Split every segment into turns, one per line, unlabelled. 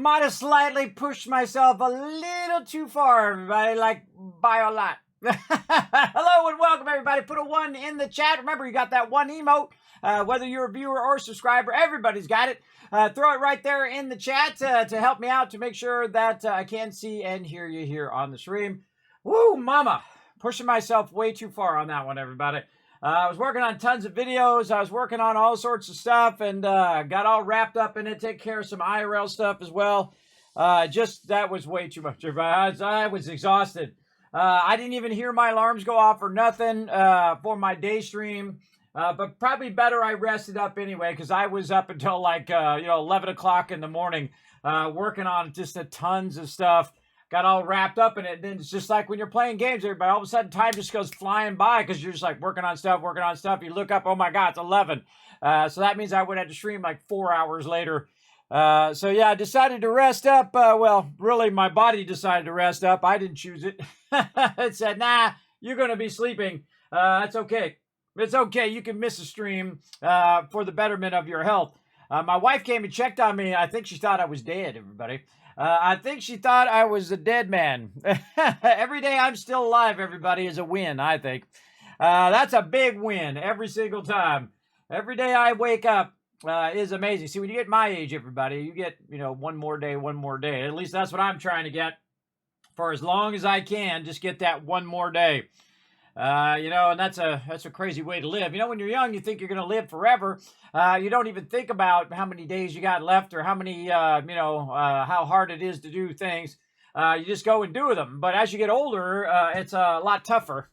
Might have slightly pushed myself a little too far, everybody, like by a lot. Hello and welcome, everybody. Put a 1 in the chat. Remember, you got that one emote. Whether you're a viewer or subscriber, everybody's got it. Throw it right there in the chat to help me out, to make sure that I can see and hear you here on the stream. Woo, mama. Pushing myself way too far on that one, everybody. I was working on tons of videos. I was working on all sorts of stuff and got all wrapped up in it, take care of some IRL stuff as well. That was way too much. I was exhausted. I didn't even hear my alarms go off or nothing for my day stream. But probably better I rested up anyway, because I was up until like, 11 o'clock in the morning working on just tons of stuff. Got all wrapped up in it. And then it's just like when you're playing games, everybody, all of a sudden time just goes flying by because you're just like working on stuff. You look up, oh my God, it's 11. So that means I would have to stream like 4 hours later. So yeah, I decided to rest up. Well, really, my body decided to rest up. I didn't choose it. It said, nah, you're going to be sleeping. That's okay. It's okay. You can miss a stream for the betterment of your health. My wife came and checked on me. I think she thought I was dead, everybody. I think she thought I was a dead man. Every day I'm still alive, everybody, is a win, I think. That's a big win every single time. Every day I wake up is amazing. See, when you get my age, everybody, you get, one more day. At least that's what I'm trying to get for as long as I can. Just get that one more day. And that's a crazy way to live. When you're young, you think you're going to live forever. You don't even think about how many days you got left or how many, how hard it is to do things. You just go and do them. But as you get older, it's a lot tougher.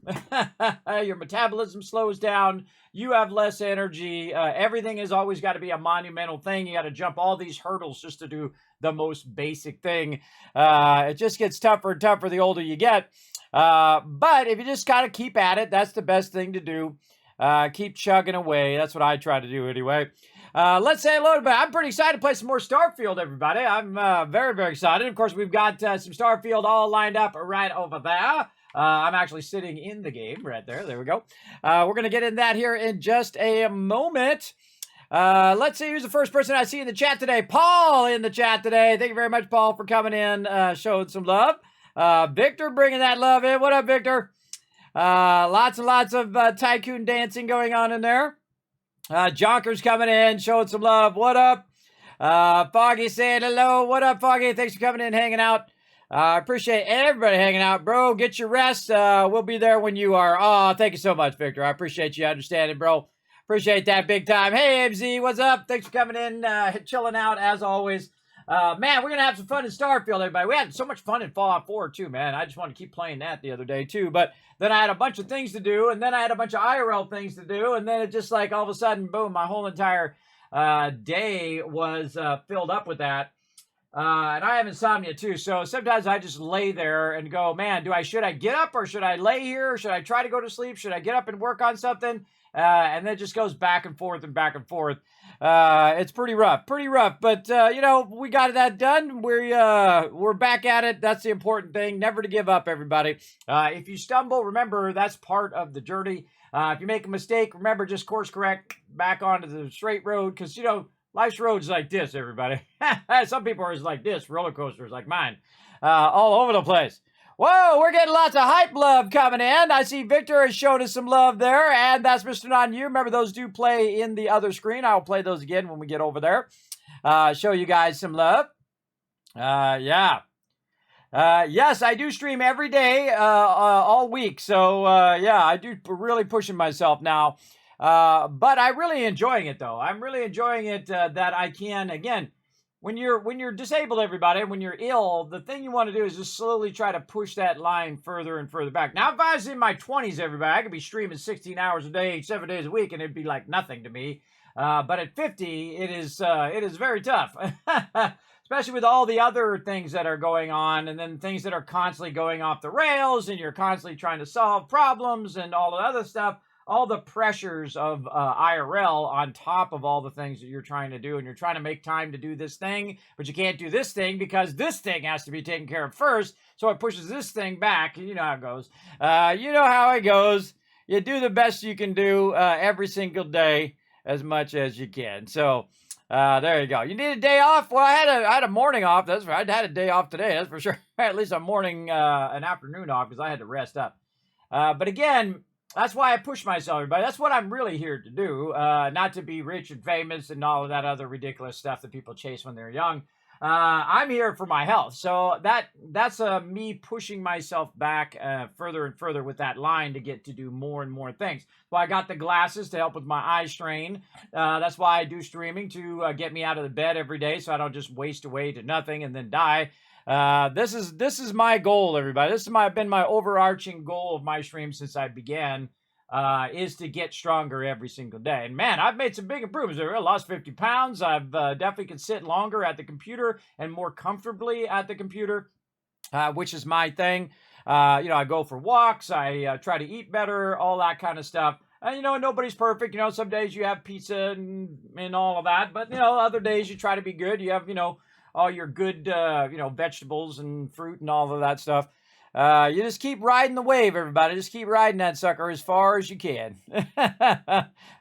Your metabolism slows down. You have less energy. Everything has always got to be a monumental thing. You got to jump all these hurdles just to do the most basic thing. It just gets tougher and tougher the older you get. But if you just gotta keep at it, that's the best thing to do. Keep chugging away. That's what I try to do anyway. Let's say hello to I'm pretty excited to play some more Starfield, everybody. I'm very, very excited. Of course, we've got some Starfield all lined up right over there. I'm actually sitting in the game right there. There we go. We're going to get in that here in just a moment. Let's see who's the first person I see in the chat today. Paul in the chat today. Thank you very much, Paul, for coming in, showing some love. Victor bringing that love in. What up, Victor? Lots and lots of tycoon dancing going on in there. Jonker's coming in, showing some love. What up? Foggy saying hello. What up, Foggy? Thanks for coming in, hanging out. I appreciate everybody hanging out, bro. Get your rest. We'll be there when you are. Oh, thank you so much, Victor. I appreciate you understanding, bro. Appreciate that big time. Hey, MZ, what's up? Thanks for coming in, chilling out as always. Man, we're going to have some fun in Starfield, everybody. We had so much fun in Fallout 4, too, man. I just want to keep playing that the other day, too. But then I had a bunch of things to do, and then I had a bunch of IRL things to do, and then it just like all of a sudden, boom, my whole entire day was filled up with that. And I have insomnia, too. So sometimes I just lay there and go, man, should I get up or should I lay here? Should I try to go to sleep? Should I get up and work on something? And then it just goes back and forth and back and forth. It's pretty rough, but, we got that done. We're back at it. That's the important thing. Never to give up, everybody. If you stumble, remember that's part of the journey. If you make a mistake, remember just course correct back onto the straight road. Cause life's road's like this, everybody. Some people are like this, roller coasters like mine, all over the place. Whoa, we're getting lots of hype love coming in. I see Victor has shown us some love there, and that's Mr. Non-You. Remember, those do play in the other screen. I'll play those again when we get over there. Show you guys some love. Yes, I do stream every day, all week. So, I do really pushing myself now. But I'm really enjoying it, though. I'm really enjoying it that I can, again, when you're disabled, everybody, when you're ill, the thing you want to do is just slowly try to push that line further and further back. Now, if I was in my 20s, everybody, I could be streaming 16 hours a day, 7 days a week, and it'd be like nothing to me. But at 50, it is very tough, especially with all the other things that are going on, and then things that are constantly going off the rails, and you're constantly trying to solve problems and all the other stuff. All the pressures of IRL on top of all the things that you're trying to do, and you're trying to make time to do this thing, but you can't do this thing because this thing has to be taken care of first, so it pushes this thing back. You know how it goes. You do the best you can do every single day as much as you can. So, There you go. You need a day off? Well, I had a morning off. That's right. I had a day off today. That's for sure. At least a morning, an afternoon off because I had to rest up. But again, that's why I push myself, everybody. That's what I'm really here to do. Not to be rich and famous and all of that other ridiculous stuff that people chase when they're young. I'm here for my health. So that's me pushing myself back further and further with that line to get to do more and more things. Well, I got the glasses to help with my eye strain. That's why I do streaming, to get me out of the bed every day so I don't just waste away to nothing and then die. This is my goal, everybody. This has been my overarching goal of my stream since I began. Is to get stronger every single day. And man, I've made some big improvements. I lost 50 pounds. I've definitely can sit longer at the computer and more comfortably at the computer, which is my thing. I go for walks. I try to eat better, all that kind of stuff. And, nobody's perfect. Some days you have pizza and all of that. But, other days you try to be good. You have, all your good, vegetables and fruit and all of that stuff. You just keep riding the wave, everybody. Just keep riding that sucker as far as you can.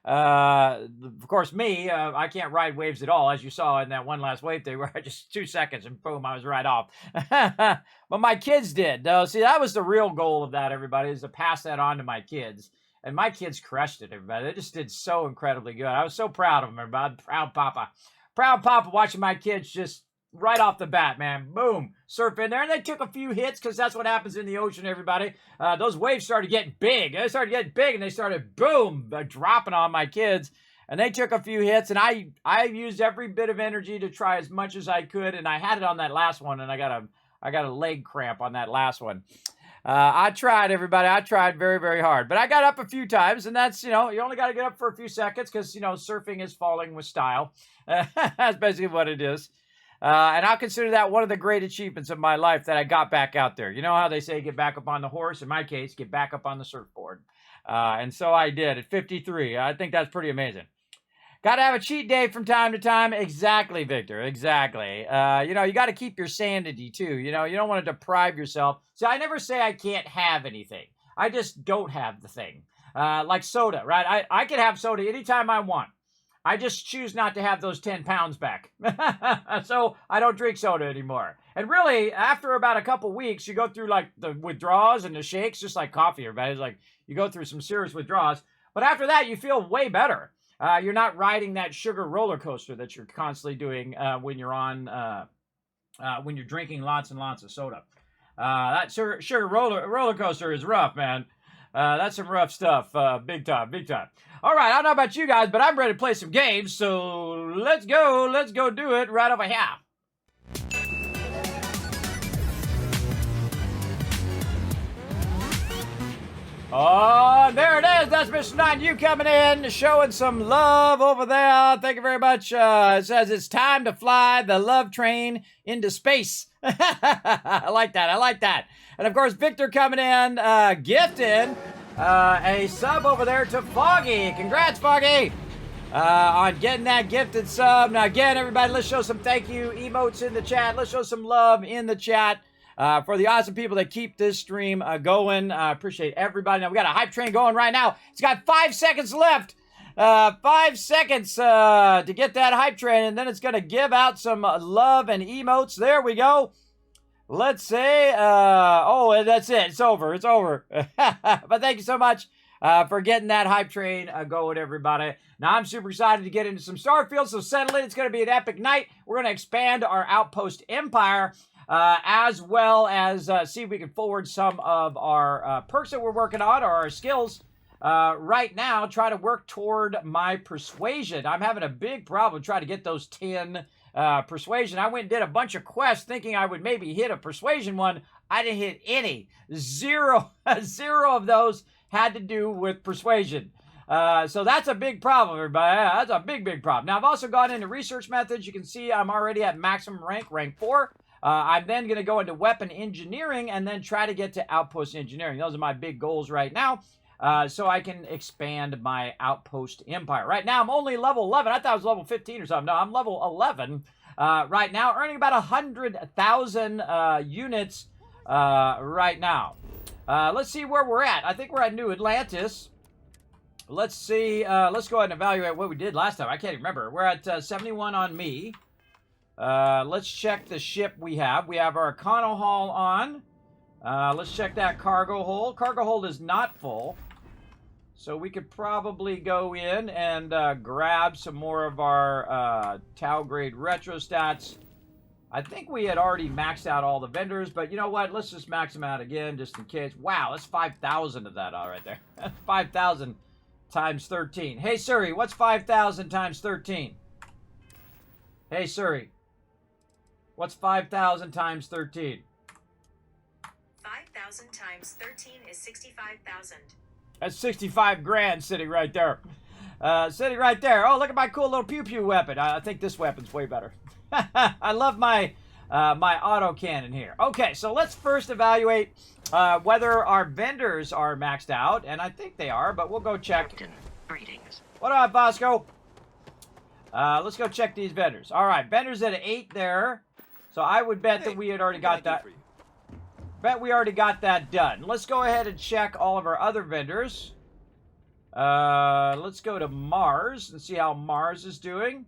Of course, me, I can't ride waves at all, as you saw in that one last wave day where I just 2 seconds and boom, I was right off. But my kids did. See, that was the real goal of that, everybody, is to pass that on to my kids. And my kids crushed it, everybody. They just did so incredibly good. I was so proud of them, everybody. Proud papa. Proud papa watching my kids just right off the bat, man. Boom. Surf in there. And they took a few hits because that's what happens in the ocean, everybody. Those waves started getting big. They started getting big and they started, boom, dropping on my kids. And they took a few hits. And I used every bit of energy to try as much as I could. And I had it on that last one. And I got a leg cramp on that last one. I tried, everybody. I tried very, very hard. But I got up a few times. And that's, you only got to get up for a few seconds because, surfing is falling with style. That's basically what it is. And I'll consider that one of the great achievements of my life, that I got back out there. You know how they say get back up on the horse? In my case, get back up on the surfboard. And so I did at 53. I think that's pretty amazing. Got to have a cheat day from time to time. Exactly, Victor. Exactly. You got to keep your sanity too. You don't want to deprive yourself. See, I never say I can't have anything. I just don't have the thing. Like soda, right? I can have soda anytime I want. I just choose not to have those 10 pounds back. So I don't drink soda anymore. And really, after about a couple weeks, you go through like the withdrawals and the shakes, just like coffee, everybody. It's like you go through some serious withdrawals. But after that, you feel way better. You're not riding that sugar roller coaster that you're constantly doing when you're drinking lots and lots of soda. That sugar roller coaster is rough, man. That's some rough stuff. Big time, big time. All right, I don't know about you guys, but I'm ready to play some games. So let's go do it right over here. Oh, there it is. That's Mr. 9, you coming in, showing some love over there. Thank you very much. It says it's time to fly the love train into space. I like that. And of course, Victor coming in, gifting a sub over there to Foggy. Congrats, Foggy, on getting that gifted sub. Now, again, everybody, let's show some thank you emotes in the chat. Let's show some love in the chat. For the awesome people that keep this stream going. I appreciate everybody. Now, we got a hype train going right now. It's got 5 seconds left. 5 seconds to get that hype train, and then it's going to give out some love and emotes. There we go. Let's say, oh, that's it. It's over. But thank you so much for getting that hype train going, everybody. Now, I'm super excited to get into some Starfield, so settle in. It's going to be an epic night. We're going to expand our Outpost empire. As well as see if we can forward some of our perks that we're working on, or our skills right now. Try to work toward my persuasion. I'm having a big problem trying to get those 10 persuasion. I went and did a bunch of quests thinking I would maybe hit a persuasion one. I didn't hit any. Zero of those had to do with persuasion. So that's a big problem, everybody. That's a big problem. Now, I've also gone into research methods. You can see I'm already at maximum rank 4. I'm then going to go into weapon engineering and then try to get to outpost engineering. Those are my big goals right now, so I can expand my outpost empire. Right now, I'm only level 11. I thought I was level 15 or something. No, I'm level 11 right now, earning about 100,000 units right now. Let's see where we're at. I think we're at New Atlantis. let's see. Let's go ahead and evaluate what we did last time. I can't even remember. We're at 71 on me. Let's check the ship we have. We have our econo hull on. Let's check that cargo hold. Cargo hold is not full. So we could probably go in and grab some more of our Tau grade retro stats. I think we had already maxed out all the vendors, but you know what? Let's just max them out again just in case. Wow, that's 5,000 of that all right there. 5,000 times 13. Hey, Siri, what's 5,000 times 13? Hey, Siri, what's 5,000 times 13?
5,000 times 13 is 65,000.
That's 65 grand sitting right there. Sitting right there. Oh, look at my cool little pew-pew weapon. I think this weapon's way better. I love my my auto cannon here. Okay, so let's first evaluate whether our vendors are maxed out, and I think they are, but we'll go check.
Captain, greetings.
What up, Bosco? Let's go check these vendors. All right, vendors at 8 there. So I would bet that we had already got that. Bet we already got that done. Let's go ahead and check all of our other vendors. Let's go to Mars and see how Mars is doing.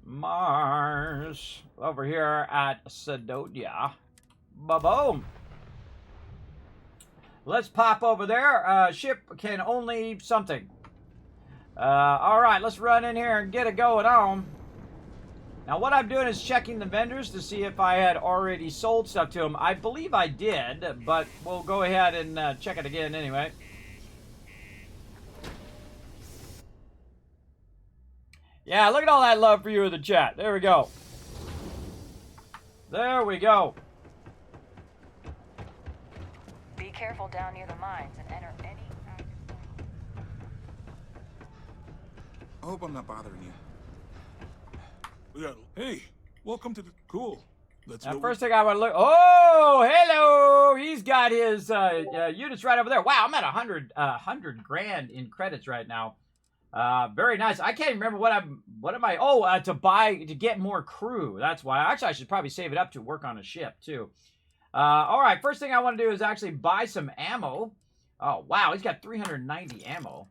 Mars over here at Sidonia. Ba-boom. Let's pop over there. Ship can only something. All right, let's run in here and get it going on. Now, what I'm doing is checking the vendors to see if I had already sold stuff to them. I believe I did, but we'll go ahead and check it again anyway. Yeah, look at all that love for you in the chat. There we go. There we go.
Be careful down near the mines and enter any...
I hope I'm not bothering you. Yeah, hey, welcome to the... Cool. Let's
Now,
go.
first thing I want to look... Oh, hello! He's got his units right over there. Wow, I'm at 100 grand in credits right now. Very nice. I can't even remember what am I... Oh, to get more crew. That's why. Actually, I should probably save it up to work on a ship, too. All right, first thing I want to do is actually buy some ammo. Oh, wow, he's got 390 ammo.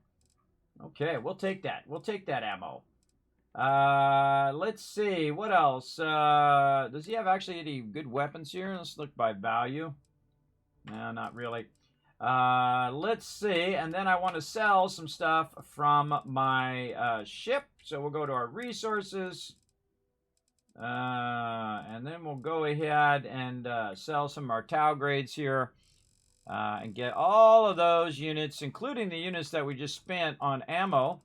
Okay, we'll take that. We'll take that ammo. Let's see. What else? Does he have actually any good weapons here? Let's look by value. No, not really. Let's see. And then I want to sell some stuff from my ship. So we'll go to our resources. And then we'll go ahead and sell some of our Tau grades here. And get all of those units, including the units that we just spent on ammo.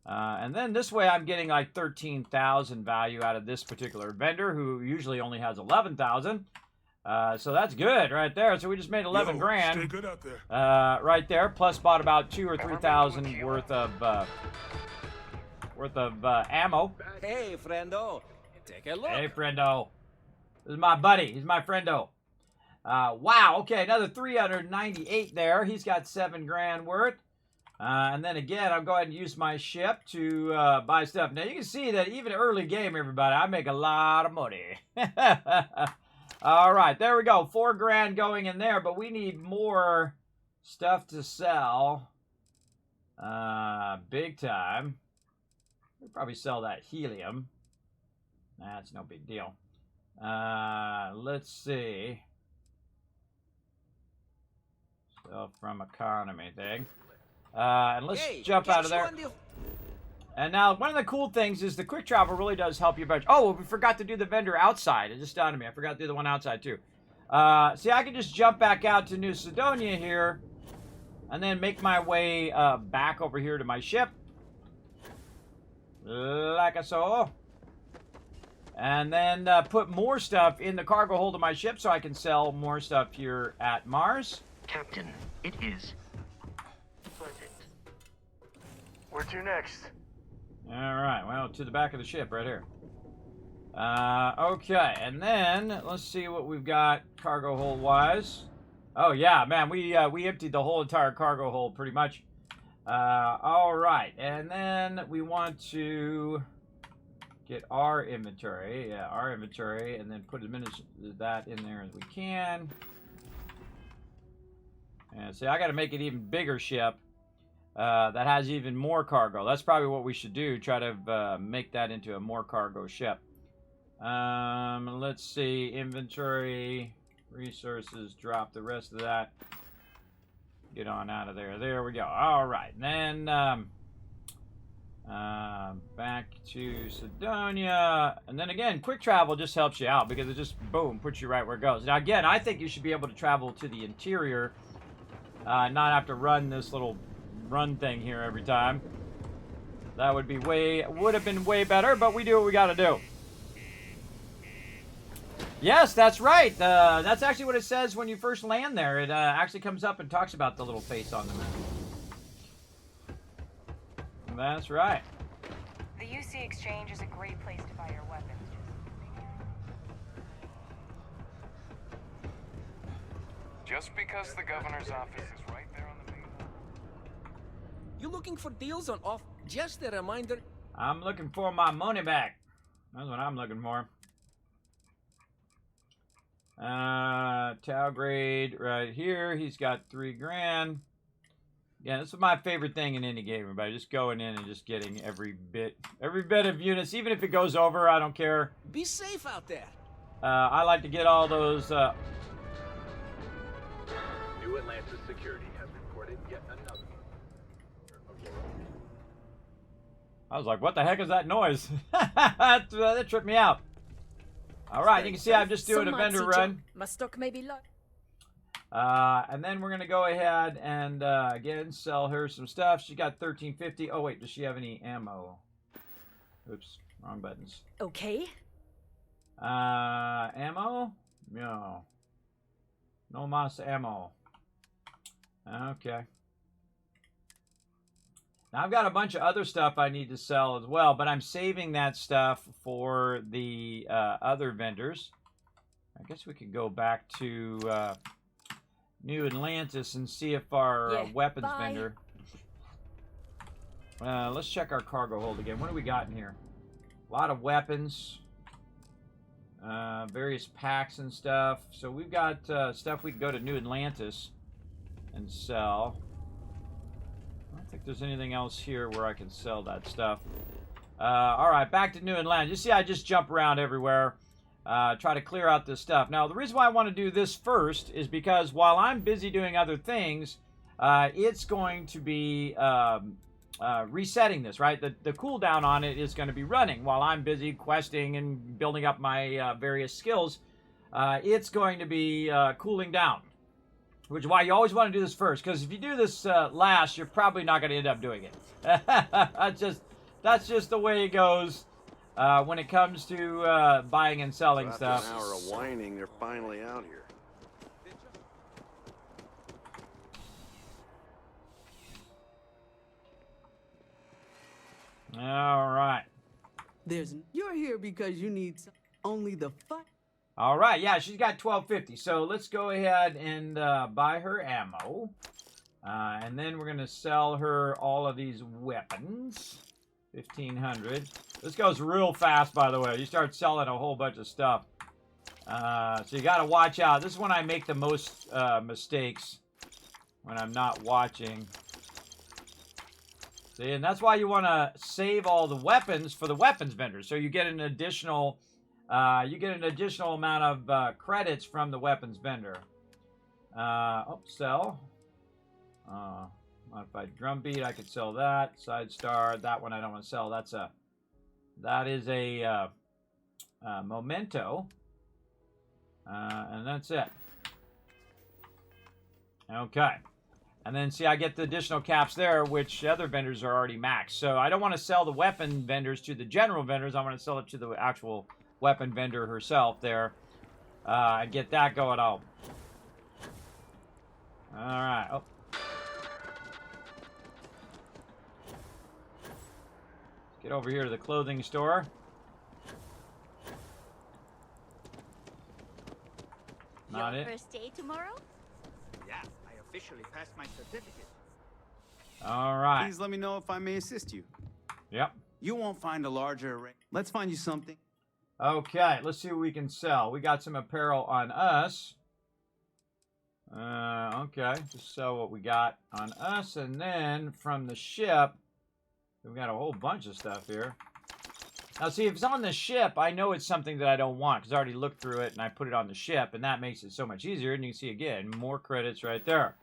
And then this way I'm getting like 13,000 value out of this particular vendor, who usually only has 11,000. So that's good right there. So we just made 11 grand.
Stay good out there.
Right there. Plus bought about 2,000 or 3,000 worth of ammo.
Hey, friendo. Take a look.
Hey, friendo. This is my buddy. He's my friendo. Wow. Okay, another 398 there. He's got 7 grand worth. And then again, I'll go ahead and use my ship to buy stuff. Now, you can see that even early game, everybody, I make a lot of money. All right, there we go. 4 grand going in there, but we need more stuff to sell. Big time. We'll probably sell that helium. That's no big deal. Let's see. Stuff from economy thing. And let's jump out of there. And now, one of the cool things is the quick travel really does help you. Oh, we forgot to do the vendor outside. It just dawned on me. I forgot to do the one outside, too. See, I can just jump back out to New Sidonia here. And then make my way back over here to my ship. Like so. And then put more stuff in the cargo hold of my ship so I can sell more stuff here at Mars.
Captain, it is.
Where to next?
All right, well, to the back of the ship right here. Okay, and then let's see what we've got cargo hold wise. Oh yeah, man, we emptied the whole entire cargo hold pretty much. All right, and then we want to get our inventory. Yeah, our inventory, and then put as many of that in there as we can. And see, I got to make it even bigger ship. that has even more cargo. That's probably what we should do. Try to make that into a more cargo ship. Let's see. Inventory, resources, drop the rest of that. Get on out of there. There we go. All right. And then back to Sidonia. And then again, quick travel just helps you out because it just, boom, puts you right where it goes. Now, again, I think you should be able to travel to the interior, not have to run this little run thing here every time. That would have been way better, but we do what we got to do. Yes, that's right. That's actually what it says when you first land there. It actually comes up and talks about the little face on the map. That's right.
The UC Exchange is a great place to buy your weapons.
Just because the governor's office is right there on the main line.
You looking for deals on off? Just a reminder.
I'm looking for my money back. That's what I'm looking for. Tau grade right here. He's got 3 grand. Yeah, this is my favorite thing in any game, everybody. Just going in and just getting every bit of units. Even if it goes over, I don't care.
Be safe out there.
I like to get all those.
New Atlantis security has reported yet another.
I was like, what the heck is that noise? That tripped me out. All right, you can see I'm just doing a vendor run.
My stock may be low.
And then we're going to go ahead and, again, sell her some stuff. She got 1350. Oh, wait, does she have any ammo? Oops, wrong buttons.
Okay.
Ammo? No. No mas ammo. Okay. Now, I've got a bunch of other stuff I need to sell as well, but I'm saving that stuff for the other vendors. I guess we could go back to New Atlantis and see if our weapons vendor... let's check our cargo hold again. What do we got in here? A lot of weapons. Various packs and stuff. So we've got stuff we can go to New Atlantis and sell. I don't think there's anything else here where I can sell that stuff. Alright, back to New Atlantis. You see, I just jump around everywhere. Try to clear out this stuff. Now, the reason why I want to do this first is because while I'm busy doing other things, it's going to be resetting this, right? The cooldown on it is going to be running while I'm busy questing and building up my various skills. It's going to be cooling down, which is why you always want to do this first, because if you do this last, you're probably not going to end up doing it. That's just the way it goes when it comes to buying and selling stuff.
After an hour of whining, they're finally out here.
All right.
You're here because you need only the fun.
All right, yeah, she's got 1250. So let's go ahead and buy her ammo. And then we're going to sell her all of these weapons. 1500. This goes real fast, by the way. You start selling a whole bunch of stuff. So you got to watch out. This is when I make the most mistakes, when I'm not watching. See, and that's why you want to save all the weapons for the weapons vendor. So you get an additional... amount of credits from the weapons vendor. Sell. Modified drumbeat, I could sell that. Side star, that one I don't want to sell. That is a memento. And that's it. Okay. And then see, I get the additional caps there, which other vendors are already maxed. So I don't want to sell the weapon vendors to the general vendors. I want to sell it to the actual weapon vendor herself there. Get that going on. Alright. Oh. Get over here to the clothing store. Not
Your
it.
first day tomorrow?
Yeah, I officially passed my certificate.
Alright.
Please let me know if I may assist you.
Yep.
You won't find a larger array. Let's find you something.
Okay, let's see what we can sell. We got some apparel on us. Okay, just sell what we got on us, and then from the ship, we've got a whole bunch of stuff here. Now, see, if it's on the ship, I know it's something that I don't want, because I already looked through it, and I put it on the ship, and that makes it so much easier, and you can see, again, more credits right there.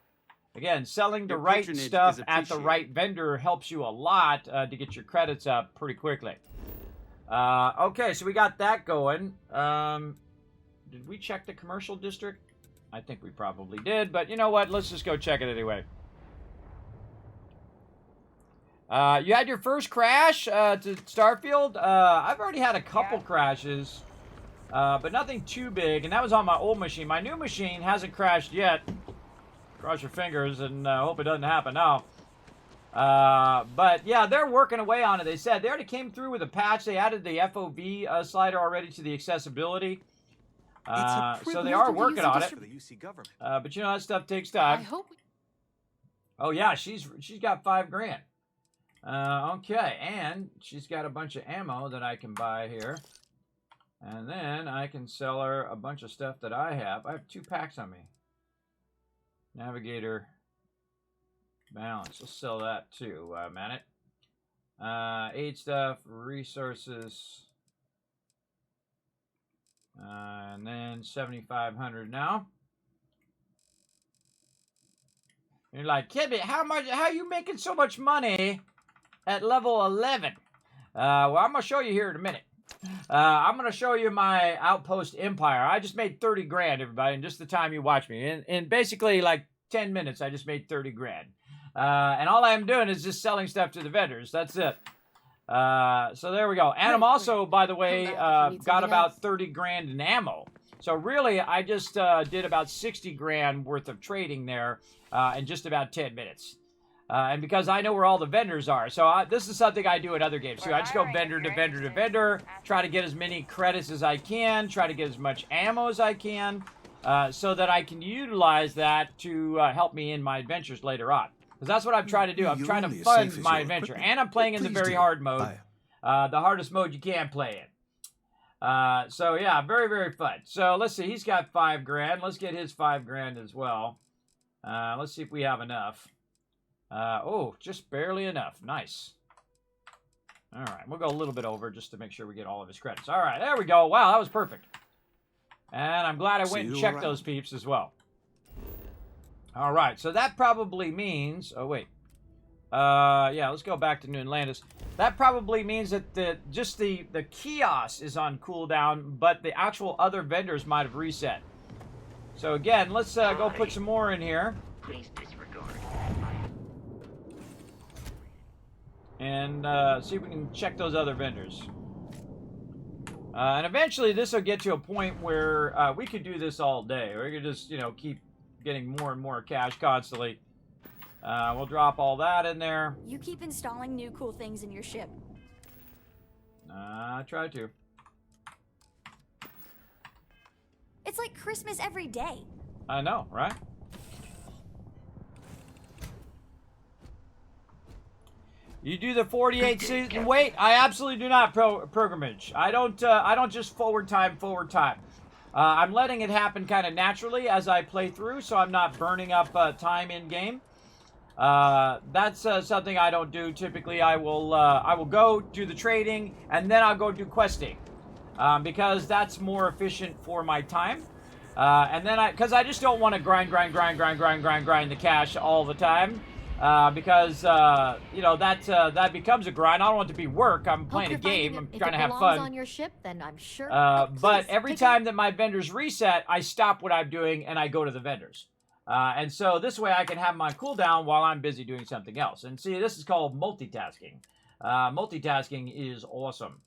Again, selling the
Your
right
patronage
stuff
is
at the right vendor helps you a lot to get your credits up pretty quickly. Okay, so we got that going. Did we check the commercial district? I think we probably did, but you know what? Let's just go check it anyway. You had your first crash to Starfield. I've already had a couple crashes, but nothing too big, and that was on my old machine. My new machine hasn't crashed yet. Cross your fingers and hope it doesn't happen now. But yeah, they're working away on it. They said they already came through with a patch. They added the FOV slider already to the accessibility. So they are working on it. But you know, that stuff takes time.
I hope.
Oh yeah, she's got $5 grand. Okay, and she's got a bunch of ammo that I can buy here. And then I can sell her a bunch of stuff that I have. I have 2 packs on me. Navigator balance. Let's sell that too. Man it. Aid stuff, resources. And then 7,500 now. You're like, Kismet, how are you making so much money at level 11? Well, I'm going to show you here in a minute. I'm going to show you my Outpost Empire. I just made 30 grand, everybody, in just the time you watch me. In basically like 10 minutes, I just made 30 grand. And all I'm doing is just selling stuff to the vendors. That's it. So there we go. And I'm also, by the way, got about 30 grand in ammo. So really, I just did about 60 grand worth of trading there in just about 10 minutes. And because I know where all the vendors are. So this is something I do in other games too. I just go vendor to vendor to vendor, try to get as many credits as I can, try to get as much ammo as I can, so that I can utilize that to help me in my adventures later on. Because that's what I'm trying to do. I'm trying to fund my adventure. And I'm playing in the very hard mode. The hardest mode you can play in. So yeah, very, very fun. So let's see. He's got 5 grand. Let's get his 5 grand as well. Let's see if we have enough. Oh, just barely enough. Nice. All right. We'll go a little bit over just to make sure we get all of his credits. All right. There we go. Wow, that was perfect. And I'm glad I went and checked those peeps as well. All right. So that probably means... Oh, wait. Yeah, let's go back to New Atlantis. That probably means that the kiosk is on cooldown, but the actual other vendors might have reset. So again, let's go put some more in here.
Please disregard.
And see if we can check those other vendors. And eventually this will get to a point where we could do this all day. Or we could just, you know, keep getting more and more cash constantly. We'll drop all that in there.
You keep installing new cool things in your ship.
I try to.
It's like Christmas every day.
I know, right? You do the 48 season wait? I absolutely do not programmage. I don't just forward time. I'm letting it happen kind of naturally as I play through, so I'm not burning up time in game. That's something I don't do. Typically, I will go do the trading and then I'll go do questing, because that's more efficient for my time. And then because I just don't want to grind the cash all the time, because you know that becomes a grind. I don't want it to be work. I'm playing a game. I'm trying to have fun.
On your ship, then I'm sure.
But every time that my vendors reset, I stop what I'm doing and I go to the vendors. And so this way I can have my cooldown while I'm busy doing something else. And see, this is called multitasking. Multitasking is awesome.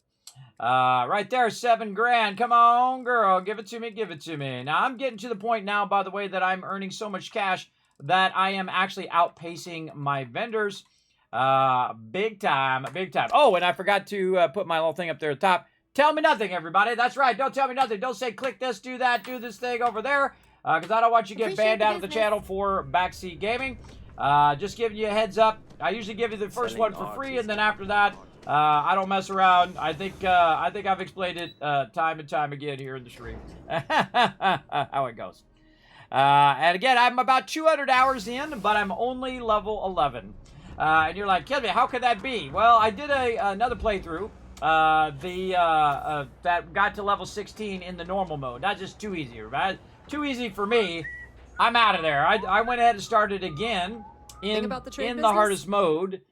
Right there, 7 grand. Come on, girl. Give it to me. Give it to me. Now, I'm getting to the point now, by the way, that I'm earning so much cash that I am actually outpacing my vendors. Big time. Big time. Oh, and I forgot to put my little thing up there at the top. Tell me nothing, everybody. That's right. Don't tell me nothing. Don't say click this, do that, do this thing over there. Because I don't want you to get banned out of the channel for backseat gaming. Just giving you a heads up. I usually give you the first one for free, and then after that, I don't mess around. I think I've explained it time and time again here in the stream. How it goes. And again, I'm about 200 hours in, but I'm only level 11. And you're like, Kismet, how could that be? Well, I did another playthrough that got to level 16 in the normal mode. Not just too easy, right? Too easy for me. I'm out of there. I went ahead and started again in the hardest mode,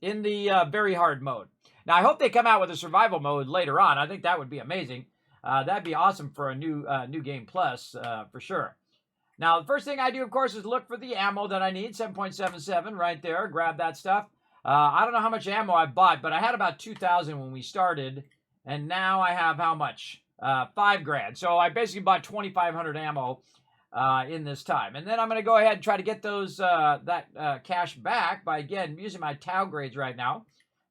in the very hard mode. Now, I hope they come out with a survival mode later on. I think that would be amazing. That'd be awesome for a new game plus, for sure. Now, the first thing I do, of course, is look for the ammo that I need. 7.77 right there. Grab that stuff. I don't know how much ammo I bought, but I had about 2,000 when we started. And now I have how much? 5 grand. So I basically bought 2,500 ammo in this time. And then I'm going to go ahead and try to get those that cash back by, again, using my Tau grades right now.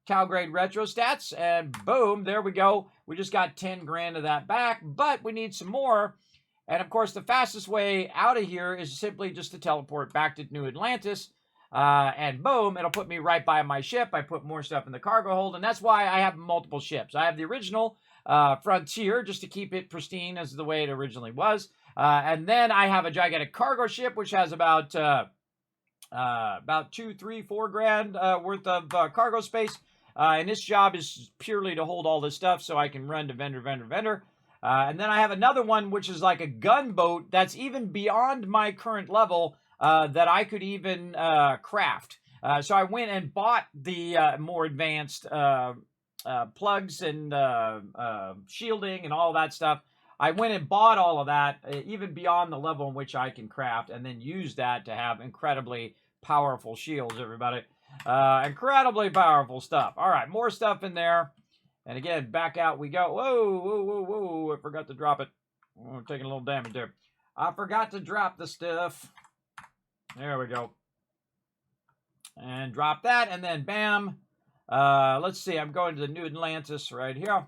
Tau grade retro stats. And boom, there we go. We just got 10 grand of that back, but we need some more. And, of course, the fastest way out of here is simply just to teleport back to New Atlantis. And boom, it'll put me right by my ship. I put more stuff in the cargo hold, and that's why I have multiple ships. I have the original Frontier, just to keep it pristine as the way it originally was. And then I have a gigantic cargo ship, which has about 2, 3, 4 grand worth of cargo space. And this job is purely to hold all this stuff so I can run to vendor. And then I have another one, which is like a gunboat that's even beyond my current level that I could even craft. So I went and bought the more advanced plugs and shielding and all that stuff. I went and bought all of that, even beyond the level in which I can craft, and then use that to have incredibly powerful shields, everybody. Incredibly powerful stuff. All right, more stuff in there. And again, back out we go. Whoa, I forgot to drop it. Oh, I'm taking a little damage there. I forgot to drop the stuff. There we go. And drop that, and then bam. Let's see, I'm going to the New Atlantis right here.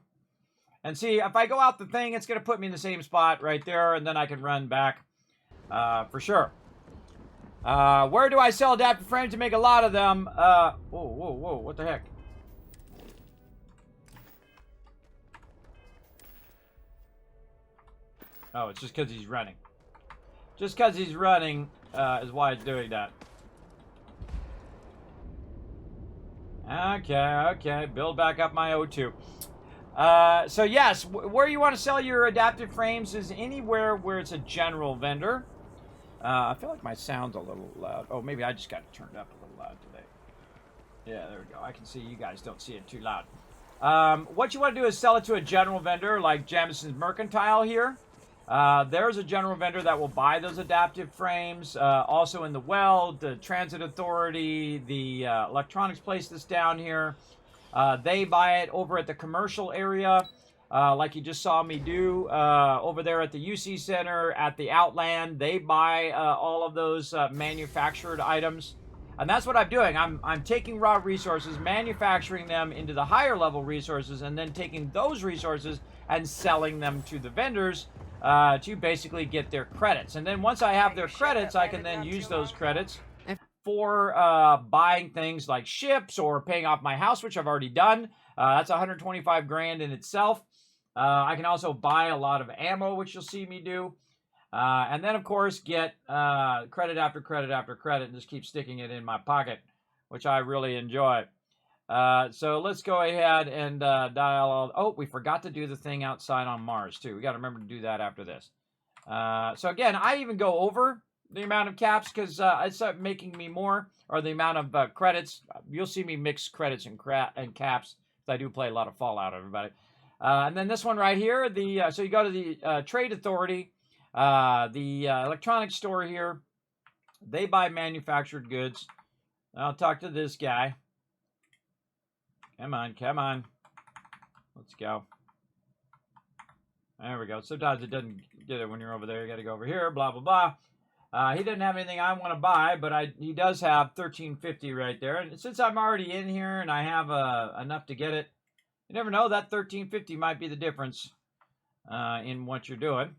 And see, if I go out the thing, it's going to put me in the same spot right there, and then I can run back for sure. Where do I sell adaptive frames to make a lot of them? Whoa, what the heck? Oh, it's just because he's running. Just because he's running is why it's doing that. Okay. Build back up my O2. So yes, where you want to sell your adaptive frames is anywhere where it's a general vendor. I feel like my sound's a little loud. Oh, maybe I just got it turned up a little loud today. Yeah, there we go. I can see you guys don't see it too loud. What you want to do is sell it to a general vendor like Jamison's Mercantile here. There's a general vendor that will buy those adaptive frames. Also in the Weld, the Transit Authority, the electronics place that's down here. They buy it over at the commercial area, like you just saw me do over there at the UC Center, at the Outland. They buy all of those manufactured items. And that's what I'm doing. I'm taking raw resources, manufacturing them into the higher level resources, and then taking those resources and selling them to the vendors to basically get their credits. And then once I have their credits, I can then use those credits for buying things like ships or paying off my house, which I've already done. That's 125 grand in itself. I can also buy a lot of ammo, which you'll see me do. And then, of course, get credit after credit after credit and just keep sticking it in my pocket, which I really enjoy. So let's go ahead and dial all... Oh, we forgot to do the thing outside on Mars, too. We got to remember to do that after this. So, again, I even go over the amount of caps because it's making me more, or the amount of credits. You'll see me mix credits and caps. I do play a lot of Fallout, everybody. And then this one right here, so you go to the Trade Authority, the electronics store here. They buy manufactured goods. I'll talk to this guy. Come on. Let's go. There we go. Sometimes it doesn't get it when you're over there. You got to go over here, blah, blah, blah. He doesn't have anything I want to buy, but he does have 1350 right there. And since I'm already in here and I have enough to get it, you never know, that 1350 might be the difference in what you're doing.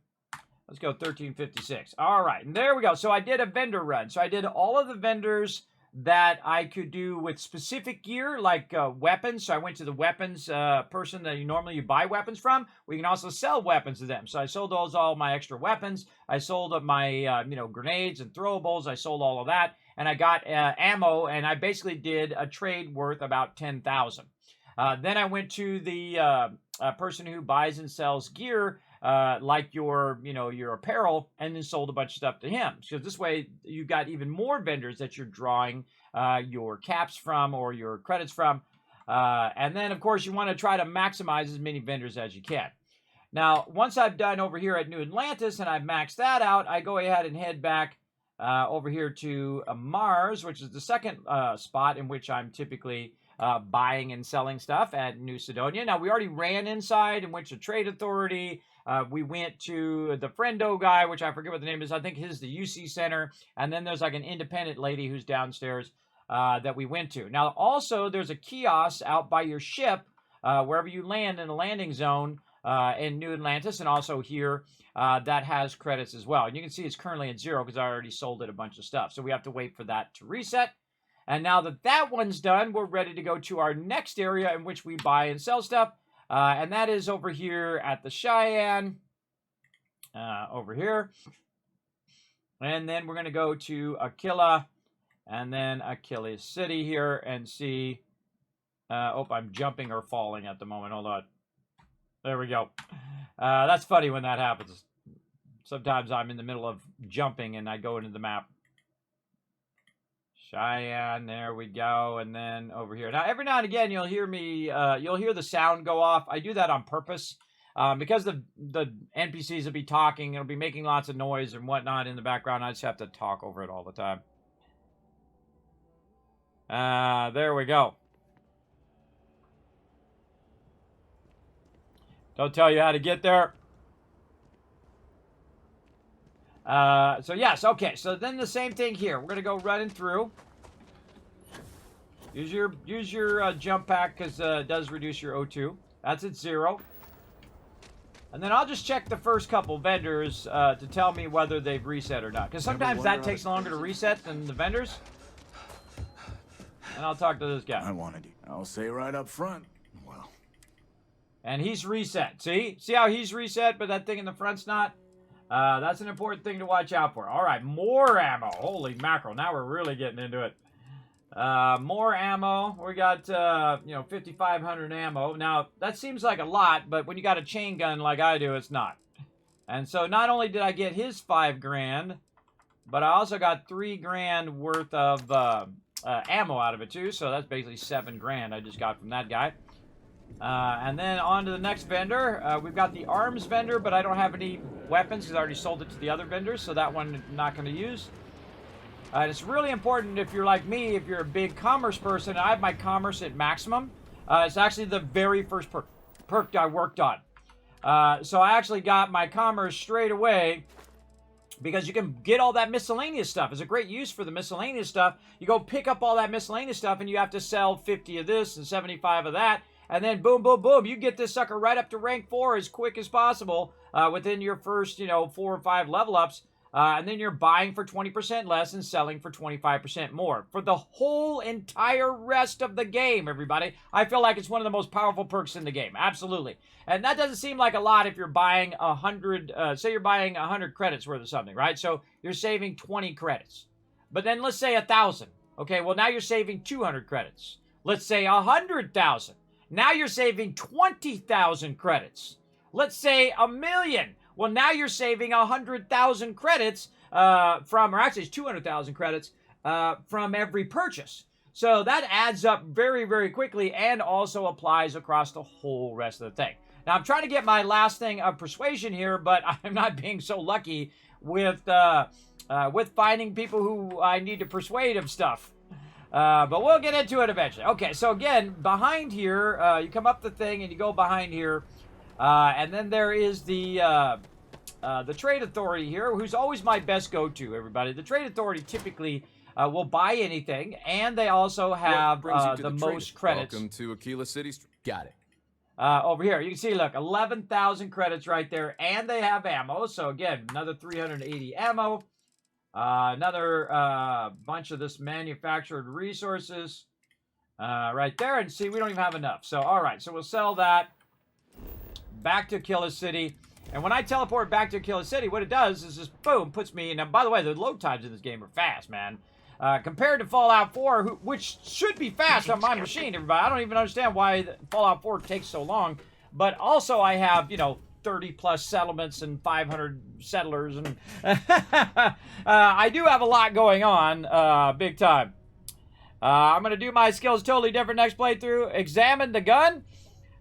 Let's go 1356. All right, and there we go. So I did a vendor run. So I did all of the vendors that I could do with specific gear, like weapons. So I went to the weapons person that you normally buy weapons from. We can also sell weapons to them. So I sold all my extra weapons. I sold my grenades and throwables. I sold all of that, and I got ammo. And I basically did a trade worth about 10,000. Then I went to the person who buys and sells gear, like your apparel, and then sold a bunch of stuff to him. So this way, you've got even more vendors that you're drawing your caps from or your credits from. And then, of course, you want to try to maximize as many vendors as you can. Now, once I've done over here at New Atlantis and I've maxed that out, I go ahead and head back over here to Mars, which is the second spot in which I'm typically buying and selling stuff at New Sidonia. Now, we already ran inside and went to Trade Authority. We went to the Friendo guy, which I forget what the name is. I think his the UC Center. And then there's like an independent lady who's downstairs that we went to. Now, also, there's a kiosk out by your ship, wherever you land in the landing zone in New Atlantis, and also here that has credits as well. And you can see it's currently at 0 because I already sold it a bunch of stuff. So we have to wait for that to reset. And now that that one's done, we're ready to go to our next area in which we buy and sell stuff. And that is over here at the Cheyenne. Over here. And then we're going to go to Aquila. And then Achilles City here and see. I'm jumping or falling at the moment. Hold on. There we go. That's funny when that happens. Sometimes I'm in the middle of jumping and I go into the map. Cheyenne, there we go, and then over here. Now, every now and again, you'll hear me, you'll hear the sound go off. I do that on purpose because the NPCs will be talking. It'll be making lots of noise and whatnot in the background. I just have to talk over it all the time. There we go. Don't tell you how to get there. So yes, okay. So then the same thing here. We're gonna go running through. Use your jump pack because it does reduce your O2. That's at 0. And then I'll just check the first couple vendors to tell me whether they've reset or not. Because sometimes that takes longer to reset than the vendors. And I'll talk to this guy.
I wanted you. I'll say right up front. Well.
And he's reset. See how he's reset, but that thing in the front's not. That's an important thing to watch out for. All right, more ammo. Holy mackerel. Now we're really getting into it. More ammo. We got, 5,500 ammo. Now, that seems like a lot, but when you got a chain gun like I do, it's not. And so not only did I get his 5 grand, but I also got 3 grand worth of ammo out of it, too. So that's basically 7 grand I just got from that guy. And then on to the next vendor. We've got the arms vendor, but I don't have any weapons because I already sold it to the other vendors, so that one I'm not going to use. And it's really important if you're like me, if you're a big commerce person. I have my commerce at maximum. It's actually the very first perk I worked on. So I actually got my commerce straight away because you can get all that miscellaneous stuff. It's a great use for the miscellaneous stuff. You go pick up all that miscellaneous stuff and you have to sell 50 of this and 75 of that. And then boom, boom, boom, you get this sucker right up to rank 4 as quick as possible within your first, 4 or 5 level ups. And then you're buying for 20% less and selling for 25% more. For the whole entire rest of the game, everybody. I feel like it's one of the most powerful perks in the game. Absolutely. And that doesn't seem like a lot if you're buying 100, say you're buying 100 credits worth of something, right? So you're saving 20 credits. But then let's say 1,000. Okay, well now you're saving 200 credits. Let's say 100,000. Now you're saving 20,000 credits. Let's say 1,000,000. Well, now you're saving 100,000 credits or actually it's 200,000 credits from every purchase. So that adds up very, very quickly and also applies across the whole rest of the thing. Now, I'm trying to get my last thing of persuasion here, but I'm not being so lucky with finding people who I need to persuade of stuff. But we'll get into it eventually. Okay, so again, behind here, you come up the thing and you go behind here. And then there is the Trade Authority here, who's always my best go-to, everybody. The Trade Authority typically will buy anything, and they also have the most credits.
Welcome to Aquila City. Got it.
Over here, you can see, look, 11,000 credits right there, and they have ammo. So, again, another 380 ammo. Another bunch of this manufactured resources right there. And see, we don't even have enough. So, all right. So we'll sell that back to Killer City. And when I teleport back to Killer City, what it does is just, boom, puts me... Now, by the way, the load times in this game are fast, man. Compared to Fallout 4, which should be fast on my machine, everybody. I don't even understand why Fallout 4 takes so long. But also, I have, you know, 30-plus settlements and 500 settlers. And I do have a lot going on, big time. I'm going to do my skills totally different next playthrough. Examine the gun.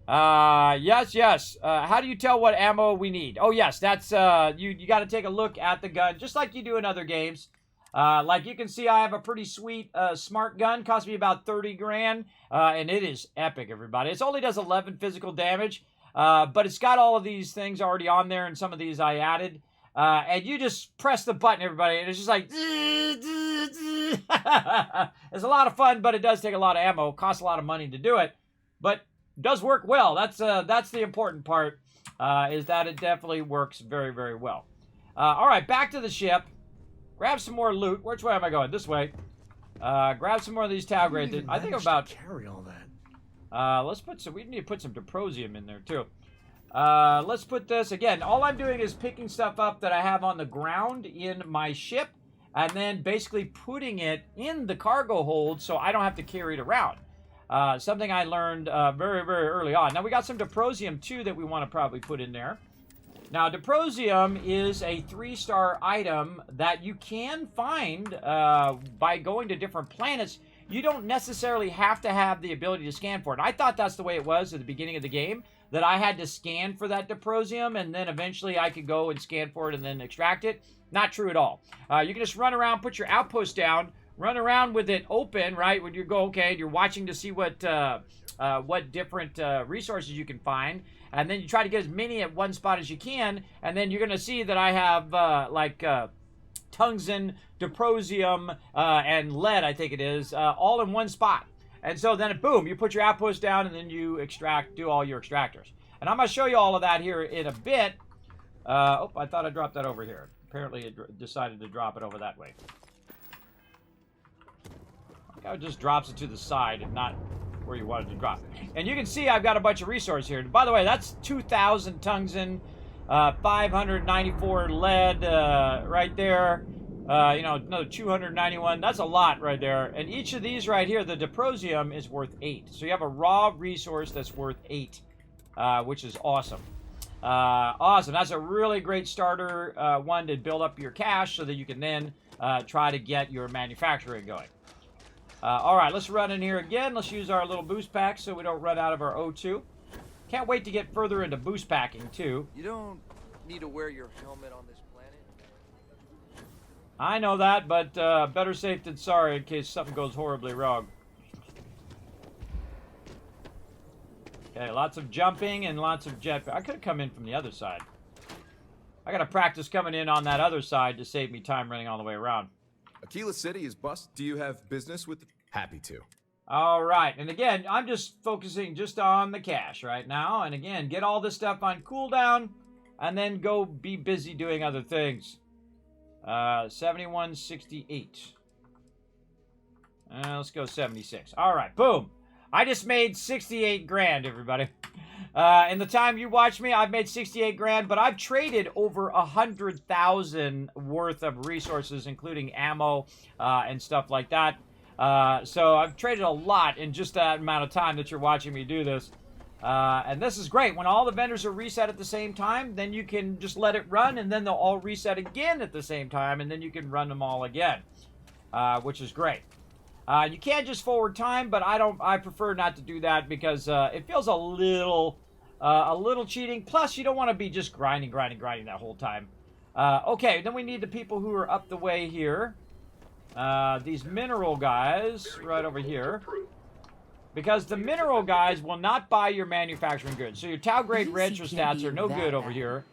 Yes. How do you tell what ammo we need? Oh, yes, that's, you got to take a look at the gun, just like you do in other games. Like you can see, I have a pretty sweet, smart gun. Cost me about 30 grand, and it is epic, everybody. It only does 11 physical damage, but it's got all of these things already on there, and some of these I added. And you just press the button, everybody, and it's just like... It's a lot of fun, but it does take a lot of ammo. Costs a lot of money to do it, but does work well. That's the important part, is that it definitely works very, very well. All right, back to the ship. Grab some more loot. Which way am I going? This way. Grab some more of these Tau grades. I think about...
carry all that.
Let's put some... We need to put some Diprosium in there, too. Let's put this... Again, all I'm doing is picking stuff up that I have on the ground in my ship, and then basically putting it in the cargo hold so I don't have to carry it around. Something I learned very, very early on. Now, we got some Diprosium, too, that we want to probably put in there. Now, Diprosium is a 3-star item that you can find by going to different planets. You don't necessarily have to have the ability to scan for it. I thought that's the way it was at the beginning of the game, that I had to scan for that Diprosium, and then eventually I could go and scan for it and then extract it. Not true at all. You can just run around, put your outpost down, run around with it open, right? When you go, okay, you're watching to see what different resources you can find. And then you try to get as many at one spot as you can. And then you're going to see that I have, tungsten, Diprosium, and lead, I think it is, all in one spot. And so then, boom, you put your outpost down, and then you do all your extractors. And I'm going to show you all of that here in a bit. Oh, I thought I dropped that over here. Apparently, it decided to drop it over that way. It just drops it to the side and not where you wanted to drop. And you can see I've got a bunch of resources here. By the way, that's 2,000 tungsten, 594 lead right there. Another 291. That's a lot right there. And each of these right here, the Diprosium is worth 8. So you have a raw resource that's worth 8, which is awesome. Awesome. That's a really great starter one to build up your cash so that you can then try to get your manufacturing going. All right, let's run in here again. Let's use our little boost pack so we don't run out of our O2. Can't wait to get further into boost packing, too.
You don't need to wear your helmet on this planet.
I know that, but better safe than sorry in case something goes horribly wrong. Okay, lots of jumping and lots of jetpack. I could have come in from the other side. I got to practice coming in on that other side to save me time running all the way around.
Aquila City is bust. Do you have business with... Happy to.
All right. And again, I'm just focusing just on the cash right now. And again, get all this stuff on cooldown and then go be busy doing other things. 7168. Let's go 76. All right. Boom. I just made 68 grand, everybody. In the time you watch me, I've made 68 grand, but I've traded over 100,000 worth of resources, including ammo and stuff like that. So I've traded a lot in just that amount of time that you're watching me do this. And this is great. When all the vendors are reset at the same time, then you can just let it run, and then they'll all reset again at the same time, and then you can run them all again, which is great. You can just forward time, but I prefer not to do that because it feels a little cheating. Plus, you don't want to be just grinding that whole time. Okay, then we need the people who are up the way here. These mineral guys right over here. Because the mineral guys will not buy your manufacturing goods. So your Tau grade retro stats are no good over here.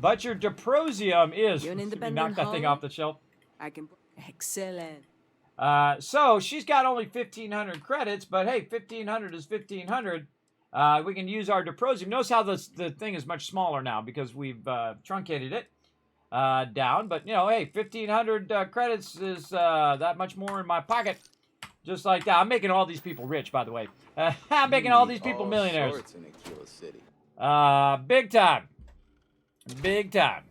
But your Diprosium is. Knock that thing off the shelf.
I can. Excellent.
So she's got only 1,500 credits, but hey, 1,500 is 1,500. We can use our Diprosium. Notice how the thing is much smaller now because we've truncated it. down. But, you know, hey, 1,500 credits is that much more in my pocket. Just like that. I'm making all these people rich, by the way. I'm making all these people millionaires.
In Aquila City.
Big time. Big time.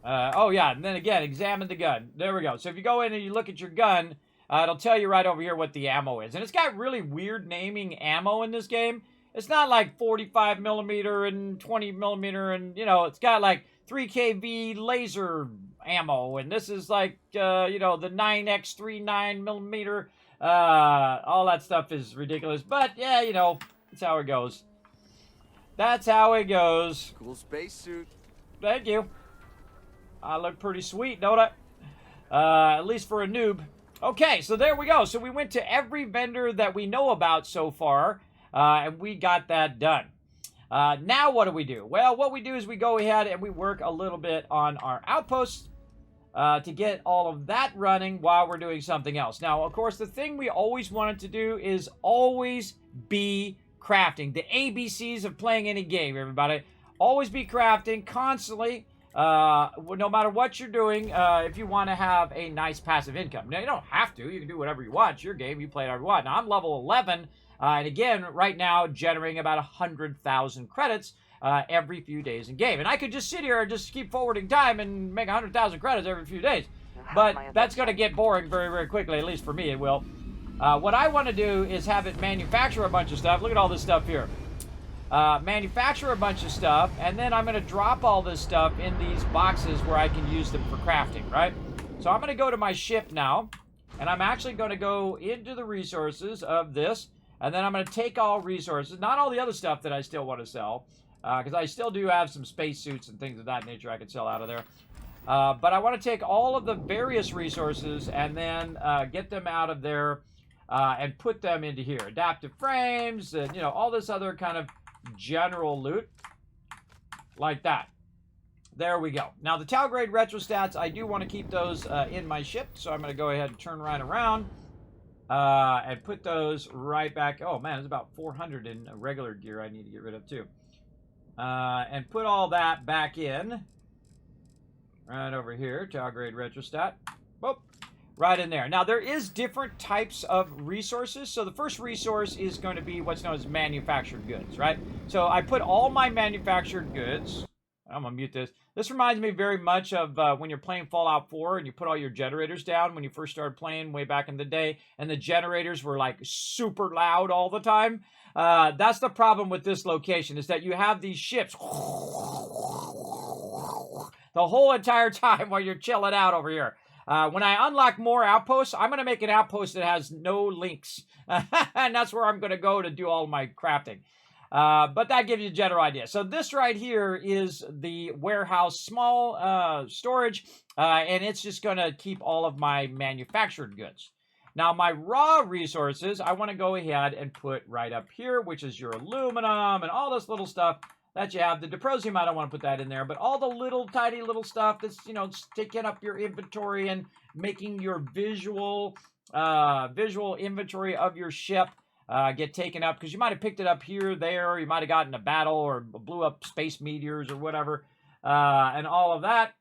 Oh, yeah, and then again, examine the gun. There we go. So if you go in and you look at your gun, it'll tell you right over here what the ammo is. And it's got really weird naming ammo in this game. It's not like 45 millimeter and 20 millimeter and, you know, it's got like 3KV laser ammo. And this is like, you know, the 9x39 millimeter. All that stuff is ridiculous. But, yeah, you know, that's how it goes. That's how it goes.
Cool spacesuit.
Thank you. I look pretty sweet, don't I? At least for a noob. Okay, so there we go. So we went to every vendor that we know about so far, and we got that done. Now what do? Well, what we do is we go ahead and we work a little bit on our outposts to get all of that running while we're doing something else. Now, of course, the thing we always wanted to do is always be crafting. The ABCs of playing any game, everybody. Always be crafting constantly. No matter what you're doing, if you want to have a nice passive income. Now, you don't have to. You can do whatever you want. It's your game. You play it however you want. Now, I'm level 11, and again, right now, generating about 100,000 credits every few days in game. And I could just sit here and just keep forwarding time and make 100,000 credits every few days. But that's going to get boring very, very quickly. At least for me, it will. What I want to do is have it manufacture a bunch of stuff. Look at all this stuff here. Manufacture a bunch of stuff, and then I'm going to drop all this stuff in these boxes where I can use them for crafting, right? So I'm going to go to my ship now, and I'm actually going to go into the resources of this, and then I'm going to take all resources, not all the other stuff that I still want to sell, because I still do have some spacesuits and things of that nature I could sell out of there. But I want to take all of the various resources and then get them out of there and put them into here. Adaptive frames, and, you know, all this other kind of general loot like that. There we go. Now the Talgrade retro stats, I do want to keep those in my ship, so I'm going to go ahead and turn right around and put those right back. Oh man, there's about 400 in regular gear I need to get rid of too. And put all that back in right over here. Talgrade retro stat. Whoop. Right in there. Now, there is different types of resources. So the first resource is going to be what's known as manufactured goods, right? So I put all my manufactured goods. I'm going to mute this. This reminds me very much of when you're playing Fallout 4 and you put all your generators down when you first started playing way back in the day, and the generators were like super loud all the time. That's the problem with this location, is that you have these ships the whole entire time while you're chilling out over here. When I unlock more outposts, I'm going to make an outpost that has no links. And that's where I'm going to go to do all my crafting. But that gives you a general idea. So this right here is the warehouse, small storage, and it's just going to keep all of my manufactured goods. Now, my raw resources, I want to go ahead and put right up here, which is your aluminum and all this little stuff that you have. The Deprosium, I don't want to put that in there, but all the little tiny little stuff that's, you know, taking up your inventory and making your visual inventory of your ship get taken up, because you might have picked it up here, there, you might have gotten a battle or blew up space meteors or whatever, and all of that.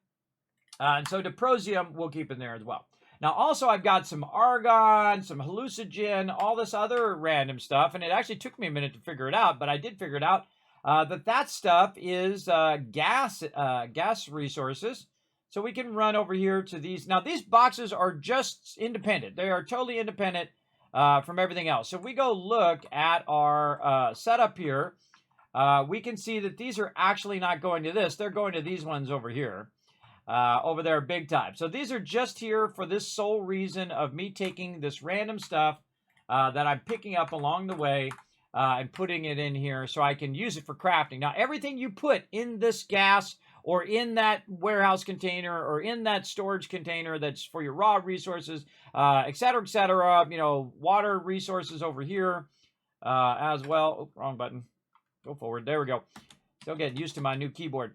And so Deprosium we'll keep in there as well. Now, also, I've got some argon, some hallucinogen, all this other random stuff, and it actually took me a minute to figure it out, but I did figure it out. That stuff is gas resources. So we can run over here to these. Now, these boxes are just independent. They are totally independent from everything else. So if we go look at our setup here, we can see that these are actually not going to this. They're going to these ones over here. Over there big time. So these are just here for this sole reason of me taking this random stuff that I'm picking up along the way and putting it in here so I can use it for crafting. Now, everything you put in this gas or in that warehouse container or in that storage container that's for your raw resources, et cetera, you know, water resources over here as well. Oh, wrong button. Go forward. There we go. Still getting used to my new keyboard.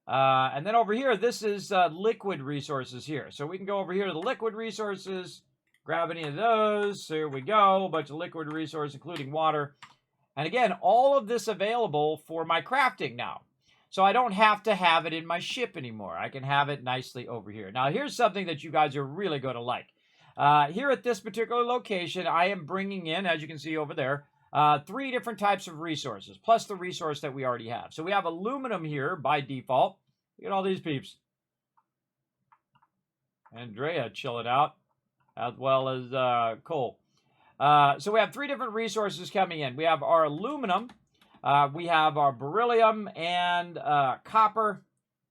And then over here, this is liquid resources here. So we can go over here to the liquid resources, grab any of those. Here we go. A bunch of liquid resources, including water. And again, all of this available for my crafting now. So I don't have to have it in my ship anymore. I can have it nicely over here. Now, here's something that you guys are really going to like. Here at this particular location, I am bringing in, as you can see over there, 3 different types of resources, plus the resource that we already have. So we have aluminum here by default. Look at all these peeps. Andrea chilling out, as well as coal. So we have 3 different resources coming in. We have our aluminum, we have our beryllium, and copper,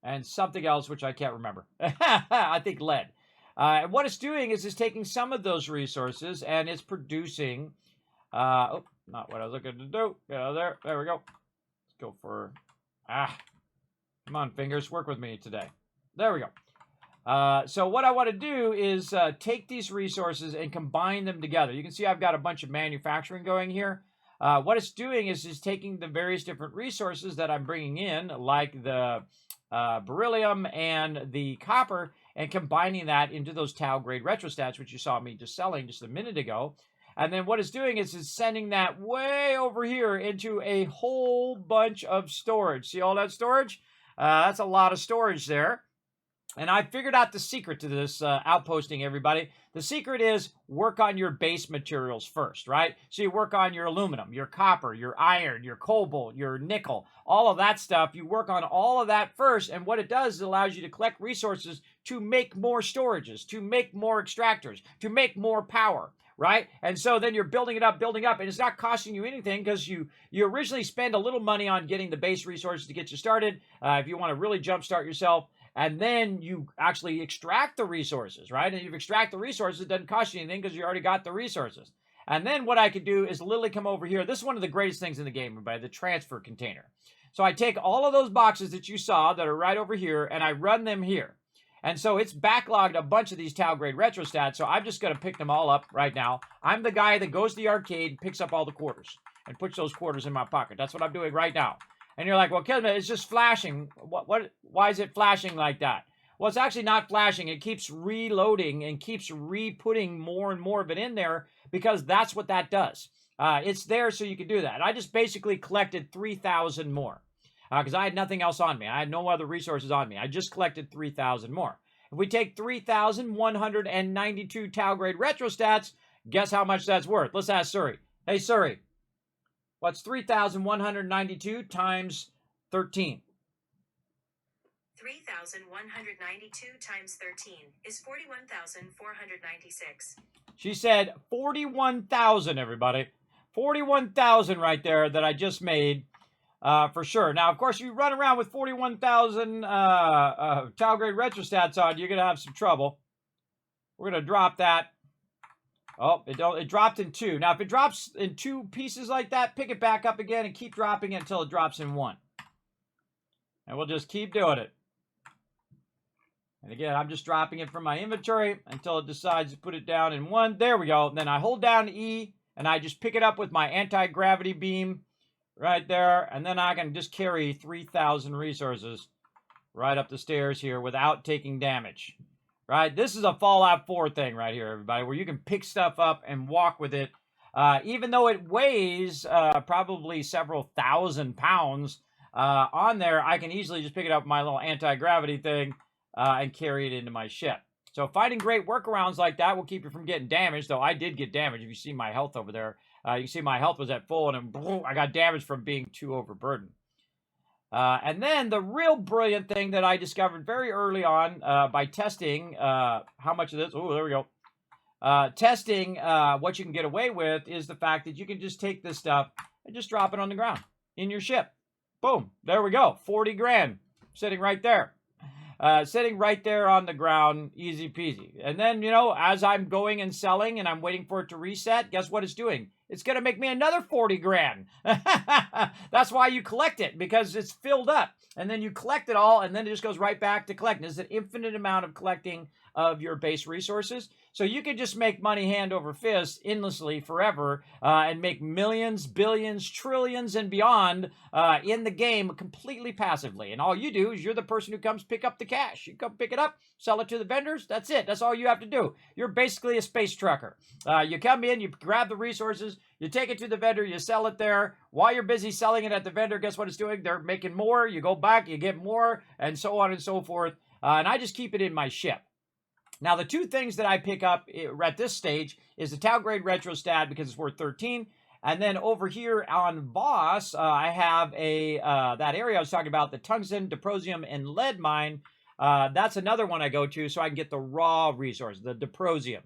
and something else which I can't remember. I think lead. And what it's doing is it's taking some of those resources and it's producing, oh, not what I was looking to do. Get out of there. There we go. Let's go for, come on, fingers, work with me today. There we go. So what I want to do is take these resources and combine them together. You can see I've got a bunch of manufacturing going here. What it's doing is taking the various different resources that I'm bringing in, like the beryllium and the copper, and combining that into those Tau grade retrostats, which you saw me just selling just a minute ago. And then what it's doing is it's sending that way over here into a whole bunch of storage. See all that storage? That's a lot of storage there. And I figured out the secret to this outposting, everybody. The secret is work on your base materials first, right? So you work on your aluminum, your copper, your iron, your cobalt, your nickel, all of that stuff. You work on all of that first, and what it does is it allows you to collect resources to make more storages, to make more extractors, to make more power, right? And so then you're building it up, and it's not costing you anything because you originally spend a little money on getting the base resources to get you started if you want to really jumpstart yourself. And then you actually extract the resources, right? And if you extract the resources, it doesn't cost you anything because you already got the resources. And then what I could do is literally come over here. This is one of the greatest things in the game, everybody, the transfer container. So I take all of those boxes that you saw that are right over here, and I run them here. And so it's backlogged a bunch of these Tau grade retrostats, so I'm just going to pick them all up right now. I'm the guy that goes to the arcade and picks up all the quarters and puts those quarters in my pocket. That's what I'm doing right now. And you're like, well, Kismet, it's just flashing. Why is it flashing like that? Well, it's actually not flashing. It keeps reloading and keeps re-putting more and more of it in there because that's what that does. It's there so you can do that. I just basically collected 3,000 more because I had nothing else on me. I had no other resources on me. I just collected 3,000 more. If we take 3,192 Tau grade retrostats, guess how much that's worth? Let's ask Suri. Hey, Suri. What's 3,192 times 13?
3,192 times 13 is 41,496.
She said 41,000, everybody. 41,000 right there that I just made for sure. Now, of course, you run around with 41,000 Tau grade retrostats on, you're going to have some trouble. We're going to drop that. Oh, it dropped in 2. Now, if it drops in 2 pieces like that, pick it back up again and keep dropping it until it drops in 1. And we'll just keep doing it. And again, I'm just dropping it from my inventory until it decides to put it down in 1. There we go. Then I hold down E, and I just pick it up with my anti-gravity beam right there. And then I can just carry 3,000 resources right up the stairs here without taking damage. Right? This is a Fallout 4 thing right here, everybody, where you can pick stuff up and walk with it. Even though it weighs probably several thousand pounds on there, I can easily just pick it up with my little anti-gravity thing and carry it into my ship. So finding great workarounds like that will keep you from getting damaged, though I did get damaged. If you see my health over there, you can see my health was at full, and then, boom, I got damaged from being too overburdened. And then the real brilliant thing that I discovered very early on by testing how much of this, oh, there we go, testing what you can get away with is the fact that you can just take this stuff and just drop it on the ground in your ship. Boom, there we go, 40 grand sitting right there. Sitting right there on the ground, easy peasy. And then, you know, as I'm going and selling and I'm waiting for it to reset, guess what it's doing? It's going to make me another 40 grand. That's why you collect it, because it's filled up. And then you collect it all, and then it just goes right back to collecting. It's an infinite amount of collecting of your base resources. So you can just make money hand over fist endlessly forever and make millions, billions, trillions, and beyond in the game completely passively. And all you do is you're the person who comes pick up the cash. You come pick it up, sell it to the vendors. That's it. That's all you have to do. You're basically a space trucker. You come in, you grab the resources, resources. You take it to the vendor, you sell it there. While you're busy selling it at the vendor, guess what it's doing? They're making more. You go back, you get more, and so on and so forth. And I just keep it in my ship. Now, the two things that I pick up at this stage is the Tau Grade Retrostat because it's worth 13. And then over here on Boss, I have that area I was talking about, the tungsten, dysprosium, and lead mine. That's another one I go to so I can get the raw resource, the dysprosium.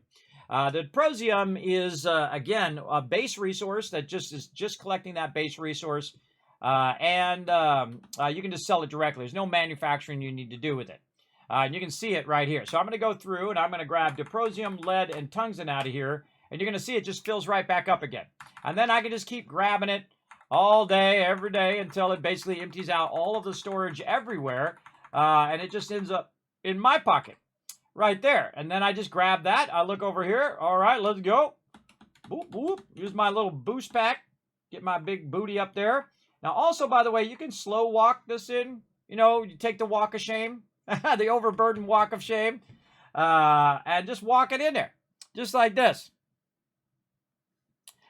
The dysprosium is, again, a base resource that is just collecting that base resource. And you can just sell it directly. There's no manufacturing you need to do with it. And you can see it right here. So I'm going to go through and I'm going to grab dysprosium, lead, and tungsten out of here. And you're going to see it just fills right back up again. And then I can just keep grabbing it all day, every day, until it basically empties out all of the storage everywhere. And it just ends up in my pocket right there. And then I just grab that. I look over here. All right, let's go. Boop, boop. Use my little boost pack. Get my big booty up there. Now, also, by the way, you can slow walk this in. You know, you take the walk of shame, the overburdened walk of shame, and just walk it in there, just like this.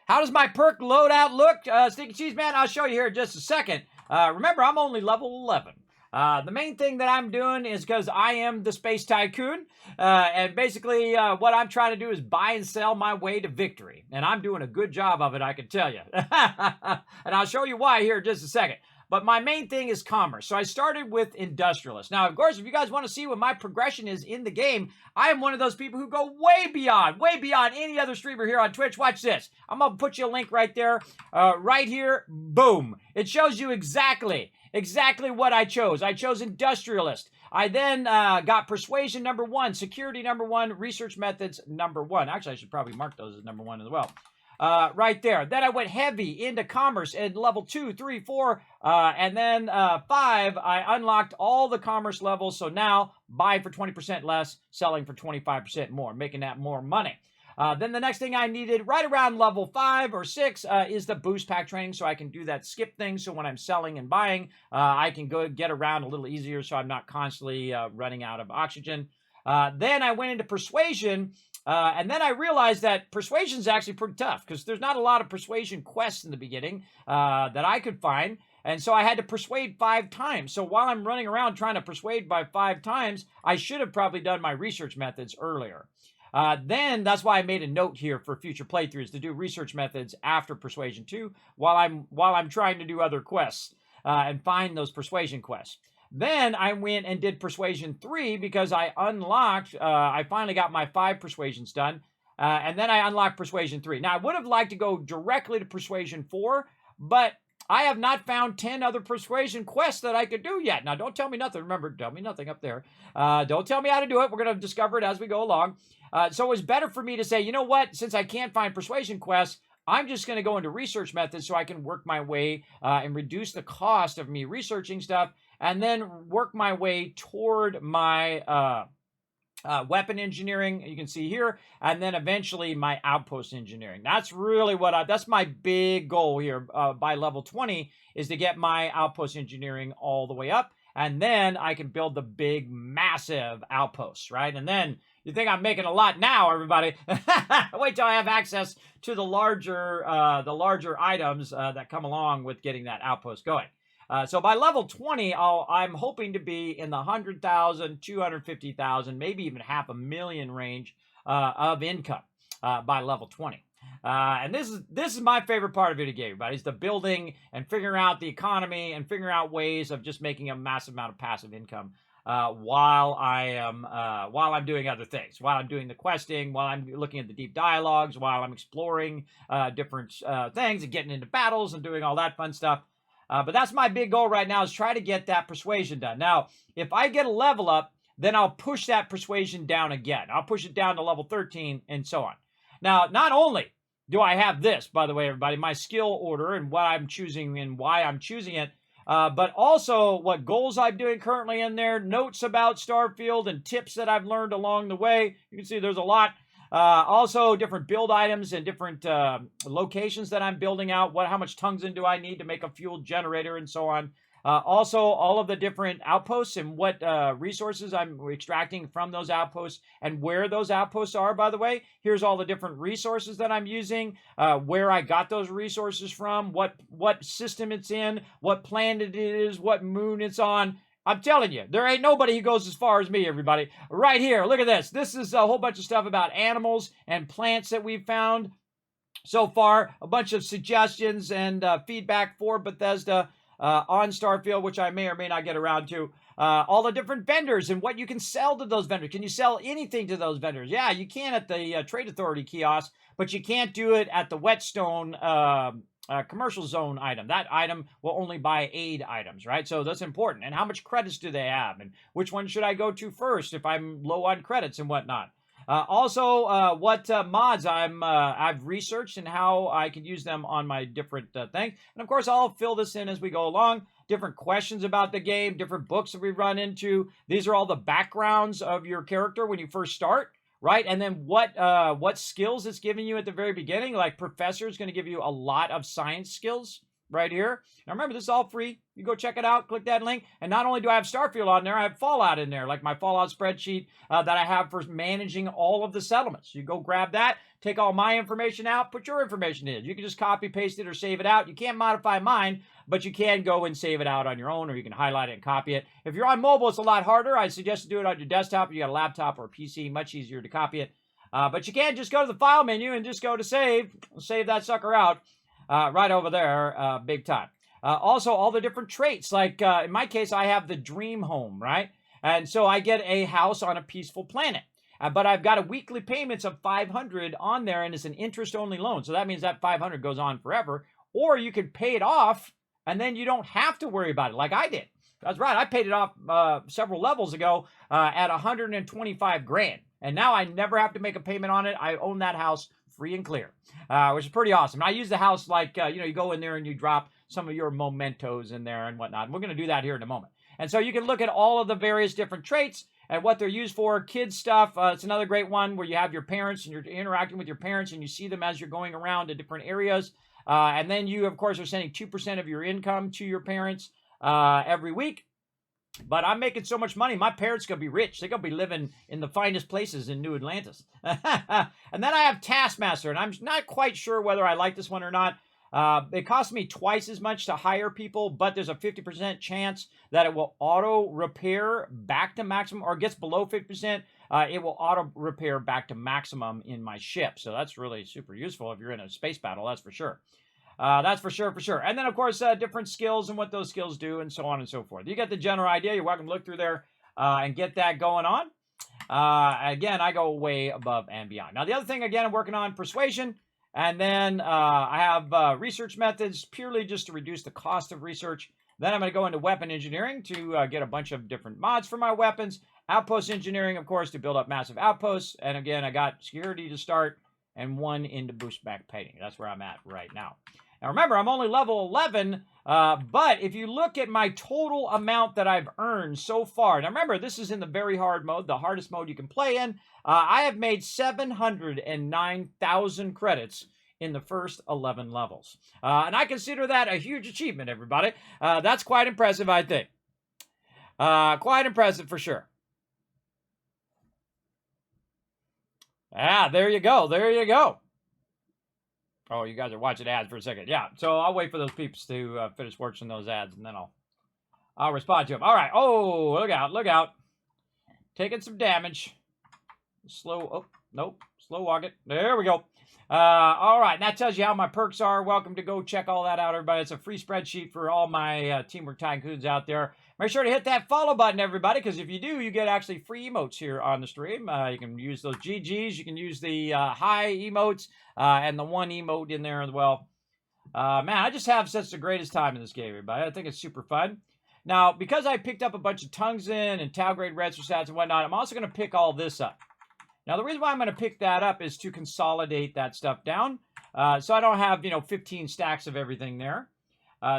How does my perk loadout look? Stinky Cheese Man, I'll show you here in just a second. Remember, I'm only level 11. The main thing that I'm doing is because I am the Space Tycoon, and basically what I'm trying to do is buy and sell my way to victory, and I'm doing a good job of it, I can tell you. And I'll show you why here in just a second. But my main thing is commerce. So I started with industrialist. Now, of course, if you guys want to see what my progression is in the game, I am one of those people who go way beyond any other streamer here on Twitch. Watch this. I'm going to put you a link right there, right here. Boom. It shows you exactly what I chose. I chose industrialist. I then got persuasion #1, security #1, research methods #1. Actually, I should probably mark those as #1 as well. Right there. Then I went heavy into commerce in level 2, 3, 4, and then 5, I unlocked all the commerce levels. So now, buying for 20% less, selling for 25% more, making that more money. Then the next thing I needed right around level 5 or 6 is the boost pack training, so I can do that skip thing. So when I'm selling and buying, I can go get around a little easier so I'm not constantly running out of oxygen. Then I went into persuasion, and then I realized that persuasion is actually pretty tough because there's not a lot of persuasion quests in the beginning that I could find. And so I had to persuade 5 times. So while I'm running around trying to persuade by 5 times, I should have probably done my research methods earlier. Then that's why I made a note here for future playthroughs to do research methods after persuasion 2 while I'm trying to do other quests and find those persuasion quests. Then I went and did persuasion 3 because I unlocked, I finally got my 5 persuasions done. And then I unlocked persuasion 3. Now I would have liked to go directly to persuasion 4, but I have not found 10 other persuasion quests that I could do yet. Now don't tell me nothing. Remember, tell me nothing up there. Don't tell me how to do it. We're going to discover it as we go along. So it was better for me to say, you know what, since I can't find persuasion quests, I'm just going to go into research methods so I can work my way and reduce the cost of me researching stuff, and then work my way toward my weapon engineering, you can see here, and then eventually my outpost engineering. That's really that's my big goal here by level 20 is to get my outpost engineering all the way up, and then I can build the big, massive outposts, right? And then you think I'm making a lot now, everybody. Wait till I have access to the larger items that come along with getting that outpost going. So by level 20, I'm hoping to be in the 100,000, 250,000, maybe even 500,000 range of income by level 20. And this is my favorite part of video game, everybody. It's the building and figuring out the economy and figuring out ways of just making a massive amount of passive income while I'm doing other things, while I'm doing the questing, while I'm looking at the deep dialogues, while I'm exploring different things and getting into battles and doing all that fun stuff. But that's my big goal right now is try to get that persuasion done. Now, if I get a level up, then I'll push that persuasion down again. I'll push it down to level 13 and so on. Now, not only do I have this, by the way, everybody, my skill order and what I'm choosing and why I'm choosing it, but also what goals I'm doing currently in there, notes about Starfield and tips that I've learned along the way. You can see there's a lot. Also, different build items and different locations that I'm building out. How much tungsten do I need to make a fuel generator and so on. Also, all of the different outposts and what resources I'm extracting from those outposts and where those outposts are, by the way. Here's all the different resources that I'm using, where I got those resources from, what system it's in, what planet it is, what moon it's on. I'm telling you, there ain't nobody who goes as far as me, everybody. Right here, look at this. This is a whole bunch of stuff about animals and plants that we've found so far. A bunch of suggestions and feedback for Bethesda on Starfield, which I may or may not get around to. All the different vendors and what you can sell to those vendors. Can you sell anything to those vendors? Yeah, you can at the Trade Authority kiosk, but you can't do it at the Whetstone commercial zone item. That item will only buy aid items, right? So that's important. And how much credits do they have? And which one should I go to first if I'm low on credits and whatnot? Also, what mods I've researched and how I can use them on my different things. And of course, I'll fill this in as we go along. Different questions about the game, different books that we run into. These are all the backgrounds of your character when you first start, right? And then what skills it's giving you at the very beginning. Like Professor is going to give you a lot of science skills right here. Now remember, this is all free. You go check it out, click that link. And not only do I have Starfield on there, I have Fallout in there, like my Fallout spreadsheet that I have for managing all of the settlements. You go grab that, take all my information out, put your information in. You can just copy, paste it, or save it out. You can't modify mine, but you can go and save it out on your own, or you can highlight it and copy it. If you're on mobile, it's a lot harder. I suggest to do it on your desktop. If you got a laptop or a PC, much easier to copy it. But you can just go to the file menu and just go to save that sucker out right over there, big time. Also, all the different traits. Like in my case, I have the dream home, right? And so I get a house on a peaceful planet. But I've got a weekly payments of $500 on there, and it's an interest-only loan. So that means that $500 goes on forever. Or you could pay it off, and then you don't have to worry about it, like I did. That's right. I paid it off several levels ago at $125,000, and now I never have to make a payment on it. I own that house free and clear, which is pretty awesome. And I use the house like you go in there and you drop some of your mementos in there and whatnot. And we're going to do that here in a moment. And so you can look at all of the various different traits and what they're used for. Kids stuff, it's another great one where you have your parents and you're interacting with your parents and you see them as you're going around to different areas. And then you, of course, are sending 2% of your income to your parents every week. But I'm making so much money, my parents are going to be rich. They're going to be living in the finest places in New Atlantis. And then I have Taskmaster, and I'm not quite sure whether I like this one or not. It costs me twice as much to hire people, but there's a 50% chance that it will auto repair back to maximum, or gets below 50%. It will auto repair back to maximum in my ship. So that's really super useful if you're in a space battle, that's for sure. That's for sure. And then, of course, different skills and what those skills do and so on and so forth. You get the general idea. You're welcome to look through there and get that going on. Again, I go way above and beyond. Now, the other thing, again, I'm working on persuasion. And then I have research methods purely just to reduce the cost of research. Then I'm going to go into weapon engineering to get a bunch of different mods for my weapons. Outpost engineering, of course, to build up massive outposts. And again, I got security to start and one into boost back painting. That's where I'm at right now. Now remember, I'm only level 11, but if you look at my total amount that I've earned so far, now remember, this is in the very hard mode, the hardest mode you can play in. I have made 709,000 credits in the first 11 levels. And I consider that a huge achievement, everybody. That's quite impressive, I think. Quite impressive for sure. There you go. There you go. Oh, you guys are watching ads for a second. Yeah, so I'll wait for those peeps to finish watching those ads, and then I'll respond to them. All right. Oh, look out. Look out. Taking some damage. Slow walk it. There we go. All right, and that tells you how my perks are. Welcome to go check all that out, everybody. It's a free spreadsheet for all my Teamwork Tycoons out there. Make sure to hit that follow button, everybody, because if you do, you get actually free emotes here on the stream. You can use those GGs. You can use the high emotes and the one emote in there as well. Man, I just have such the greatest time in this game, everybody. I think it's super fun. Now, because I picked up a bunch of tungsten and Talgrade retrostats and whatnot, I'm also going to pick all this up. Now, the reason why I'm going to pick that up is to consolidate that stuff down. So I don't have, 15 stacks of everything there.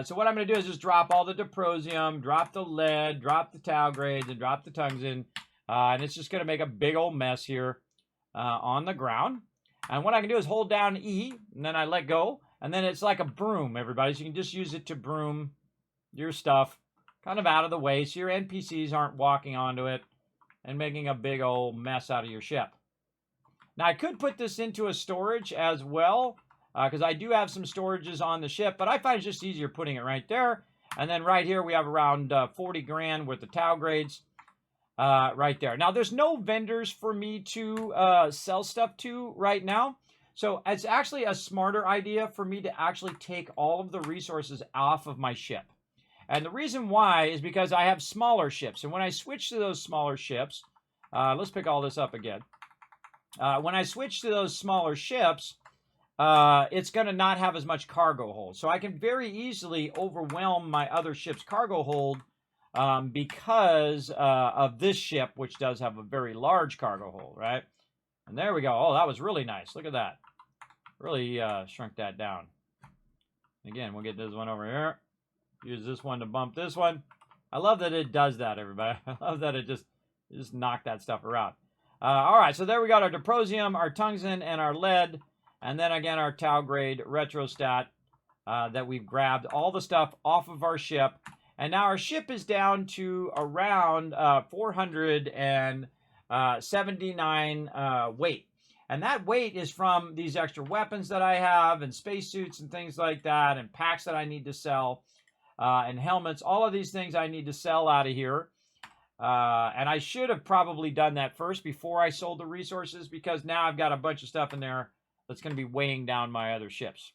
So what I'm going to do is just drop all the Diprosium, drop the lead, drop the Talgrades, and drop the tungsten. And it's just going to make a big old mess here on the ground. And what I can do is hold down E, and then I let go. And then it's like a broom, everybody. So you can just use it to broom your stuff kind of out of the way so your NPCs aren't walking onto it and making a big old mess out of your ship. Now, I could put this into a storage as well, because I do have some storages on the ship, but I find it's just easier putting it right there. And then right here, we have around 40 grand worth of tau grades right there. Now, there's no vendors for me to sell stuff to right now. So it's actually a smarter idea for me to actually take all of the resources off of my ship. And the reason why is because I have smaller ships. And when I switch to those smaller ships, let's pick all this up again. When I switch to those smaller ships, it's going to not have as much cargo hold. So I can very easily overwhelm my other ship's cargo hold because of this ship, which does have a very large cargo hold, right? And there we go. Oh, that was really nice. Look at that. Really shrunk that down. Again, we'll get this one over here. Use this one to bump this one. I love that it does that, everybody. I love that it just knocked that stuff around. All right, so there we got our Diprosium, our Tungsten, and our lead. And then again, our Tau grade retrostat that we've grabbed all the stuff off of our ship. And now our ship is down to around 479 weight. And that weight is from these extra weapons that I have and spacesuits and things like that and packs that I need to sell and helmets. All of these things I need to sell out of here. And I should have probably done that first before I sold the resources because now I've got a bunch of stuff in there that's going to be weighing down my other ships.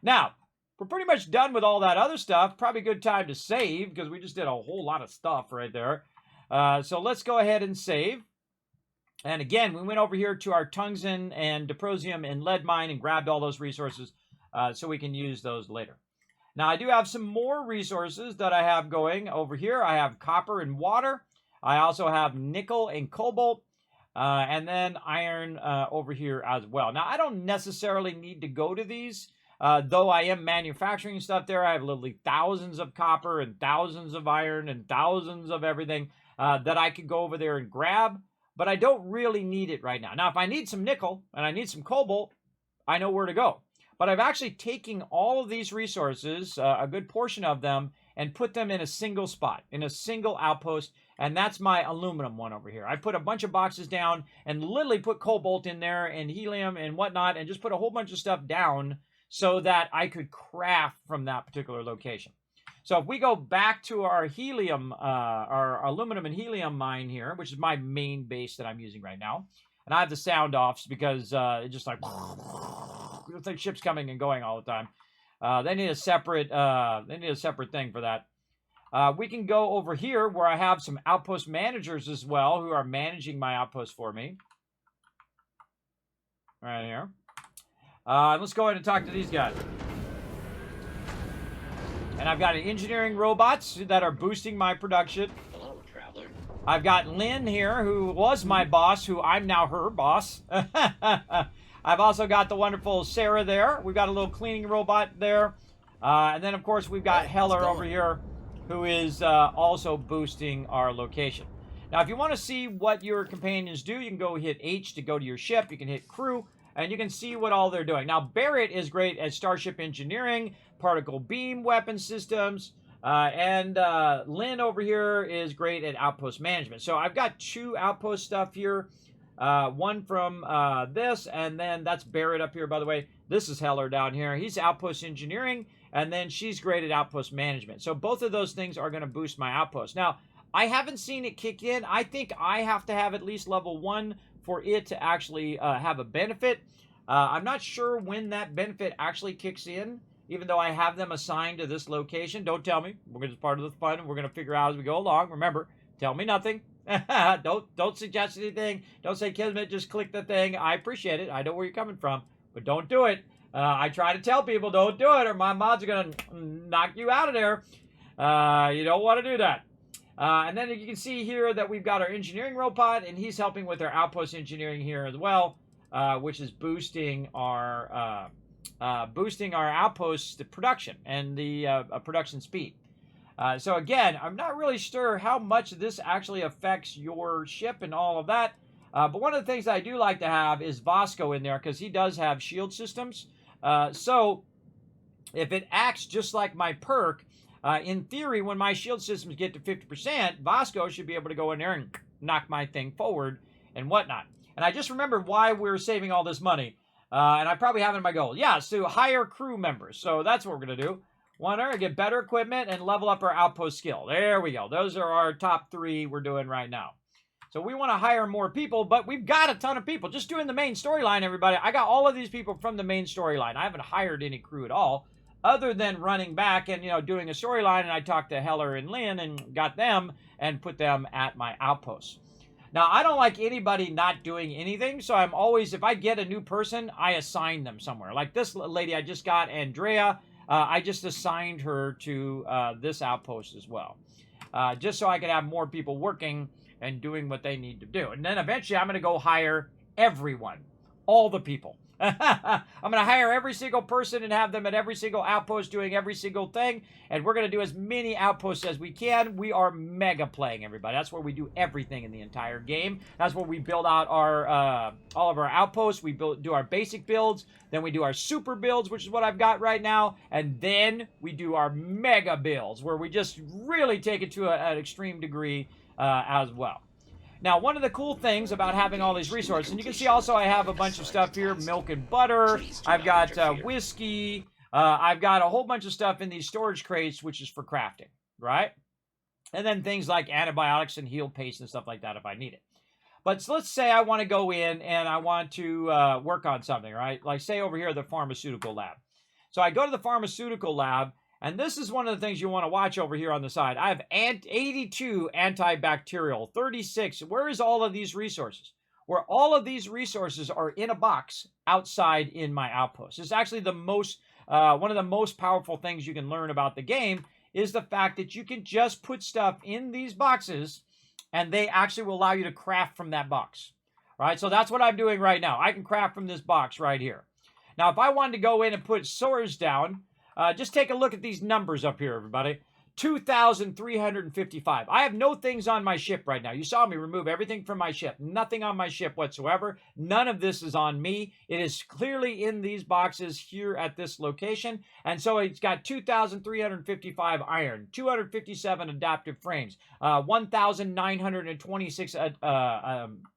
Now, we're pretty much done with all that other stuff. Probably a good time to save because we just did a whole lot of stuff right there. So let's go ahead and save. And again, we went over here to our Tungsten and Diprosium and lead mine and grabbed all those resources so we can use those later. Now, I do have some more resources that I have going over here. I have copper and water. I also have nickel and cobalt. And then iron over here as well. Now, I don't necessarily need to go to these, though I am manufacturing stuff there. I have literally thousands of copper and thousands of iron and thousands of everything that I could go over there and grab, but I don't really need it right now. Now, if I need some nickel and I need some cobalt, I know where to go. But I've actually taken all of these resources, a good portion of them, and put them in a single spot, in a single outpost, and that's my aluminum one over here. I put a bunch of boxes down and literally put cobalt in there and helium and whatnot and just put a whole bunch of stuff down so that I could craft from that particular location. So if we go back to our helium, our aluminum and helium mine here, which is my main base that I'm using right now, and I have the sound offs because it just like, it's like ships coming and going all the time. They need a separate thing for that. We can go over here where I have some outpost managers as well who are managing my outpost for me. Right here. Let's go ahead and talk to these guys. And I've got engineering robots that are boosting my production.
Hello, traveler.
I've got Lynn here, who was my boss, who I'm now her boss. I've also got the wonderful Sarah there. We've got a little cleaning robot there. And then, of course, we've got Heller over here, who is also boosting our location. Now, if you want to see what your companions do, you can go hit H to go to your ship. You can hit crew, and you can see what all they're doing. Now, Barrett is great at starship engineering, particle beam weapon systems, and Lynn over here is great at outpost management. So I've got 2 outpost stuff here. One from this, and then that's Barrett up here, by the way. This is Heller down here. He's outpost engineering, and then she's great at outpost management. So both of those things are going to boost my outpost. Now, I haven't seen it kick in. I think I have to have at least level 1 for it to actually have a benefit. I'm not sure when that benefit actually kicks in, even though I have them assigned to this location. Don't tell me. We're going to part of the fun, and we're going to figure out as we go along. Remember, tell me nothing. Don't suggest anything. Don't say, Kismet, just click the thing. I appreciate it. I know where you're coming from, but don't do it. I try to tell people, don't do it, or my mods are going to knock you out of there. You don't want to do that. And then you can see here that we've got our engineering robot, and he's helping with our outpost engineering here as well, which is boosting our outpost production and the production speed. So again, I'm not really sure how much this actually affects your ship and all of that. But one of the things I do like to have is Vasco in there because he does have shield systems. So if it acts just like my perk, In theory, when my shield systems get to 50%, Vasco should be able to go in there and knock my thing forward and whatnot. And I just remembered why we're saving all this money. And I probably have it in my goal. Yeah, so hire crew members. So that's what we're going to do. Want to get better equipment and level up our outpost skill. There we go. Those are our top 3 we're doing right now. So we want to hire more people, but we've got a ton of people. Just doing the main storyline, everybody. I got all of these people from the main storyline. I haven't hired any crew at all, other than running back and, doing a storyline. And I talked to Heller and Lynn and got them and put them at my outpost. Now, I don't like anybody not doing anything, so I'm always, if I get a new person, I assign them somewhere. Like this lady I just got, Andrea, I just assigned her to this outpost as well, just so I could have more people working and doing what they need to do. And then eventually I'm going to go hire everyone, all the people. I'm going to hire every single person and have them at every single outpost doing every single thing. And we're going to do as many outposts as we can. We are mega playing, everybody. That's where we do everything in the entire game. That's where we build out our all of our outposts. We do our basic builds. Then we do our super builds, which is what I've got right now. And then we do our mega builds, where we just really take it to an extreme degree as well. Now, one of the cool things about having all these resources, and you can see also I have a bunch of stuff here, milk and butter, I've got whiskey, I've got a whole bunch of stuff in these storage crates, which is for crafting, right? And then things like antibiotics and heal paste and stuff like that if I need it. But so let's say I want to go in and I want to work on something, right? Like say over here, the pharmaceutical lab. So I go to the pharmaceutical lab, and this is one of the things you want to watch over here on the side. I have 82 antibacterial, 36. Where is all of these resources? Where all of these resources are in a box outside in my outpost. It's actually the most, one of the most powerful things you can learn about the game is the fact that you can just put stuff in these boxes and they actually will allow you to craft from that box. Right? So that's what I'm doing right now. I can craft from this box right here. Now, if I wanted to go in and put swords down, just take a look at these numbers up here, everybody. 2,355. I have no things on my ship right now. You saw me remove everything from my ship. Nothing on my ship whatsoever. None of this is on me. It is clearly in these boxes here at this location. And so it's got 2,355 iron, 257 adaptive frames, 1,926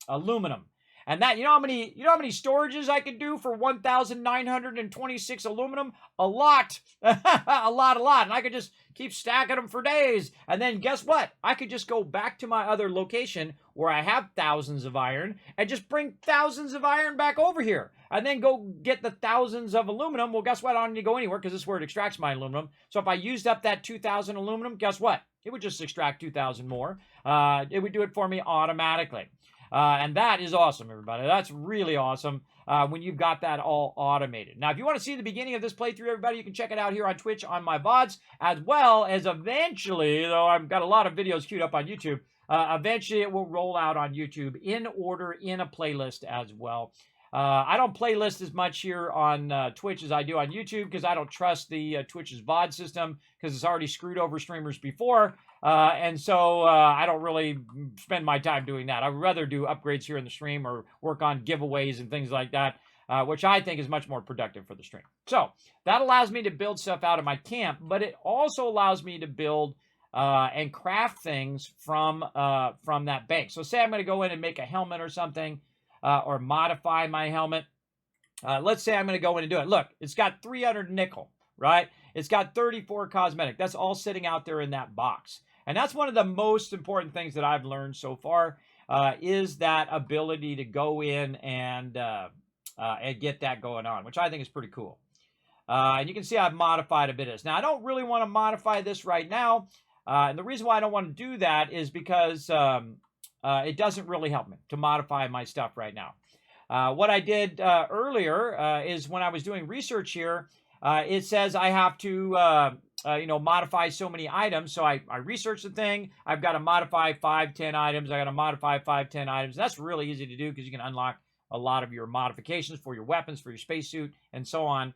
aluminum. And that, you know how many storages I could do for 1,926 aluminum? A lot. a lot. And I could just keep stacking them for days. And then guess what? I could just go back to my other location where I have thousands of iron and just bring thousands of iron back over here. And then go get the thousands of aluminum. Well, guess what? I don't need to go anywhere because this is where it extracts my aluminum. So if I used up that 2,000 aluminum, guess what? It would just extract 2,000 more. It would do it for me automatically. And that is awesome, everybody. That's really awesome when you've got that all automated. Now, if you want to see the beginning of this playthrough, everybody, you can check it out here on Twitch on my VODs, as well as eventually, though I've got a lot of videos queued up on YouTube, eventually it will roll out on YouTube in order in a playlist as well. I don't playlist as much here on Twitch as I do on YouTube because I don't trust the Twitch's VOD system because it's already screwed over streamers before. And so I don't really spend my time doing that. I would rather do upgrades here in the stream or work on giveaways and things like that, which I think is much more productive for the stream. So that allows me to build stuff out of my camp, but it also allows me to build and craft things from that bank. So say I'm going to go in and make a helmet or something, or modify my helmet. Let's say I'm going to go in and do it. Look, it's got 300 nickel, right? It's got 34 cosmetic. That's all sitting out there in that box. And that's one of the most important things that I've learned so far is that ability to go in and get that going on, which I think is pretty cool. And you can see I've modified a bit of this. Now, I don't really want to modify this right now. And the reason why I don't want to do that is because it doesn't really help me to modify my stuff right now. What I did earlier is when I was doing research here, it says I have to modify so many items. So I research the thing. I've got to modify 5-10 items. I got to modify 5-10 items. That's really easy to do because you can unlock a lot of your modifications for your weapons, for your spacesuit, and so on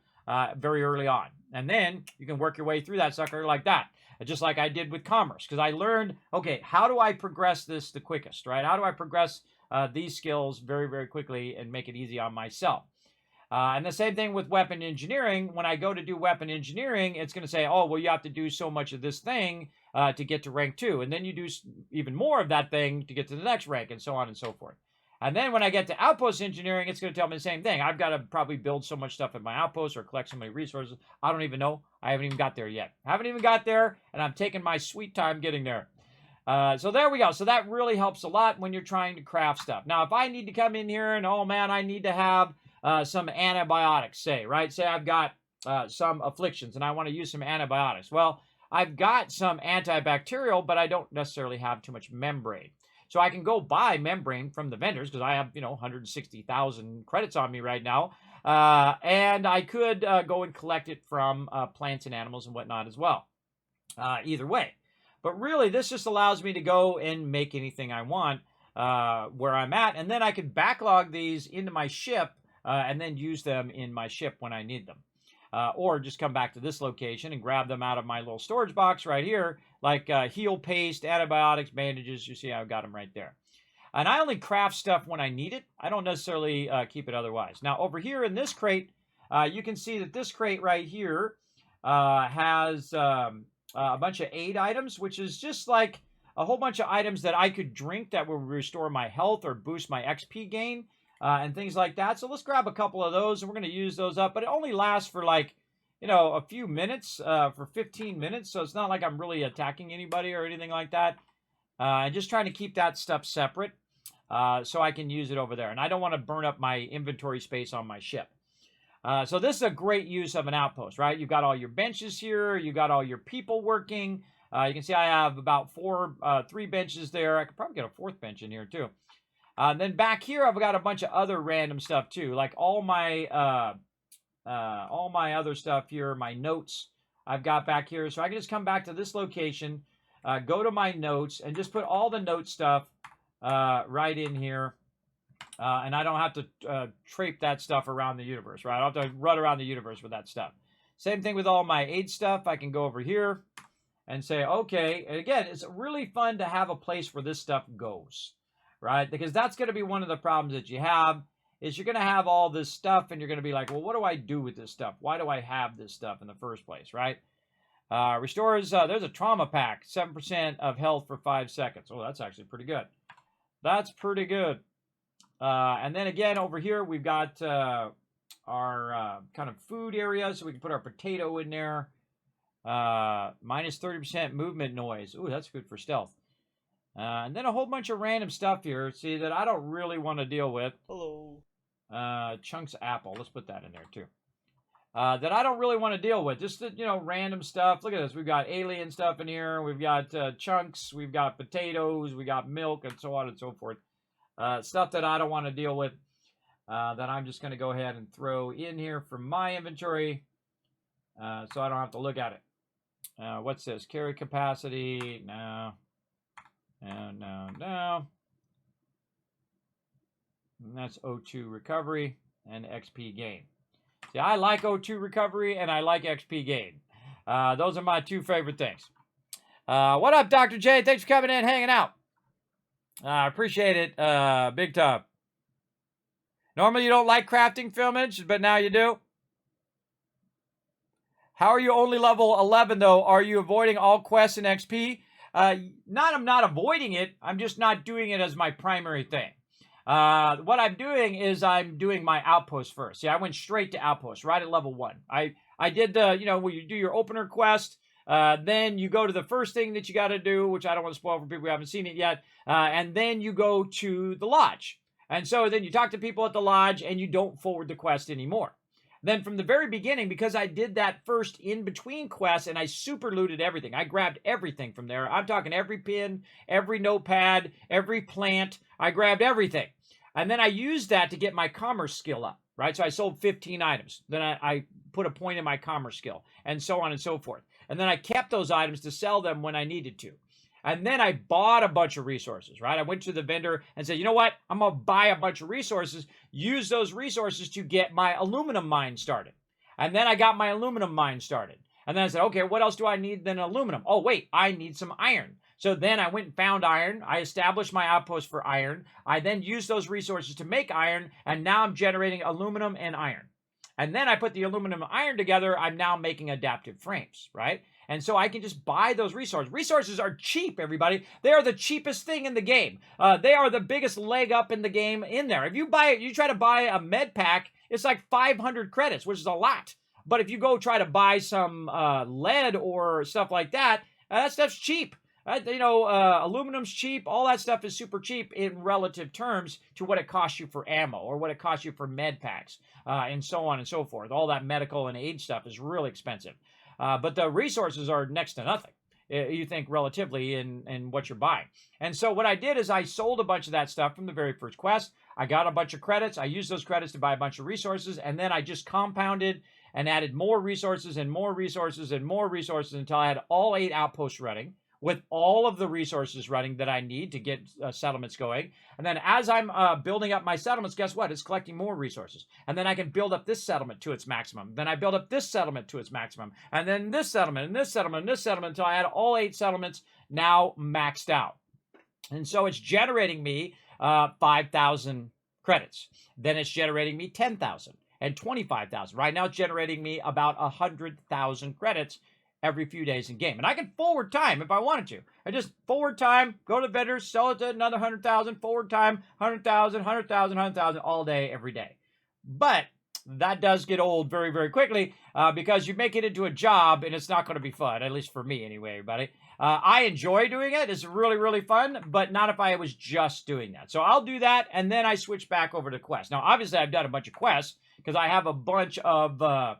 very early on. And then you can work your way through that sucker like that, just like I did with commerce. Because I learned, okay, how do I progress this the quickest, right? How do I progress these skills very, very quickly and make it easy on myself? And the same thing with weapon engineering. When I go to do weapon engineering, it's going to say, oh, well, you have to do so much of this thing to get to rank 2. And then you do even more of that thing to get to the next rank, and so on and so forth. And then when I get to outpost engineering, it's going to tell me the same thing. I've got to probably build so much stuff at my outpost or collect so many resources. I don't even know. I haven't even got there yet. Haven't even got there, and I'm taking my sweet time getting there. So there we go. So that really helps a lot when you're trying to craft stuff. Now, if I need to come in here and, oh, man, I need to have some antibiotics, say, right? Say I've got some afflictions and I want to use some antibiotics. Well, I've got some antibacterial, but I don't necessarily have too much membrane. So I can go buy membrane from the vendors because I have, 160,000 credits on me right now. And I could go and collect it from plants and animals and whatnot as well. Either way. But really, this just allows me to go and make anything I want where I'm at. And then I can backlog these into my ship and then use them in my ship when I need them. Or just come back to this location and grab them out of my little storage box right here, like heal paste, antibiotics, bandages. You see I've got them right there. And I only craft stuff when I need it. I don't necessarily keep it otherwise. Now, over here in this crate, you can see that this crate right here has a bunch of aid items, which is just like a whole bunch of items that I could drink that will restore my health or boost my XP gain. And things like that. So let's grab a couple of those, and we're going to use those up. But it only lasts for like, a few minutes, for 15 minutes. So it's not like I'm really attacking anybody or anything like that. And just trying to keep that stuff separate so I can use it over there. And I don't want to burn up my inventory space on my ship. So this is a great use of an outpost, right? You've got all your benches here. You've got all your people working. You can see I have about 3 benches there. I could probably get a 4th bench in here too. Then back here, I've got a bunch of other random stuff too, like all my other stuff here, my notes I've got back here. So I can just come back to this location, go to my notes, and just put all the note stuff right in here. And I don't have to trape that stuff around the universe, right? I don't have to run around the universe with that stuff. Same thing with all my aid stuff. I can go over here and say, okay. And again, it's really fun to have a place where this stuff goes. Right? Because that's going to be one of the problems that you have, is you're going to have all this stuff and you're going to be like, well, what do I do with this stuff? Why do I have this stuff in the first place, right? Restores, there's a trauma pack, 7% of health for 5 seconds. Oh, that's actually pretty good. That's pretty good. And then again, over here, we've got our kind of food area, so we can put our potato in there. Minus 30% movement noise. Ooh, that's good for stealth. And then a whole bunch of random stuff here, see, that I don't really want to deal with. Hello. Chunks apple. Let's put that in there, too. That I don't really want to deal with. Just, random stuff. Look at this. We've got alien stuff in here. We've got chunks. We've got potatoes. We got milk, and so on and so forth. Stuff that I don't want to deal with. That I'm just going to go ahead and throw in here from my inventory. So I don't have to look at it. What's this? Carry capacity. No. No. And that's O2 recovery and XP gain. See, I like O2 recovery and I like XP gain. Those are my 2 favorite things. What up, Dr. J? Thanks for coming in, hanging out. I appreciate it big time. Normally you don't like crafting filmage, but now you do. How are you only level 11, though? Are you avoiding all quests and XP? I'm not avoiding it. I'm just not doing it as my primary thing. What I'm doing is I'm doing my outpost first. See, I went straight to outpost, right at level 1. I did the, where you do your opener quest. Then you go to the first thing that you got to do, which I don't want to spoil for people who haven't seen it yet. And then you go to the lodge. And so then you talk to people at the lodge and you don't forward the quest anymore. Then from the very beginning, because I did that first in-between quest and I super looted everything. I grabbed everything from there. I'm talking every pin, every notepad, every plant. I grabbed everything. And then I used that to get my commerce skill up, right? So I sold 15 items. Then I put a point in my commerce skill and so on and so forth. And then I kept those items to sell them when I needed to. And then I bought a bunch of resources, right? I went to the vendor and said, you know what? I'm going to buy a bunch of resources, use those resources to get my aluminum mine started. And then I got my aluminum mine started. And then I said, okay, what else do I need than aluminum? Oh, wait, I need some iron. So then I went and found iron. I established my outpost for iron. I then used those resources to make iron. And now I'm generating aluminum and iron. and then I put the aluminum iron together, I'm now making adaptive frames, right? And so I can just buy those resources. Resources are cheap, everybody. They are the cheapest thing in the game. They are the biggest leg up in the game in there. If you try to buy a med pack, it's like 500 credits, which is a lot. But if you go try to buy some lead or stuff like that, that stuff's cheap. Aluminum's cheap. All that stuff is super cheap in relative terms to what it costs you for ammo or what it costs you for med packs and so on and so forth. All that medical and aid stuff is really expensive. But the resources are next to nothing, you think, relatively in what you're buying. And so what I did is I sold a bunch of that stuff from the very first quest. I got a bunch of credits. I used those credits to buy a bunch of resources. And then I just compounded and added more resources and more resources and more resources until I had all 8 outposts running, with all of the resources running that I need to get settlements going. And then as I'm building up my settlements, guess what? It's collecting more resources. And then I can build up this settlement to its maximum. Then I build up this settlement to its maximum. And then this settlement, and this settlement, and this settlement, until I had all 8 settlements now maxed out. And so it's generating me 5,000 credits. Then it's generating me 10,000 and 25,000. Right now it's generating me about 100,000 credits every few days in game. And I can forward time if I wanted to. I just forward time, go to vendors, sell it to another 100,000, forward time, 100,000, 100,000, 100,000 all day, every day. But that does get old very, very quickly because you make it into a job and it's not going to be fun, at least for me anyway, everybody. I enjoy doing it. It's really, really fun, but not if I was just doing that. So I'll do that, and then I switch back over to quests. Now, obviously, I've done a bunch of quests because I have a bunch of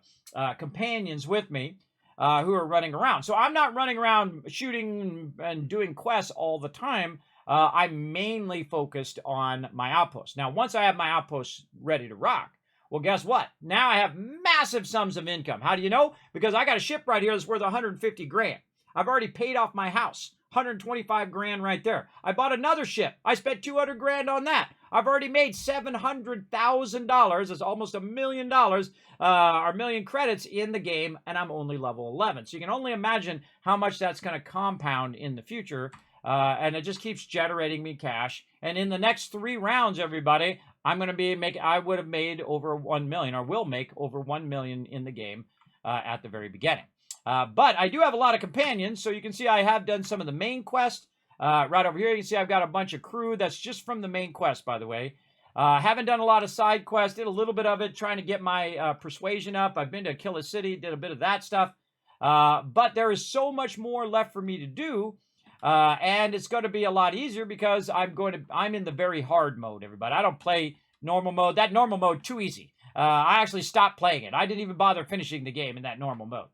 companions with me who are running around. So I'm not running around shooting and doing quests all the time. I'm mainly focused on my outpost. Now, once I have my outpost ready to rock, well, guess what? Now I have massive sums of income. How do you know? Because I got a ship right here that's worth 150 grand. I've already paid off my house. 125 grand right there. I bought another ship. I spent 200 grand on that. I've already made $700,000. That's almost $1 million, or million credits in the game, and I'm only level 11. So you can only imagine how much that's going to compound in the future, and it just keeps generating me cash. And in the next 3 rounds, everybody, I would have made over 1 million, or will make over 1 million in the game at the very beginning. But I do have a lot of companions, so you can see I have done some of the main quest. Right over here, you can see I've got a bunch of crew. That's just from the main quest, by the way. Haven't done a lot of side quests. Did a little bit of it, trying to get my persuasion up. I've been to Kill a City, did a bit of that stuff. But there is so much more left for me to do. And it's going to be a lot easier because I'm in the very hard mode, everybody. I don't play normal mode. That normal mode, too easy. I actually stopped playing it. I didn't even bother finishing the game in that normal mode.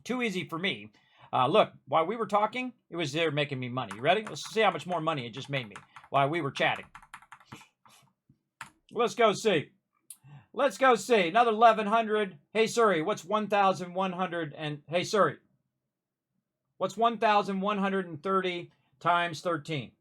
Too easy for me. Look, while we were talking, it was there making me money. You ready? Let's see how much more money it just made me while we were chatting. Let's go see. Let's go see. Another 1,100. Hey, Siri, what's 1,100 and... Hey, Siri, what's 1,130 times 13?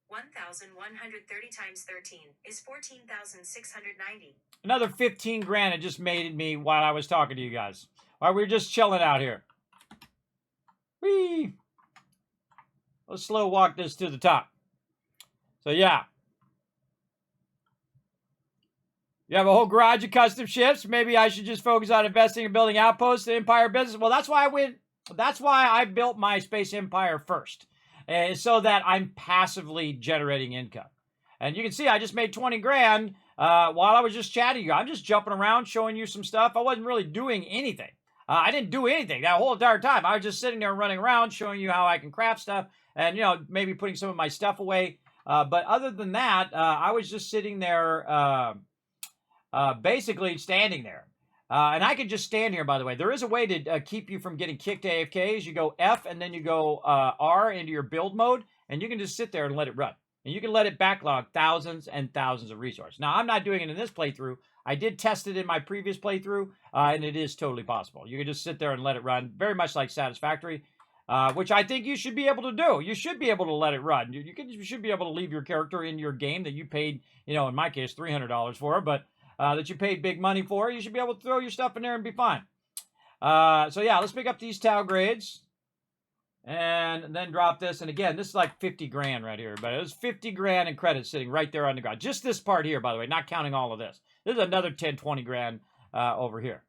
1,130 times 13 is 14,690.
Another 15 grand it just made me while I was talking to you guys. While we were just chilling out here. Whee! Let's slow walk this to the top. So, yeah. You have a whole garage of custom ships. Maybe I should just focus on investing and building outposts and empire business. Well, that's why I built my space empire first. So that I'm passively generating income. And you can see I just made 20 grand while I was just chatting to you. I'm just jumping around, showing you some stuff. I wasn't really doing anything. I didn't do anything that whole entire time. I was just sitting there running around, showing you how I can craft stuff and, maybe putting some of my stuff away. But other than that, I was just sitting there, basically standing there. And I could just stand here, by the way. There is a way to keep you from getting kicked AFKs. You go F and then you go R into your build mode, and you can just sit there and let it run. And you can let it backlog thousands and thousands of resources. Now, I'm not doing it in this playthrough. I did test it in my previous playthrough, and it is totally possible. You can just sit there and let it run, very much like Satisfactory, which I think you should be able to do. You should be able to let it run. You should be able to leave your character in your game that you paid, in my case, $300 for, but that you paid big money for. You should be able to throw your stuff in there and be fine. So, yeah, let's pick up these Tau grades. And then drop this. And again, this is like 50 grand right here. But it was 50 grand in credits sitting right there on the ground. Just this part here, by the way, not counting all of this. There's another 10, 20 grand over here.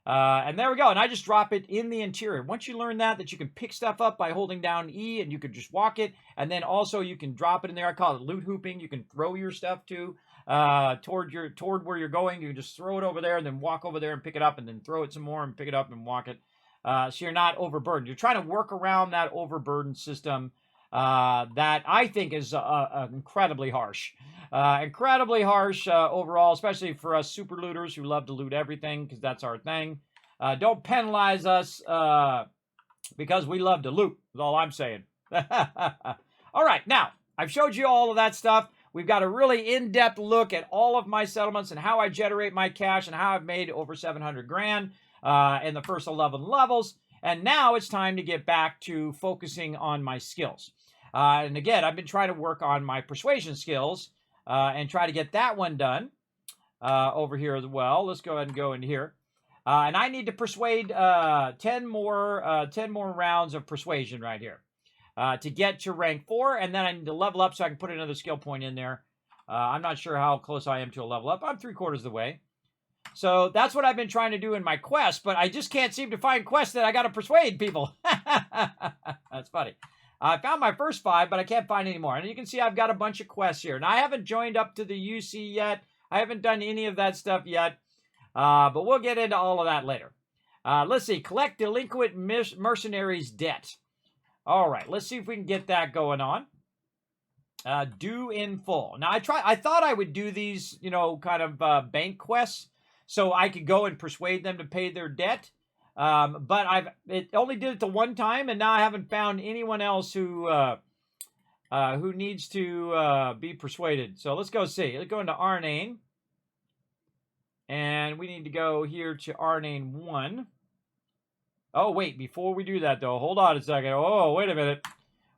And there we go. And I just drop it in the interior. Once you learn that you can pick stuff up by holding down E and you can just walk it. And then also you can drop it in there. I call it loot hooping. You can throw your stuff toward where you're going. You can just throw it over there and then walk over there and pick it up and then throw it some more and pick it up and walk it. So you're not overburdened. You're trying to work around that overburdened system that I think is incredibly harsh. Incredibly harsh overall, especially for us super looters who love to loot everything because that's our thing. Don't penalize us because we love to loot, is all I'm saying. All right, now, I've showed you all of that stuff. We've got a really in-depth look at all of my settlements and how I generate my cash and how I've made over 700 grand in the first 11 levels. And now it's time to get back to focusing on my skills. And again, I've been trying to work on my persuasion skills and try to get that one done over here as well. Let's go ahead and go into here. And I need to persuade 10 more rounds of persuasion right here to get to rank 4. And then I need to level up so I can put another skill point in there. I'm not sure how close I am to a level up. I'm 3/4 of the way. So that's what I've been trying to do in my quest, but I just can't seem to find quests that I got to persuade people. That's funny. I found my first 5, but I can't find any more. And you can see I've got a bunch of quests here. And I haven't joined up to the UC yet. I haven't done any of that stuff yet. But we'll get into all of that later. Let's see. Collect delinquent mercenaries' debt. All right. Let's see if we can get that going on. Due in full. Now, I thought I would do these, kind of bank quests so I could go and persuade them to pay their debt. But it only did it the one time, and now I haven't found anyone else who needs to be persuaded. So let's go see. Let's go into Arnane. And we need to go here to Arnane 1. Oh, wait. Before we do that, though, hold on a second. Oh, wait a minute.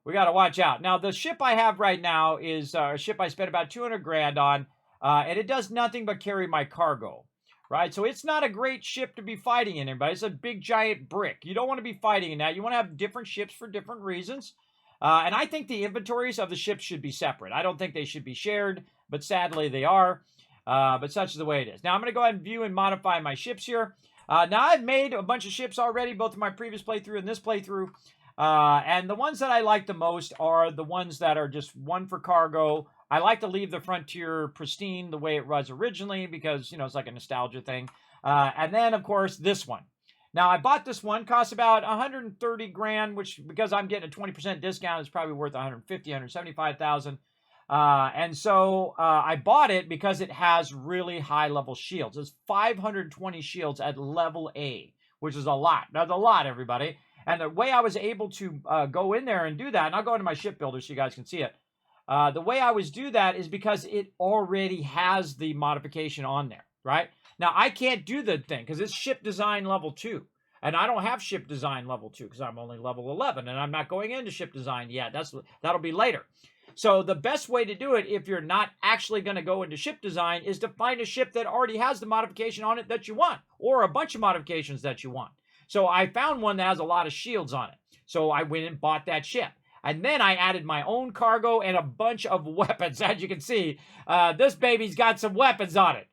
We got to watch out. Now, the ship I have right now is a ship I spent about 200 grand on, and it does nothing but carry my cargo. Right, so it's not a great ship to be fighting in, everybody. It's a big, giant brick. You don't want to be fighting in that. You want to have different ships for different reasons. And I think the inventories of the ships should be separate. I don't think they should be shared, but sadly they are. But such is the way it is. Now, I'm going to go ahead and view and modify my ships here. Now, I've made a bunch of ships already, both in my previous playthrough and this playthrough. And the ones that I like the most are the ones that are just one for cargo. I like to leave the Frontier pristine the way it was originally because, it's like a nostalgia thing. And then, of course, this one. Now, I bought this one. Costs about 130 grand, which, because I'm getting a 20% discount, is probably worth 150, 175,000. And so I bought it because it has really high-level shields. It's 520 shields at level A, which is a lot. That's a lot, everybody. And the way I was able to go in there and do that, and I'll go into my shipbuilder so you guys can see it. The way I always do that is because it already has the modification on there, right? Now, I can't do the thing because it's ship design level 2. And I don't have ship design level 2 because I'm only level 11. And I'm not going into ship design yet. That'll be later. So the best way to do it, if you're not actually going to go into ship design, is to find a ship that already has the modification on it that you want. Or a bunch of modifications that you want. So I found one that has a lot of shields on it. So I went and bought that ship. And then I added my own cargo and a bunch of weapons. As you can see, this baby's got some weapons on it.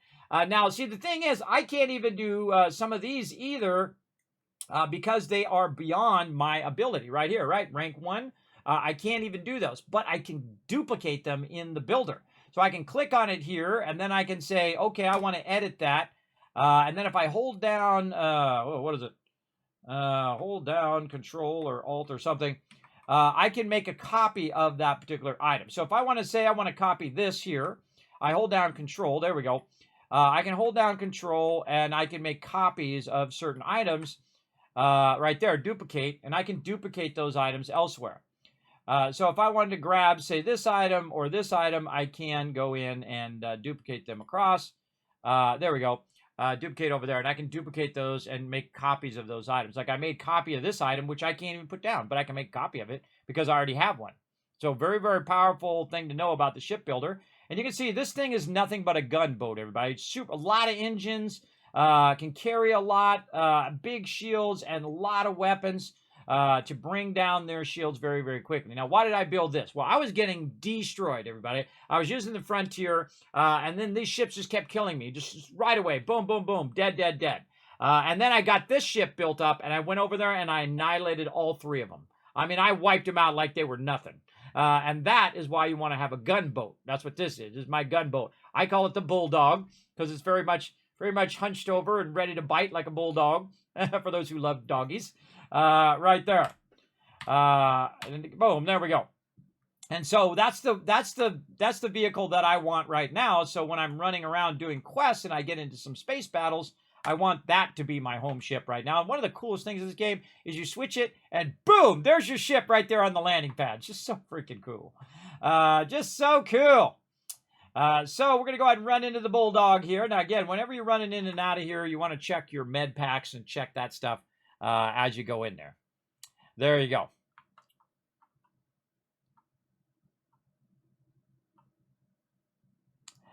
Now, see, the thing is, I can't even do some of these either because they are beyond my ability right here, right? Rank 1, I can't even do those. But I can duplicate them in the builder. So I can click on it here, and then I can say, okay, I want to edit that. And then if I hold down, what is it? Hold down Control or Alt or something. I can make a copy of that particular item. So if I want to say I want to copy this here, I hold down Control. There we go. I can hold down Control, and I can make copies of certain items right there, duplicate, and I can duplicate those items elsewhere. So if I wanted to grab, say, this item or this item, I can go in and duplicate them across. There we go. Duplicate over there, and I can duplicate those and make copies of those items. Like I made copy of this item, which I can't even put down, but I can make a copy of it because I already have one. So very, very powerful thing to know about the shipbuilder. And you can see this thing is nothing but a gunboat, everybody. It's a lot of engines, can carry a lot, big shields, and a lot of weapons. to bring down their shields very, very quickly. Now, why did I build this? Well, I was getting destroyed, everybody. I was using the Frontier, and then these ships just kept killing me. Just right away. Boom, boom, boom. Dead, dead, dead. And then I got this ship built up, and I went over there, and I annihilated all 3 of them. I mean, I wiped them out like they were nothing. And that is why you want to have a gunboat. That's what this is. This is my gunboat. I call it the Bulldog because it's very much hunched over and ready to bite like a bulldog. For those who love doggies, right there. And boom, there we go. And so that's the vehicle that I want right now. So when I'm running around doing quests and I get into some space battles, I want that to be my home ship right now. And one of the coolest things in this game is you switch it and boom, there's your ship right there on the landing pad. It's just so freaking cool. Just so cool. So we're going to go ahead and run into the Bulldog here. Now, again, whenever you're running in and out of here, you want to check your med packs and check that stuff as you go in there. There you go.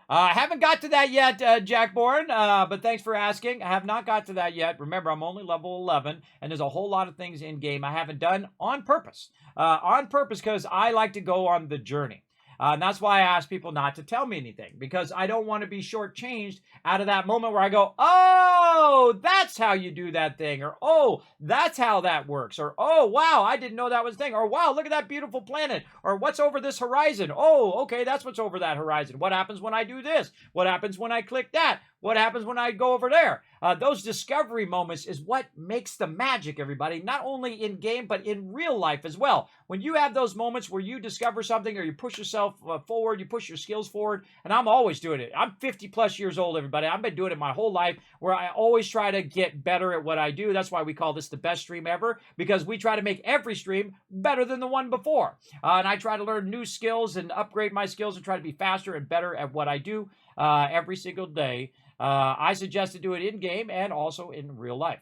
I haven't got to that yet, Jackborn, but thanks for asking. I have not got to that yet. Remember, I'm only level 11, and there's a whole lot of things in-game I haven't done on purpose. On purpose because I like to go on the journey. And that's why I ask people not to tell me anything, because I don't want to be shortchanged out of that moment where I go, oh, that's how you do that thing, or oh, that's how that works, or oh, wow, I didn't know that was a thing, or wow, look at that beautiful planet, or what's over this horizon? Oh, okay, that's what's over that horizon. What happens when I do this? What happens when I click that? What happens when I go over there? Those discovery moments is what makes the magic, everybody, not only in game, but in real life as well. When you have those moments where you discover something or you push yourself forward, you push your skills forward, and I'm always doing it. I'm 50 plus years old, everybody. I've been doing it my whole life where I always try to get better at what I do. That's why we call this the best stream ever, because we try to make every stream better than the one before. And I try to learn new skills and upgrade my skills and try to be faster and better at what I do every single day. I suggest to do it in-game and also in real life.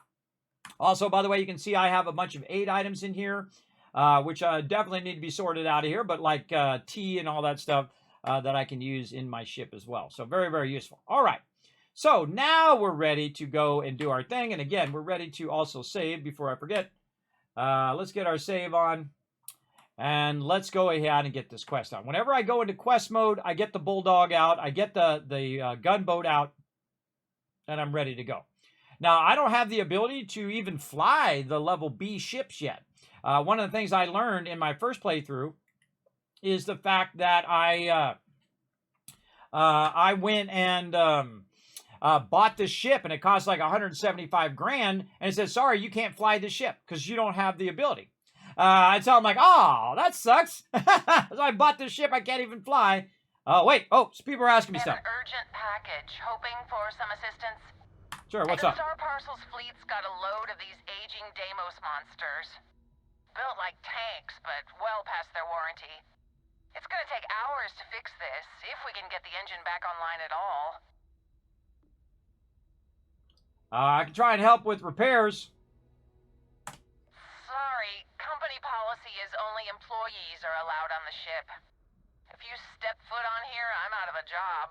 Also, by the way, you can see I have a bunch of aid items in here, which definitely need to be sorted out of here, but like tea and all that stuff that I can use in my ship as well. So very, very useful. All right. So now we're ready to go and do our thing. And again, we're ready to also save before I forget. Let's get our save on. And let's go ahead and get this quest on. Whenever I go into quest mode, I get the Bulldog out. I get the gunboat out. And I'm ready to go. Now, I don't have the ability to even fly the level B ships yet. One of the things I learned in my first playthrough is the fact that I went and bought this ship, and it cost like 175 grand, and it says, sorry, you can't fly this ship because you don't have the ability. And so I'm like, oh, that sucks. So I bought this ship, I can't even fly. Oh, wait. Oh, so people are asking me stuff.
An urgent package, hoping for some assistance.
Sure, what's up?
Star Parcel's fleet's got a load of these aging Deimos monsters. Built like tanks, but well past their warranty. It's gonna take hours to fix this, if we can get the engine back online at all.
I can try and help with repairs.
Sorry, company policy is only employees are allowed on the ship. If you step foot on here, I'm out of a job.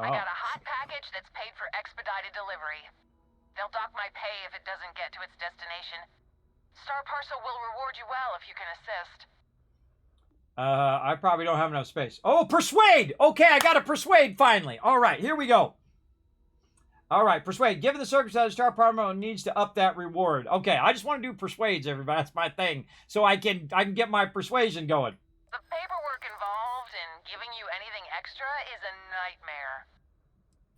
Oh.
I got a hot package that's paid for expedited delivery. They'll dock my pay if it doesn't get to its destination. Star Parcel will reward you well if you can assist.
I probably don't have enough space. Oh, persuade! Okay, I got to persuade finally. All right, here we go. All right, persuade. Given the circumstances, Star Parcel needs to up that reward. Okay, I just want to do persuades, everybody. That's my thing. So I can get my persuasion going.
The paperwork involved in giving you anything extra is a nightmare.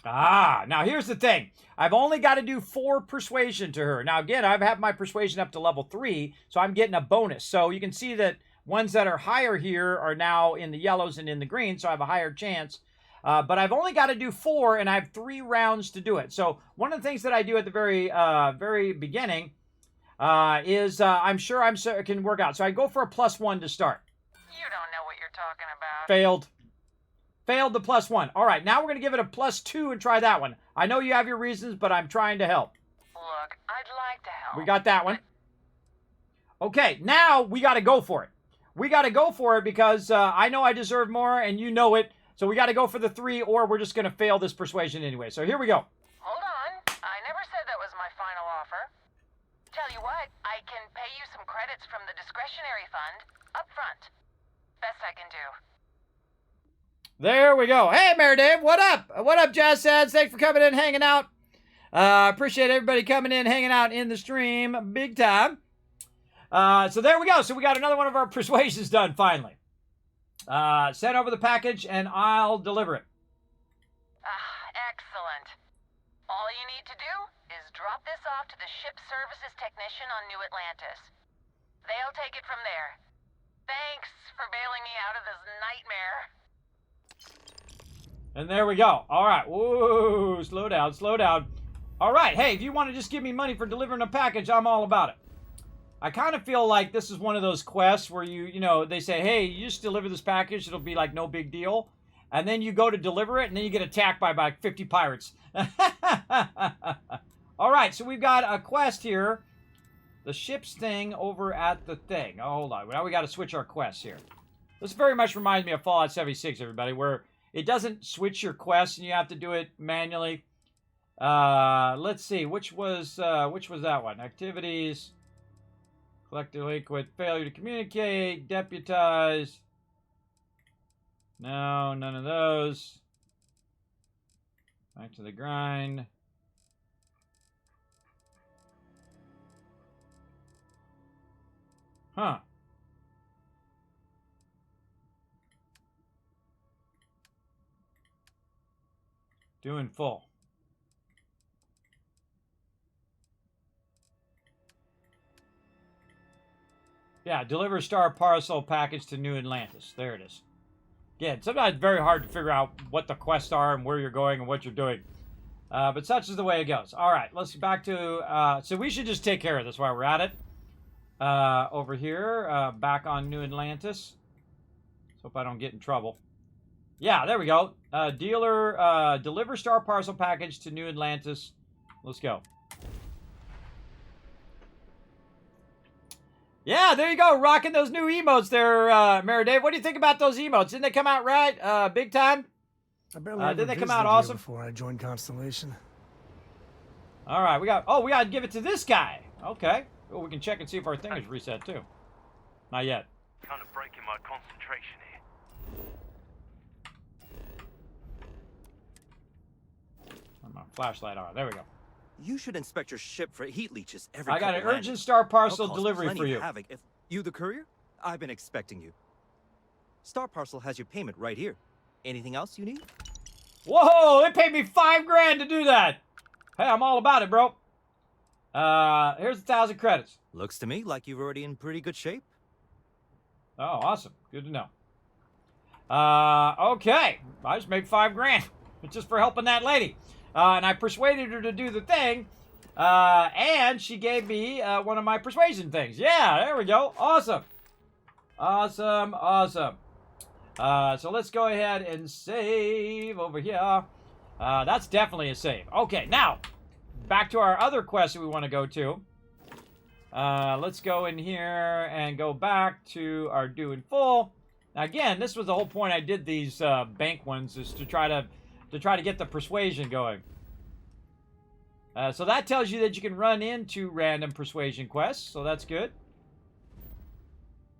Ah, now here's the thing. I've only got to do 4 persuasion to her. Now, again, I've had my persuasion up to level 3, so I'm getting a bonus. So you can see that ones that are higher here are now in the yellows and in the green, so I have a higher chance. But I've only got to do 4, and I have 3 rounds to do it. So one of the things that I do at the very beginning is I'm sure it can work out. So I go for a +1 to start.
You don't know what you're talking about.
Failed. Failed the +1. All right, now we're going to give it a +2 and try that one. I know you have your reasons, but I'm trying to help.
Look, I'd like to help.
We got that one. Okay, now we got to go for it. We got to go for it because I know I deserve more, and you know it. So we got to go for the 3, or we're just going to fail this persuasion anyway. So here we go.
Hold on. I never said that was my final offer. Tell you what, I can pay you some credit credits from the discretionary fund up front. Best I can do.
There we go. Hey, Mayor Dave, what up? What up, Jazz Sads? Thanks for coming in, hanging out. Appreciate everybody coming in, hanging out in the stream, big time. So there we go. So we got another one of our persuasions done, finally. Send over the package, and I'll deliver it.
Excellent. All you need to do is drop this off to the ship services technician on New Atlantis. They'll take it from there. Thanks for bailing me out of this nightmare.
And there we go. All right. Whoa, slow down, slow down. All right. Hey, if you want to just give me money for delivering a package, I'm all about it. I kind of feel like this is one of those quests where you know, they say, hey, you just deliver this package. It'll be like no big deal. And then you go to deliver it, and then you get attacked by like 50 pirates. All right. So we've got a quest here. The ship's thing over at the thing. Oh, hold on. Now we got to switch our quests here. This very much reminds me of Fallout 76, everybody, where it doesn't switch your quests and you have to do it manually. Let's see. Which was that one? Activities. Collect delinquent. Failure to communicate. Deputize. No, none of those. Back to the grind. Huh. Doing full. Yeah, deliver star parcel package to New Atlantis. There it is. Again, sometimes it's very hard to figure out what the quests are and where you're going and what you're doing. But such is the way it goes. All right, let's get back to... so we should just take care of this while we're at it. Over here, back on New Atlantis. Let's hope I don't get in trouble. Yeah, there we go. Dealer, deliver star parcel package to New Atlantis. Let's go. Yeah, there you go. Rocking those new emotes there, Mary Dave. What do you think about those emotes? Didn't they come out right? Big time?
I barely
did they come out awesome?
Before I joined Constellation.
All right, we got to give it to this guy. Okay. Oh, we can check and see if our thing is reset too. Not yet.
Kind of breaking my concentration here.
Turn my flashlight on. There we go.
You should inspect your ship for heat leeches every
I got
couple
an
landings.
urgent star parcel
They'll cause
delivery
plenty
for
of
you.
Havoc if you the courier? I've been expecting you. Star Parcel has your payment right here. Anything else you need?
Whoa! They paid me $5,000 to do that. Hey, I'm all about it, bro. Here's 1,000 credits.
Looks to me like you're already in pretty good shape.
Oh, awesome. Good to know. Okay. I just made $5,000 just for helping that lady. And I persuaded her to do the thing. And she gave me one of my persuasion things. Yeah, there we go. Awesome. Awesome, awesome. So let's go ahead and save over here. That's definitely a save. Okay, now, back to our other quest that we want to go to. Let's go in here and go back to our due in full. Now, again, this was the whole point I did these bank ones, is to try to get the persuasion going. So that tells you that you can run into random persuasion quests, so that's good.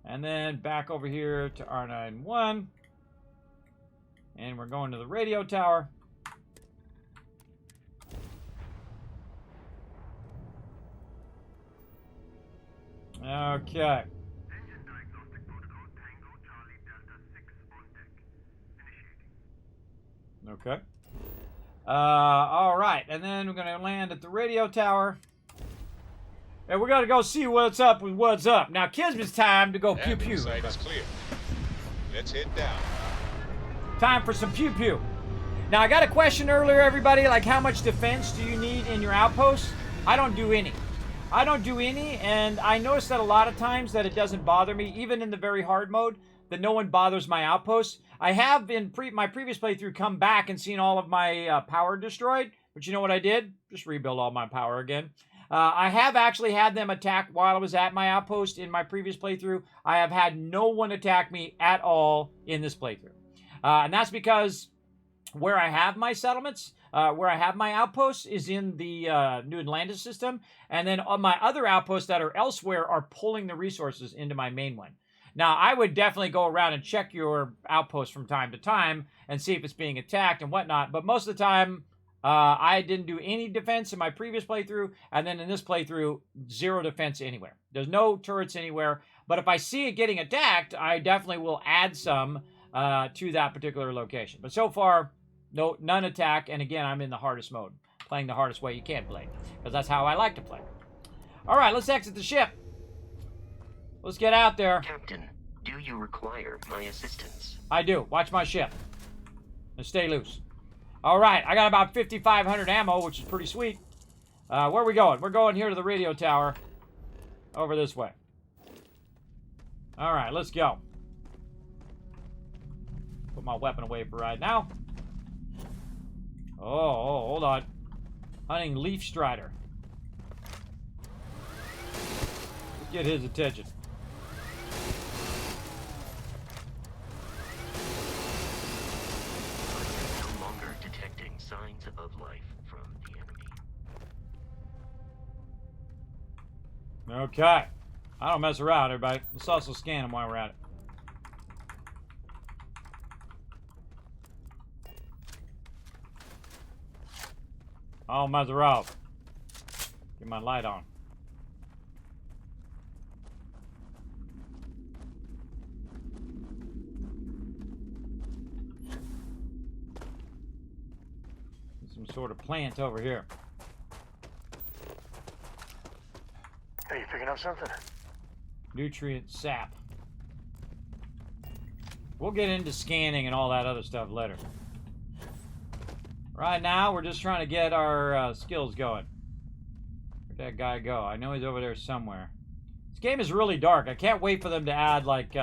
And then back over here to R91. And we're going to the radio tower. Okay. Okay. All right, and then we're gonna land at the radio tower, and we're gonna go see what's up with what's up. Now, Kismet's time to go pew pew.
Site is clear. Let's head down.
Time for some pew pew. Now, I got a question earlier, everybody. Like, how much defense do you need in your outpost? I don't do any. I don't do any, and I noticed that a lot of times that it doesn't bother me, even in the very hard mode, that no one bothers my outpost. I have in my previous playthrough come back and seen all of my power destroyed, but you know what I did? Just rebuild all my power again. I have actually had them attack while I was at my outpost in my previous playthrough. I have had no one attack me at all in this playthrough. And that's because where I have my settlements, where I have my outposts is in the New Atlantis system, and then on my other outposts that are elsewhere are pulling the resources into my main one. Now, I would definitely go around and check your outpost from time to time and see if it's being attacked and whatnot, but most of the time, I didn't do any defense in my previous playthrough, and then in this playthrough, 0 defense anywhere. There's no turrets anywhere, but if I see it getting attacked, I definitely will add some to that particular location. But so far, no, none attack, and again, I'm in the hardest mode. Playing the hardest way you can play, because that's how I like to play. All right, let's exit the ship. Let's get out there.
Captain, do you require my assistance?
I do. Watch my ship. And stay loose. All right, I got about 5,500 ammo, which is pretty sweet. Where are we going? We're going here to the radio tower. Over this way. All right, let's go. Put my weapon away for right now. Oh, hold on. Hunting Leaf Strider. Let's get his attention.
No longer detecting signs of life from the enemy.
Okay. I don't mess around, everybody. Let's also scan them while we're at it. I don't mess around. Get my light on. Some sort of plant over here.
Hey, you picking up something?
Nutrient sap. We'll get into scanning and all that other stuff later. Right now, we're just trying to get our skills going. Where'd that guy go? I know he's over there somewhere. This game is really dark. I can't wait for them to add, like,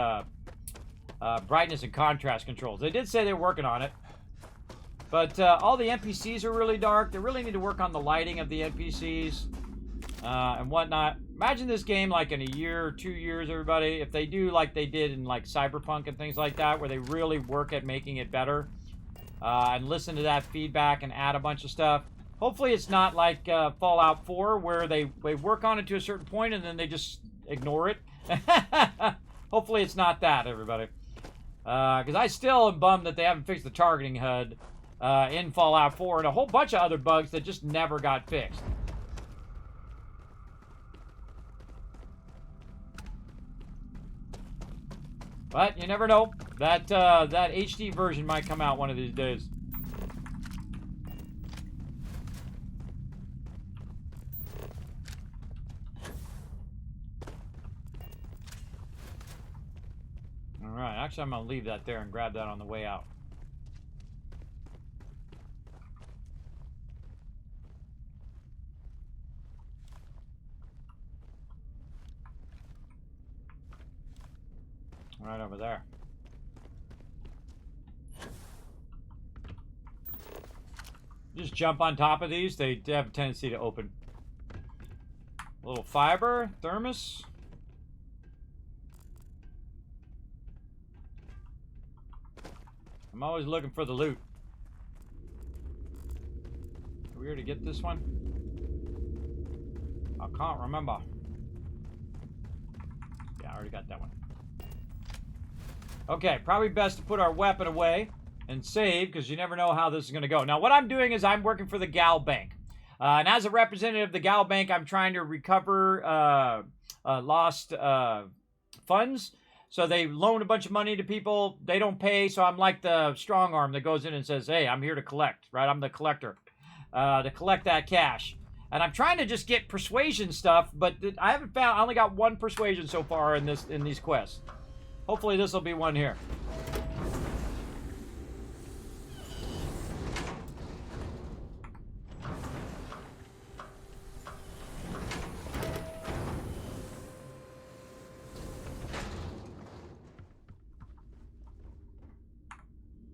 brightness and contrast controls. They did say they're working on it. But all the NPCs are really dark. They really need to work on the lighting of the NPCs and whatnot. Imagine this game like in a year, 2 years, everybody. If they do like they did in like Cyberpunk and things like that, where they really work at making it better and listen to that feedback and add a bunch of stuff. Hopefully it's not like Fallout 4 where they work on it to a certain point and then they just ignore it. Hopefully it's not that, everybody. Because I still am bummed that they haven't fixed the targeting HUD in Fallout 4 and a whole bunch of other bugs that just never got fixed. But you never know. That HD version might come out one of these days. Alright, actually I'm going to leave that there and grab that on the way out. Right over there. Just jump on top of these. They have a tendency to open. A little fiber, thermos. I'm always looking for the loot. Are we here to get this one? I can't remember. Yeah, I already got that one. Okay, probably best to put our weapon away and save, because you never know how this is going to go. Now, what I'm doing is I'm working for the Gal Bank. And as a representative of the Gal Bank, I'm trying to recover lost funds. So they loan a bunch of money to people. They don't pay, so I'm like the strong arm that goes in and says, hey, I'm here to collect, right? I'm the collector to collect that cash. And I'm trying to just get persuasion stuff, but I haven't found, I only got one persuasion so far in these quests. Hopefully this will be one here.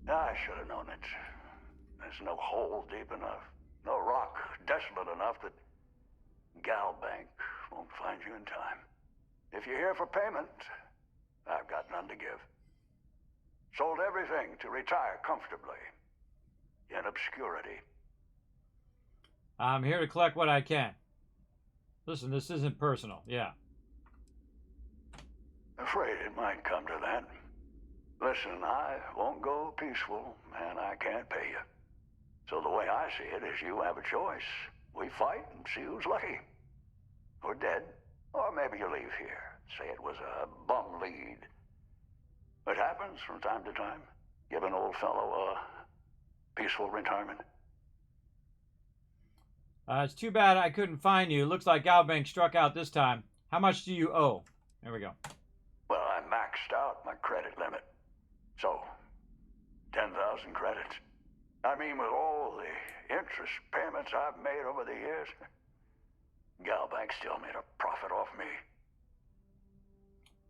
I should have known it. There's no hole deep enough, no rock desolate enough that Gal Bank won't find you in time. If you're here for payment, I've got none to give. Sold everything to retire comfortably, in obscurity.
I'm here to collect what I can. Listen, this isn't personal. Yeah.
Afraid it might come to that. Listen, I won't go peaceful, and I can't pay you. So the way I see it is you have a choice. We fight and see who's lucky. Or dead. Or maybe you leave here. Say it was a bum lead. It happens from time to time. Give an old fellow a peaceful retirement.
It's too bad I couldn't find you. Looks like Galbank struck out this time. How much do you owe? There we go.
Well, I maxed out my credit limit. So, 10,000 credits. I mean, with all the interest payments I've made over the years, Galbank still made a profit off me.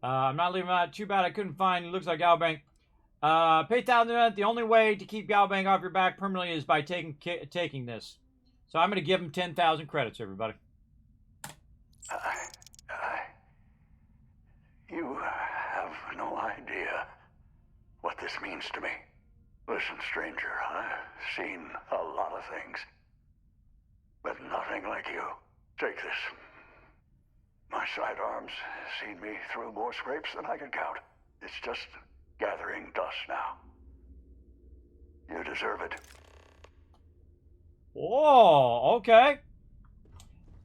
I'm not leaving out. Too bad I couldn't find you. Looks like Galbank. Pay 1,000. The only way to keep Galbank off your back permanently is by taking this. So I'm going to give him 10,000 credits, everybody.
You have no idea what this means to me. Listen, stranger, I've seen a lot of things, but nothing like you. Take this. My sidearms seen me through more scrapes than I can count. It's just gathering dust now. You deserve it.
Oh, okay.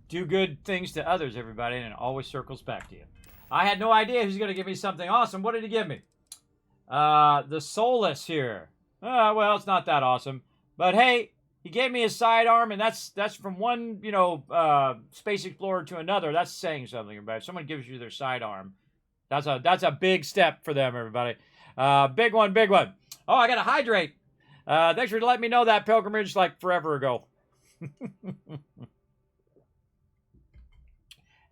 Do good things to others, everybody, and it always circles back to you. I had no idea who's going to give me something awesome. What did he give me? The Solus here. Well, it's not that awesome. But hey, he gave me a sidearm, and that's from one, Space Explorer to another. That's saying something, everybody. If someone gives you their sidearm, that's a big step for them, everybody. Big one, big one. Oh, I got to hydrate. Thanks for letting me know that pilgrimage like forever ago.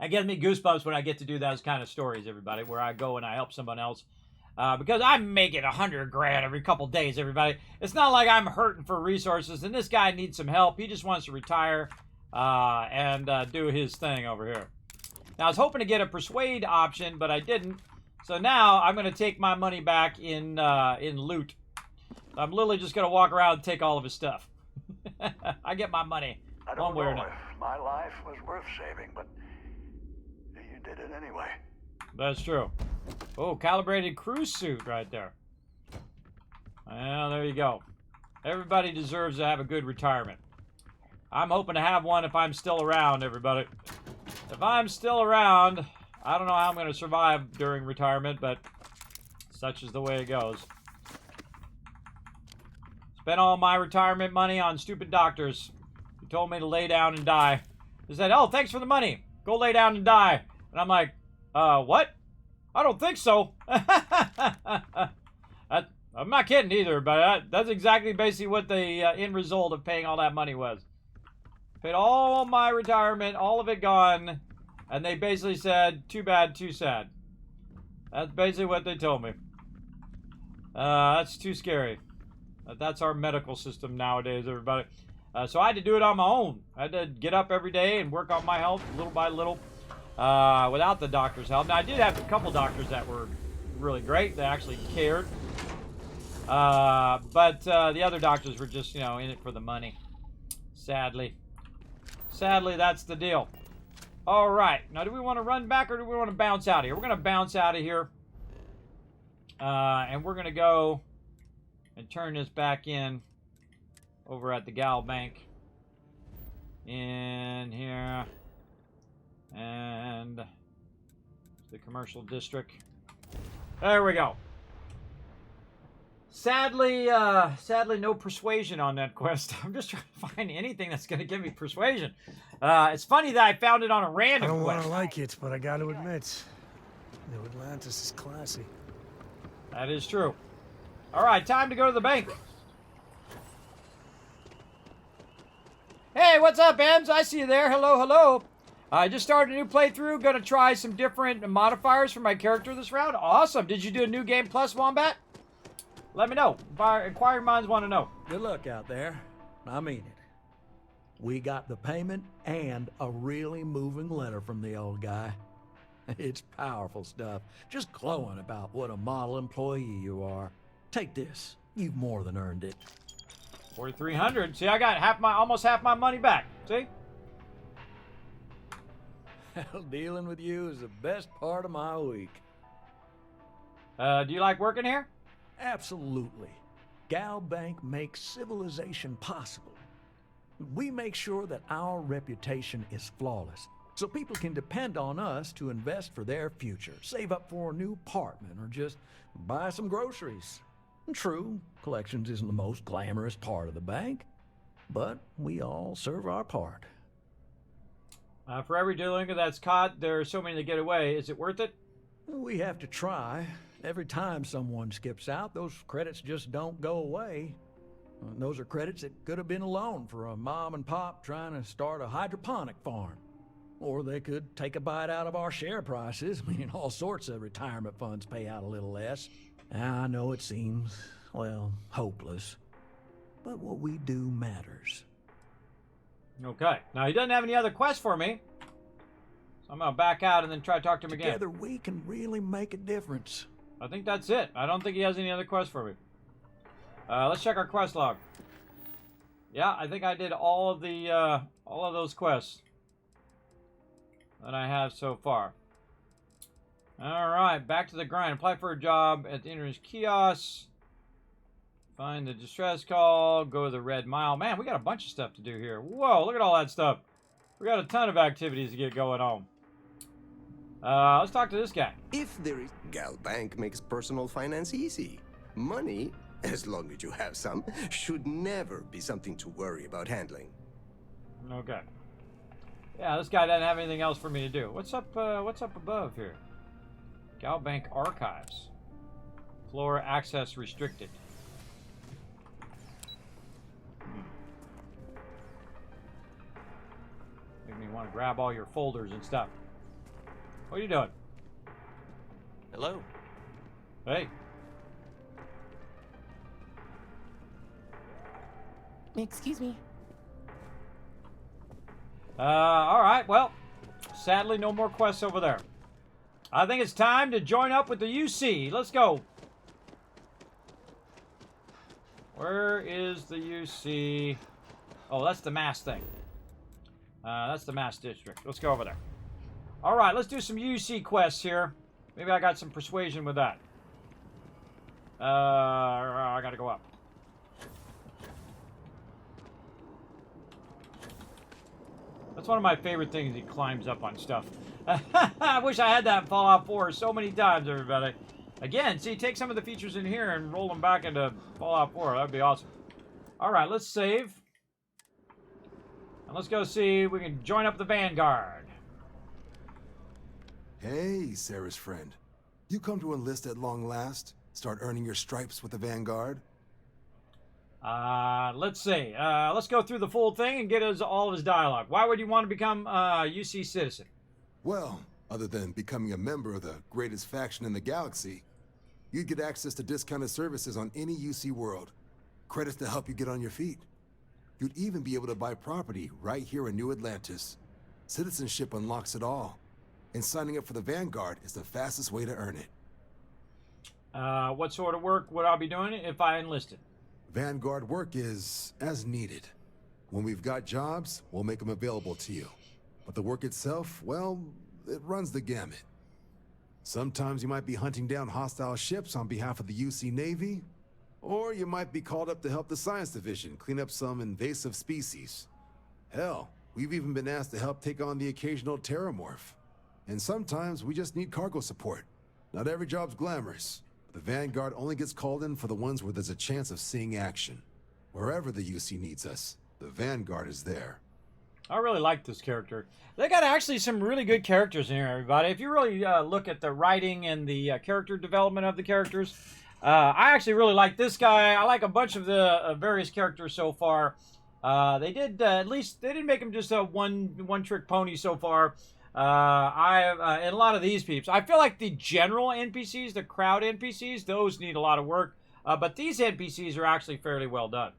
It gives me goosebumps when I get to do those kind of stories, everybody, where I go and I help someone else. Because I'm making $100 grand every couple days, everybody. It's not like I'm hurting for resources, and this guy needs some help. He just wants to retire and do his thing over here. Now, I was hoping to get a persuade option, but I didn't. So now I'm going to take my money back in loot. I'm literally just going to walk around and take all of his stuff. I get my money one way or another.
If my life was worth saving, but you did it anyway.
That's true. Oh, calibrated cruise suit right there. Well, there you go. Everybody deserves to have a good retirement. I'm hoping to have one if I'm still around, everybody. If I'm still around, I don't know how I'm going to survive during retirement, but such is the way it goes. Spent all my retirement money on stupid doctors who told me to lay down and die. They said, oh, thanks for the money. Go lay down and die. And I'm like, what? I don't think so. I'm not kidding either, but that's exactly basically what the end result of paying all that money was. Paid all my retirement, all of it gone, and they basically said, too bad, too sad. That's basically what they told me. That's too scary. That's our medical system nowadays, everybody. So I had to do it on my own. I had to get up every day and work on my health little by little. Without the doctor's help. Now, I did have a couple doctors that were really great. They actually cared. But the other doctors were just, in it for the money. Sadly. Sadly, that's the deal. All right. Now, do we want to run back or do we want to bounce out of here? We're going to bounce out of here. And we're going to go and turn this back in over at the Gal Bank. In here. And the commercial district. There we go. Sadly, no persuasion on that quest. I'm just trying to find anything that's going to give me persuasion. It's funny that I found it on a random
I don't want
quest.
to like it, but I got to admit, New Atlantis is classy.
That is true. All right, time to go to the bank. Hey, what's up, Ems? I see you there. Hello, hello. I just started a new playthrough. Going to try some different modifiers for my character this round. Awesome. Did you do a new game plus, Wombat? Let me know. Inquiring minds want to know.
Good luck out there. I mean it. We got the payment and a really moving letter from the old guy. It's powerful stuff. Just glowing about what a model employee you are. Take this. You've more than earned it.
4,300. See, I got almost half my money back. See?
Hell, dealing with you is the best part of my week.
Do you like working here?
Absolutely. Gal Bank makes civilization possible. We make sure that our reputation is flawless, so people can depend on us to invest for their future, save up for a new apartment, or just buy some groceries. True, collections isn't the most glamorous part of the bank, but we all serve our part.
For every delinquent that's caught, there are so many that get away. Is it worth it?
We have to try. Every time someone skips out, those credits just don't go away. Those are credits that could have been a loan for a mom and pop trying to start a hydroponic farm. Or they could take a bite out of our share prices. I mean, all sorts of retirement funds pay out a little less. I know it seems, well, hopeless. But what we do matters.
Okay. Now, he doesn't have any other quests for me. So I'm going to back out and then try to talk to him again.
Together we can really make a difference.
I think that's it. I don't think he has any other quests for me. Let's check our quest log. Yeah, I think I did all of those quests that I have so far. All right, back to the grind. Apply for a job at the internet kiosk. Find the distress call. Go to the red mile. Man, we got a bunch of stuff to do here. Whoa, look at all that stuff. We got a ton of activities to get going on. Let's talk to this guy.
If there is... Gal Bank makes personal finance easy. Money, as long as you have some, should never be something to worry about handling.
Okay. Yeah, this guy doesn't have anything else for me to do. What's up above here? Gal Bank Archives. Floor access restricted. Make me want to grab all your folders and stuff. What are you doing?
Hello.
Hey.
Excuse me.
All right. Well, sadly, no more quests over there. I think it's time to join up with the UC. Let's go. Where is the UC? Oh, that's the mass thing. That's the mass district. Let's go over there. All right, let's do some UC quests here. Maybe I got some persuasion with that. I gotta go up. That's one of my favorite things. He climbs up on stuff. I wish I had that in Fallout 4 so many times, everybody. Again, see, take some of the features in here and roll them back into Fallout 4. That'd be awesome. All right, let's save. And let's go see if we can join up the Vanguard.
Hey, Sarah's friend. You come to enlist at long last? Start earning your stripes with the Vanguard?
Let's see. Let's go through the full thing and get us all of his dialogue. Why would you want to become a UC citizen?
Well, other than becoming a member of the greatest faction in the galaxy, you'd get access to discounted services on any UC world. Credits to help you get on your feet. You'd even be able to buy property right here in New Atlantis. Citizenship unlocks it all. And signing up for the Vanguard is the fastest way to earn it.
What sort of work would I be doing if I enlisted?
Vanguard work is as needed. When we've got jobs, we'll make them available to you. But the work itself, well, it runs the gamut. Sometimes you might be hunting down hostile ships on behalf of the UC Navy, or you might be called up to help the Science Division clean up some invasive species. Hell, we've even been asked to help take on the occasional terramorph. And sometimes we just need cargo support. Not every job's glamorous. The Vanguard only gets called in for the ones where there's a chance of seeing action. Wherever the UC needs us, the Vanguard is there.
I really like this character. They got actually some really good characters in here, everybody. If you really look at the writing and the character development of the characters, I actually really like this guy. I like a bunch of the various characters so far. They did at least they didn't make him just a one-trick pony so far. And a lot of these peeps, I feel like the general NPCs, the crowd NPCs, those need a lot of work. But these NPCs are actually fairly well done.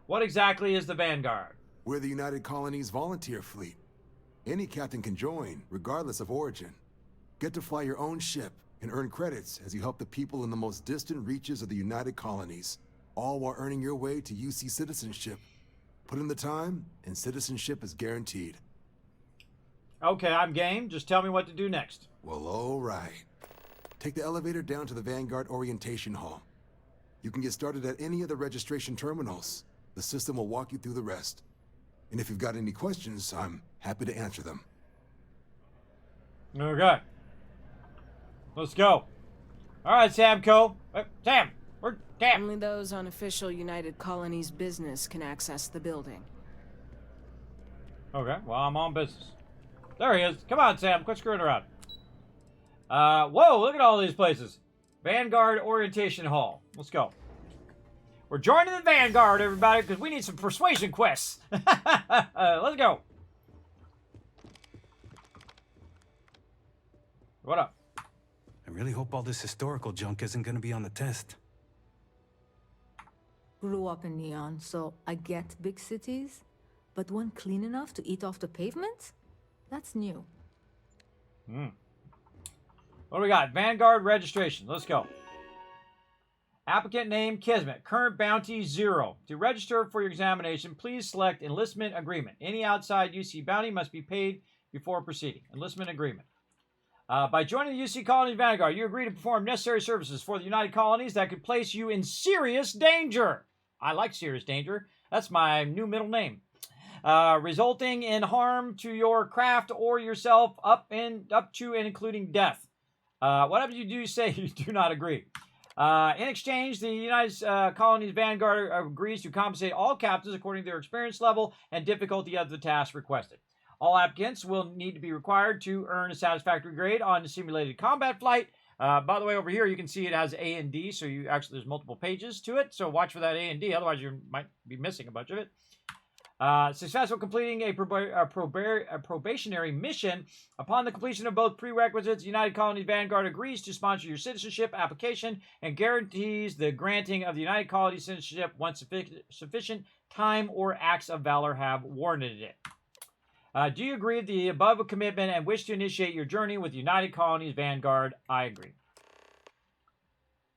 What exactly is the Vanguard?
We're the United Colonies volunteer fleet. Any captain can join, regardless of origin. Get to fly your own ship and earn credits as you help the people in the most distant reaches of the United Colonies. all while earning your way to UC citizenship. Put in the time, and citizenship is guaranteed.
Okay, I'm game. Just tell me what to do next.
Well, all right. Take the elevator down to the Vanguard Orientation Hall. You can get started at any of the registration terminals. The system will walk you through the rest. And if you've got any questions, I'm happy to answer them.
Okay. Let's go. All right, Samco. Sam, where's Sam?
Only those on official United Colonies business can access the building.
Okay, well, I'm on business. There he is. Come on, Sam. Quit screwing around. Whoa, look at all these places. Vanguard Orientation Hall. Let's go. We're joining the Vanguard, everybody, because we need some persuasion quests. Let's go. What up?
I really hope all this historical junk isn't going to be on the test.
Grew up in Neon, so I get big cities, but one clean enough to eat off the pavement? That's new.
What do we got? Vanguard registration. Let's go. Applicant name, Kismet. Current bounty, 0. To register for your examination, please select enlistment agreement. Any outside UC bounty must be paid before proceeding. Enlistment agreement. By joining the UC Colony Vanguard, you agree to perform necessary services for the United Colonies that could place you in serious danger. I like serious danger. That's my new middle name. Resulting in harm to your craft or yourself up to and including death. Whatever you do say, you do not agree. In exchange, the United Colonies Vanguard agrees to compensate all captains according to their experience level and difficulty of the task requested. All applicants will need to be required to earn a satisfactory grade on the simulated combat flight. By the way, over here you can see it has A and D, so there's multiple pages to it. So watch for that A and D, otherwise you might be missing a bunch of it. Successful completing a probationary mission. Upon the completion of both prerequisites, United Colonies Vanguard agrees to sponsor your citizenship application and guarantees the granting of the United Colonies citizenship once sufficient time or acts of valor have warranted it. Do you agree to the above commitment and wish to initiate your journey with United Colonies Vanguard? I agree.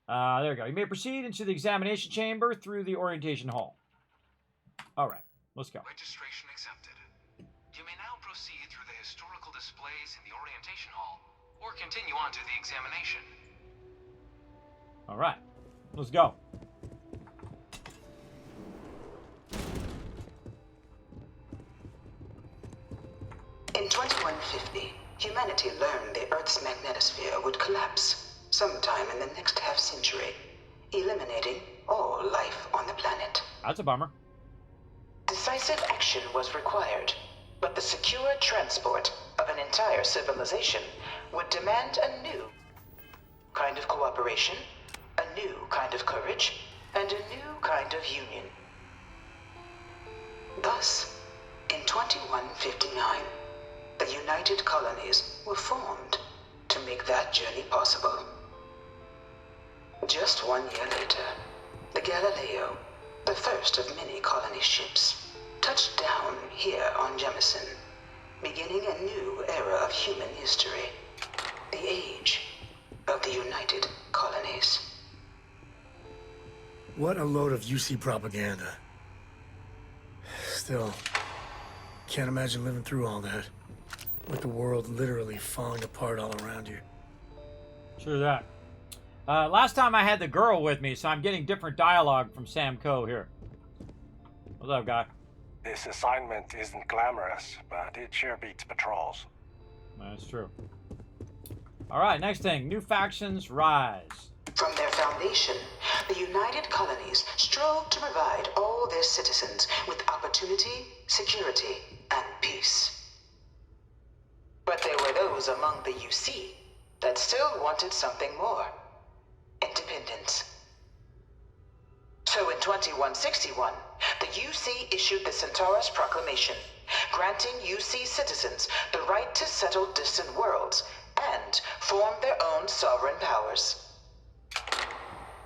There we go. You may proceed into the examination chamber through the orientation hall. All right. Let's go.
Registration accepted. You may now proceed through the historical displays in the orientation hall, or continue on to the examination.
All right. Let's go.
In 2150, humanity learned the Earth's magnetosphere would collapse sometime in the next half-century, eliminating all life on the planet.
That's a bummer.
Decisive action was required, but the secure transport of an entire civilization would demand a new kind of cooperation, a new kind of courage, and a new kind of union. Thus, in 2159, the United Colonies were formed to make that journey possible. Just 1 year later, the Galileo, the first of many colony ships, touched down here on Jemison, beginning a new era of human history, the age of the United Colonies.
What a load of UC propaganda. Still, can't imagine living through all that, with the world literally falling apart all around you.
True that. Last time I had the girl with me, so I'm getting different dialogue from Sam Coe here. What's up, guy?
This assignment isn't glamorous, but it sure beats patrols.
That's true. All right, next thing. New factions rise.
From their foundation, the United Colonies strove to provide all their citizens with opportunity, security, and peace. But there were those among the UC that still wanted something more. Independence. So in 2161, the UC issued the Centaurus Proclamation, granting UC citizens the right to settle distant worlds and form their own sovereign powers.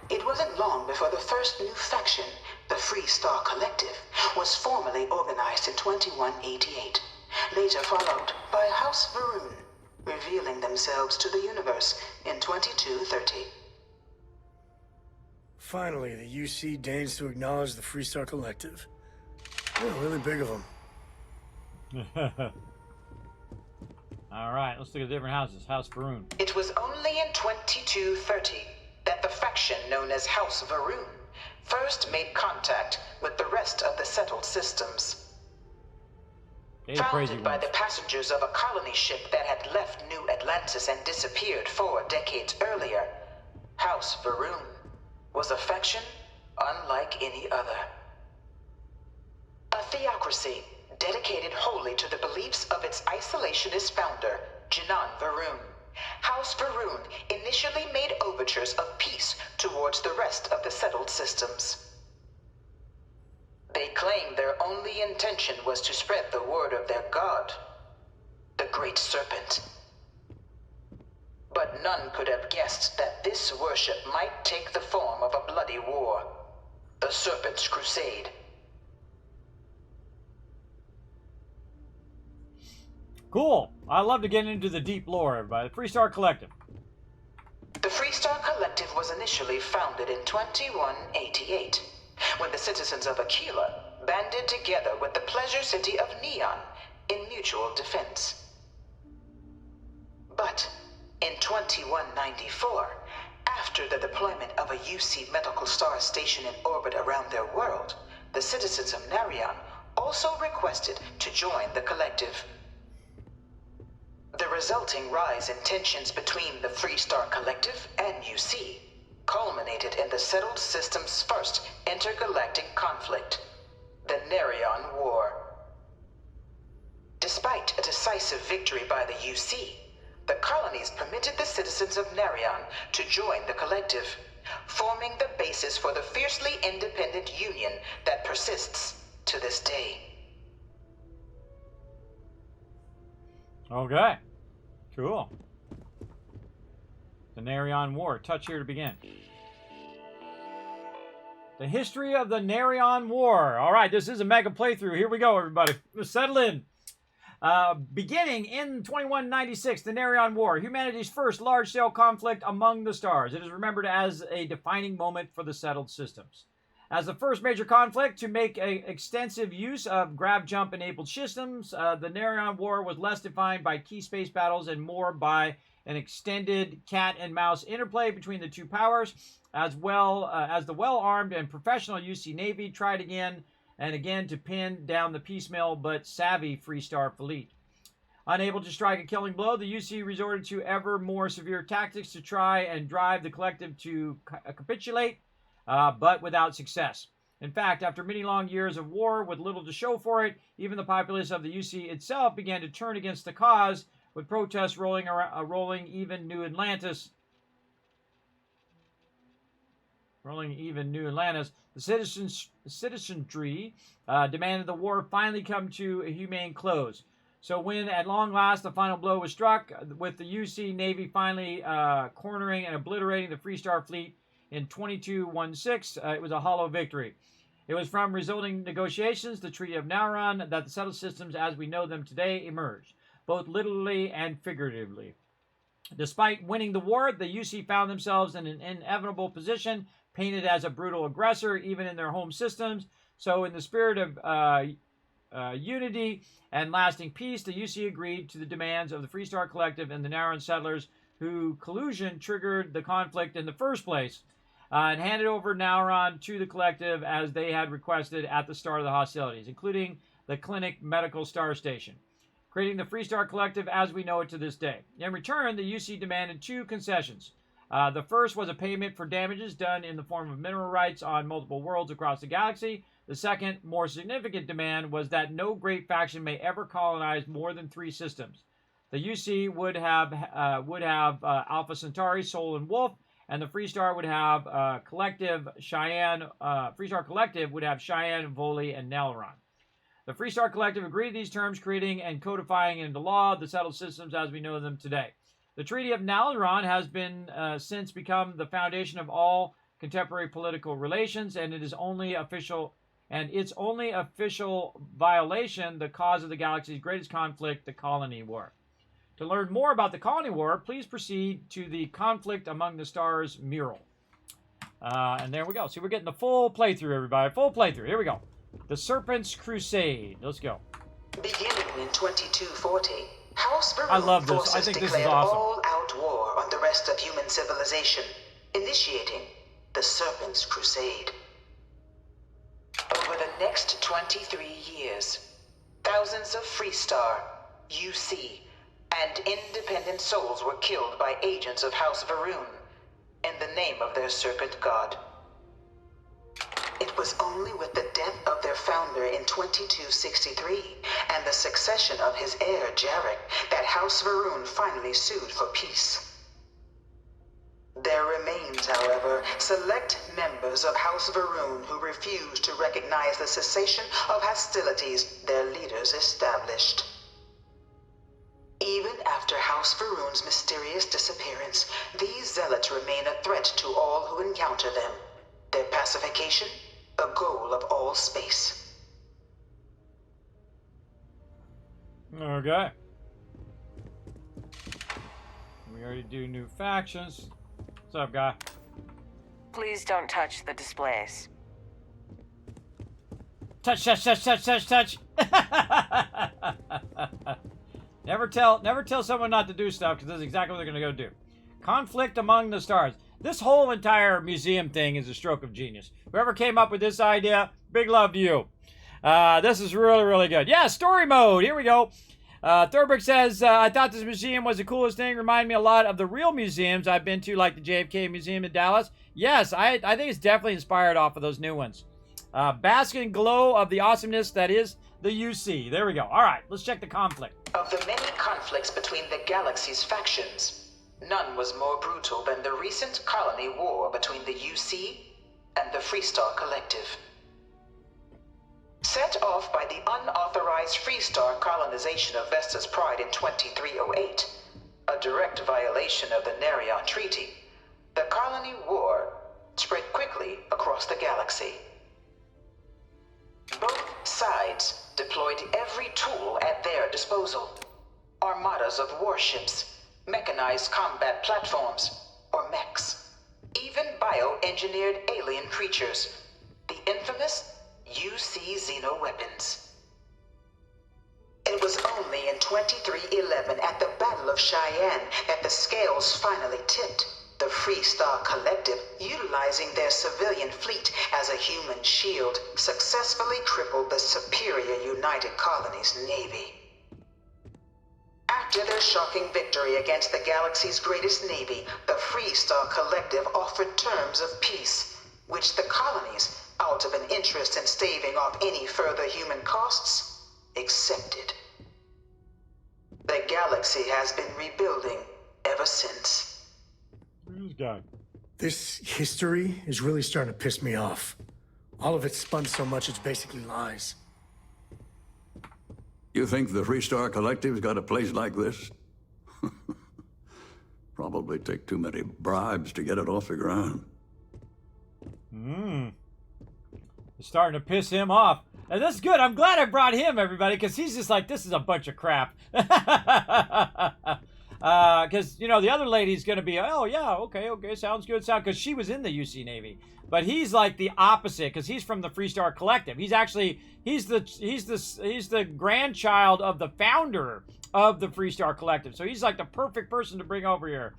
It wasn't long before the first new faction, the Free Star Collective, was formally organized in 2188, later followed by House Varun, revealing themselves to the universe in 2230.
Finally, the UC deigns to acknowledge the Freestar Collective. Oh, really big of them.
All right, let's look at different houses. House Faroon.
It was only in 2230 that the faction known as House Varoon first made contact with the rest of the settled systems. Founded by the passengers of a colony ship that had left New Atlantis and disappeared 4 decades earlier, House Varoon was a faction unlike any other. A theocracy dedicated wholly to the beliefs of its isolationist founder, Jinan Varoon. House Varoon initially made overtures of peace towards the rest of the settled systems. They claimed their only intention was to spread the word of their god, the Great Serpent. But none could have guessed that this worship might take the form of a bloody war, the Serpent's Crusade.
Cool. I love to get into the deep lore, everybody. The Freestar Collective.
The Freestar Collective was initially founded in 2188, when the citizens of Aquila banded together with the pleasure city of Neon in mutual defense. But in 2194, after the deployment of a UC medical star station in orbit around their world, the citizens of Narion also requested to join the collective. The resulting rise in tensions between the Freestar Collective and UC culminated in the settled system's first intergalactic conflict, the Narion War. Despite a decisive victory by the UC, the colonies permitted the citizens of Narion to join the collective, forming the basis for the fiercely independent union that persists to this day.
Okay. Cool. The Narion War. Touch here to begin. The history of the Narion War. All right, this is a mega playthrough. Here we go, everybody. Let's settle in. Beginning in 2196, the Narion War, humanity's first large-scale conflict among the stars. It is remembered as a defining moment for the settled systems. As the first major conflict to make extensive use of grab-jump-enabled systems, the Narion War was less defined by key space battles and more by an extended cat-and-mouse interplay between the two powers, as well as the well-armed and professional UC Navy tried again and again to pin down the piecemeal but savvy Freestar fleet. Unable to strike a killing blow, the UC resorted to ever more severe tactics to try and drive the collective to capitulate, but without success. In fact, after many long years of war with little to show for it, even the populace of the UC itself began to turn against the cause, with protests rolling even New Atlantis. The citizenry demanded the war finally come to a humane close. So when, at long last, the final blow was struck, with the UC Navy finally cornering and obliterating the Freestar fleet in 2216, it was a hollow victory. It was from resulting negotiations, the Treaty of Nauron, that the settled systems as we know them today emerged, both literally and figuratively. Despite winning the war, the UC found themselves in an inevitable position, painted as a brutal aggressor, even in their home systems. So in the spirit of unity and lasting peace, the UC agreed to the demands of the Freestar Collective and the Nauron settlers, who collusion triggered the conflict in the first place, and handed over Nauron to the collective as they had requested at the start of the hostilities, including the Clinic Medical Star Station, creating the Freestar Collective as we know it to this day. In return, the UC demanded 2 concessions. The first was a payment for damages done in the form of mineral rights on multiple worlds across the galaxy. The second, more significant demand was that no great faction may ever colonize more than 3 systems. The UC would have Alpha Centauri, Sol, and Wolf, and the Freestar would have Freestar Collective would have Cheyenne, Voli, and Nalaron. The Freestar Collective agreed to these terms, creating and codifying into law the settled systems as we know them today. The Treaty of Nalaron has been since become the foundation of all contemporary political relations, and its only official violation, the cause of the galaxy's greatest conflict, the Colony War. To learn more about the Colony War, please proceed to the Conflict Among the Stars mural. And there we go. See, we're getting the full playthrough, everybody. Full playthrough. Here we go. The Serpent's Crusade. Let's go.
Beginning in 2240, House
I
Varun
love this.
forces
I think this is
declared
awesome.
all-out war on the rest of human civilization, initiating the Serpent's Crusade. Over the next 23 years, thousands of Freestar, UC, and independent souls were killed by agents of House Varun in the name of their serpent god. It was only with the death of their founder in 2263 and the succession of his heir, Jarek, that House Varun finally sued for peace. There remains, however, select members of House Varun who refuse to recognize the cessation of hostilities their leaders established. Even after House Varun's mysterious disappearance, these zealots remain a threat to all who encounter them. Their pacification, a goal of all space.
Okay. We already do new factions. What's up, guy?
Please don't touch the displays.
Touch, touch, touch, touch, touch, touch. Never tell someone not to do stuff, because that's exactly what they're going to go do. Conflict among the stars. This whole entire museum thing is a stroke of genius. Whoever came up with this idea, big love to you. This is really, really good. Yeah, story mode. Here we go. Thurberg says, I thought this museum was the coolest thing. Reminded me a lot of the real museums I've been to, like the JFK Museum in Dallas. Yes, I think it's definitely inspired off of those new ones. Bask and glow of the awesomeness that is the UC. There we go. All right, let's check the conflict.
Of the many conflicts between the galaxy's factions, none was more brutal than the recent colony war between the UC and the Freestar Collective. Set off by the unauthorized Freestar colonization of Vesta's Pride in 2308, a direct violation of the Nerion Treaty, the colony war spread quickly across the galaxy. Both sides deployed every tool at their disposal. Armadas of warships, mechanized combat platforms, or mechs. Even bioengineered alien creatures. The infamous UC xeno-weapons. It was only in 2311 at the Battle of Cheyenne that the scales finally tipped. The Freestar Collective, utilizing their civilian fleet as a human shield, successfully crippled the superior United Colonies Navy. After their shocking victory against the galaxy's greatest navy, the Freestar Collective offered terms of peace, which the colonies, out of an interest in staving off any further human costs, accepted. The galaxy has been rebuilding ever since.
Who's guy?
This history is really starting to piss me off. All of it's spun so much it's basically lies.
You think the Freestar Collective's got a place like this? Probably take too many bribes to get it off the ground.
It's starting to piss him off. And that's good. I'm glad I brought him, everybody, because he's just like, this is a bunch of crap. Because, you know, the other lady's going to be, oh, yeah, okay, sounds good, because she was in the UC Navy. But he's like the opposite, because he's from the Freestar Collective. He's actually, he's the grandchild of the founder of the Freestar Collective. So he's like the perfect person to bring over here.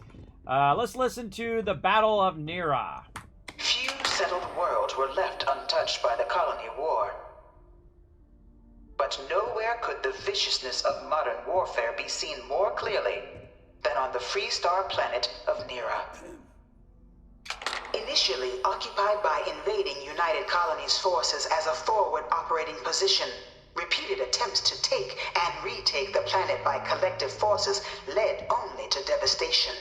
Let's listen to the Battle of Nira.
Few settled worlds were left untouched by the colony war. But nowhere could the viciousness of modern warfare be seen more clearly than on the Freestar planet of Nira. Initially occupied by invading United Colonies forces as a forward operating position, repeated attempts to take and retake the planet by collective forces led only to devastation.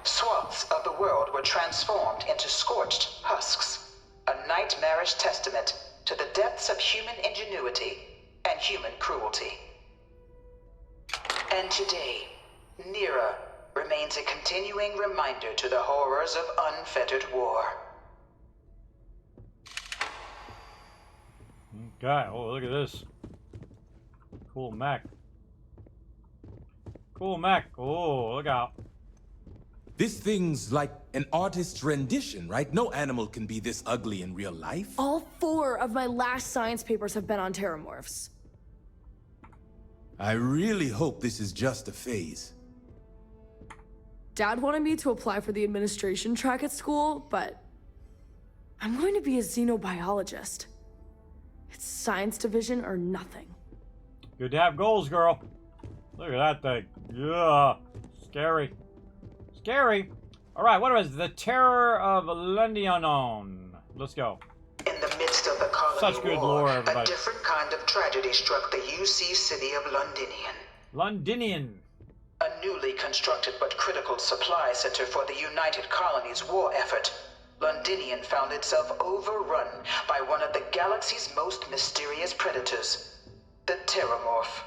Swaths of the world were transformed into scorched husks, a nightmarish testament to the depths of human ingenuity and human cruelty. And today, Nira remains a continuing reminder to the horrors of unfettered war.
Okay, oh, look at this. Cool mech. Cool mech. Oh, look out.
This thing's like an artist's rendition, right? No animal can be this ugly in real life.
All 4 of my last science papers have been on terramorphs.
I really hope this is just a phase.
Dad wanted me to apply for the administration track at school, but I'm going to be a xenobiologist. It's science division or nothing.
Good to have goals, girl. Look at that thing. Yeah. Scary. Scary. All right, what was the Terror of Londinion? Let's go.
In the midst of the colony
Such good
war,
lore,
a
everybody.
different kind of tragedy struck the UC city of Londinion.
Londinion.
A newly constructed but critical supply center for the United Colonies' war effort, Londinion found itself overrun by one of the galaxy's most mysterious predators, the Terramorph.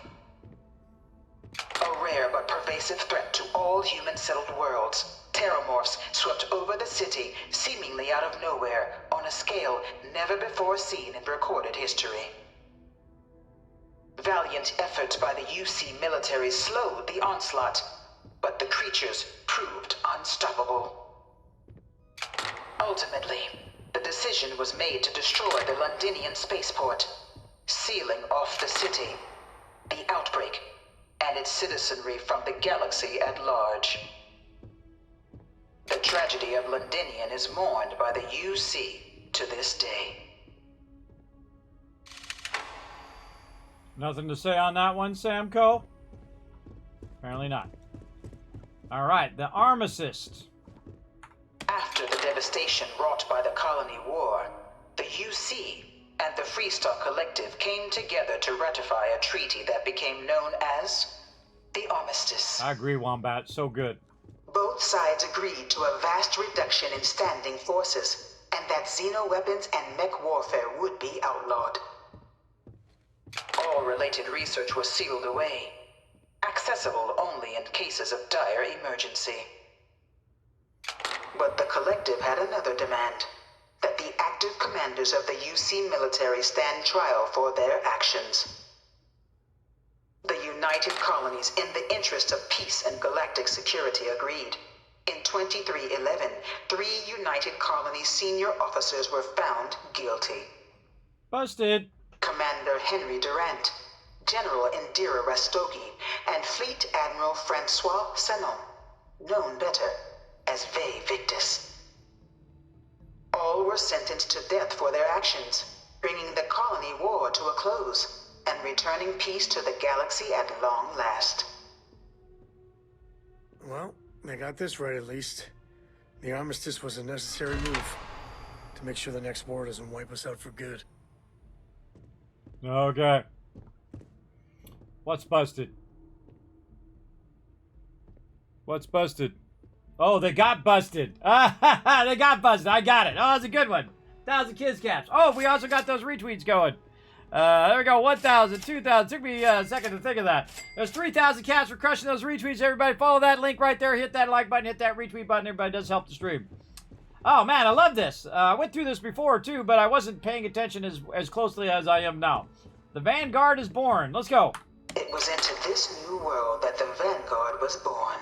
A rare but pervasive threat to all human-settled worlds, Terramorphs swept over the city, seemingly out of nowhere, on a scale never before seen in recorded history. Valiant efforts by the UC military slowed the onslaught, but the creatures proved unstoppable. Ultimately, the decision was made to destroy the Londinian spaceport, sealing off the city, the outbreak, and its citizenry from the galaxy at large. The tragedy of Londinion is mourned by the UC to this day.
Nothing to say on that one, Samco? Apparently not. All right, the Armistice.
After the devastation wrought by the Colony War, the UC and the Freestar Collective came together to ratify a treaty that became known as the Armistice.
I agree, Wombat. So good.
Both sides agreed to a vast reduction in standing forces, and that xeno-weapons and mech warfare would be outlawed. All related research was sealed away, accessible only in cases of dire emergency. But the Collective had another demand, that the active commanders of the UC military stand trial for their actions. The United Colonies, in the interest of peace and galactic security, agreed. In 2311, 3 United Colonies senior officers were found guilty.
Busted.
Commander Henry Durant, General Indira Rastogi, and Fleet Admiral Francois Sanon, known better as Ve Victus. All were sentenced to death for their actions, bringing the colony war to a close and returning peace to the galaxy at long last.
Well, they got this right at least. The armistice was a necessary move to make sure the next war doesn't wipe us out for good.
Okay. What's busted? What's busted? Oh, they got busted. They got busted. I got it. Oh, that's a good one. 1,000 kids caps. Oh, we also got those retweets going. There we go. 1,000, 2,000. Took me a second to think of that. There's 3,000 caps for crushing those retweets. Everybody follow that link right there. Hit that like button. Hit that retweet button. Everybody does help the stream. Oh, man, I love this. I went through this before, too, but I wasn't paying attention as closely as I am now. The Vanguard is born. Let's go.
It was into this new world that the Vanguard was born.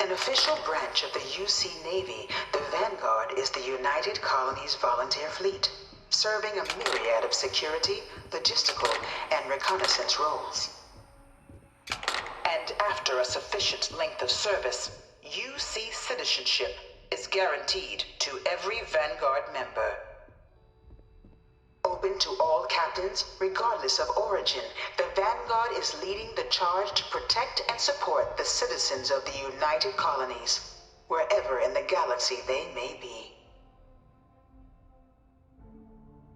An official branch of the UC Navy, the Vanguard is the United Colonies Volunteer Fleet, serving a myriad of security, logistical, and reconnaissance roles. And after a sufficient length of service, UC citizenship is guaranteed to every Vanguard member. Open to all captains, regardless of origin, the Vanguard is leading the charge to protect and support the citizens of the United Colonies, wherever in the galaxy they may be.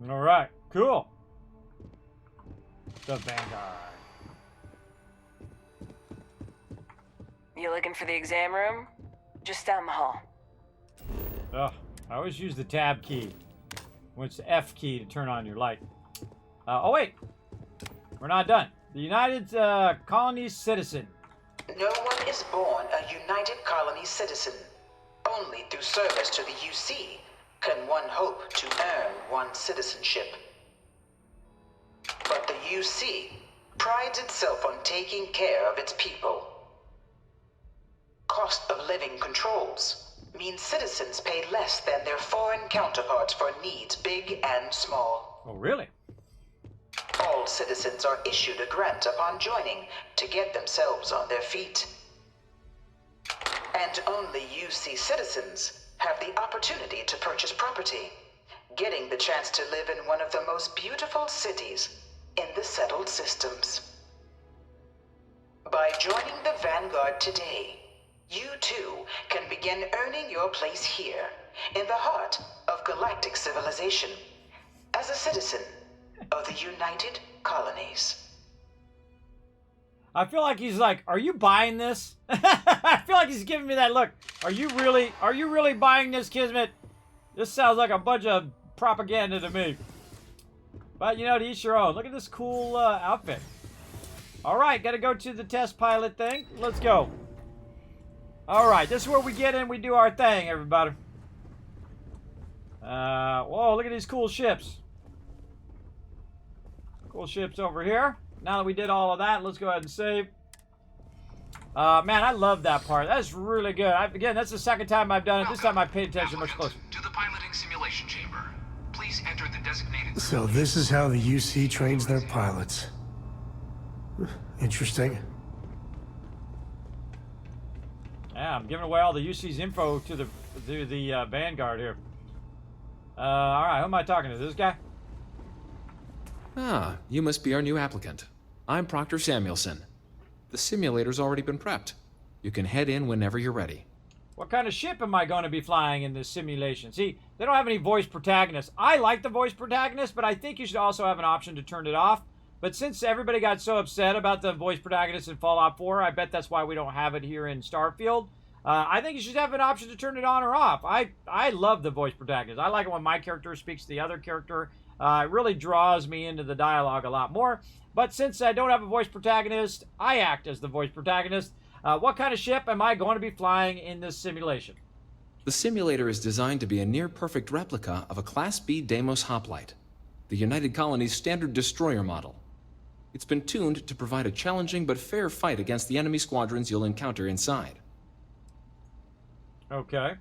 All right, cool. The Vanguard.
You looking for the exam room? Just down the hall.
Ugh, I always use the tab key. When it's the F key to turn on your light. Oh, wait. We're not done. The United Colonies citizen.
No one is born a United Colonies citizen. Only through service to the UC can one hope to earn one's citizenship. But the UC prides itself on taking care of its people. Cost of living controls mean citizens pay less than their foreign counterparts for needs big and small.
Oh, really?
All citizens are issued a grant upon joining to get themselves on their feet. And only UC citizens have the opportunity to purchase property, getting the chance to live in one of the most beautiful cities in the settled systems. By joining the Vanguard today, you too can begin earning your place here, in the heart of galactic civilization, as a citizen of the United Colonies.
I feel like he's like, are you buying this? I feel like he's giving me that look. Are you really buying this, Kismet? This sounds like a bunch of propaganda to me. But, you know, to each your own. Look at this cool outfit. All right, got to go to the test pilot thing. Let's go. All right, this is where we get in, we do our thing, everybody. Whoa, look at these cool ships. Cool ships over here. Now that we did all of that, let's go ahead and save. Man, I love that part. That's really good. Again, that's the second time I've done it. This time I paid attention much closer.
To the piloting simulation chamber. Please enter the designated...
So this is how the UC trains their pilots. Interesting.
Yeah, I'm giving away all the UC's info to the Vanguard here. All right, who am I talking to? This guy?
Ah, you must be our new applicant. I'm Proctor Samuelson. The simulator's already been prepped. You can head in whenever you're ready.
What kind of ship am I going to be flying in this simulation? See, they don't have any voice protagonists. I like the voice protagonist, but I think you should also have an option to turn it off. But since everybody got so upset about the voice protagonist in Fallout 4, I bet that's why we don't have it here in Starfield. I think you should have an option to turn it on or off. I love the voice protagonist. I like it when my character speaks to the other character. It really draws me into the dialogue a lot more. But since I don't have a voice protagonist, I act as the voice protagonist. What kind of ship am I going to be flying in this simulation?
The simulator is designed to be a near-perfect replica of a Class B Deimos hoplite, the United Colony's standard destroyer model. It's been tuned to provide a challenging but fair fight against the enemy squadrons you'll encounter inside.
Okay.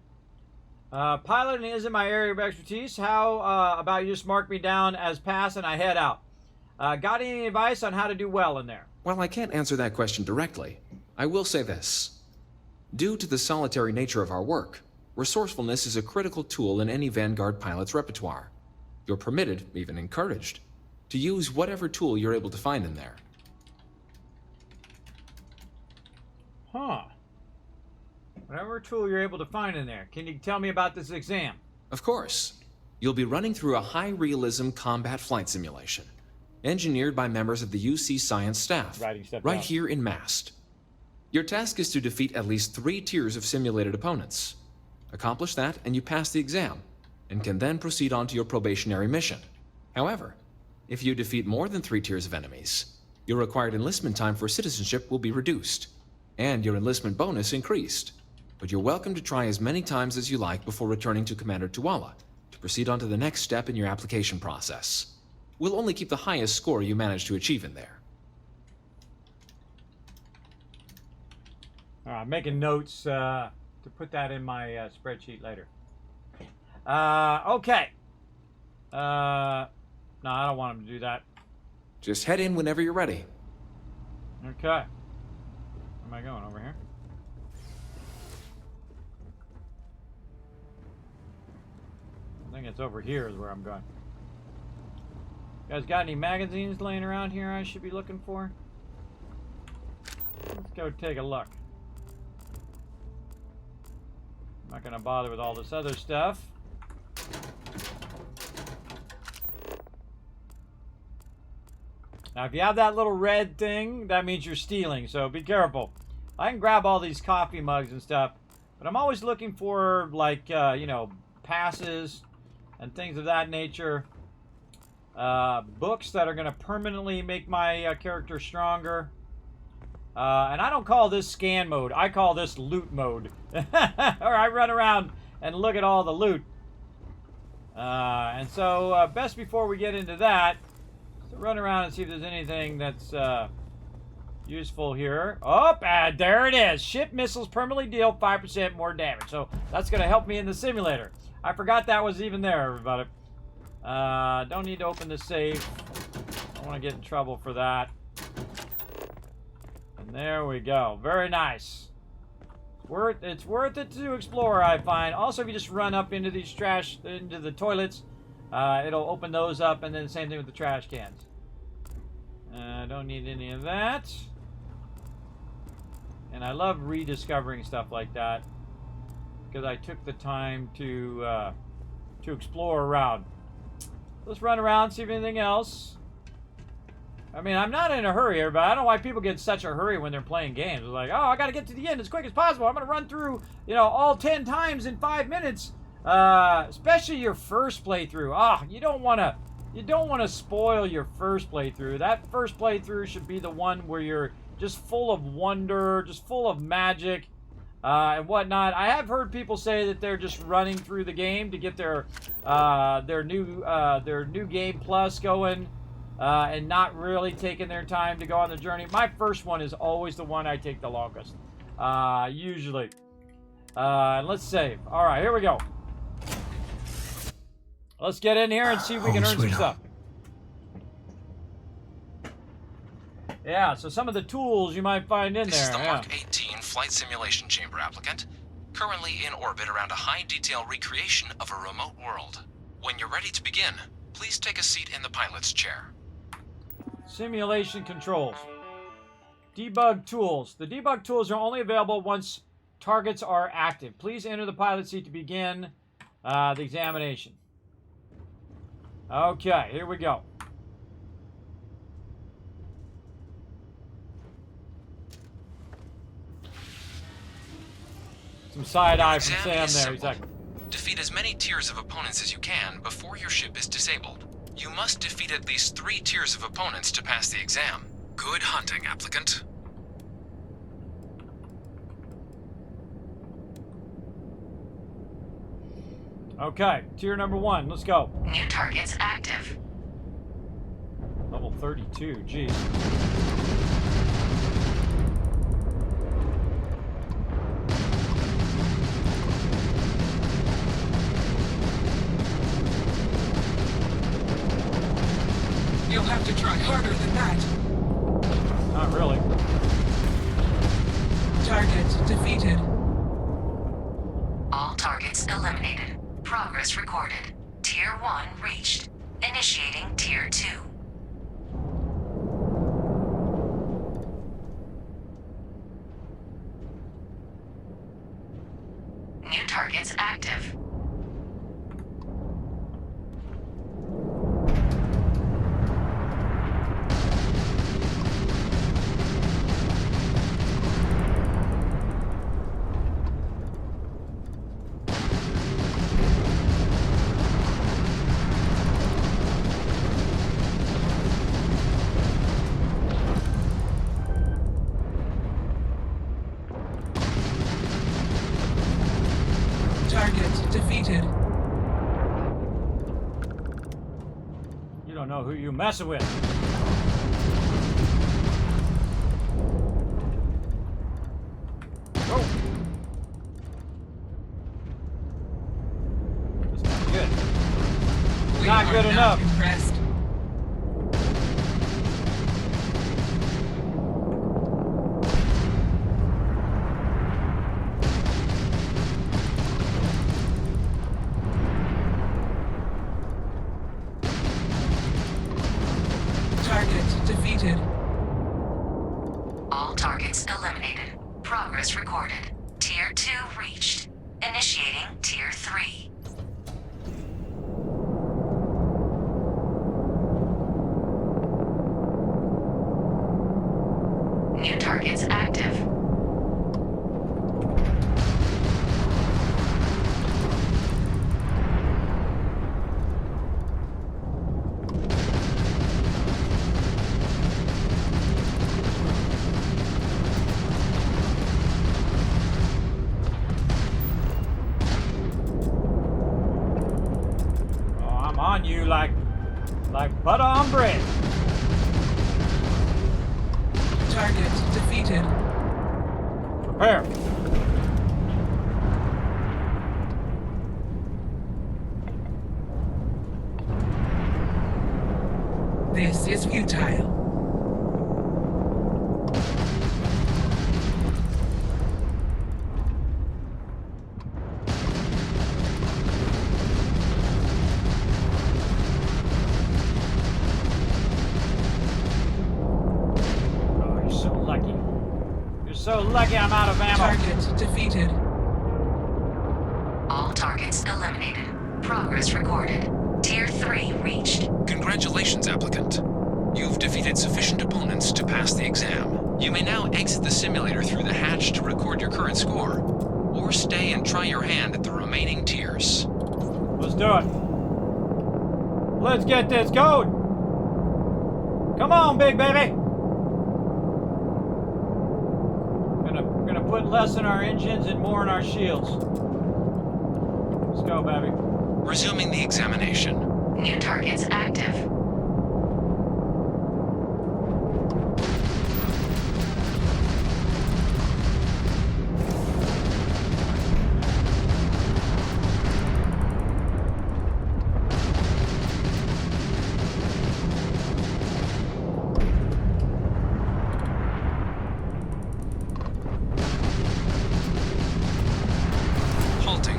Piloting isn't my area of expertise. How about you just mark me down as pass and I head out? Got any advice on how to do well in there?
While I can't answer that question directly, I will say this. Due to the solitary nature of our work, resourcefulness is a critical tool in any Vanguard pilot's repertoire. You're permitted, even encouraged, to use whatever tool you're able to find in there.
Huh. Whatever tool you're able to find in there. Can you tell me about this exam?
Of course. You'll be running through a high-realism combat flight simulation, engineered by members of the UC science staff, right here in Mast. Your task is to defeat at least 3 tiers of simulated opponents. Accomplish that, and you pass the exam, and can then proceed on to your probationary mission. However, if you defeat more than 3 tiers of enemies, your required enlistment time for citizenship will be reduced, and your enlistment bonus increased. But you're welcome to try as many times as you like before returning to Commander Tuala to proceed on to the next step in your application process. We'll only keep the highest score you manage to achieve in there.
All right, I'm making notes to put that in my spreadsheet later. Okay. No, I don't want him to do that.
Just head in whenever you're ready.
Okay. Where am I going? Over here? I think it's over here is where I'm going. You guys got any magazines laying around here I should be looking for? Let's go take a look. I'm not going to bother with all this other stuff. Now, if you have that little red thing, that means you're stealing, so be careful. I can grab all these coffee mugs and stuff, but I'm always looking for, like, you know, passes and things of that nature. Books that are going to permanently make my character stronger. And I don't call this scan mode. I call this loot mode. Or I run around and look at all the loot. And so, best before we get into that, to run around and see if there's anything that's useful here. Oh, and there it is. Ship missiles permanently deal 5% more damage. So that's going to help me in the simulator. I forgot that was even there, everybody. Don't need to open the safe. I don't want to get in trouble for that. And there we go. Very nice. It's worth it to explore, I find. Also, if you just run up into these into the toilets, it'll open those up, and then the same thing with the trash cans. Don't need any of that. And I love rediscovering stuff like that because I took the time to explore around. Let's run around, see if anything else. I mean, I'm not in a hurry, everybody. I don't know why people get in such a hurry when they're playing games. It's like, oh, I got to get to the end as quick as possible. I'm going to run through, you know, all 10 times in 5 minutes. Especially your first playthrough. Ah, you don't want to spoil your first playthrough. That first playthrough should be the one where you're just full of wonder, just full of magic, and whatnot. I have heard people say that they're just running through the game to get their new game plus going. And not really taking their time to go on the journey. My first one is always the one I take the longest. Usually. Let's save. Alright, here we go. Let's get in here and see if we can earn some stuff. Yeah, so some of the tools you might find in there.
This is the Mark 18 Flight Simulation Chamber applicant. Currently in orbit around a high-detail recreation of a remote world. When you're ready to begin, please take a seat in the pilot's chair.
Simulation controls. Debug tools. The debug tools are only available once targets are active. Please enter the pilot seat to begin the examination. Okay, here we go. Some side-eye from Sam there. Exactly.
Defeat as many tiers of opponents as you can before your ship is disabled. You must defeat at least 3 tiers of opponents to pass the exam. Good hunting, applicant.
Okay, tier number 1. Let's go.
New targets active.
Level 32. Geez.
You'll have to try harder than that.
Not really.
Target defeated.
All targets eliminated. Progress recorded. Tier 1 reached. Initiating Tier 2. New targets active.
Defeated.
You don't know who you're messing with. Whoa. That's not good. Not good enough.
Impressed. Defeated.
All targets eliminated. Progress recorded. Tier 2 reached. Initiating Tier 3. New targets active.
On you like butter on bread.
Target defeated.
Prepare.
This is futile.
So lucky I'm out of ammo.
Target defeated.
All targets eliminated. Progress recorded. Tier 3 reached.
Congratulations, applicant. You've defeated sufficient opponents to pass the exam. You may now exit the simulator through the hatch to record your current score, or stay and try your hand at the remaining tiers.
Let's do it. Let's get this going. Come on, big baby. Gonna put less in our engines and more in our shields. Let's go, baby.
Resuming the examination.
New targets active.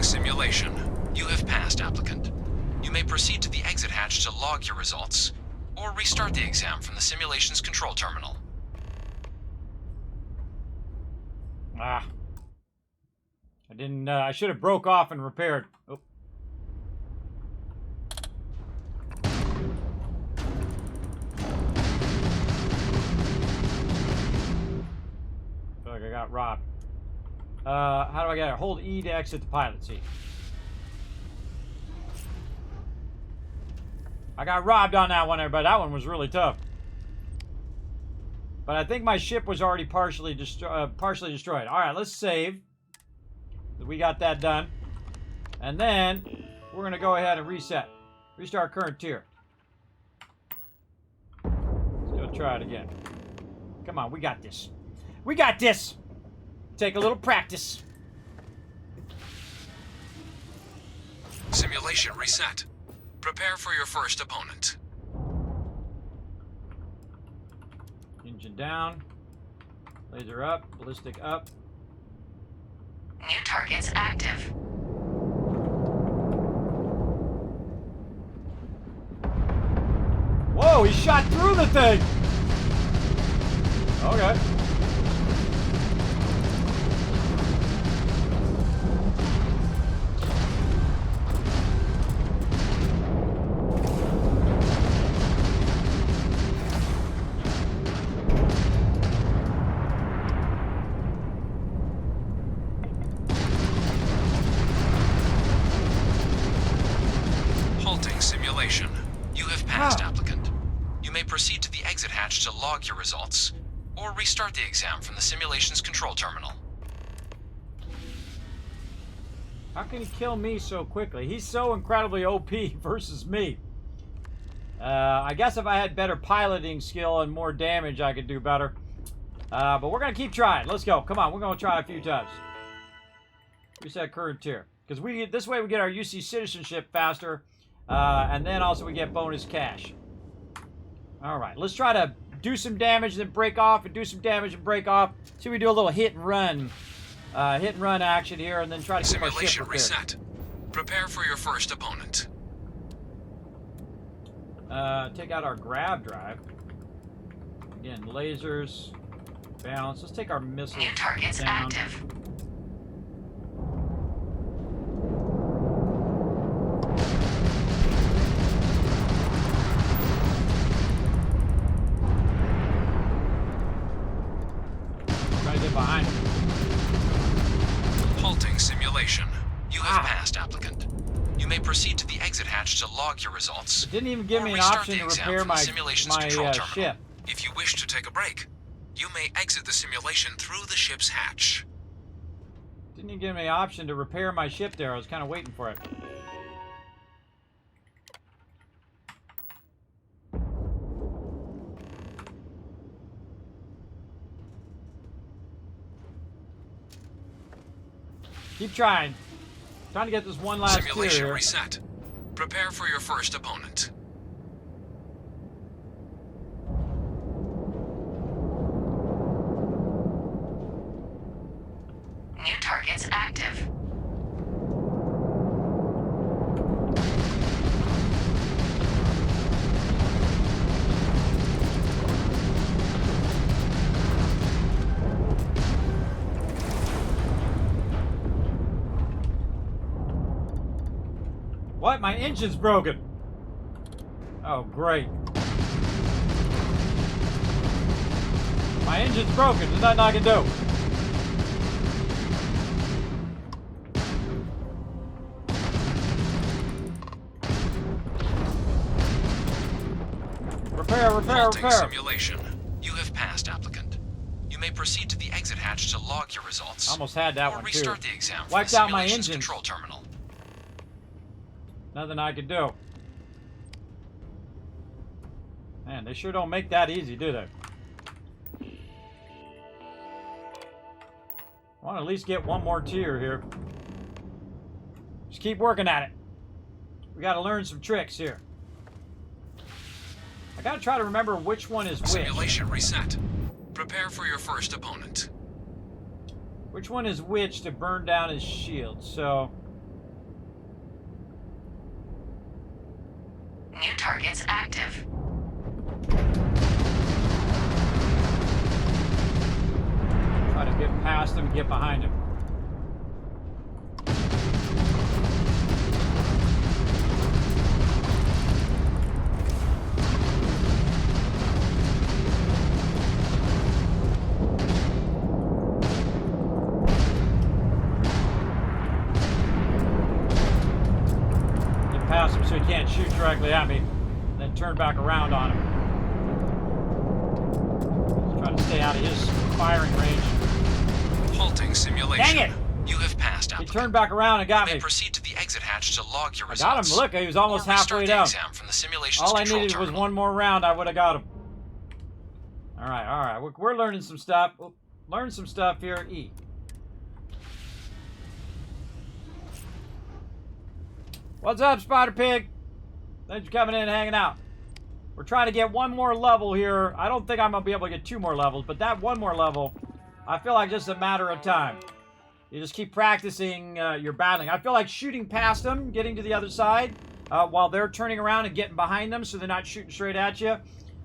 Simulation. You have passed, applicant. You may proceed to the exit hatch to log your results, or restart the exam from the simulation's control terminal.
I didn't, I should have broke off and repaired. Oh. Feel like I got robbed. How do I get it? Hold E to exit the pilot seat. I got robbed on that one, everybody. That one was really tough. But I think my ship was already partially destroyed. All right, let's save. We got that done. And then we're going to go ahead and reset. Restart current tier. Let's go try it again. Come on, we got this. We got this! Take a little practice.
Simulation reset. Prepare for your first opponent.
Engine down. Laser up. Ballistic up.
New targets active.
Whoa, he shot through the thing! Okay.
You have passed, applicant. You may proceed to the exit hatch to log your results, or restart the exam from the simulation's control terminal.
How can he kill me so quickly? He's so incredibly OP versus me. I guess if I had better piloting skill and more damage, I could do better. But we're going to keep trying. Let's go. Come on, we're going to try a few times. Reset current tier. Because this way we get our UC citizenship faster. And then also we get bonus cash. Alright, let's try to do some damage, then break off, and do some damage and break off. See if we do a little hit and run action here, and then try to keep our ship repaired.
Reset. Prepare for your first opponent.
Take out our grab drive. Again, lasers, balance. Let's take our missiles
New targets
down.
Active.
Behind him.
Halting simulation. You have passed, applicant. You may proceed to the exit hatch to log your results.
It didn't even give me an option to repair my ship.
If you wish to take a break, you may exit the simulation through the ship's hatch.
Didn't even give me an option to repair my ship there. I was kind of waiting for it. Keep trying. Trying to get this one last
Simulation
tier.
reset. Prepare for your first opponent.
New targets active.
What? My engine's broken. Oh, great. My engine's broken. There's nothing I can do.
Halting simulation. You have passed, applicant. You may proceed to the exit hatch to log your results.
Almost had that
or
one
restart
too.
the exam from
Wiped
the
out my
simulations
engine.
control terminal.
Nothing I can do. Man, they sure don't make that easy, do they? I want to at least get one more tier here. Just keep working at it. We got to learn some tricks here. I got to try to remember which one is which.
Simulation reset. Prepare for your first opponent.
Which one is which to burn down his shield? So...
New targets active.
Try to get past him and get behind him. Get past him so he can't shoot directly at me. Then turn back around on him. Just try to stay out of his firing range.
Halting simulation.
Dang it!
You have passed,
He
applicant.
turned back around and got
You may
me.
proceed to the exit hatch to log your
I
results.
got him. Look, he was almost
or restart
halfway
the
down.
exam from the simulations
All I
control
needed was
terminal.
one more round. I would have got him. All right. We're learning some stuff. Learn some stuff here. E. What's up, Spider Pig? Thanks for coming in and hanging out. We're trying to get one more level here. I don't think I'm going to be able to get 2 more levels, but that one more level, I feel like just a matter of time. You just keep practicing your battling. I feel like shooting past them, getting to the other side, while they're turning around and getting behind them so they're not shooting straight at you.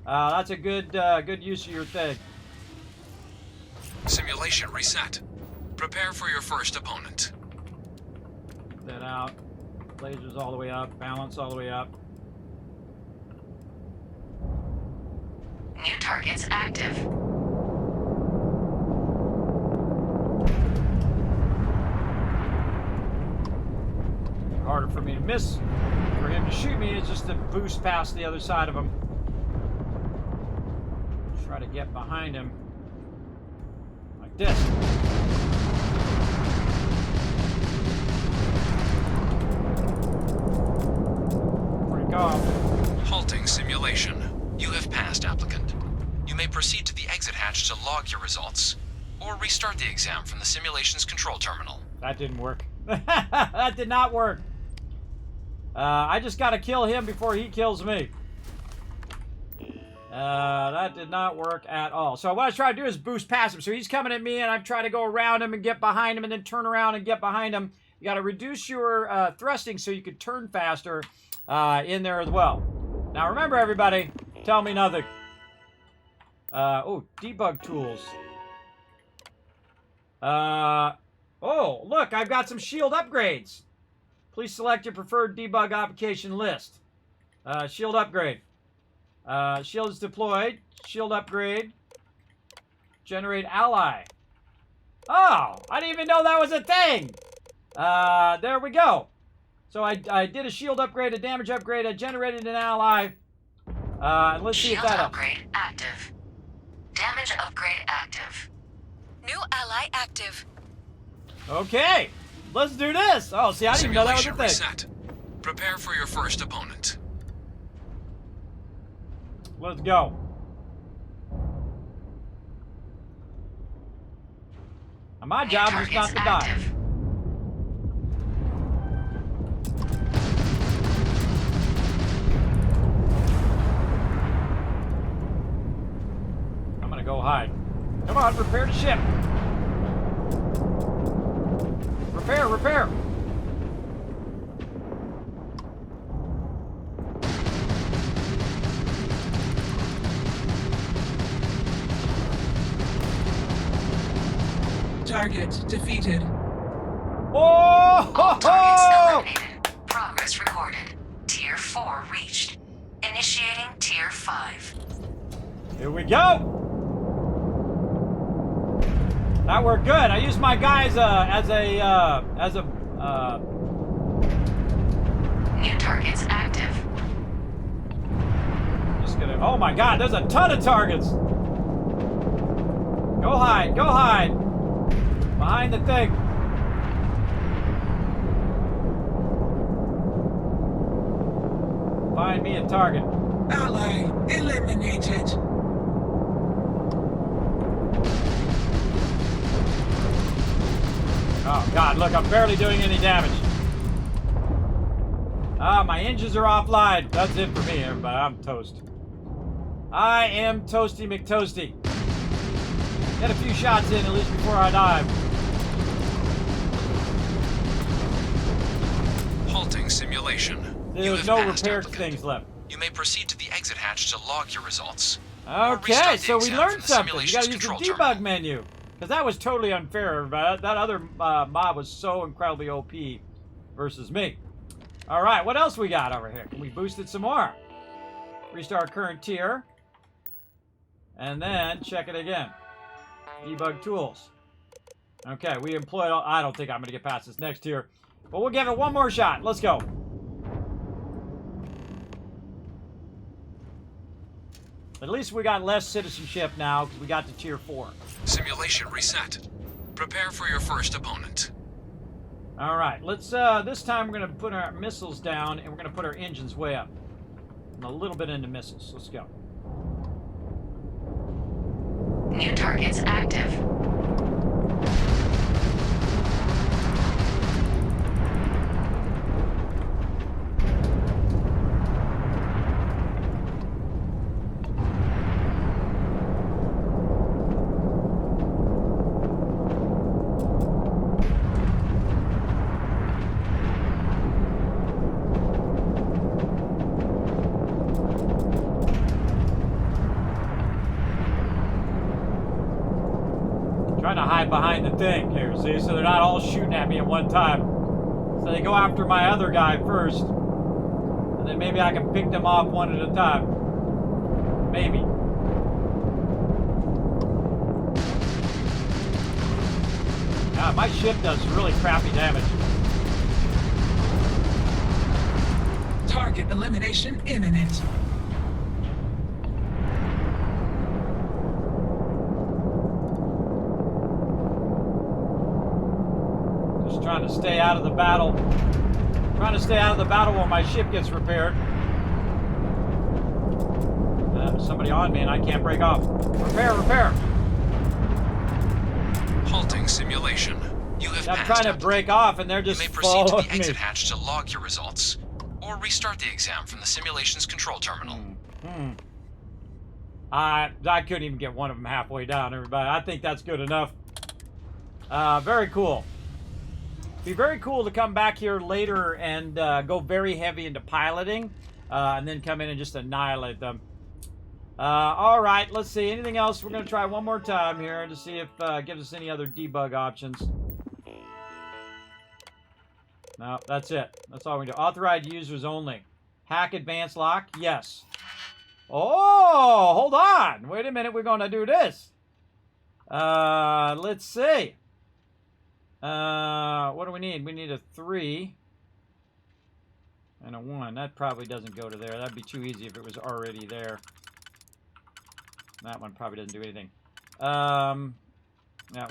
That's a good use of your thing.
Simulation reset. Prepare for your first opponent.
That out. Lasers all the way up. Balance all the way up.
New targets active.
Harder for me to miss. For him to shoot me is just to boost past the other side of him. Try to get behind him. Like this. Where'd it go?
Halting simulation. You have passed, applicant. You may proceed to the exit hatch to log your results. Or restart the exam from the simulations control terminal.
That didn't work. That did not work. I just gotta kill him before he kills me. That did not work at all. So what I try to do is boost past him. So he's coming at me, and I'm trying to go around him and get behind him, and then turn around and get behind him. You got to reduce your thrusting so you can turn faster in there as well. Now remember, everybody, tell me nothing. Oh, debug tools. Oh, look, I've got some shield upgrades. Please select your preferred debug application list. Shield upgrade. Shield is deployed. Shield upgrade. Generate ally. Oh, I didn't even know that was a thing. There we go. So I did a shield upgrade, a damage upgrade. I generated an ally. Let's see if that helps.
Shield upgrade active. Damage upgrade active. New ally active.
Okay, let's do this. Oh, see, I didn't even know that was a thing.
Reset. Prepare for your first opponent.
Let's go. Now, my job is not to die. Come on, repair the ship. Repair, repair.
Target defeated.
Oh!
All targets eliminated. Progress recorded. Tier 4 reached. Initiating Tier 5.
Here we go. That worked good. I used my guys as a
New targets active.
Just gonna. Oh my God! There's a ton of targets. Go hide. Go hide. Behind the thing. Find me a target.
Ally eliminated.
Oh God, look, I'm barely doing any damage. Ah, my engines are offline. That's it for me, everybody. I'm toast. I am Toasty McToasty. Get a few shots in, at least before I die.
Halting simulation.
There's no repair things left.
You may proceed to the exit hatch to log your results.
Okay, so we learned something. You gotta use the debug menu. Because that was totally unfair, everybody. That other mob was so incredibly OP versus me. Alright, what else we got over here? Can we boost it some more? Restart current tier. And then check it again. Debug tools. Okay, we employed all... I don't think I'm going to get past this next tier. But we'll give it one more shot. Let's go. At least we got less citizenship now because we got to tier 4.
Simulation reset. Prepare for your first opponent.
All right, let's, this time we're going to put our missiles down and we're going to put our engines way up. And a little bit into missiles. Let's go.
New targets active.
Trying to hide behind the thing here, see? So they're not all shooting at me at one time. So they go after my other guy first. And then maybe I can pick them off one at a time. Maybe. God, my ship does really crappy damage.
Target elimination imminent.
Trying to stay out of the battle. Trying to stay out of the battle while my ship gets repaired. Somebody on me and I can't break off. Repair, repair.
Halting simulation. You have
I'm
passed
trying to break off and they're just
You may proceed to the
following
exit
me.
hatch to log your results. Or restart the exam from the simulation's control terminal.
I couldn't even get one of them halfway down, everybody. I think that's good enough. Very cool. Be very cool to come back here later and go very heavy into piloting, and then come in and just annihilate them. All right, let's see. Anything else? We're going to try one more time here to see if it gives us any other debug options. No, that's it. That's all we do. Authorized users only. Hack advanced lock? Yes. Oh, hold on. Wait a minute. We're going to do this. Let's see. What do we need? We need a 3 and a 1. That probably doesn't go to there. That'd be too easy if it was already there. That one probably doesn't do anything. That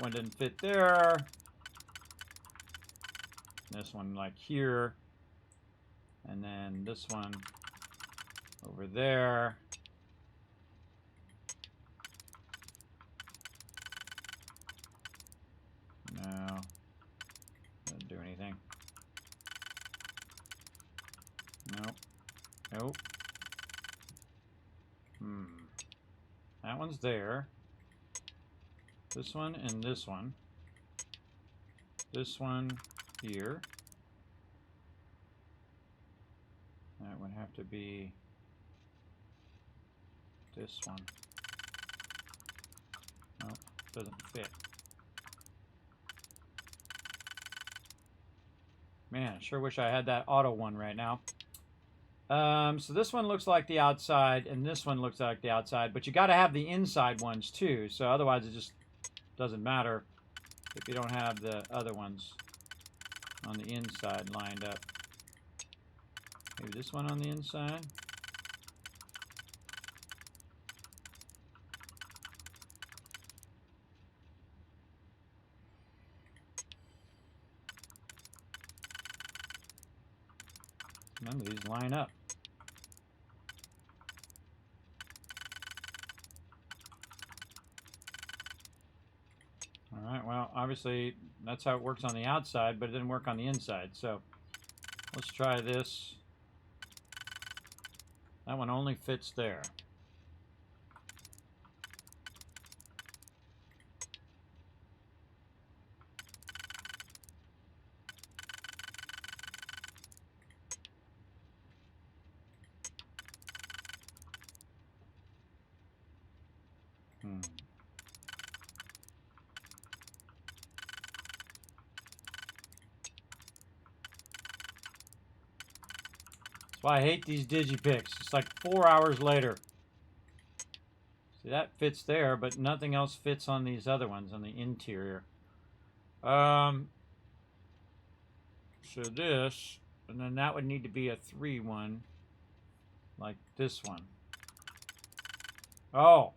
one didn't fit there. This one like here. And then this one over there. No. Doesn't do anything. Nope. Nope. That one's there. This one and this one. This one here. That would have to be this one. Nope, doesn't fit. Man, I sure wish I had that auto one right now. So this one looks like the outside, and this one looks like the outside, but you got to have the inside ones too, so otherwise it just doesn't matter if you don't have the other ones on the inside lined up. Maybe this one on the inside. None of these line up. All right, well, obviously that's how it works on the outside, but it didn't work on the inside. So let's try this. That one only fits there. That's why I hate these digipicks. It's like 4 hours later. See, that fits there, but nothing else fits on these other ones on the interior. So this, and then that would need to be a 3 one, like this one. Oh,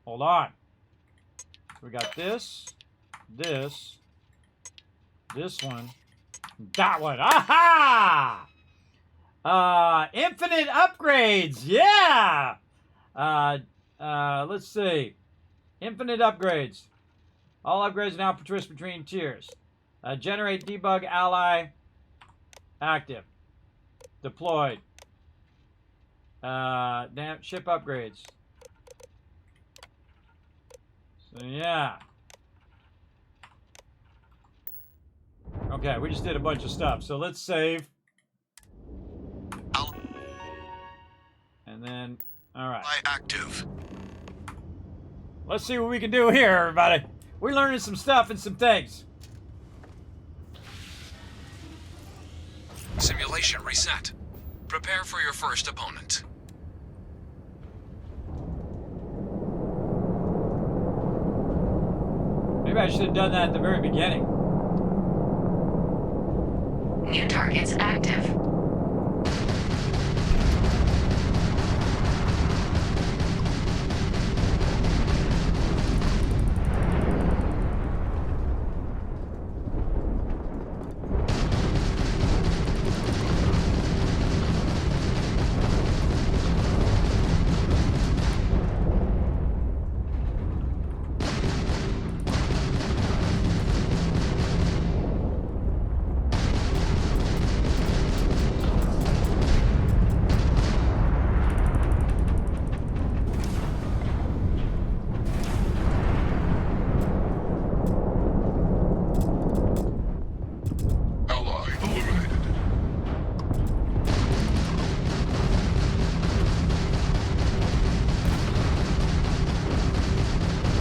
hold on. So we got this, this one, that one. Aha! Infinite upgrades. Yeah. Let's see. Infinite upgrades. All upgrades now twist between tiers. Generate debug ally active. Deployed. Ship upgrades. So yeah. Okay, we just did a bunch of stuff. So let's save. And then, all right.
Active.
Let's see what we can do here, everybody. We're learning some stuff and some things.
Simulation reset. Prepare for your first opponent.
Maybe I should have done that at the very beginning.
New targets active.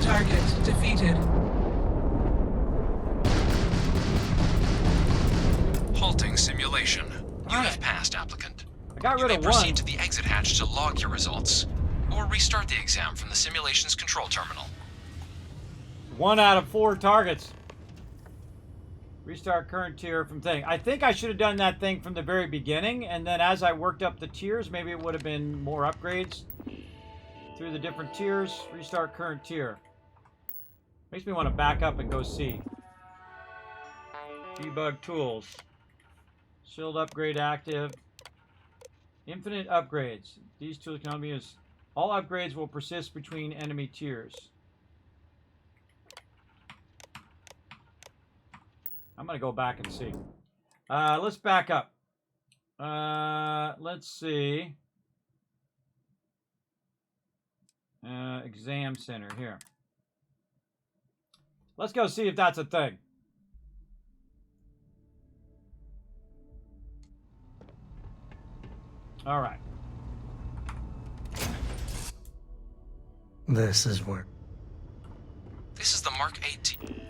Target defeated.
Halting simulation. You have passed, applicant.
I got rid
You
of
may proceed
one.
to the exit hatch to log your results, or restart the exam from the simulation's control terminal.
1 out of 4 targets. Restart current tier from thing. I think I should have done that thing from the very beginning, and then as I worked up the tiers, maybe it would have been more upgrades through the different tiers. Restart current tier. Makes me want to back up and go see. Debug tools. Shield upgrade active. Infinite upgrades. These tools can only be used. All upgrades will persist between enemy tiers. I'm going to go back and see. Let's back up. Let's see. Exam center here. Let's go see if that's a thing. All right.
This is where.
This is the Mark 18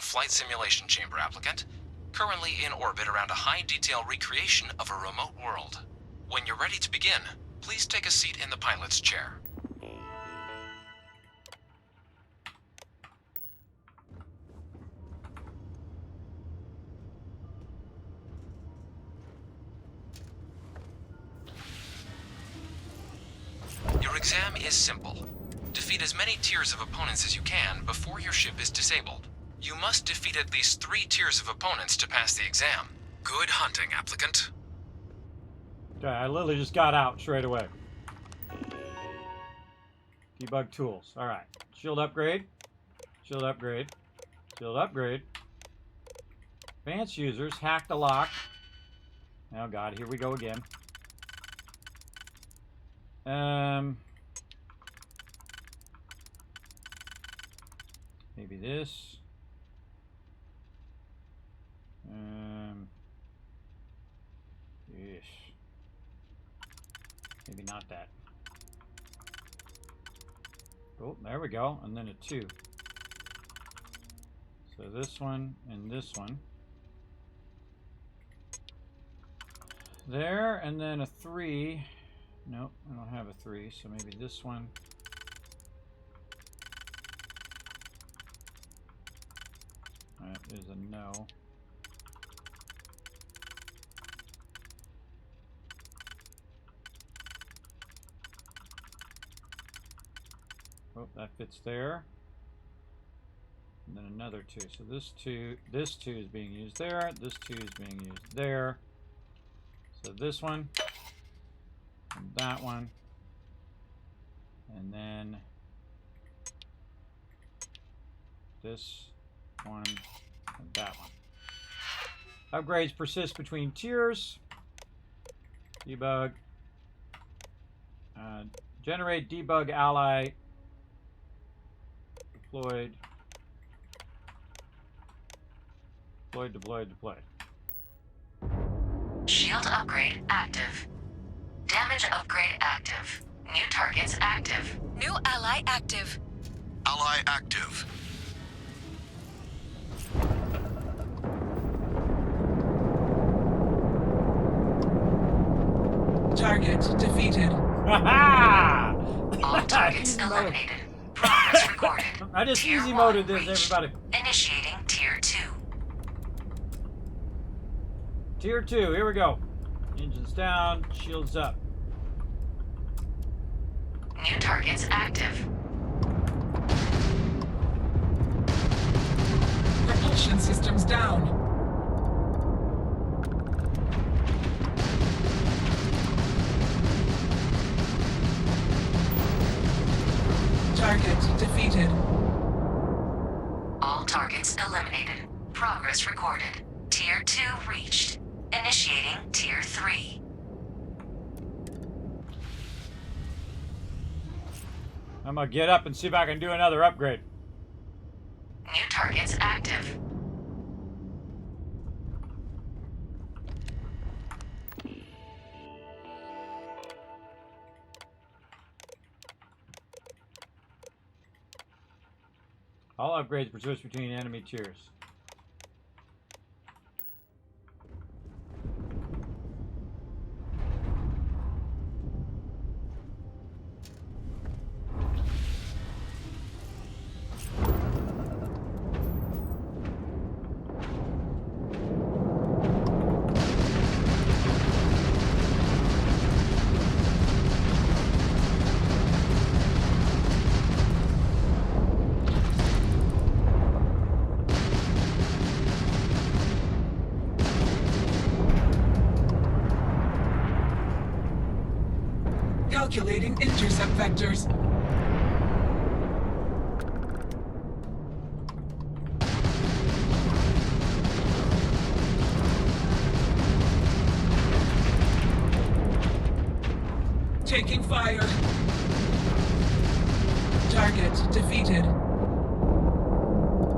flight simulation chamber applicant, currently in orbit around a high-detail recreation of a remote world. When you're ready to begin, please take a seat in the pilot's chair. Your exam is simple. Defeat as many tiers of opponents as you can before your ship is disabled. You must defeat at least 3 tiers of opponents to pass the exam. Good hunting, applicant.
Okay, I literally just got out straight away. Debug tools. Alright. Shield upgrade. Shield upgrade. Shield upgrade. Advanced users. Hack the lock. Oh god, here we go again. Maybe this. Yes. Maybe not that. Oh, there we go. And then a 2. So this one and this one. There, and then a 3. Nope, I don't have a 3, so maybe this one. That is a no. Oh, that fits there. And then another 2. So this 2 is being used there. This 2 is being used there. So this one, and that one, and then this one, and that one. Upgrades persist between tiers. Debug. Generate debug ally. Deployed. Deployed.
Shield upgrade active. Damage upgrade active. New targets active. New ally active.
Ally active.
Target defeated.
All targets eliminated. Progress recorded.
I just
Tier
easy
1
moded this,
reached.
everybody.
Initiating Tier 2.
Tier 2, here we go. Engines down, shields up.
New targets active.
Propulsion systems down. Target defeated.
All targets eliminated. Progress recorded. Tier 2 reached. Initiating Tier 3.
I'm gonna get up and see if I can do another upgrade.
New targets active.
All upgrades persist between enemy tiers.
Calculating intercept vectors. Taking fire. Target defeated.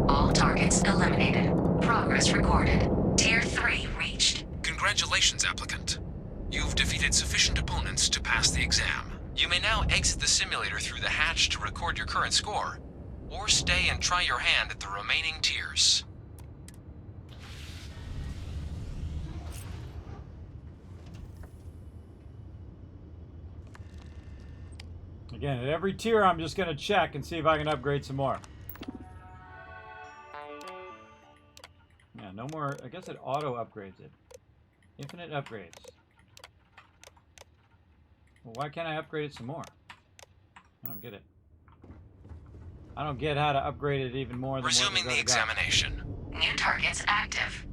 All targets eliminated. Progress recorded. Tier 3 reached.
Congratulations, applicant. You've defeated sufficient opponents to pass the exam. You may now exit the simulator through the hatch to record your current score, or stay and try your hand at the remaining tiers.
Again, at every tier, I'm just going to check and see if I can upgrade some more. Yeah, no more. I guess it auto upgrades it. Infinite upgrades. Well, why can't I upgrade it some more? I don't get it. I don't get how to upgrade it even more than
Resuming the examination.
New targets active.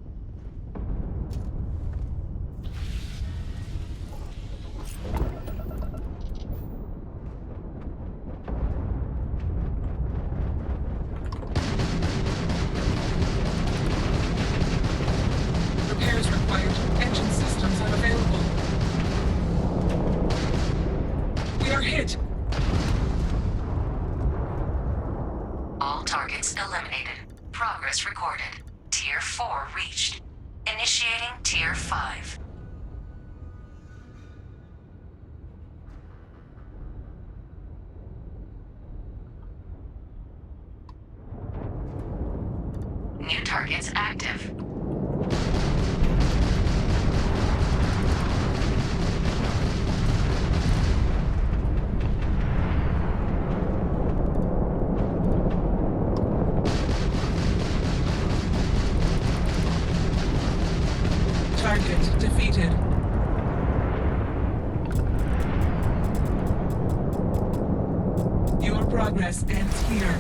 Repairs required. Engine systems unavailable. We are hit.
All targets eliminated. Progress recorded. Tier 4 reached. Initiating Tier 5. New targets active.
Target defeated. Your progress ends here.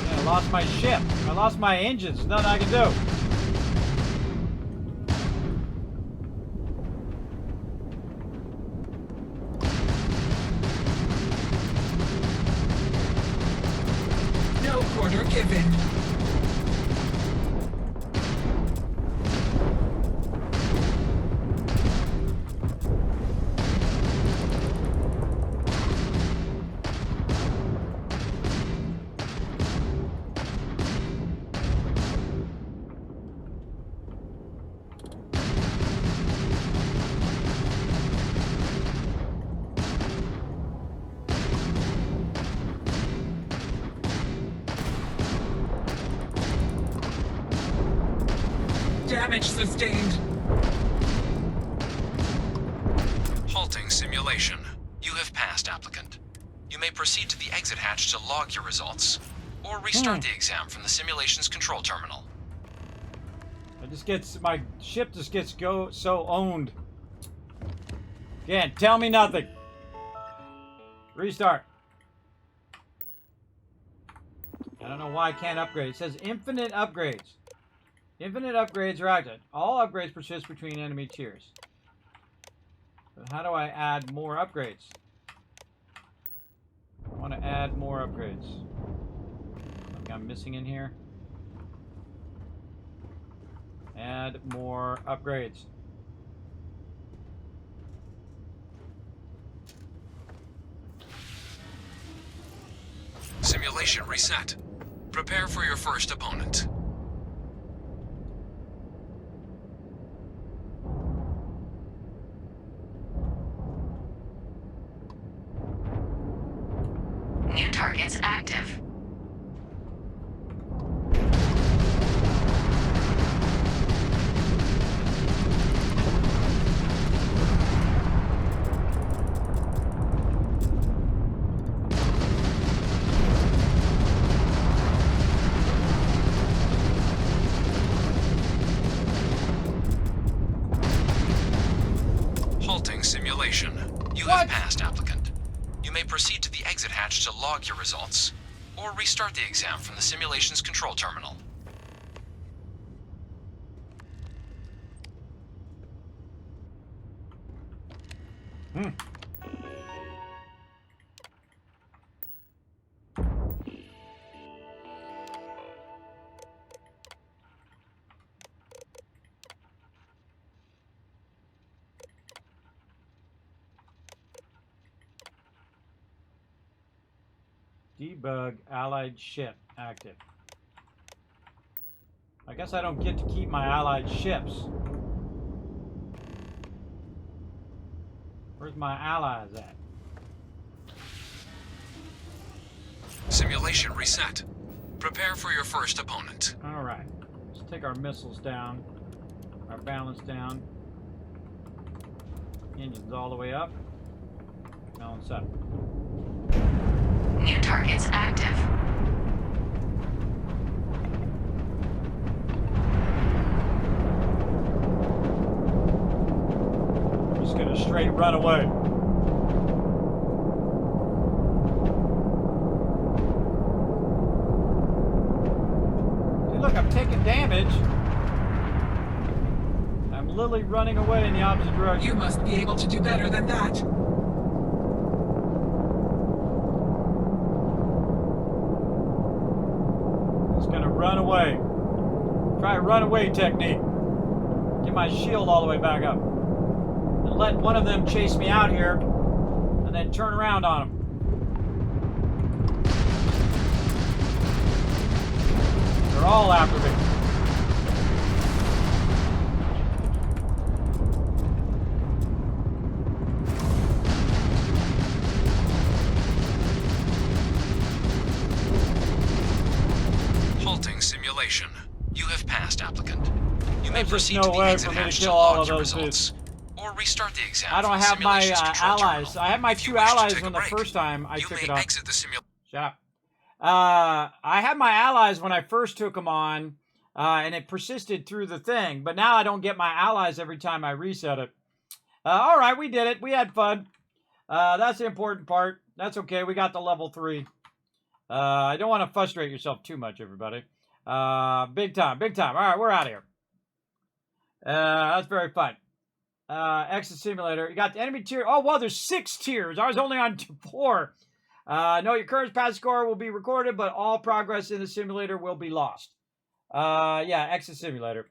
I lost my ship. I lost my engines. There's nothing I can do.
No quarter given. Damage sustained.
Halting simulation. You have passed, applicant. You may proceed to the exit hatch to log your results, or restart the exam from the simulation's control terminal.
My ship just gets so owned. Again, tell me nothing. Restart. I don't know why I can't upgrade. It says infinite upgrades. Infinite upgrades are active. All upgrades persist between enemy tiers. But how do I add more upgrades? I want to add more upgrades. Something I'm missing in here. Add more upgrades.
Simulation reset. Prepare for your first opponent.
New targets active.
Halting simulation. You have passed, applicant. You may proceed to the exit hatch to log your results, or restart the exam from the simulation's control terminal.
Debug allied ship active. I guess I don't get to keep my allied ships. Where's my allies at?
Simulation reset. Prepare for your first opponent.
All right. Let's take our missiles down. Our balance down. Engines all the way up. Balance up.
New targets active.
Just gonna straight run away. Hey, look, I'm taking damage. I'm literally running away in the opposite direction.
You must be able to do better than that.
Just gonna run away. Try a runaway technique. Get my shield all the way back up. And let one of them chase me out here, and then turn around on them. They're all after me.
Halting simulation. You have passed, applicant. You may
There's just
proceed
no
to the
way
exit
for me to
hatch
kill
to
all
log
of
your
those
results. Or restart the exam.
I don't
from the
have my
simulation's control
allies.
terminal.
I had my
If you
two
wish to
allies
take a
when the
break,
first time I
you
took
may
it off.
exit the simulation.
Shut up. I had my allies when I first took them on, and it persisted through the thing. But now I don't get my allies every time I reset it. All right, we did it. We had fun. That's the important part. That's okay. We got to level 3. I don't want to frustrate yourself too much, everybody. Big time, big time. All right, we're out of here. That's very fun. Exit simulator. You got the enemy tier. Oh, well, there's 6 tiers. I was only on 4. No, your current pass score will be recorded, but all progress in the simulator will be lost. Yeah, exit simulator.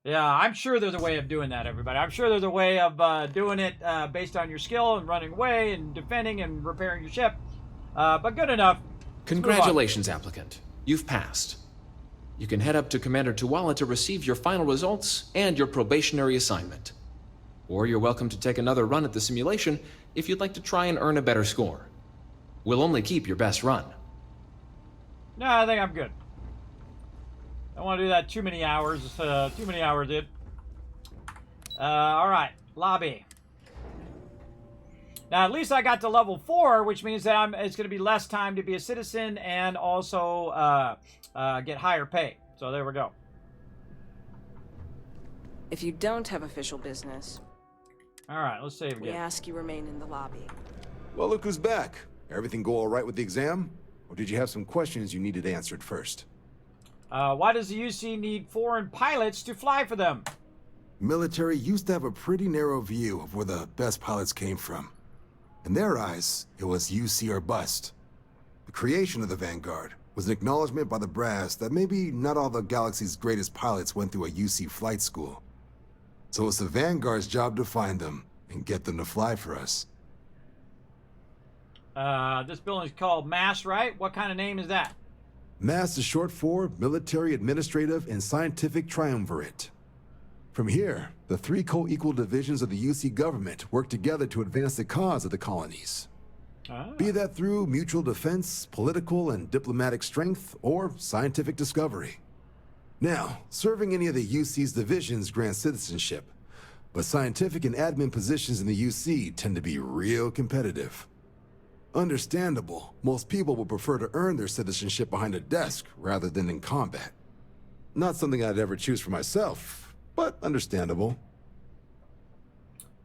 Yeah, I'm sure there's a way of doing that, everybody. I'm sure there's a way of doing it based on your skill and running away and defending and repairing your ship. But good enough.
Congratulations, applicant. You've passed. You can head up to Commander Tuwala to receive your final results and your probationary assignment. Or you're welcome to take another run at the simulation if you'd like to try and earn a better score. We'll only keep your best run.
No, I think I'm good. I don't want to do that too many hours. Too many hours, dude. All right, lobby. Now, at least I got to level 4, which means that it's going to be less time to be a citizen and also get higher pay. So there we go.
If you don't have official business,
all right, let's save again.
We ask you remain in the lobby.
Well, look who's back. Everything go all right with the exam? Or did you have some questions you needed answered first?
Why does the UC need foreign pilots to fly for them?
Military used to have a pretty narrow view of where the best pilots came from. In their eyes, it was UC or bust. The creation of the Vanguard was an acknowledgement by the brass that maybe not all the galaxy's greatest pilots went through a UC flight school. So it's the Vanguard's job to find them and get them to fly for us.
This building's called MASS, right? What kind of name is that?
MASS is short for Military, Administrative, and Scientific Triumvirate. From here, the 3 co-equal divisions of the UC government work together to advance the cause of the colonies. Be that through mutual defense, political and diplomatic strength, or scientific discovery. Now, serving any of the UC's divisions grants citizenship, but scientific and admin positions in the UC tend to be real competitive. Understandable, most people would prefer to earn their citizenship behind a desk rather than in combat. Not something I'd ever choose for myself, but understandable.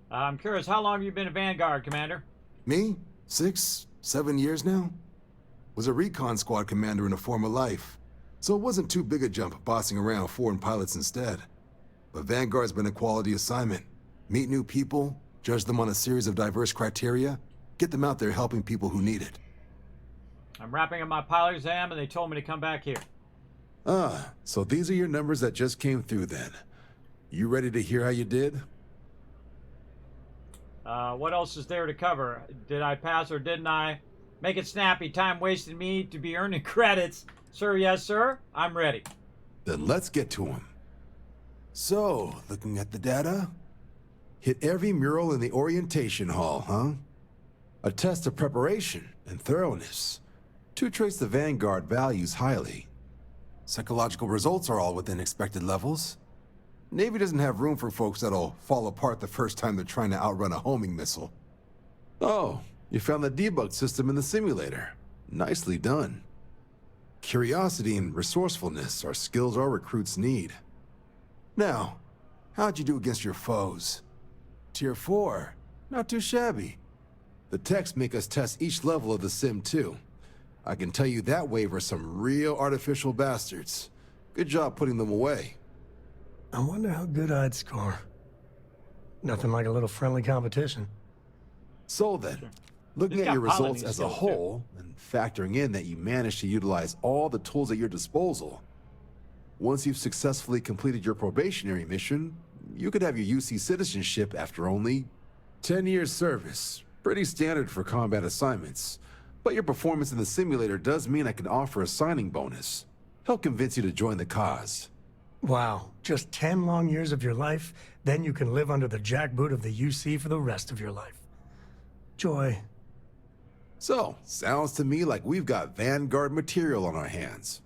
I'm curious, how long have you been a Vanguard, Commander?
Me? 6, 7 years now? Was a recon squad commander in a former life, so it wasn't too big a jump bossing around foreign pilots instead. But Vanguard's been a quality assignment. Meet new people, judge them on a series of diverse criteria, get them out there helping people who need it.
I'm wrapping up my pilot exam and they told me to come back here.
Ah, so these are your numbers that just came through then. You ready to hear how you did?
What else is there to cover? Did I pass or didn't I? Make it snappy. Time wasted me to be earning credits. Sir, yes, sir. I'm ready.
Then let's get to them. So, looking at the data, hit every mural in the orientation hall, huh? A test of preparation and thoroughness. Two traits the Vanguard values highly. Psychological results are all within expected levels. Navy doesn't have room for folks that'll fall apart the first time they're trying to outrun a homing missile. Oh, you found the debug system in the simulator. Nicely done. Curiosity and resourcefulness are skills our recruits need. Now, how'd you do against your foes? Tier 4, not too shabby. The techs make us test each level of the sim too. I can tell you that wave are some real artificial bastards. Good job putting them away.
I wonder how good I'd score. Nothing like a little friendly competition.
So then, looking at your results as a whole, and factoring in that you managed to utilize all the tools at your disposal, once you've successfully completed your probationary mission, you could have your UC citizenship after only 10 years service. Pretty standard for combat assignments. But your performance in the simulator does mean I can offer a signing bonus. Help convince you to join the cause.
Wow, just 10 long years of your life, then you can live under the jackboot of the UC for the rest of your life. Joy.
So, sounds to me like we've got Vanguard material on our hands.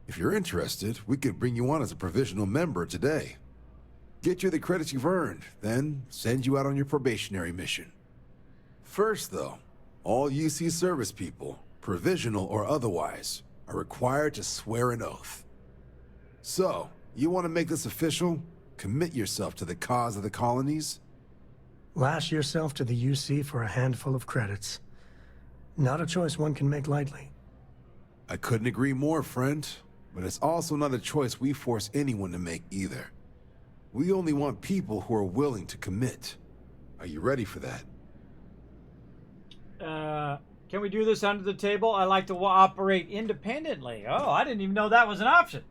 If you're interested, we could bring you on as a provisional member today. Get you the credits you've earned, then send you out on your probationary mission. First, though, all UC service people, provisional or otherwise, are required to swear an oath. So, you want to make this official? Commit yourself to the cause of the colonies?
Lash yourself to the UC for a handful of credits. Not a choice one can make lightly.
I couldn't agree more, friend. But it's also not a choice we force anyone to make either. We only want people who are willing to commit. Are you ready for that?
Can we do this under the table? I like to operate independently. Oh, I didn't even know that was an option.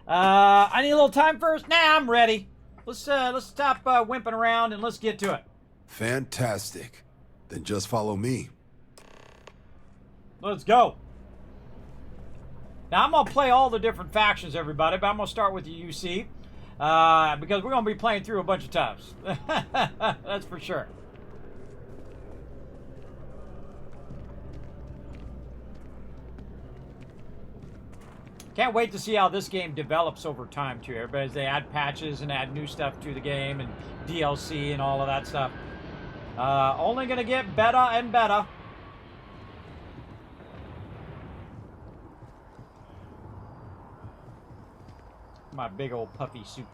I need a little time first. Nah, I'm ready. Let's stop wimping around and let's get to it.
Fantastic. Then just follow me.
Let's go. Now, I'm going to play all the different factions, everybody, but I'm going to start with the UC. Because we're going to be playing through a bunch of times. That's for sure. Can't wait to see how this game develops over time, too. Everybody, as they add patches and add new stuff to the game and DLC and all of that stuff. Only going to get better and better. My big old puffy suit.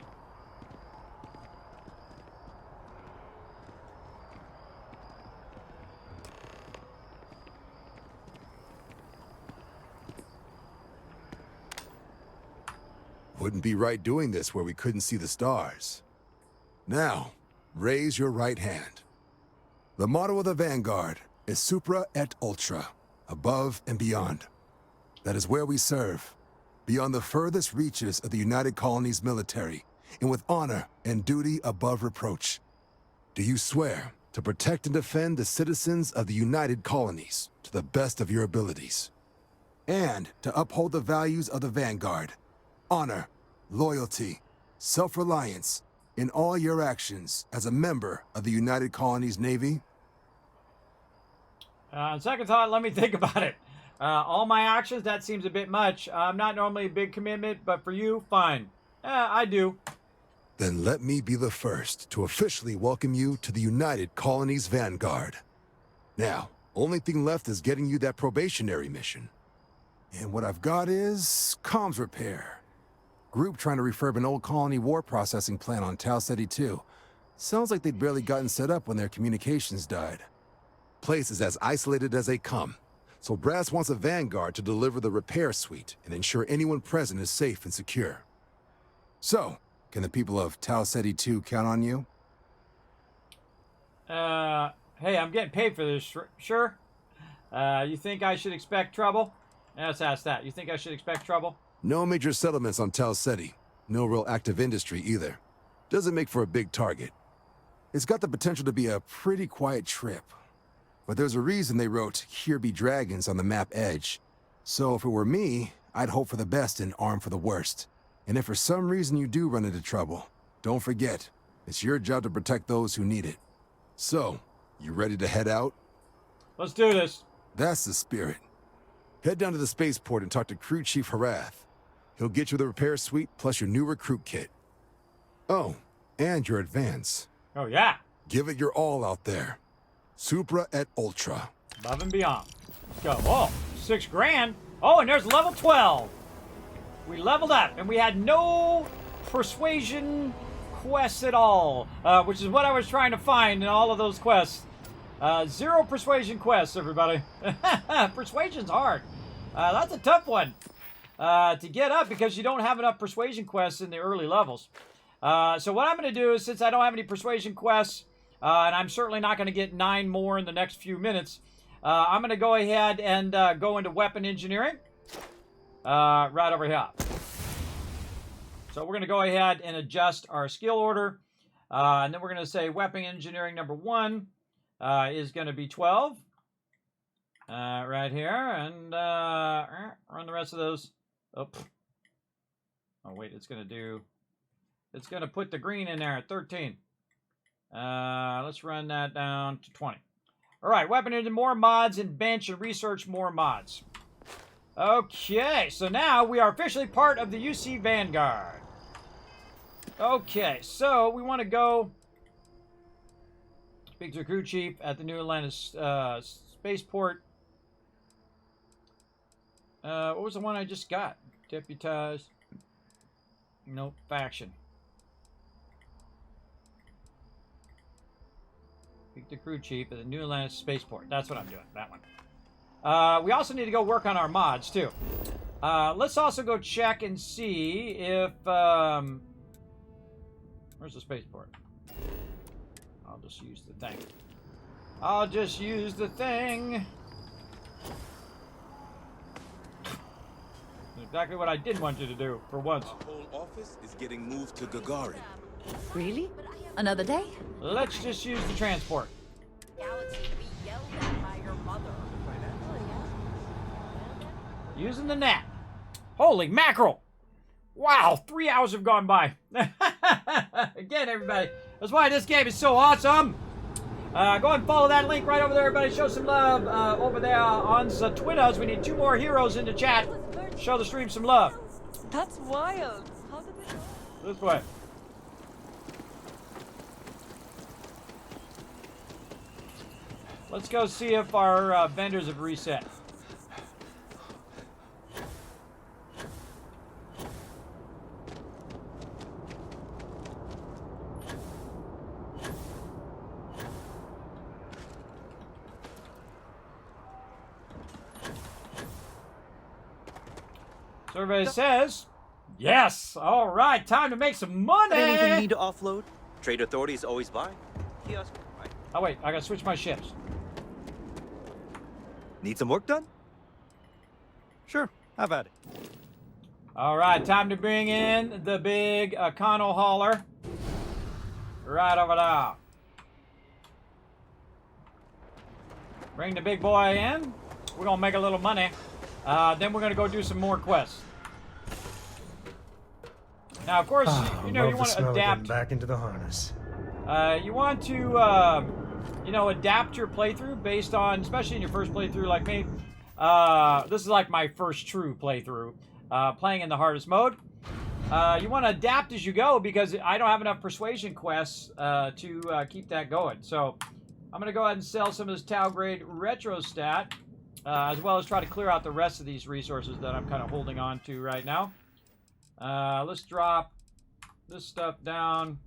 Wouldn't be right doing this where we couldn't see the stars. Now, raise your right hand. The motto of the Vanguard is Supra et Ultra, above and beyond. That is where we serve, beyond the furthest reaches of the United Colonies military, and with honor and duty above reproach. Do you swear to protect and defend the citizens of the United Colonies to the best of your abilities? And to uphold the values of the Vanguard, honor, loyalty, self-reliance, in all your actions as a member of the United Colonies Navy?
On second thought, let me think about it. All my actions, that seems a bit much. Not normally a big commitment, but for you, fine. I do.
Then let me be the first to officially welcome you to the United Colonies Vanguard. Now, only thing left is getting you that probationary mission. And what I've got is comms repair. Group trying to refurb an old colony war processing plant on Tau Ceti 2. Sounds like they'd barely gotten set up when their communications died. Place is as isolated as they come. So Brass wants a Vanguard to deliver the repair suite and ensure anyone present is safe and secure. So, can the people of Tau Ceti 2 count on you?
Hey, I'm getting paid for this, sure? You think I should expect trouble? Let's ask that. You think I should expect trouble?
No major settlements on Tau Ceti. No real active industry either. Doesn't make for a big target. It's got the potential to be a pretty quiet trip. But there's a reason they wrote, "Here be dragons" on the map edge. So if it were me, I'd hope for the best and arm for the worst. And if for some reason you do run into trouble, don't forget, it's your job to protect those who need it. So, you ready to head out?
Let's do this.
That's the spirit. Head down to the spaceport and talk to Crew Chief Harath. He'll get you the repair suite plus your new recruit kit. Oh, and your advance.
Oh, yeah.
Give it your all out there. Supra et Ultra.
Above and beyond. Let's go. Oh, 6 grand. Oh, and there's level 12. We leveled up, and we had no persuasion quests at all, which is what I was trying to find in all of those quests. 0 persuasion quests, everybody. Persuasion's hard. That's a tough one to get up because you don't have enough persuasion quests in the early levels. So what I'm going to do is, since I don't have any persuasion quests, and I'm certainly not going to get 9 more in the next few minutes, I'm going to go ahead and go into weapon engineering right over here. So we're going to go ahead and adjust our skill order, and then we're going to say weapon engineering number 1 is going to be 12 right here, and run the rest of those. Oh wait, it's going to put the green in there at 13. Let's run that down to 20. All right, weapon into more mods and bench and research more mods. Okay, so now we are officially part of the UC Vanguard. Okay, so we want to go speak to crew chief at the New Atlantis spaceport. What was the one I just got? Deputized. Nope, faction. Speak to crew chief at the New Atlantis spaceport. That's what I'm doing, that one. We also need to go work on our mods, too. Let's also go check and see if... where's the spaceport? I'll just use the thing. I'll just use the thing. Exactly what I didn't want you to do, for once.
Our whole office is getting moved to Gagarin.
Really? Another day?
Let's just use the transport. Using the net. Holy mackerel! Wow, 3 hours have gone by. Again, everybody, that's why this game is so awesome. Go and follow that link right over there, everybody. Show some love over there on the Twitters. We need 2 more heroes in the chat. Show the stream some love.
That's wild. How did it go?
This way. Let's go see if our vendors have reset. Survey says, yes. All right, time to make some money.
Anything you need to offload? Trade Authority is always by. Kiosk, right?
Oh wait, I gotta switch my ships.
Need some work done? Sure, have at it.
All right, time to bring in the big Econo hauler. Right over there. Bring the big boy in. We're gonna make a little money. Then we're gonna go do some more quests. Now, of course, you know you want to adapt
back into the harness.
You want to, you know, adapt your playthrough based on, especially in your first playthrough like me. This is like my first true playthrough, playing in the hardest mode. You want to adapt as you go because I don't have enough persuasion quests to keep that going. So I'm going to go ahead and sell some of this Tau grade retro stat, as well as try to clear out the rest of these resources that I'm kind of holding on to right now. Let's drop this stuff down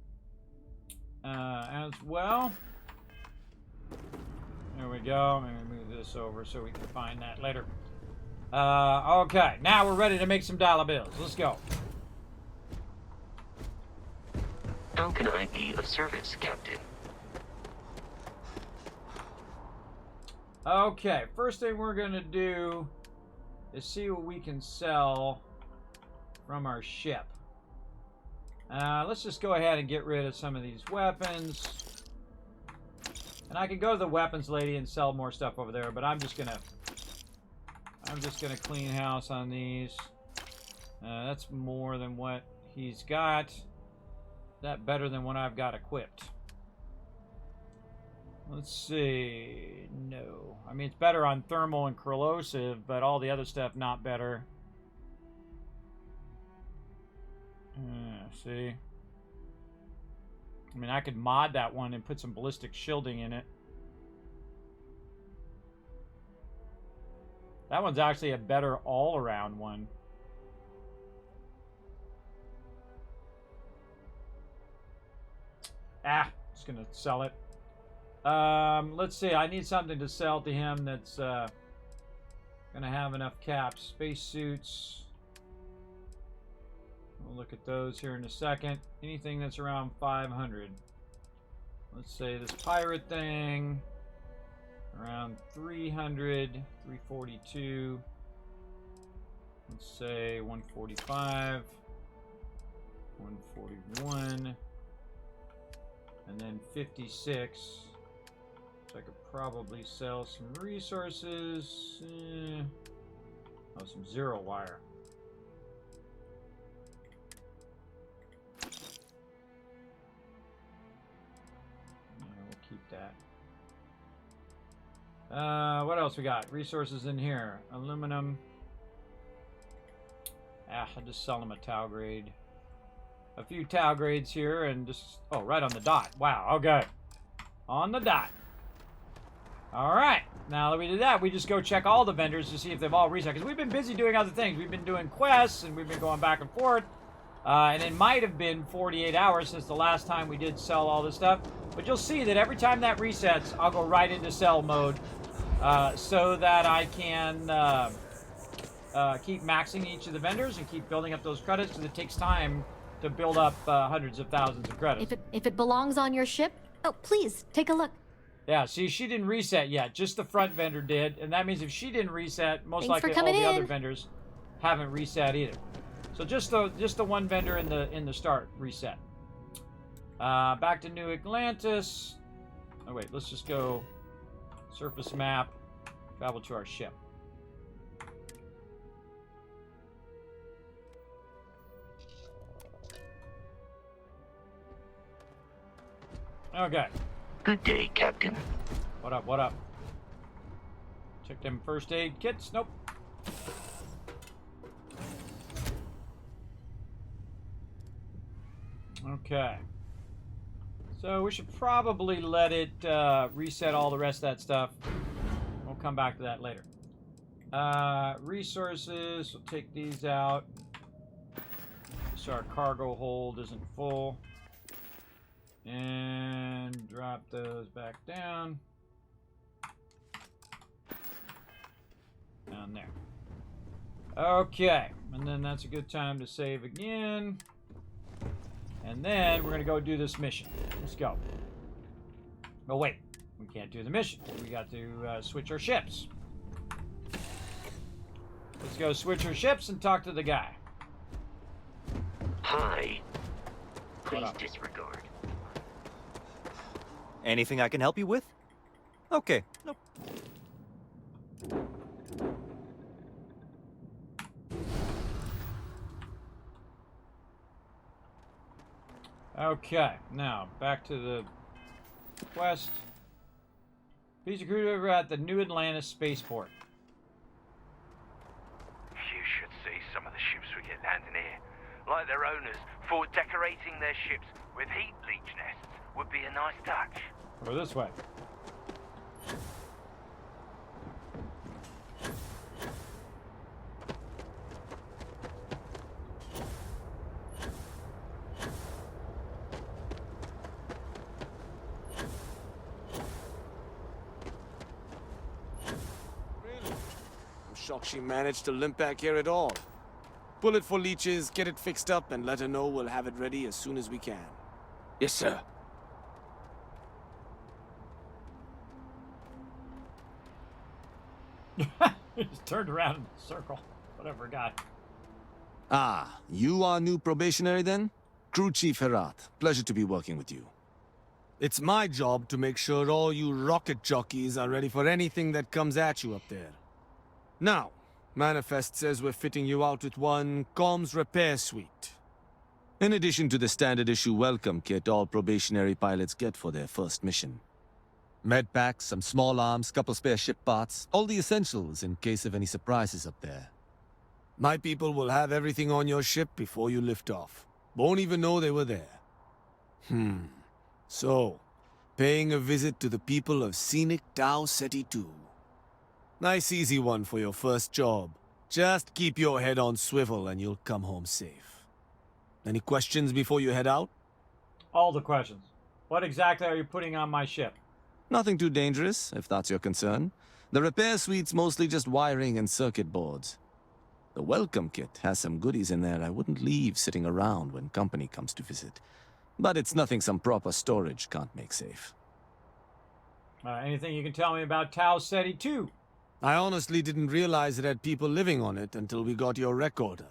as well. There we go. Maybe move this over so we can find that later. Okay, now we're ready to make some dollar bills. Let's go.
How can I be of service, Captain?
Okay, first thing we're going to do is see what we can sell from our ship. Let's just go ahead and get rid of some of these weapons. And I can go to the weapons lady and sell more stuff over there, but I'm just gonna clean house on these. That's more than what he's got. That better than what I've got equipped. Let's see. No. I mean, it's better on thermal and corrosive, but all the other stuff not better. See? I mean, I could mod that one and put some ballistic shielding in it. That one's actually a better all-around one. Just gonna sell it. Let's see. I need something to sell to him that's gonna have enough caps. Spacesuits. We'll look at those here in a second. Anything that's around 500. Let's say this pirate thing. Around 300, 342. Let's say 145, 141, and then 56. So I could probably sell some resources. Oh, some zero wire. We'll keep that. What else we got? Resources in here. Aluminum. I'll just sell them a tau grade. A few tau grades here and just... Oh, right on the dot. Wow, okay. On the dot. Alright. Now that we did that, we just go check all the vendors to see if they've all reset. Because we've been busy doing other things. We've been doing quests and we've been going back and forth. And it might have been 48 hours since the last time we did sell all this stuff. But you'll see that every time that resets, I'll go right into sell mode. So that I can keep maxing each of the vendors and keep building up those credits, because it takes time to build up hundreds of thousands of credits.
If it belongs on your ship, oh, please, take a look.
Yeah, see, she didn't reset yet. Just the front vendor did, and that means if she didn't reset, most
Thanks
likely all the other vendors haven't reset either. So just the one vendor in the start reset. Back to New Atlantis. Oh wait, let's just go surface map, travel to our ship. Okay.
Good day, Captain.
What up, what up? Check them first aid kits. Nope. Okay. So we should probably let it reset all the rest of that stuff. We'll come back to that later. Resources, we'll take these out. So our cargo hold isn't full. And drop those back down. Down there. Okay, and then that's a good time to save again. And then we're gonna go do this mission. Let's go. Oh wait, we can't do the mission. We got to switch our ships. Let's go switch our ships and talk to the guy.
Hi. Please disregard.
Anything I can help you with? Okay. Nope.
Okay, now back to the quest. Pizza crew over at the New Atlantis spaceport.
You should see some of the ships we get landing here. Like their owners, thought decorating their ships with heat leech nests would be a nice touch.
Go this way.
I'm shocked she managed to limp back here at all. Pull it for leeches, get it fixed up, and let her know we'll have it ready as soon as we can. Yes, sir.
He just turned around in a circle. Whatever, guy.
Ah, you are new probationary then? Crew Chief Herat. Pleasure to be working with you. It's my job to make sure all you rocket jockeys are ready for anything that comes at you up there. Now, Manifest says we're fitting you out with one comms repair suite. In addition to the standard issue welcome kit all probationary pilots get for their first mission. Med packs, some small arms, couple spare ship parts, all the essentials in case of any surprises up there. My people will have everything on your ship before you lift off. Won't even know they were there. So, paying a visit to the people of scenic Tau Ceti 2. Nice easy one for your first job. Just keep your head on swivel and you'll come home safe. Any questions before you head out?
All the questions. What exactly are you putting on my ship?
Nothing too dangerous, if that's your concern. The repair suite's mostly just wiring and circuit boards. The welcome kit has some goodies in there I wouldn't leave sitting around when company comes to visit. But it's nothing some proper storage can't make safe.
Anything you can tell me about Tau Ceti 2?
I honestly didn't realize it had people living on it until we got your recorder.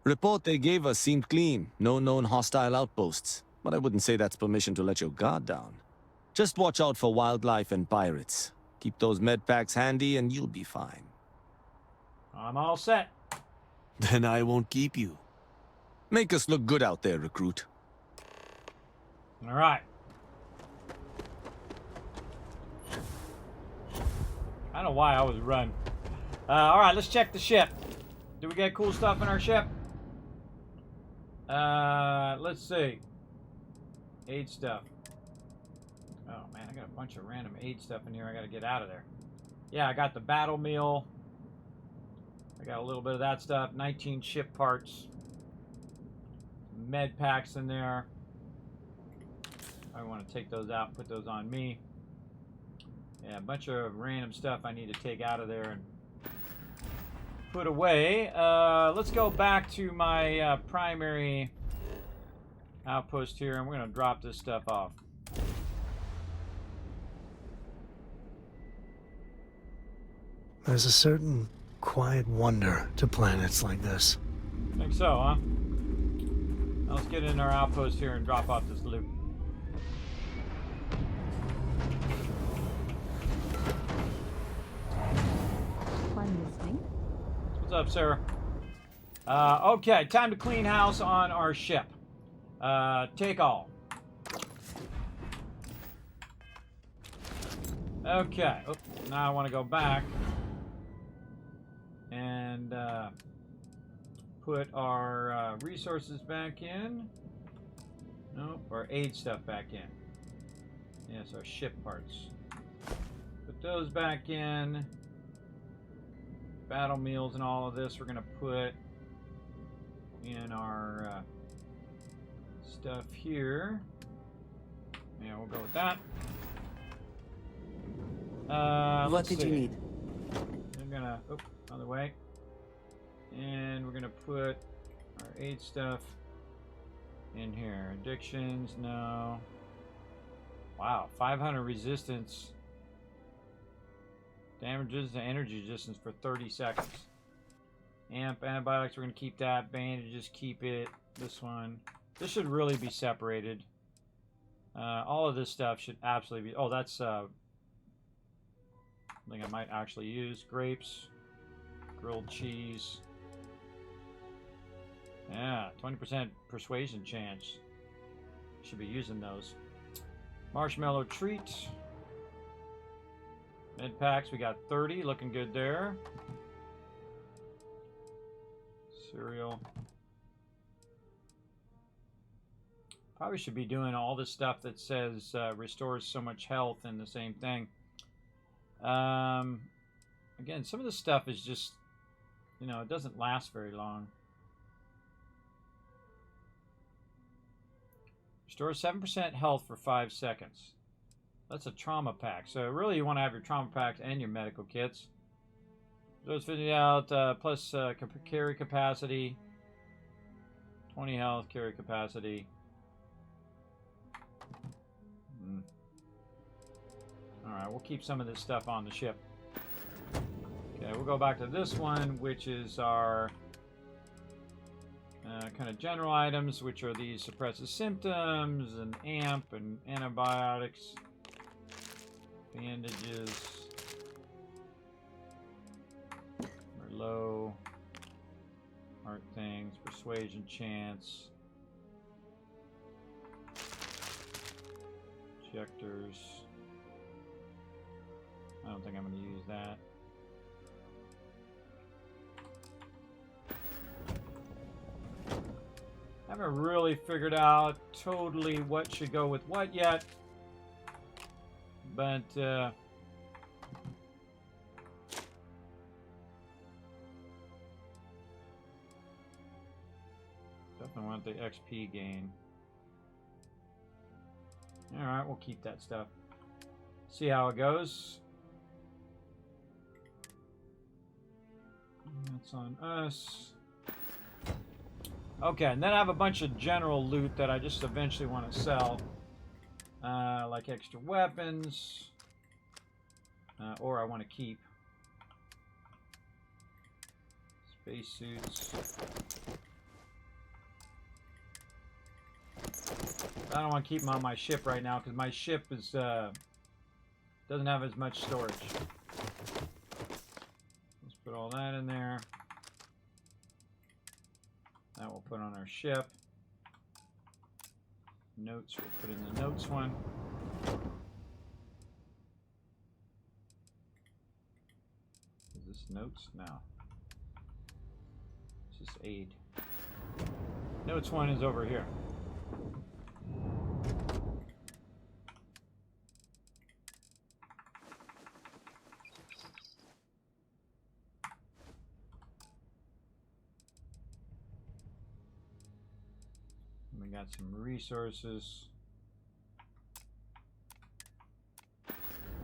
Report they gave us seemed clean, no known hostile outposts. But I wouldn't say that's permission to let your guard down. Just watch out for wildlife and pirates. Keep those med packs handy and you'll be fine.
I'm all set.
Then I won't keep you. Make us look good out there, recruit.
All right. I don't know why I was running. All right, let's check the ship. Do we get cool stuff in our ship? Let's see. Aid stuff. Oh man, I got a bunch of random aid stuff in here. I got to get out of there. Yeah, I got the battle meal. I got a little bit of that stuff. 19 ship parts. Med packs in there. I want to take those out, put those on me. Yeah, a bunch of random stuff I need to take out of there and put away. Let's go back to my primary outpost here, and we're going to drop this stuff off.
There's a certain quiet wonder to planets like this.
Think so, huh? Now let's get in our outpost here and drop off this loot. What's up, Sarah? Okay, time to clean house on our ship. Take all. Okay. Oops, now I want to go back and put our resources back in. Nope, our aid stuff back in. Yes, our ship parts. Put those back in. Battle meals and all of this we're going to put in our stuff here. Yeah, we'll go with that.
What did you need?
I'm gonna, other way. And we're gonna put our aid stuff in here. Addictions, no. Wow, 500 resistance. Damages the energy resistance for 30 seconds. Amp, antibiotics, we're gonna keep that. Bandages, keep it. This one. This should really be separated. All of this stuff should absolutely be... Oh, that's something I might actually use. Grapes. Grilled cheese. Yeah, 20% persuasion chance. Should be using those. Marshmallow treat. Med packs, we got 30. Looking good there. Cereal. Probably should be doing all this stuff that says restores so much health in the same thing. Again, some of this stuff is just, you know, it doesn't last very long. Restores 7% health for 5 seconds. That's a trauma pack. So really you want to have your trauma packs and your medical kits. Those fitting out, plus carry capacity. 20 health, carry capacity. Alright, we'll keep some of this stuff on the ship. Okay, we'll go back to this one, which is our kind of general items, which are these suppresses symptoms and amp and antibiotics, bandages, low art things, persuasion chance, injectors. I don't think I'm going to use that. I haven't really figured out totally what should go with what yet, but definitely want the XP gain. Alright, we'll keep that stuff. See how it goes. That's on us. Okay, and then I have a bunch of general loot that I just eventually want to sell. Like extra weapons. Or I want to keep. Spacesuits. I don't want to keep them on my ship right now because my ship is doesn't have as much storage. Let's put all that in there. That we'll put on our ship. Notes, we'll put in the notes one. Is this notes? No. This is aid. Notes one is over here. We got some resources.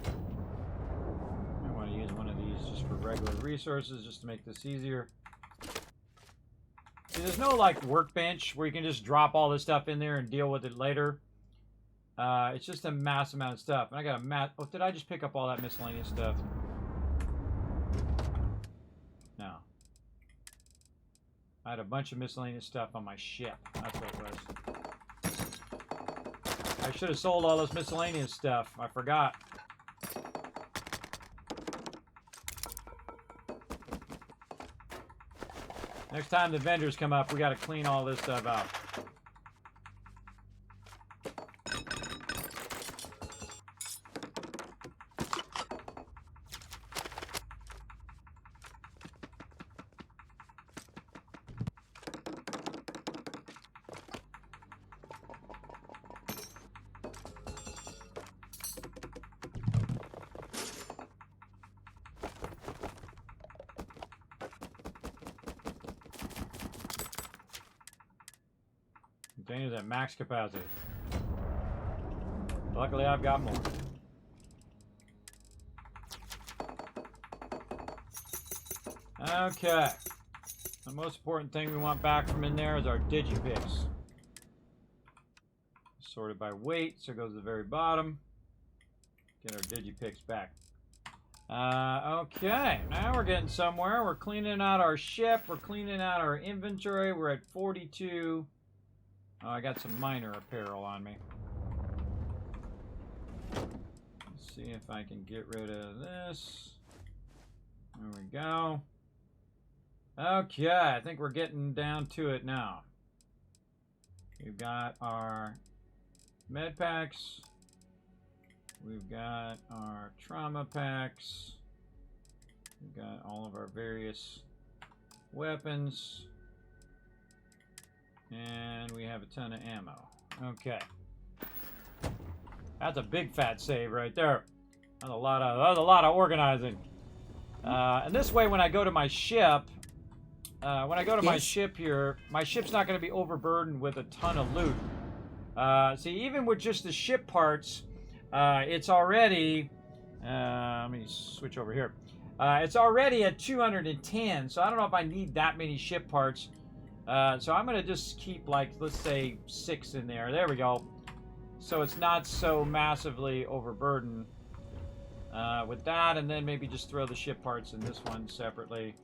I want to use one of these just for regular resources, just to make this easier. See, there's no like workbench where you can just drop all this stuff in there and deal with it later. It's just a mass amount of stuff. And I got a mass. Oh, did I just pick up all that miscellaneous stuff? No. I had a bunch of miscellaneous stuff on my ship. That's what it was. I should have sold all this miscellaneous stuff. I forgot. Next time the vendors come up, we got to clean all this stuff out. Containers at max capacity. Luckily, I've got more. Okay. The most important thing we want back from in there is our digipicks. Sorted by weight, so it goes to the very bottom. Get our digipicks back. Okay, now we're getting somewhere. We're cleaning out our ship. We're cleaning out our inventory. We're at 42. Oh, I got some minor apparel on me. Let's see if I can get rid of this. There we go. Okay, I think we're getting down to it now. We've got our med packs. We've got our trauma packs. We've got all of our various weapons. And we have a ton of ammo. Okay. That's a big fat save right there. That's a lot of organizing. And this way, when I go to my ship, my ship here, my ship's not going to be overburdened with a ton of loot. See, even with just the ship parts, it's already. Let me switch over here. It's already at 210, so I don't know if I need that many ship parts. So I'm going to just keep, like, let's say 6 in there. There we go. So it's not so massively overburdened with that. And then maybe just throw the ship parts in this one separately.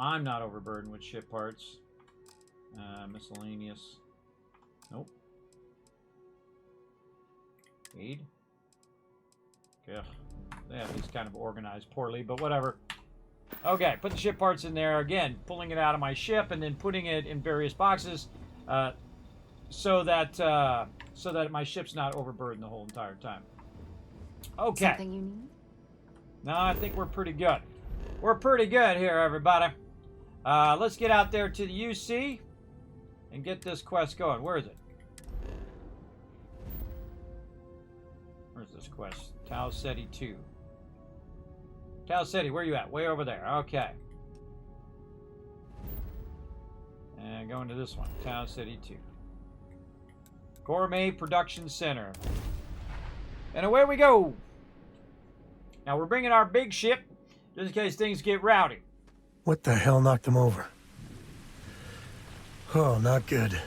I'm not overburdened with ship parts. Miscellaneous. Nope. Aid. Ugh. They have these kind of organized poorly, but whatever. Okay, put the ship parts in there. Again, pulling it out of my ship and then putting it in various boxes so that my ship's not overburdened the whole entire time. Okay.
Something you need?
No, I think we're pretty good. We're pretty good here, everybody. Let's get out there to the UC and get this quest going. Where is it? Where's this quest? Tau Ceti 2. Tau Ceti, where you at? Way over there. Okay. And going to this one. Tau Ceti 2. Gourmet Production Center. And away we go. Now we're bringing our big ship just in case things get rowdy.
What the hell knocked him over? Oh, not good.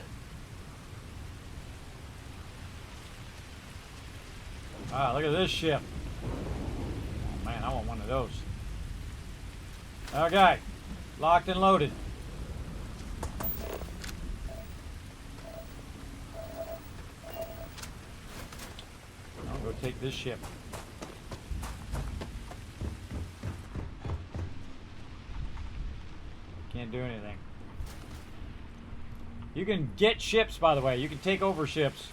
Ah, look at this ship. Oh, man, I want one of those. Okay. Locked and loaded. I'll go take this ship. Can't do anything. You can get ships, by the way. You can take over ships.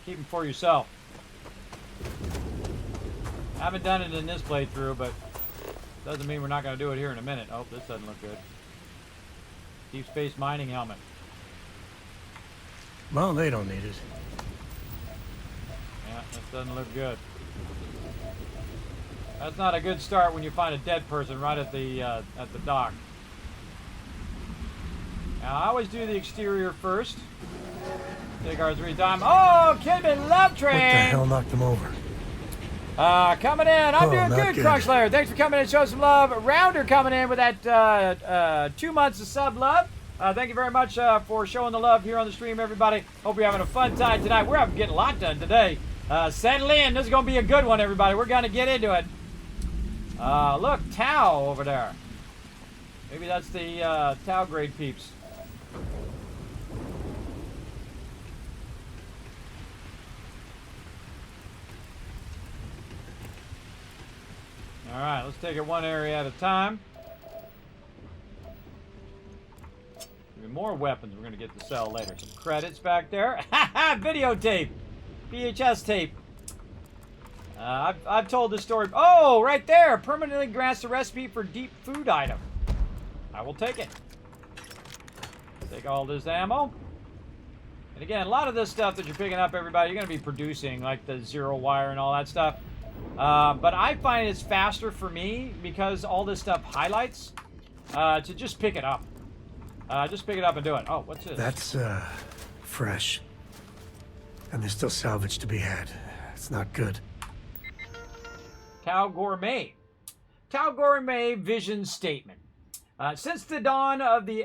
Keep them for yourself. I haven't done it in this playthrough, but doesn't mean we're not going to do it here in a minute. Oh, this doesn't look good. Deep space mining helmet.
Well, they don't need it.
Yeah, this doesn't look good. That's not a good start when you find a dead person right at the dock. Now, I always do the exterior first. Take our 3 times. Oh, Kismet Love Train!
What the hell knocked him over?
Coming in. I'm doing good, Crunchslayer. Thanks for coming in and showing some love. Rounder coming in with that 2 months of sub love. Thank you very much for showing the love here on the stream, everybody. Hope you're having a fun time tonight. We're getting a lot done today. Settle in. This is going to be a good one, everybody. We're going to get into it. Look, Tau over there. Maybe that's the Tau grade peeps. All right, let's take it one area at a time. Even more weapons we're going to get to sell later. Some credits back there. Videotape. VHS tape. I've told this story. Oh, right there. Permanently grants the recipe for deep food item. I will take it. Take all this ammo. And again, a lot of this stuff that you're picking up, everybody, you're going to be producing, like the zero wire and all that stuff. But I find it's faster for me because all this stuff highlights to just pick it up. Just pick it up and do it. Oh, what's this?
That's fresh. And there's still salvage to be had. It's not good.
Tau Gourmet. Tau Gourmet vision statement. Since the dawn of the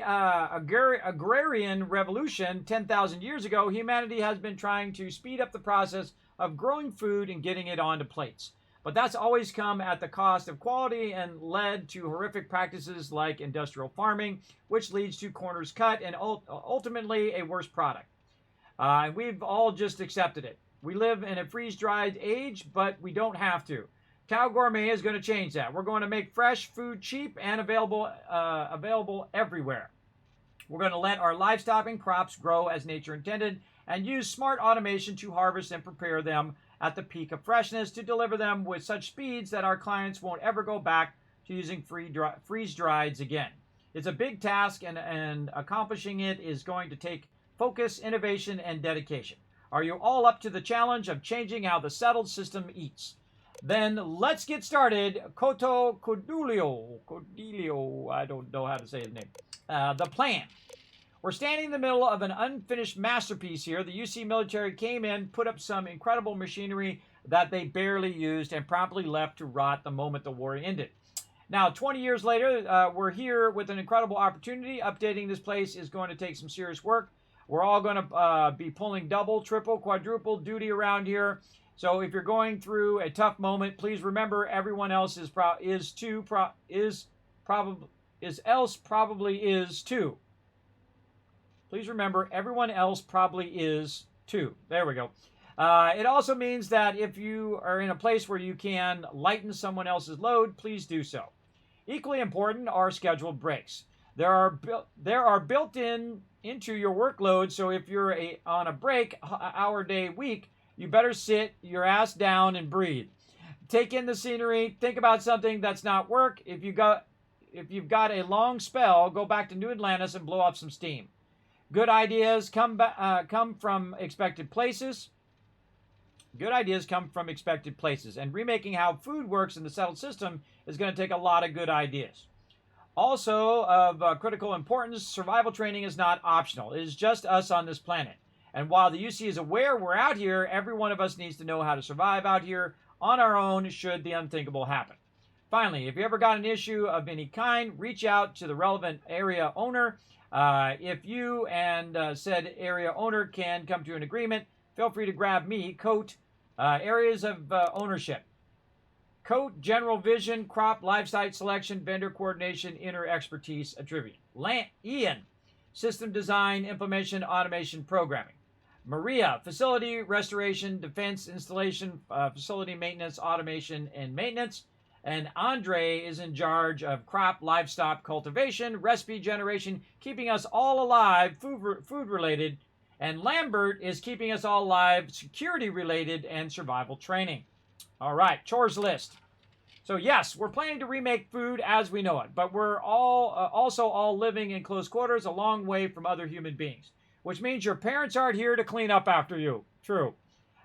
agrarian revolution 10,000 years ago, humanity has been trying to speed up the process of growing food and getting it onto plates. But that's always come at the cost of quality and led to horrific practices like industrial farming, which leads to corners cut and ultimately a worse product. And we've all just accepted it. We live in a freeze-dried age, but we don't have to. Tau Gourmet is going to change that. We're going to make fresh food cheap and available everywhere. We're going to let our livestock and crops grow as nature intended and use smart automation to harvest and prepare them at the peak of freshness to deliver them with such speeds that our clients won't ever go back to using freeze-drieds again. It's a big task, and accomplishing it is going to take focus, innovation, and dedication. Are you all up to the challenge of changing how the settled system eats? Then let's get started. Cordelio, I don't know how to say his name. The plan. We're standing in the middle of an unfinished masterpiece here. The UC military came in, put up some incredible machinery that they barely used, and promptly left to rot the moment the war ended. Now, 20 years later, we're here with an incredible opportunity. Updating this place is going to take some serious work. We're all going to be pulling double, triple, quadruple duty around here. So if you're going through a tough moment, please remember everyone else is else probably is too. Please remember, everyone else probably is too. There we go. It also means that if you are in a place where you can lighten someone else's load, please do so. Equally important are scheduled breaks. There are built into your workload, so if you're on a break, hour, day, week, you better sit your ass down and breathe. Take in the scenery. Think about something that's not work. If you've got a long spell, go back to New Atlantis and blow off some steam. Good ideas come from expected places. Good ideas come from expected places. And remaking how food works in the settled system is going to take a lot of good ideas. Also, of critical importance, survival training is not optional. It is just us on this planet. And while the UC is aware we're out here, every one of us needs to know how to survive out here on our own should the unthinkable happen. Finally, if you ever got an issue of any kind, reach out to the relevant area owner. If you and said area owner can come to an agreement, feel free to grab me, Coat, areas of ownership. Coat, general vision, crop, livestock selection, vendor coordination, inner expertise, attribute. Ian, system design, implementation, automation, programming. Maria, facility, restoration, defense, installation, facility maintenance, automation, and maintenance. And Andre is in charge of crop, livestock, cultivation, recipe generation, keeping us all alive, food related. And Lambert is keeping us all alive, security related, and survival training. All right, chores list. So yes, we're planning to remake food as we know it, but we're all also all living in close quarters a long way from other human beings, which means your parents aren't here to clean up after you. True.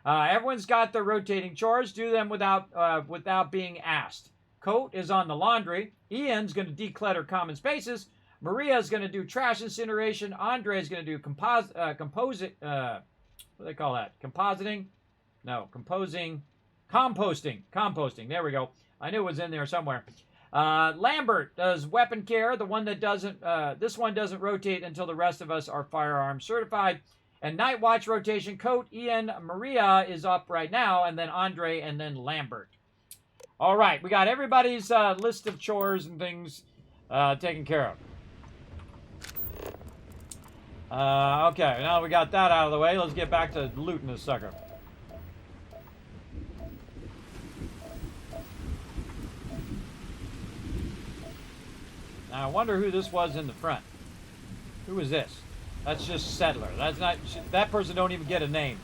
Everyone's got their rotating chores. Do them without being asked. Coat is on the laundry. Ian's going to declutter common spaces. Maria's going to do trash incineration. Andre's going to do composing. What do they call that? Compositing? No, composing. Composting. There we go. I knew it was in there somewhere. Lambert does weapon care. The one that doesn't. This one doesn't rotate until the rest of us are firearm certified. And Night Watch rotation. Coat, Ian, Maria is up right now, and then Andre, and then Lambert. All right, we got everybody's list of chores and things taken care of. Okay, now we got that out of the way. Let's get back to looting this sucker. Now, I wonder who this was in the front. Who is this? That's just settler. That's not. That person don't even get a name.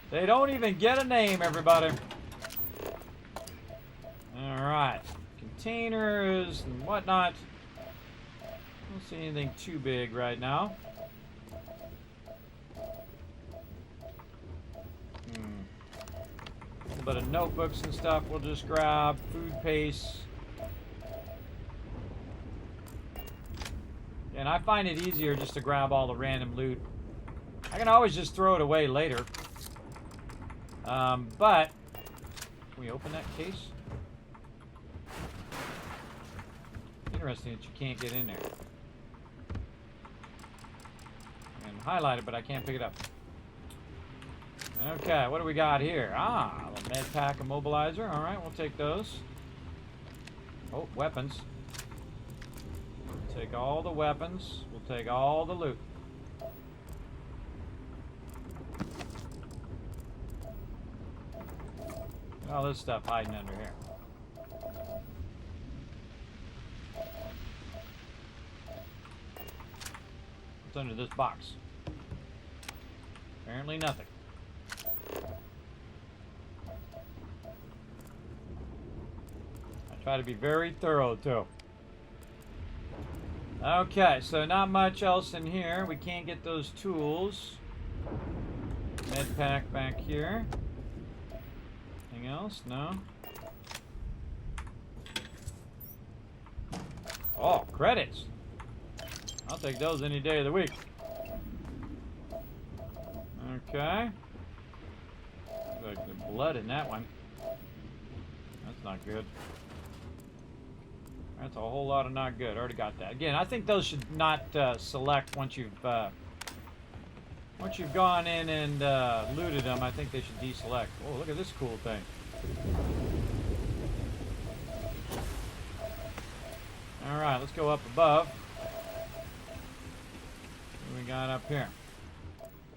They don't even get a name, everybody. All right, containers and whatnot. Don't see anything too big right now. A little bit of notebooks and stuff. We'll just grab food paste. And I find it easier just to grab all the random loot. I can always just throw it away later. But can we open that case? Interesting that you can't get in there. I can highlight it, but I can't pick it up. Okay, what do we got here? Ah, a med pack immobilizer. All right, we'll take those. Oh, weapons. We'll take all the weapons. We'll take all the loot. Look at all this stuff hiding under here. What's under this box? Apparently nothing. I try to be very thorough too. Okay, so not much else in here. We can't get those tools. Med pack back here. Anything else? No. Oh, credits. I'll take those any day of the week. Okay. Looks like there's blood in that one. That's not good. That's a whole lot of not good. Already got that. Again, I think those should not select once you've gone in and looted them. I think they should deselect. Oh, look at this cool thing. Alright, let's go up above. What we got up here?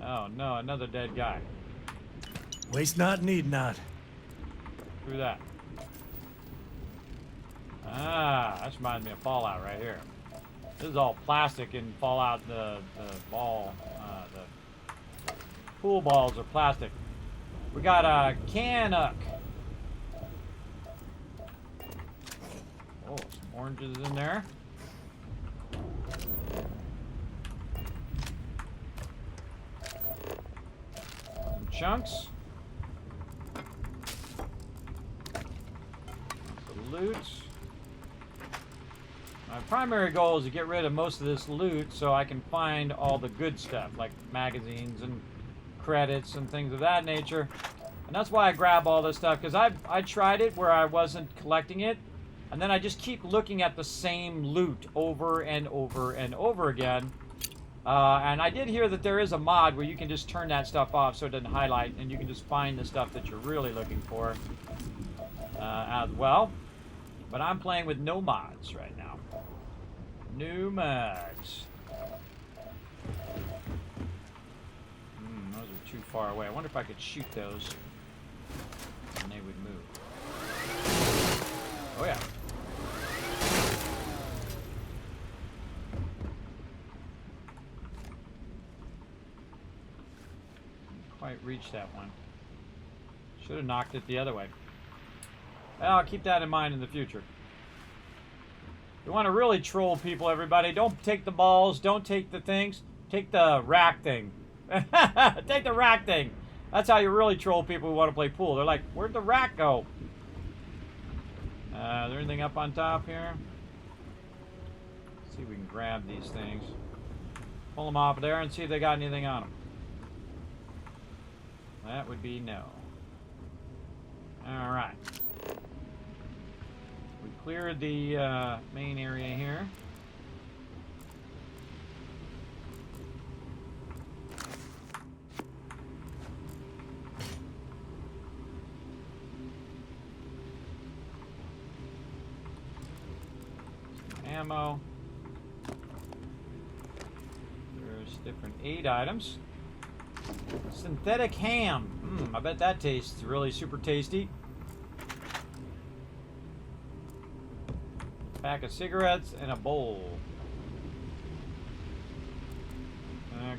Oh no, another dead guy.
Waste not, need not.
Through that. Ah, that reminds me of Fallout right here. This is all plastic in Fallout. The ball, the pool balls are plastic. We got a Canuck. Oh, some oranges in there. Some chunks. Some loot. My primary goal is to get rid of most of this loot so I can find all the good stuff, like magazines and credits and things of that nature. And that's why I grab all this stuff, because I tried it where I wasn't collecting it, and then I just keep looking at the same loot over and over and over again. And I did hear that there is a mod where you can just turn that stuff off so it doesn't highlight, and you can just find the stuff that you're really looking for as well. But I'm playing with no mods right now. No mods. Those are too far away. I wonder if I could shoot those and they would move. Oh yeah. Didn't quite reach that one. Should have knocked it the other way. Well, I'll keep that in mind in the future. You want to really troll people, everybody. Don't take the balls. Don't take the things. Take the rack thing. Take the rack thing. That's how you really troll people who want to play pool. They're like, where'd the rack go? Is there anything up on top here? Let's see if we can grab these things. Pull them off of there and see if they got anything on them. That would be no. Alright. We cleared the main area here. Some ammo. There's different aid items. Synthetic ham. I bet that tastes really super tasty. Pack of cigarettes and a bowl.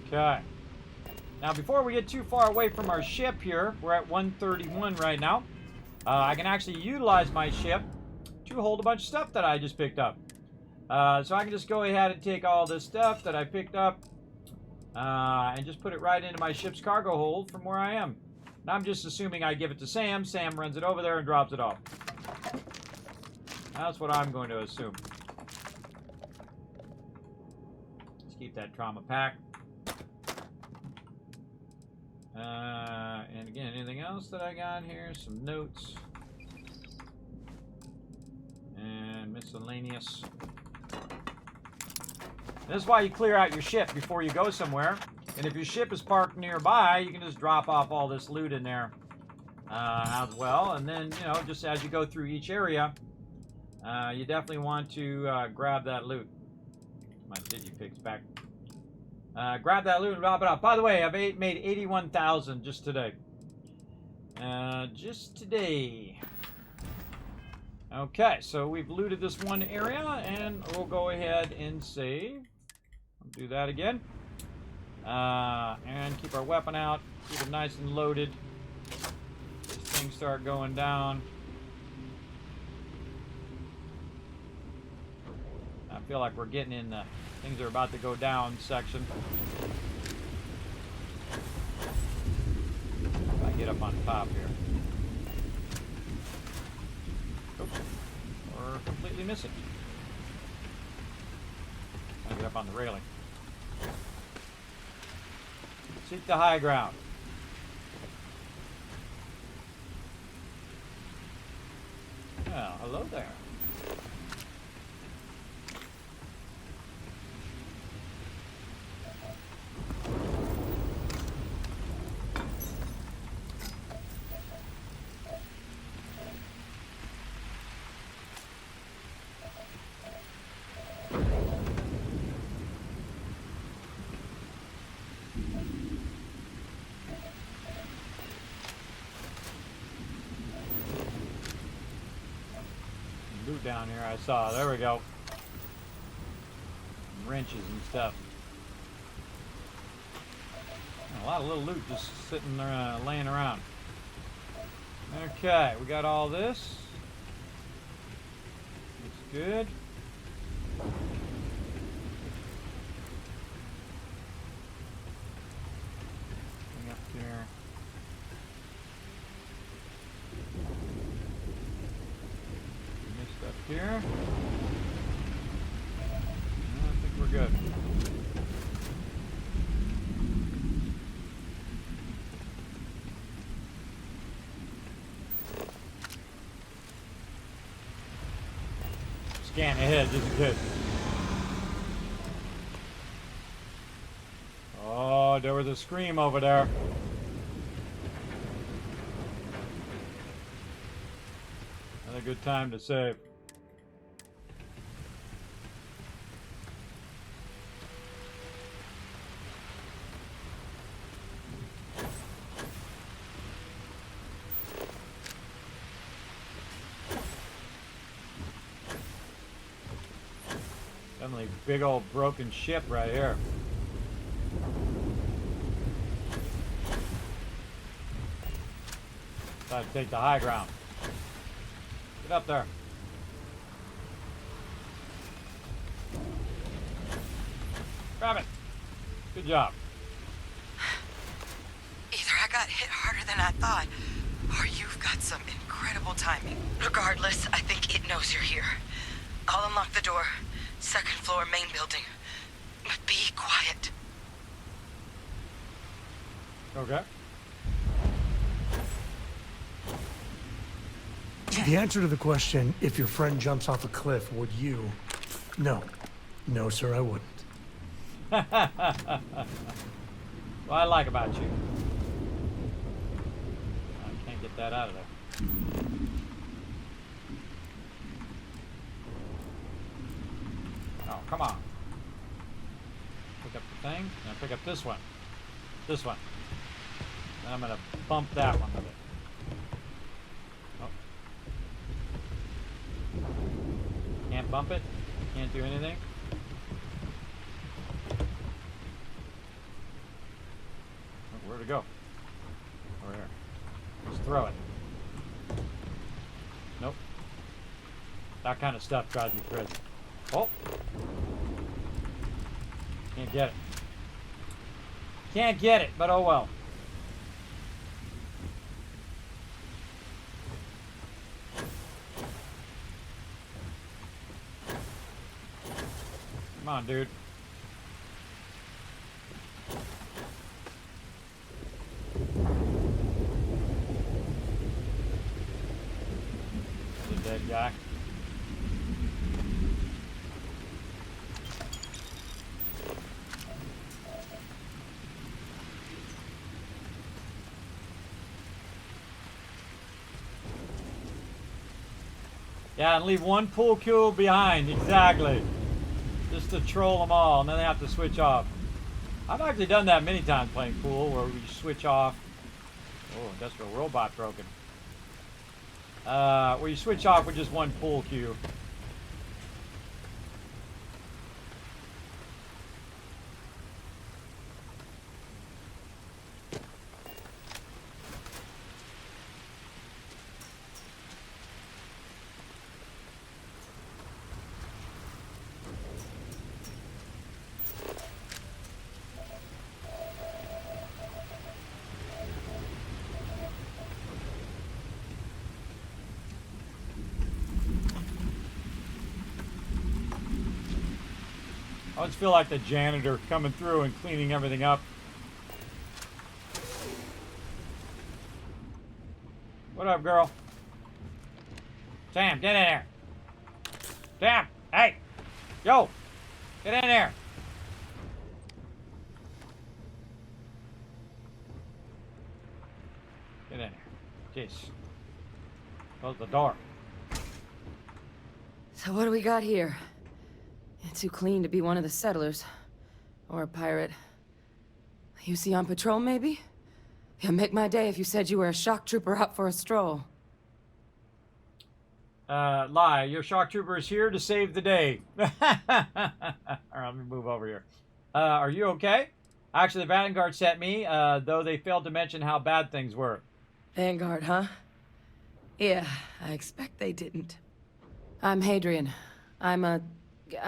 Okay. Now, before we get too far away from our ship here, we're at 131 right now. I can actually utilize my ship to hold a bunch of stuff that I just picked up. So I can just go ahead and take all this stuff that I picked up and just put it right into my ship's cargo hold from where I am. And I'm just assuming I give it to Sam. Sam runs it over there and drops it off. That's what I'm going to assume. Let's keep that trauma pack. And again, anything else that I got here? Some notes. And miscellaneous. This is why you clear out your ship before you go somewhere. And if your ship is parked nearby, you can just drop off all this loot in there as well. And then, you know, just as you go through each area, you definitely want to grab that loot. My digipig's back. Grab that loot and drop it off. By the way, I've made 81,000 just today. Just today. Okay, so we've looted this one area, and we'll go ahead and save. I'll do that again. And keep our weapon out. Keep it nice and loaded. These things start going down. I feel like we're getting in the things are about to go down section. If I get up on top here. Oops. Or completely miss it. I get up on the railing. Seek the high ground. Well, hello there. down here I saw. There we go. Wrenches and stuff. A lot of little loot just sitting there, laying around. Okay, we got all this. Looks good. Bring up here. Missed up here. I think we're good. Scan ahead just in case. Oh, there was a scream over there. Another good time to save. Definitely big old broken ship right here. Try to take the high ground. Get up there. Grab it. Good job.
Either I got hit harder than I thought, or you've got some incredible timing. Regardless, I think it knows you're here. I'll unlock the door. Second floor, main building. But be quiet.
Okay.
The answer to the question, if your friend jumps off a cliff, would you? No. No, sir, I wouldn't.
What I like about you. I can't get that out of there. Oh, come on. Pick up the thing, and pick up this one. This one. And I'm gonna bump that one with it. Oh. Can't bump it. Can't do anything. Oh, where'd it go? Over here. Let's throw it. Nope. That kind of stuff drives me crazy. Oh. Can't get it. Can't get it, but oh well. Come on, dude. The dead guy. Yeah, and leave one pool cue behind, exactly. Just to troll them all, and then they have to switch off. I've actually done that many times playing pool, where we switch off. Oh, industrial robot broken. Where you switch off with just one pool cue. I always feel like the janitor coming through and cleaning everything up. What up, girl? Sam, get in there. Sam, hey. Yo, get in there. Get in there. Jeez. Close the door.
So what do we got here? Too clean to be one of the settlers. Or a pirate. You see on patrol, maybe? Yeah, make my day if you said you were a shock trooper out for a stroll.
Lie. Your shock trooper is here to save the day. All right, let me move over here. Are you okay? Actually, the Vanguard sent me, though they failed to mention how bad things were.
Vanguard, huh? Yeah, I expect they didn't. I'm Hadrian. I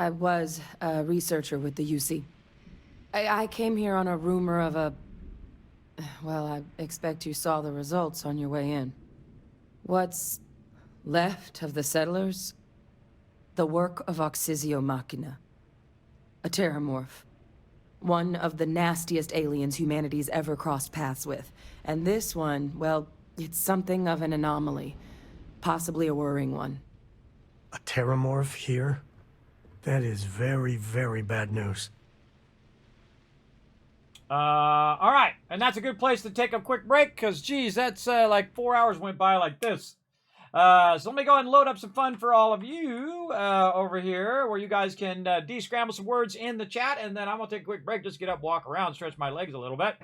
was a researcher with the UC. I came here on a rumor of a... Well, I expect you saw the results on your way in. What's left of the settlers? The work of Oxysio Machina. A terramorph. One of the nastiest aliens humanity's ever crossed paths with. And this one, well, it's something of an anomaly. Possibly a worrying one.
A terramorph here? That is very, very bad news.
All right. And that's a good place to take a quick break, because, geez, that's like 4 hours went by like this. So let me go ahead and load up some fun for all of you over here, where you guys can de-scramble some words in the chat, and then I'm going to take a quick break, just get up, walk around, stretch my legs a little bit.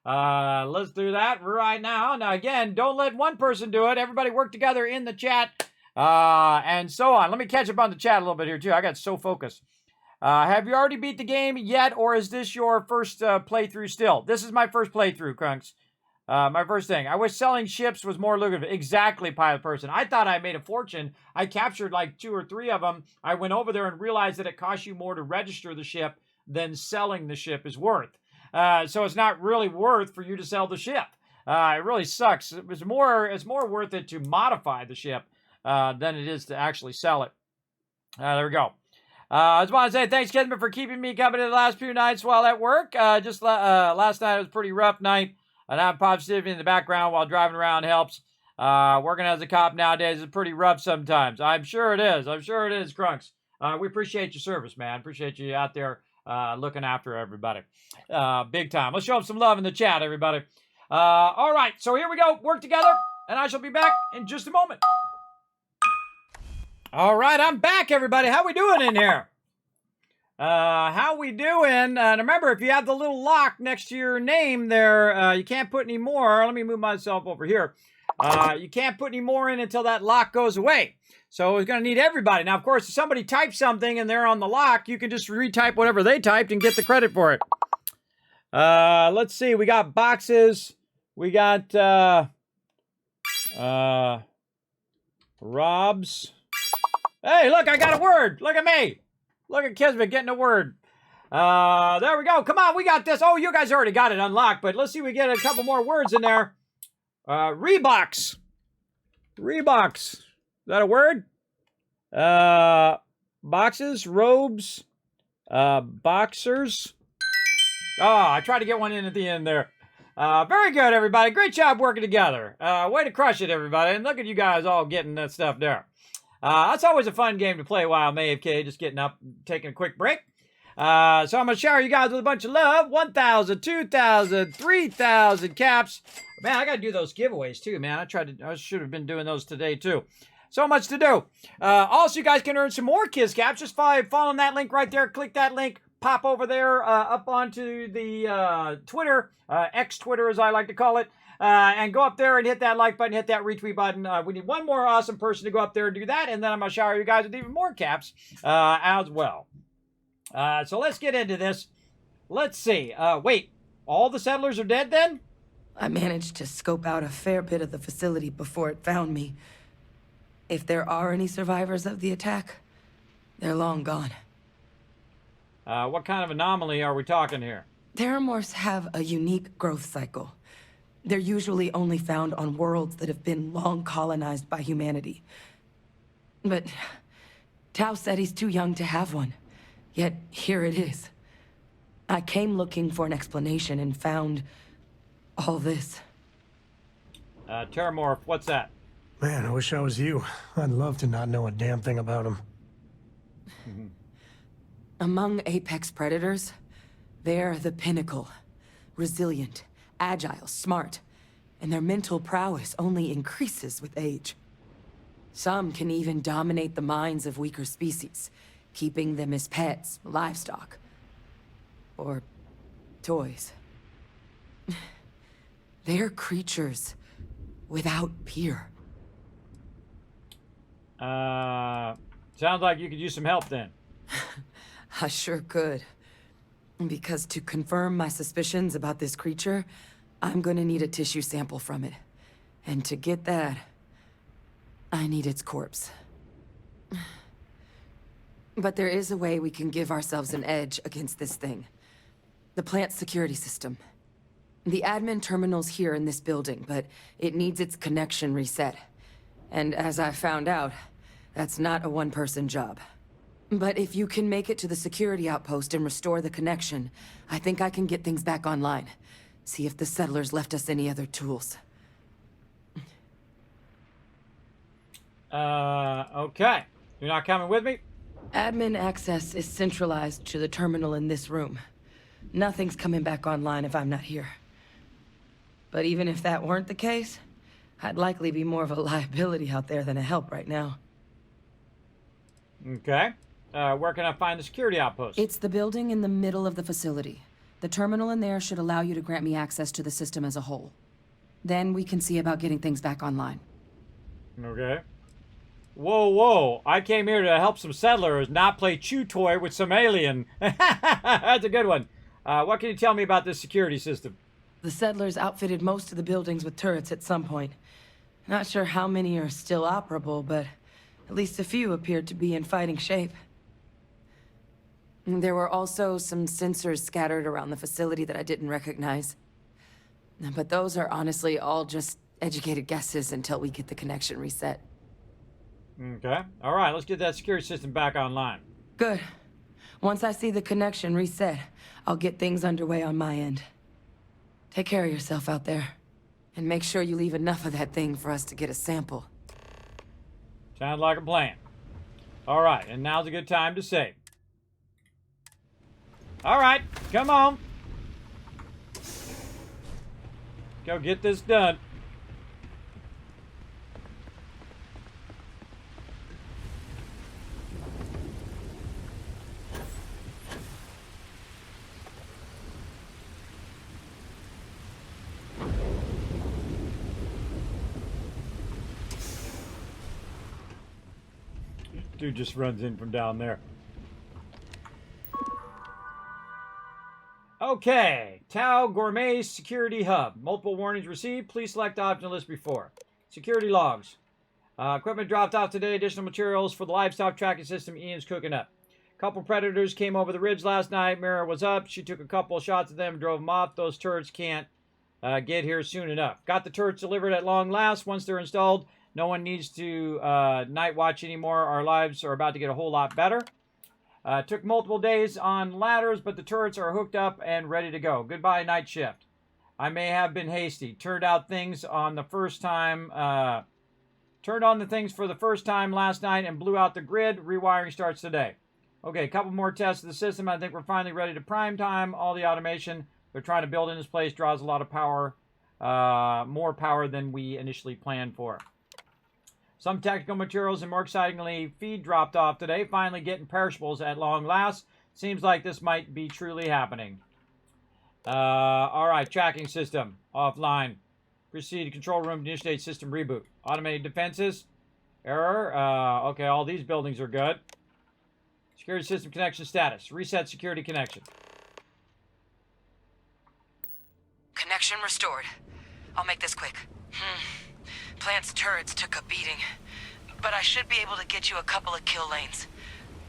Let's do that right now. Now, again, don't let one person do it. Everybody work together in the chat, and so on. Let me catch up on the chat a little bit here, too. I got so focused. Have you already beat the game yet, or is this your first playthrough still? This is my first playthrough, Crunks. My first thing. I wish selling ships was more lucrative. Exactly, Pilot Person. I thought I made a fortune. I captured like 2 or 3 of them. I went over there and realized that it costs you more to register the ship than selling the ship is worth. So it's not really worth for you to sell the ship. It really sucks. It's more worth it to modify the ship than it is to actually sell it. There we go. I just want to say thanks, Kismet, for keeping me company the last few nights while at work. Just last night was a pretty rough night. And having positivity in the background while driving around helps. Working as a cop nowadays is pretty rough sometimes. I'm sure it is. I'm sure it is, Crunks. We appreciate your service, man. Appreciate you out there looking after everybody. Big time. Let's show them some love in the chat, everybody. All right, so here we go. Work together, and I shall be back in just a moment. All right, I'm back, everybody. How we doing in here? How we doing? And remember, if you have the little lock next to your name there, you can't put any more. Let me move myself over here. You can't put any more in until that lock goes away. So it's going to need everybody. Now, of course, if somebody types something and they're on the lock, you can just retype whatever they typed and get the credit for it. Let's see. We got boxes. We got Rob's. Hey, look, I got a word. Look at me. Look at Kismet getting a word. There we go. Come on, we got this. Oh, you guys already got it unlocked, but let's see if we get a couple more words in there. Reeboks. Reeboks. Is that a word? Boxes, robes, boxers. Oh, I tried to get one in at the end there. Very good, everybody. Great job working together. Way to crush it, everybody. And look at you guys all getting that stuff there. That's always a fun game to play while I'm AFK, just getting up, taking a quick break. So I'm going to shower you guys with a bunch of love. 1,000, 2,000, 3,000 caps. Man, I got to do those giveaways too, man. I should have been doing those today too. So much to do. Also, you guys can earn some more Kiss caps. Just follow that link right there. Click that link. Pop over there up onto the Twitter, X-Twitter as I like to call it. And go up there and hit that like button, hit that retweet button. We need one more awesome person to go up there and do that, and then I'm going to shower you guys with even more caps as well. So let's get into this. Let's see. Wait, all the settlers are dead then?
I managed to scope out a fair bit of the facility before it found me. If there are any survivors of the attack, they're long gone.
What kind of anomaly are we talking here?
Terramorphs have a unique growth cycle. They're usually only found on worlds that have been long colonized by humanity. But Tao said he's too young to have one. Yet here it is. I came looking for an explanation and found all this.
Terramorph, what's that?
Man, I wish I was you. I'd love to not know a damn thing about him.
Among apex predators, they're the pinnacle. Resilient, agile, smart, and their mental prowess only increases with age. Some can even dominate the minds of weaker species, keeping them as pets, livestock, or toys. They're creatures without peer.
Sounds like you could use some help then.
I sure could. Because to confirm my suspicions about this creature, I'm gonna need a tissue sample from it. And to get that, I need its corpse. But there is a way we can give ourselves an edge against this thing. The plant's security system. The admin terminal's here in this building, but it needs its connection reset. And as I found out, that's not a one-person job. But if you can make it to the security outpost and restore the connection, I think I can get things back online. See if the settlers left us any other tools.
Okay. You're not coming with me?
Admin access is centralized to the terminal in this room. Nothing's coming back online if I'm not here. But even if that weren't the case, I'd likely be more of a liability out there than a help right now.
Okay. Where can I find the security outpost?
It's the building in the middle of the facility. The terminal in there should allow you to grant me access to the system as a whole. Then we can see about getting things back online.
Okay. Whoa, whoa. I came here to help some settlers, not play chew toy with some alien. That's a good one. What can you tell me about this security system?
The settlers outfitted most of the buildings with turrets at some point. Not sure how many are still operable, but at least a few appeared to be in fighting shape. There were also some sensors scattered around the facility that I didn't recognize. But those are honestly all just educated guesses until we get the connection reset.
Okay. All right, let's get that security system back online.
Good. Once I see the connection reset, I'll get things underway on my end. Take care of yourself out there. And make sure you leave enough of that thing for us to get a sample.
Sounds like a plan. All right, and now's a good time to save. All right, come on. Go get this done. Dude just runs in from down there. Okay, Tau Gourmet Security Hub. Multiple warnings received. Please select the option list before. Security logs. Equipment dropped off today. Additional materials for the livestock tracking system Ian's cooking up. Couple predators came over the ridge last night. Mira was up. She took a couple of shots at them and drove them off. Those turrets can't get here soon enough. Got the turrets delivered at long last. Once they're installed, no one needs to night watch anymore. Our lives are about to get a whole lot better. Took multiple days on ladders, but the turrets are hooked up and ready to go. Goodbye, night shift. I may have been hasty. Turned on the things for the first time last night and blew out the grid. Rewiring starts today. Okay, a couple more tests of the system. I think we're finally ready to prime time. All the automation they're trying to build in this place draws a lot of power, more power than we initially planned for. Some technical materials and more excitingly, feed dropped off today. Finally getting perishables at long last. Seems like this might be truly happening. All right, tracking system offline. Proceed to control room to initiate system reboot. Automated defenses. Error. Okay, all these buildings are good. Security system connection status. Reset security connection.
Connection restored. I'll make this quick. Plant's turrets took a beating, but I should be able to get you a couple of kill lanes.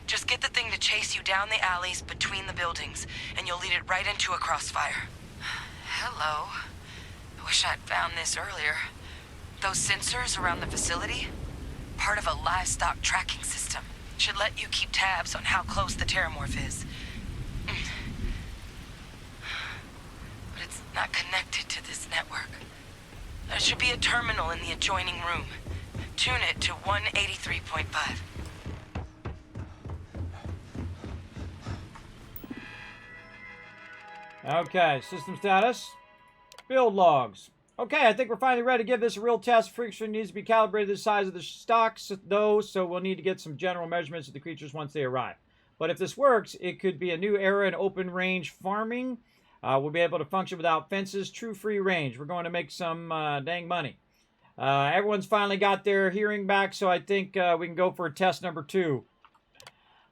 Just get the thing to chase you down the alleys between the buildings, and you'll lead it right into a crossfire. Hello. I wish I'd found this earlier. Those sensors around the facility? Part of a livestock tracking system. Should let you keep tabs on how close the terramorph is. But it's not connected to this network. There should be a terminal in the adjoining room. Tune it to 183.5.
Okay, system status. Build logs. Okay, I think we're finally ready to give this a real test. Friction needs to be calibrated to the size of the stocks, though, so we'll need to get some general measurements of the creatures once they arrive. But if this works, it could be a new era in open-range farming. We'll be able to function without fences, true free range. We're going to make some dang money. Everyone's finally got their hearing back, so I think we can go for test number 2.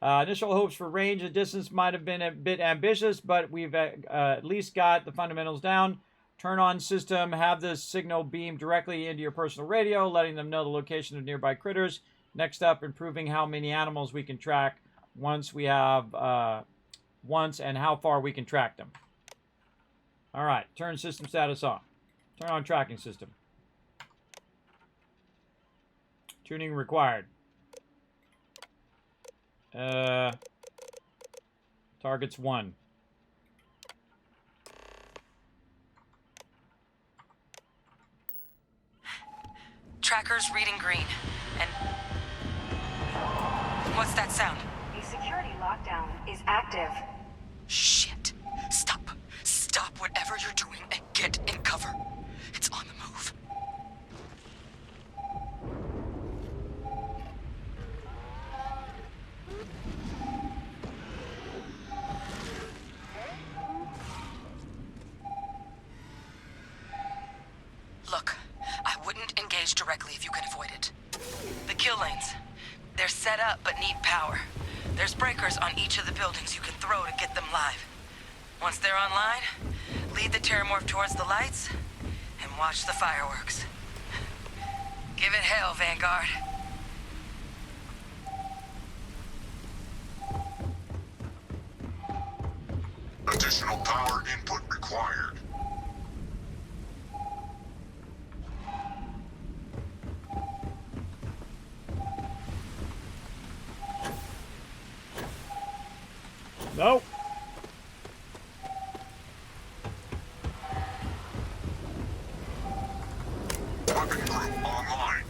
Initial hopes for range and distance might have been a bit ambitious, but we've at least got the fundamentals down. Turn on system, have the signal beam directly into your personal radio, letting them know the location of nearby critters. Next up, improving how many animals we can track once we have and how far we can track them. All right, turn system status on. Turn on tracking system. Tuning required. Targets 1.
Tracker's reading green. And what's that sound?
A security lockdown is active.
Shit. Stop. Stop whatever you're doing and get in cover. It's on the move. Look, I wouldn't engage directly if you can avoid it. The kill lanes. They're set up but need power. There's breakers on each of the buildings you can throw to get them live. Once they're online, lead the Terramorph towards the lights and watch the fireworks. Give it hell, Vanguard.
Additional power input required.
Nope.
Weapon group online.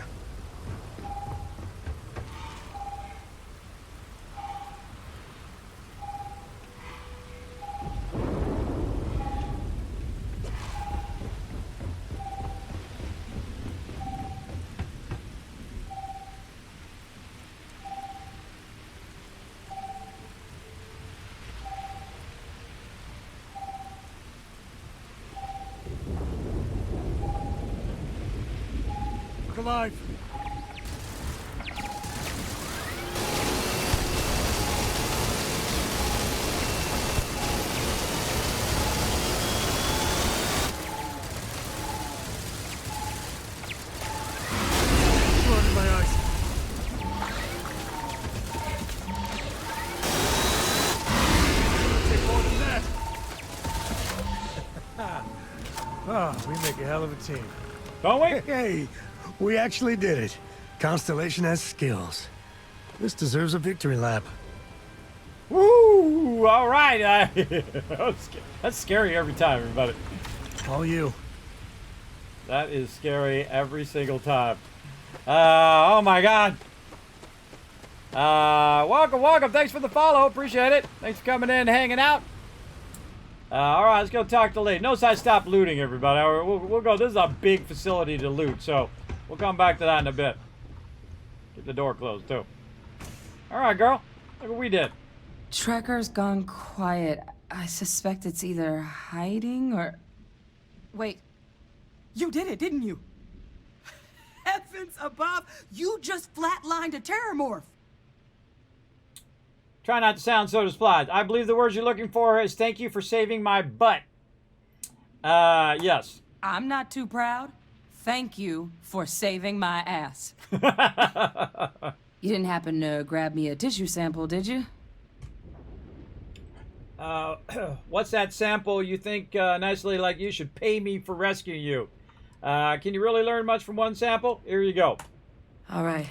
Alive. Blood in my eyes. Take more than that. Oh, we make a hell of a team.
Don't we?
Hey, we actually did it. Constellation has skills. This deserves a victory lap.
Woo! All right. That's scary every time, everybody.
All you.
That is scary every single time. Oh my God. Welcome. Thanks for the follow. Appreciate it. Thanks for coming in and hanging out. All right, let's go talk to Lee. Notice I stopped looting, everybody. We'll go. This is a big facility to loot, so we'll come back to that in a bit. Get the door closed, too. All right, girl. Look what we did.
Tracker's gone quiet. I suspect it's either hiding or... Wait. You did it, didn't you? Heavens above! You just flatlined a Terramorph!
Try not to sound so displeased. I believe the words you're looking for is thank you for saving my butt. Yes.
I'm not too proud. Thank you for saving my ass. You didn't happen to grab me a tissue sample, did you?
What's that sample you think nicely like you should pay me for rescuing you? Can you really learn much from one sample? Here you go.
All right.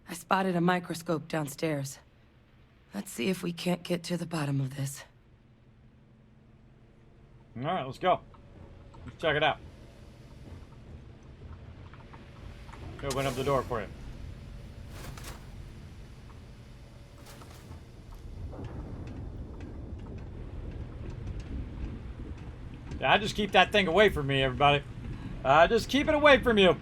I spotted a microscope downstairs. Let's see if we can't get to the bottom of this.
All right, let's go. Let's check it out. Open up the door for you. Yeah, just keep that thing away from me, everybody. Just keep it away from you.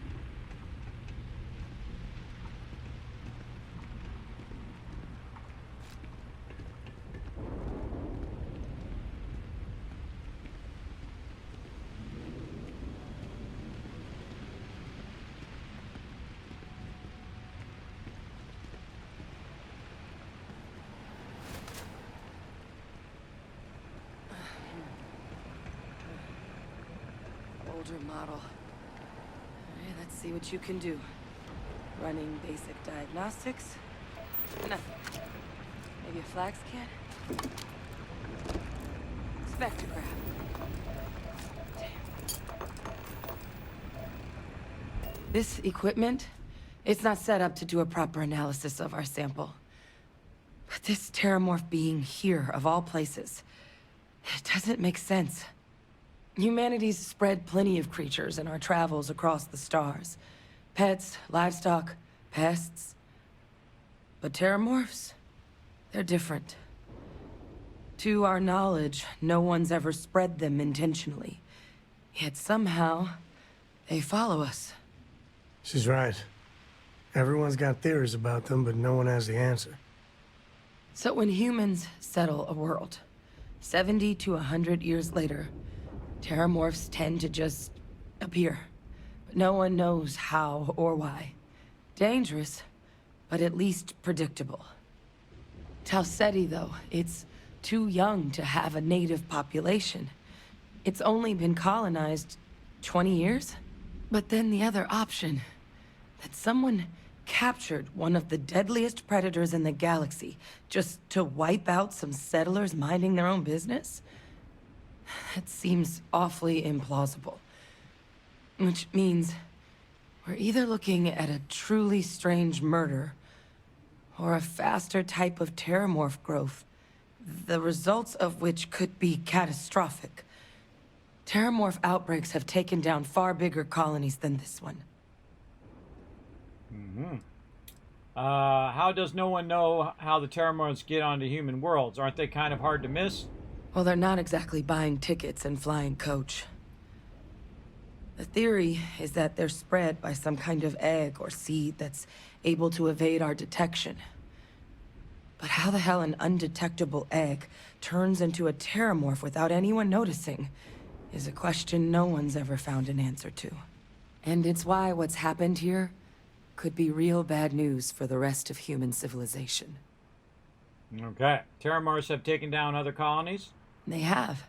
soldier model. Alright, let's see what you can do. Running basic diagnostics. Nothing. Maybe a flag scan? Spectrograph. This equipment, it's not set up to do a proper analysis of our sample. But this terramorph being here, of all places, it doesn't make sense. Humanity's spread plenty of creatures in our travels across the stars. Pets, livestock, pests. But terramorphs, they're different. To our knowledge, no one's ever spread them intentionally. Yet somehow, they follow us.
She's right. Everyone's got theories about them, but no one has the answer.
So when humans settle a world, 70 to 100 years later, terramorphs tend to just appear. But no one knows how or why. Dangerous, but at least predictable. Tau Ceti, though, it's too young to have a native population. It's only been colonized 20 years? But then the other option, that someone captured one of the deadliest predators in the galaxy just to wipe out some settlers minding their own business? That seems awfully implausible. Which means we're either looking at a truly strange murder or a faster type of terramorph growth, the results of which could be catastrophic. Terramorph outbreaks have taken down far bigger colonies than this one.
How does no one know how the terramorphs get onto human worlds? Aren't they kind of hard to miss?
Well, they're not exactly buying tickets and flying coach. The theory is that they're spread by some kind of egg or seed that's able to evade our detection. But how the hell an undetectable egg turns into a terramorph without anyone noticing is a question no one's ever found an answer to. And it's why what's happened here could be real bad news for the rest of human civilization.
Okay. Terramorphs have taken down other colonies?
They have.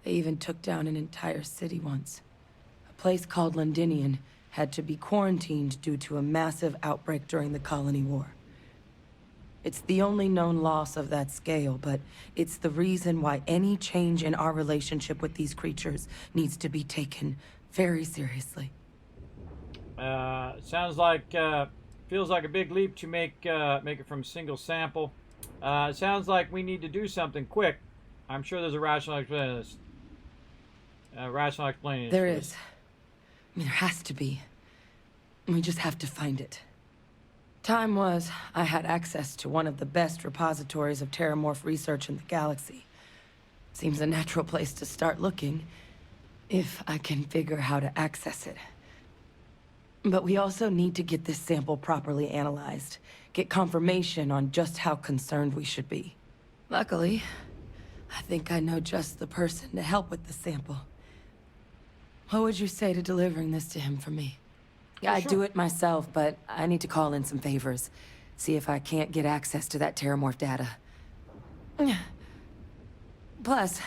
They even took down an entire city once. A place called Londinian had to be quarantined due to a massive outbreak during the colony war. It's the only known loss of that scale, but it's the reason why any change in our relationship with these creatures needs to be taken very seriously.
Sounds like, feels like a big leap to make it from a single sample. Sounds like we need to do something quick. I'm sure there's a rational explanation.
There is. I mean, there has to be. We just have to find it. Time was, I had access to one of the best repositories of terramorph research in the galaxy. Seems a natural place to start looking, if I can figure how to access it. But we also need to get this sample properly analyzed, get confirmation on just how concerned we should be. Luckily, I think I know just the person to help with the sample. What would you say to delivering this to him for me? I'd do it myself, but I need to call in some favors. See if I can't get access to that terramorph data. Plus,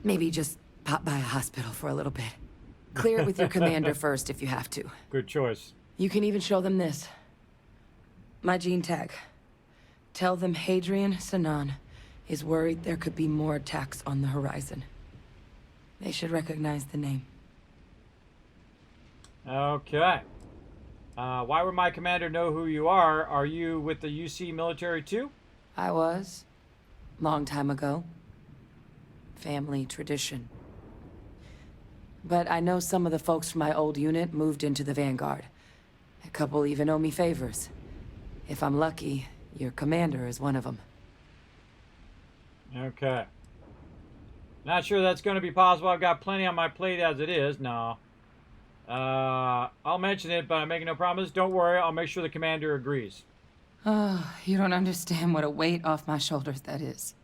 maybe just pop by a hospital for a little bit. Clear it with your commander first if you have to.
Good choice.
You can even show them this. My gene tag. Tell them Hadrian Sinan is worried there could be more attacks on the horizon. They should recognize the name.
Okay. Why would my commander know who you are? Are you with the UC military too?
I was. Long time ago. Family tradition. But I know some of the folks from my old unit moved into the Vanguard. A couple even owe me favors. If I'm lucky, your commander is one of them.
Okay. Not sure that's going to be possible. I've got plenty on my plate as it is. No. I'll mention it, but I'm making no promise. Don't worry, I'll make sure the commander agrees.
Oh, you don't understand what a weight off my shoulders that is.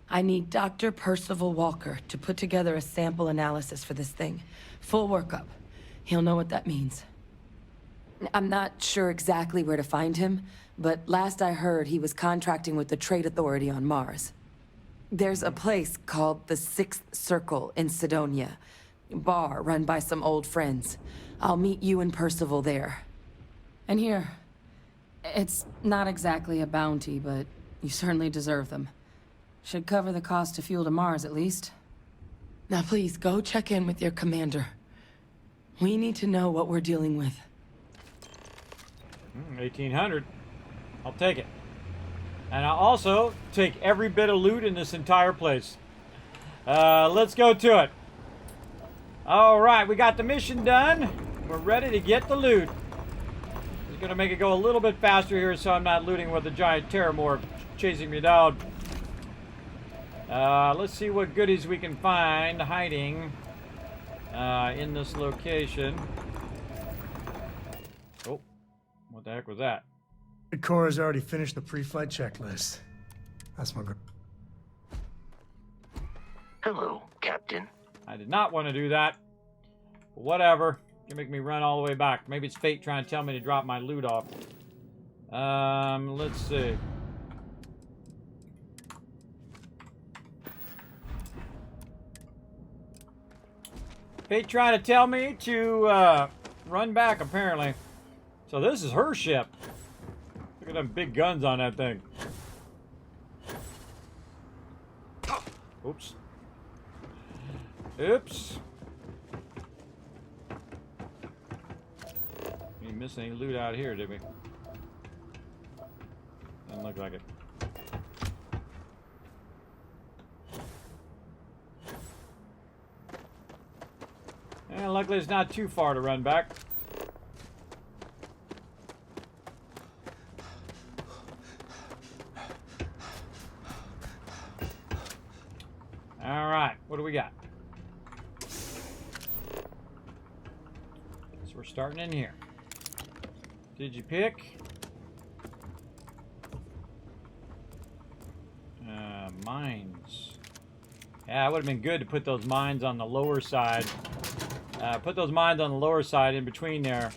I need Dr. Percival Walker to put together a sample analysis for this thing. Full workup. He'll know what that means. I'm not sure exactly where to find him, but last I heard he was contracting with the Trade Authority on Mars. There's a place called the Sixth Circle in Sidonia. bar run by some old friends. I'll meet you and Percival there. And here, it's not exactly a bounty, but you certainly deserve them. Should cover the cost of fuel to Mars, at least. Now please, go check in with your commander. We need to know what we're dealing with.
1800. I'll take it. And I'll also take every bit of loot in this entire place. Let's go to it. Alright, we got the mission done. We're ready to get the loot. Just gonna make it go a little bit faster here so I'm not looting with a giant Terramorph chasing me down. Let's see what goodies we can find hiding in this location. Oh, what the heck was that?
Cora's already finished the pre-flight checklist. That's my good.
Hello, Captain.
I did not want to do that. But whatever. You make me run all the way back. Maybe it's fate trying to tell me to drop my loot off. Let's see. Fate trying to tell me to run back, apparently. So this is her ship. Look at them big guns on that thing. Oops. Oops. We didn't miss any loot out here, did we? Doesn't look like it. And luckily it's not too far to run back. Alright, what do we got? So we're starting in here. Did you pick? Mines. Yeah, it would have been good to put those mines on the lower side. Put those mines on the lower side in between there.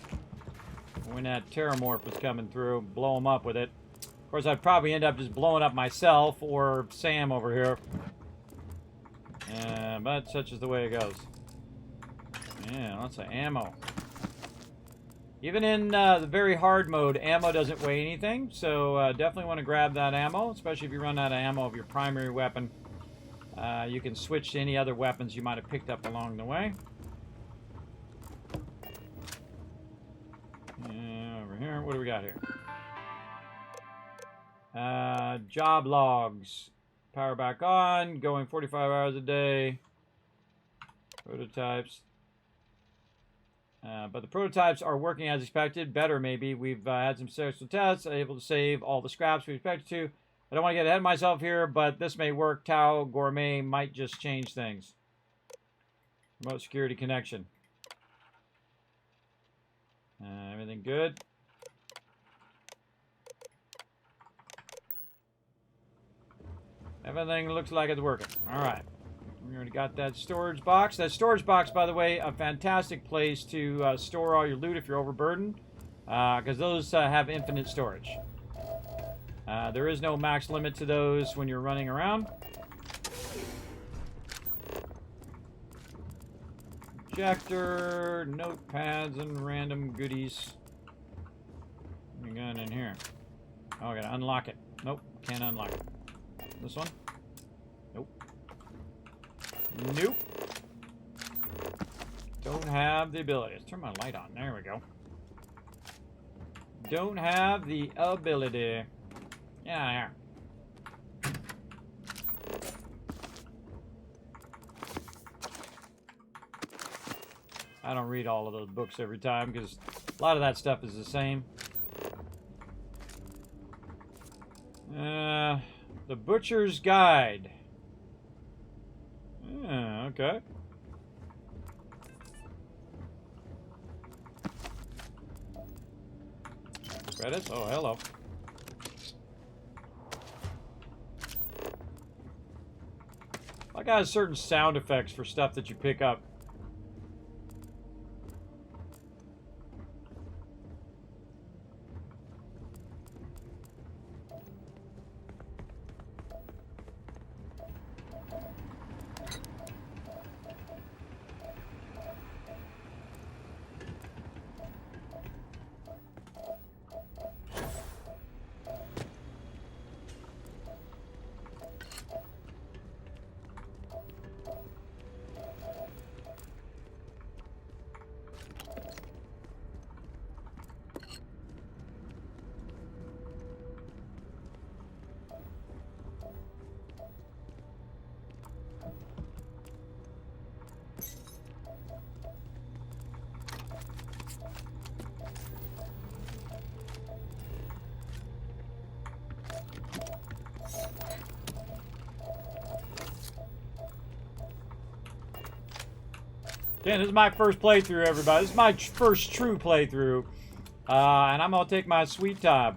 When that Terramorph was coming through, blow them up with it. Of course, I'd probably end up just blowing up myself or Sam over here. But such is the way it goes. Yeah, lots of ammo. Even in the very hard mode, ammo doesn't weigh anything, so definitely want to grab that ammo, especially if you run out of ammo of your primary weapon. You can switch to any other weapons you might have picked up along the way. Over here, what do we got here? Job logs. Power back on, going 45 hours a day. Prototypes. But the prototypes are working as expected. Better, maybe. We've had some successful tests, able to save all the scraps we expected to. I don't want to get ahead of myself here, but this may work. Tau Gourmet might just change things. Remote security connection. Everything good? Everything looks like it's working. All right. We already got that storage box. That storage box, by the way, a fantastic place to store all your loot if you're overburdened, because those have infinite storage. There is no max limit to those when you're running around. Projector, notepads, and random goodies. What we got in here? Oh, I gotta unlock it. Nope, can't unlock it. This one? Nope. Nope. Don't have the ability. Let's turn my light on. There we go. Don't have the ability. Yeah, there. I don't read all of those books every time because a lot of that stuff is the same. The Butcher's Guide. Yeah, okay. Credits? Oh, hello. I got certain sound effects for stuff that you pick up. Again, this is my first playthrough, everybody. This is my first true playthrough. And I'm going to take my sweet time.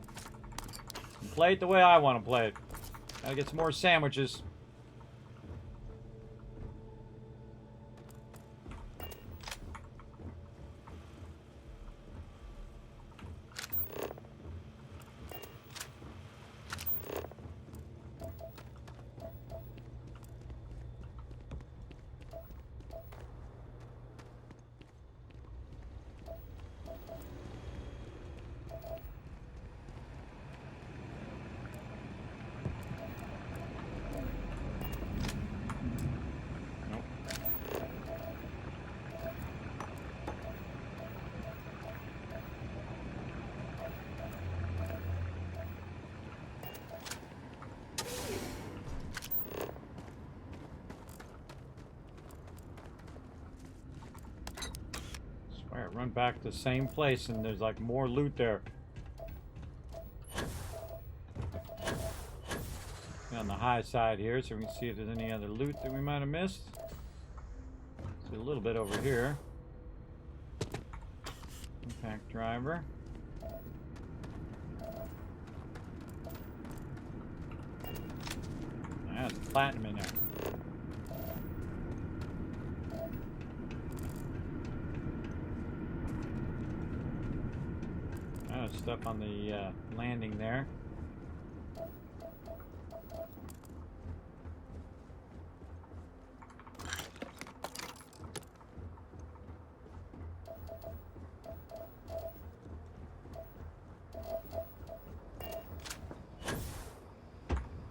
And play it the way I want to play it. Gotta get some more sandwiches. Run back to the same place and there's like more loot there. On the high side here so we can see if there's any other loot that we might have missed. See a little bit over here. Impact driver. That's platinum in there. Stuff on the landing there.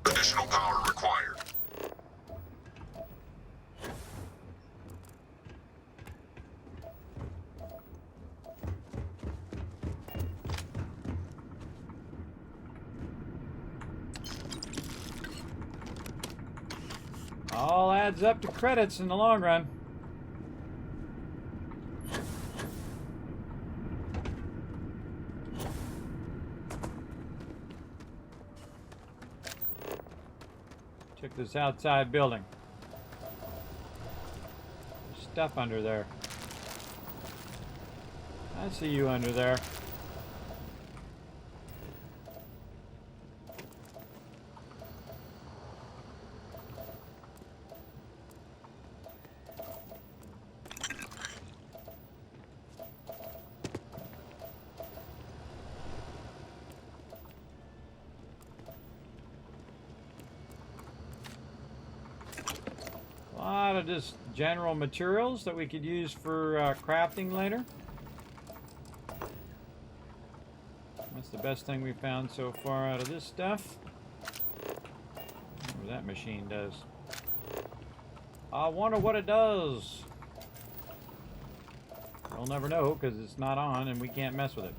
Additional power required.
All adds up to credits in the long run. Check this outside building. There's stuff under there. I see you under there. A lot of just general materials that we could use for crafting later. That's the best thing we found so far out of this stuff. What that machine does. I wonder what it does. We'll never know because it's not on and we can't mess with it.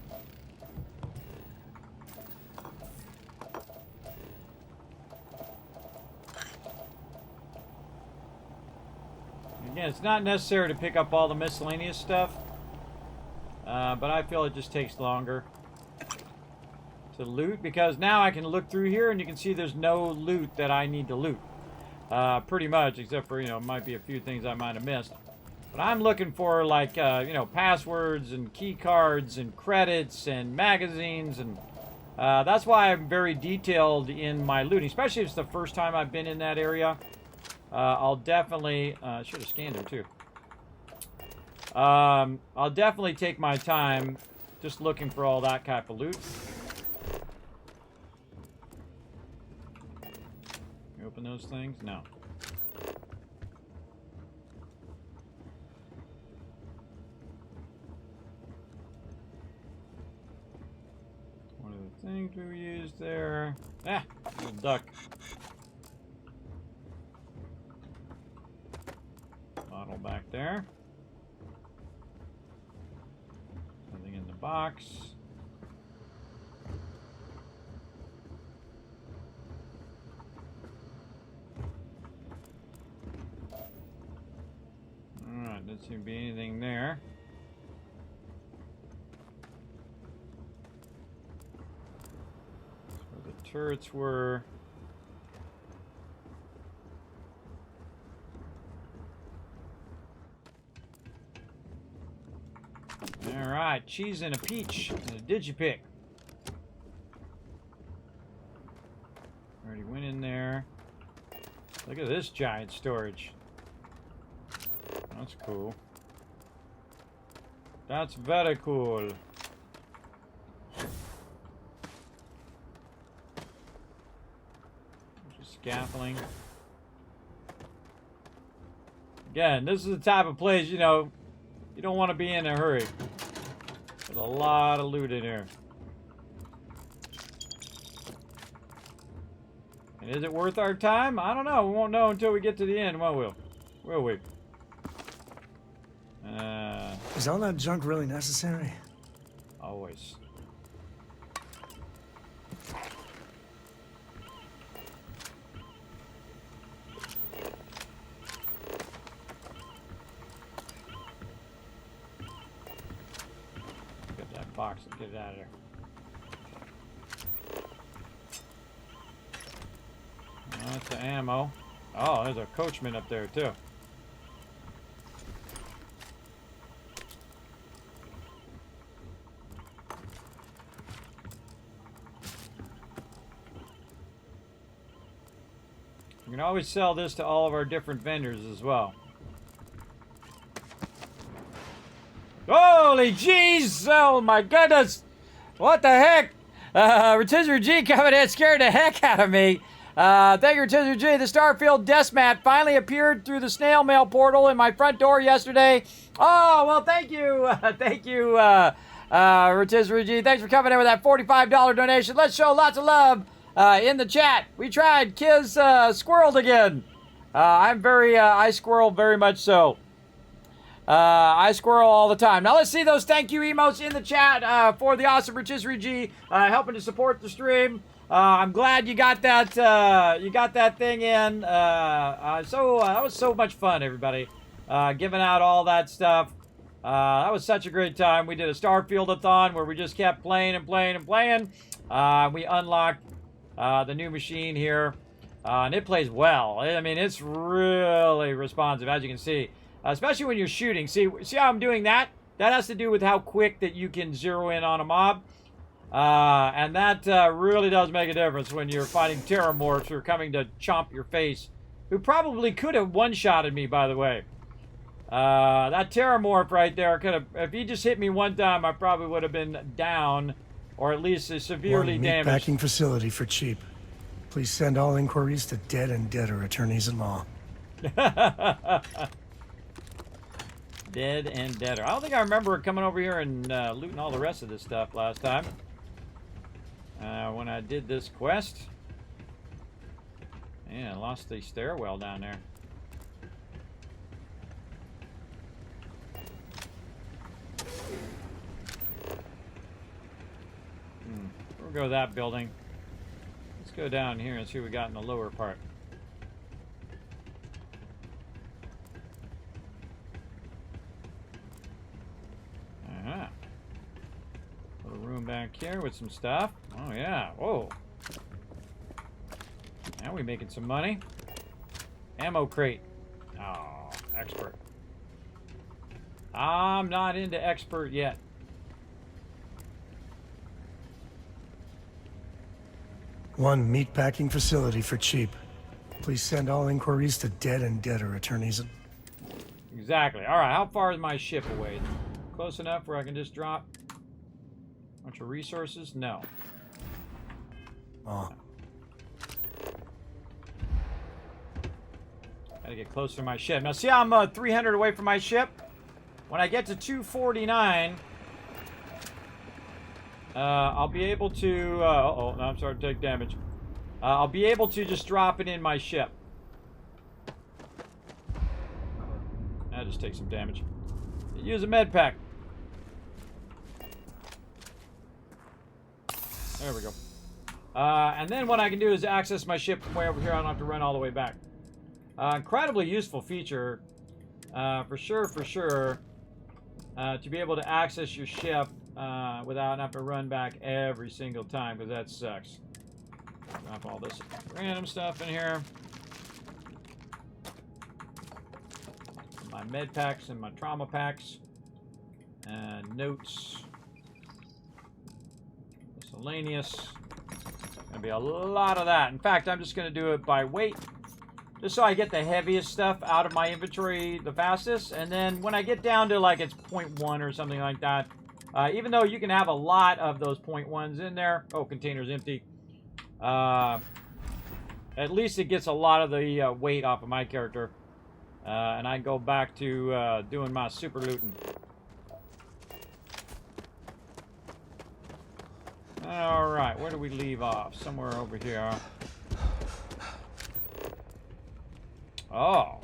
Again, it's not necessary to pick up all the miscellaneous stuff, but I feel it just takes longer to loot because now I can look through here and you can see there's no loot that I need to loot. Pretty much, except for, might be a few things I might have missed. But I'm looking for, like, passwords and key cards and credits and magazines, and that's why I'm very detailed in my looting, especially if it's the first time I've been in that area. I'll definitely, should have scanned him too. I'll definitely take my time just looking for all that type of loot. You open those things? No. One of the things we used there. Ah, little duck. Bottle back there. Nothing in the box. Alright, doesn't seem to be anything there. That's where the turrets were. Alright, cheese and a peach and a digipick. Already went in there. Look at this giant storage. That's cool. That's very cool. Just scaffolding. Again, this is the type of place, you know, you don't want to be in a hurry. There's a lot of loot in here. And is it worth our time? I don't know. We won't know until we get to the end, won't we? Will we?
Is all that junk really necessary?
Always. Get that box and get it out of there. That's the ammo. Oh, there's a coachman up there too. You can always sell this to all of our different vendors as well. Holy jeez! Oh my goodness! What the heck? Rotisserie G coming in scared the heck out of me. Thank you, Rotisserie G. The Starfield desk mat finally appeared through the snail mail portal in my front door yesterday. Oh, well, thank you. Thank you, Rotisserie G. Thanks for coming in with that $45 donation. Let's show lots of love in the chat. We tried. Kiz squirreled again. I'm very, I squirrel very much so. I squirrel all the time. Now let's see those thank you emotes in the chat for the awesome Rotisserie G helping to support the stream. I'm glad you got that thing in. That was so much fun, everybody. Giving out all that stuff. That was such a great time. We did a Starfield-a-thon where we just kept playing and playing and playing. We unlocked the new machine here. And it plays well. I mean, it's really responsive, as you can see. Especially when you're shooting. See how I'm doing that? That has to do with how quick that you can zero in on a mob. And that really does make a difference when you're fighting terramorphs who are coming to chomp your face. Who probably could have one-shotted me, by the way. That terramorph right there could have... If he just hit me one time, I probably would have been down. Or at least severely damaged.
Packing facility for cheap. Please send all inquiries to dead and debtor attorneys at law.
Dead and deader. I don't think I remember coming over here and looting all the rest of this stuff last time. When I did this quest. Yeah, I lost the stairwell down there. We'll go to that building. Let's go down here and see what we got in the lower part. Little room back here with some stuff. Oh yeah. Whoa. Now we're making some money. Ammo crate. Oh, expert. I'm not into expert yet.
One meatpacking facility for cheap. Please send all inquiries to dead and debtor attorneys.
Exactly. All right. How far is my ship away? Close enough where I can just drop a bunch of resources? No.
Oh.
Gotta get closer to my ship. Now, see, I'm 300 away from my ship. When I get to 249, I'll be able to. Uh-oh, no, I'm starting to take damage. I'll be able to just drop it in my ship. I'll just take some damage. Use a med pack. There we go. And then what I can do is access my ship from way over here. I don't have to run all the way back. Incredibly useful feature, for sure, to be able to access your ship without having to run back every single time, because that sucks. Drop all this random stuff in here. My med packs and my trauma packs. Notes. Miscellaneous. Gonna be a lot of that. In fact, I'm just gonna do it by weight. Just so I get the heaviest stuff out of my inventory the fastest. And then when I get down to like it's 0.1 or something like that, even though you can have a lot of those 0.1s in there. Oh, container's empty. At least it gets a lot of the weight off of my character. And I go back to doing my super looting. Alright, where do we leave off? Somewhere over here. Oh,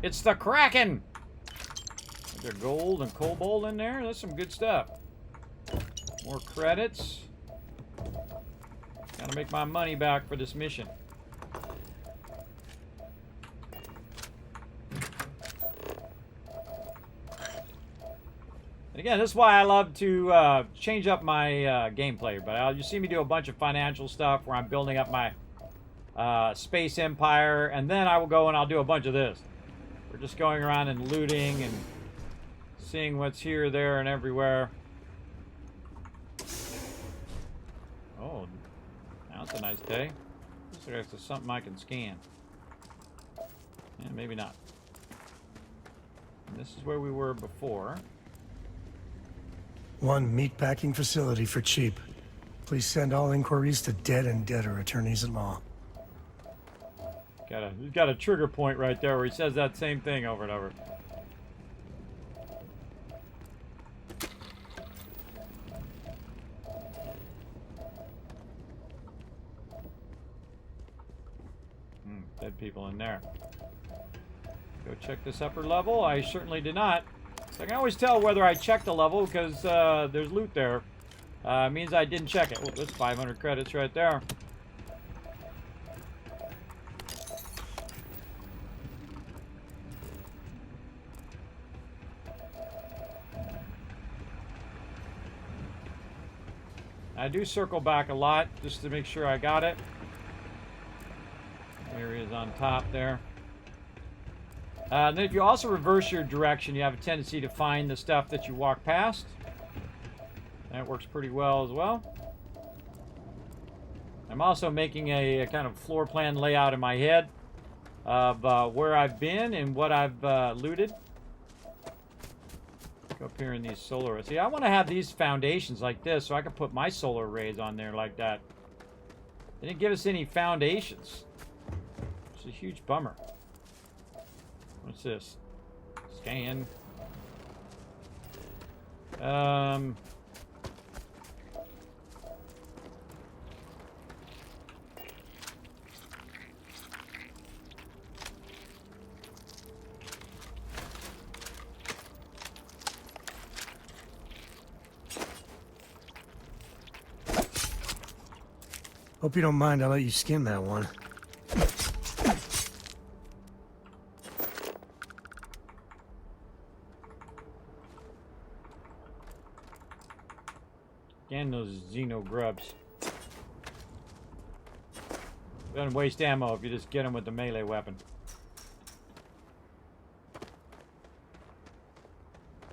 it's the Kraken! Is there gold and cobalt in there? That's some good stuff. More credits. Gotta make my money back for this mission. And again, this is why I love to change up my gameplay. But you see me do a bunch of financial stuff where I'm building up my space empire, and then I will go and I'll do a bunch of this. We're just going around and looting and seeing what's here, there, and everywhere. Oh, that's a nice day. Looks like there's something I can scan. Yeah, maybe not. And this is where we were before.
One meatpacking facility for cheap. Please send all inquiries to dead and debtor attorneys at law.
He's got a trigger point right there where he says that same thing over and over. Dead people in there. Go check this upper level. I certainly did not. So I can always tell whether I checked the level because there's loot there. It means I didn't check it. Oh, there's 500 credits right there. I do circle back a lot just to make sure I got it. There he is on top there. And then if you also reverse your direction, you have a tendency to find the stuff that you walk past. That works pretty well as well. I'm also making a kind of floor plan layout in my head of where I've been and what I've looted. Go up here in these solar... See, I want to have these foundations like this so I can put my solar arrays on there like that. They didn't give us any foundations. It's a huge bummer. What's this? Scan.
Hope you don't mind, I'll let you skim that one.
Again, those Xeno grubs. Doesn't waste ammo if you just get them with the melee weapon.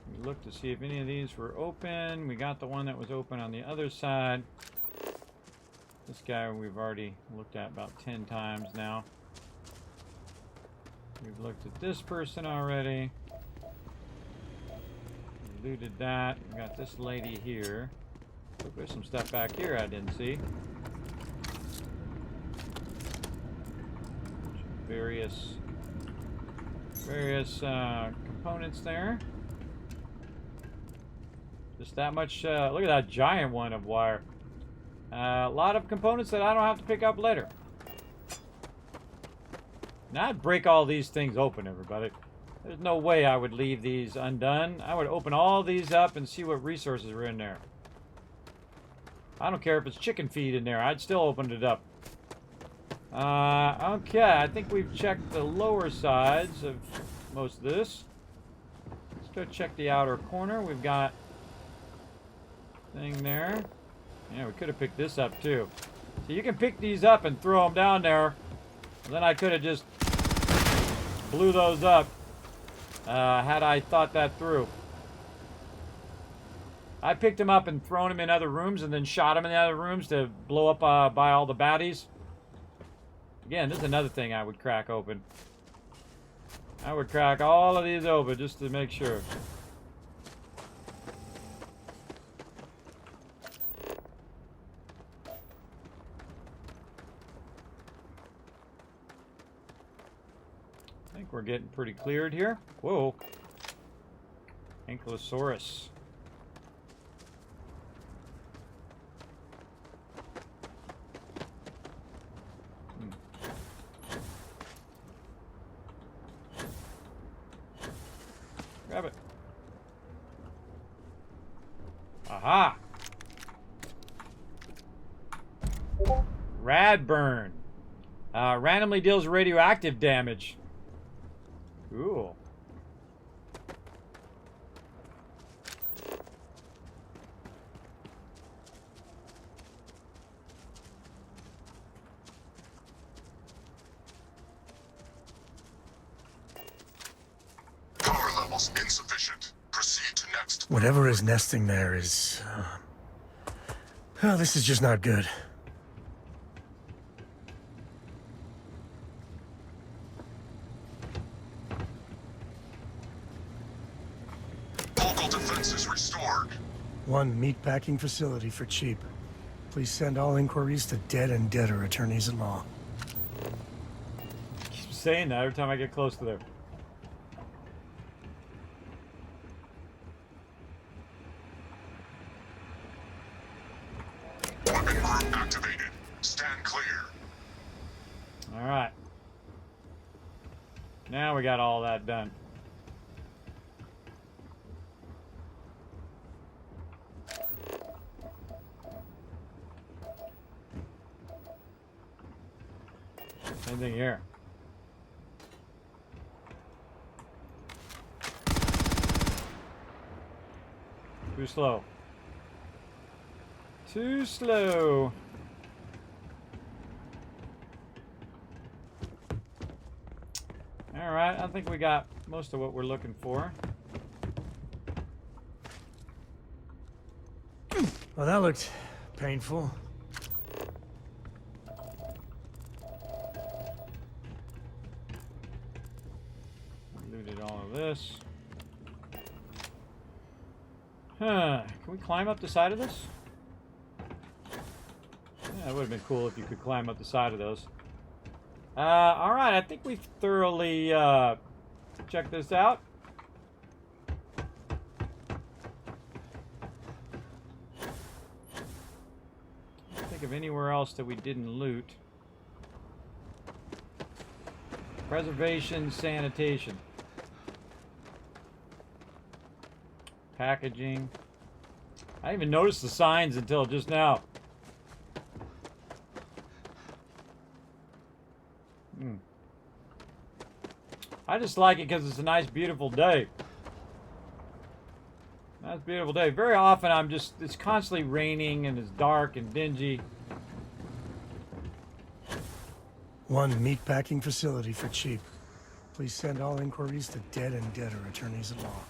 We look to see if any of these were open. We got the one that was open on the other side. This guy we've already looked at about 10 times now. We've looked at this person already. We looted that. We got this lady here. Look, there's some stuff back here I didn't see. Various components there. Just that much. Look at that giant one of wire. A lot of components that I don't have to pick up later. Now I'd break all these things open, everybody. There's no way I would leave these undone. I would open all these up and see what resources are in there. I don't care if it's chicken feed in there. I'd still open it up. Okay, I think we've checked the lower sides of most of this. Let's go check the outer corner. We've got thing there. Yeah, we could have picked this up too. So you can pick these up and throw them down there. Then I could have just blew those up had I thought that through. I picked him up and thrown him in other rooms and then shot him in the other rooms to blow up by all the baddies. Again, this is another thing I would crack open. I would crack all of these open just to make sure. I think we're getting pretty cleared here. Whoa. Ankylosaurus. Grab it. Aha! Radburn. Randomly deals radioactive damage. Cool.
Power levels insufficient. Proceed to next.
Whatever is nesting there is... oh, this is just not good.
Local defenses restored.
One meatpacking facility for cheap. Please send all inquiries to dead and deader attorneys at law.
Keep saying that every time I get close to there.
Weapon group activated. Stand clear.
All right. Now we got all that done. Same thing here. Too slow. Too slow. All right, I think we got most of what we're looking for.
Well, that looked painful.
Looted all of this. Huh. Can we climb up the side of this? Yeah, it would have been cool if you could climb up the side of those. Alright, I think we've thoroughly checked this out. Can't think of anywhere else that we didn't loot. Preservation, sanitation. Packaging. I didn't even notice the signs until just now. I just like it because it's a nice, beautiful day. Nice, beautiful day. Very often it's constantly raining and it's dark and dingy.
One meatpacking facility for cheap. Please send all inquiries to dead and deader attorneys at law.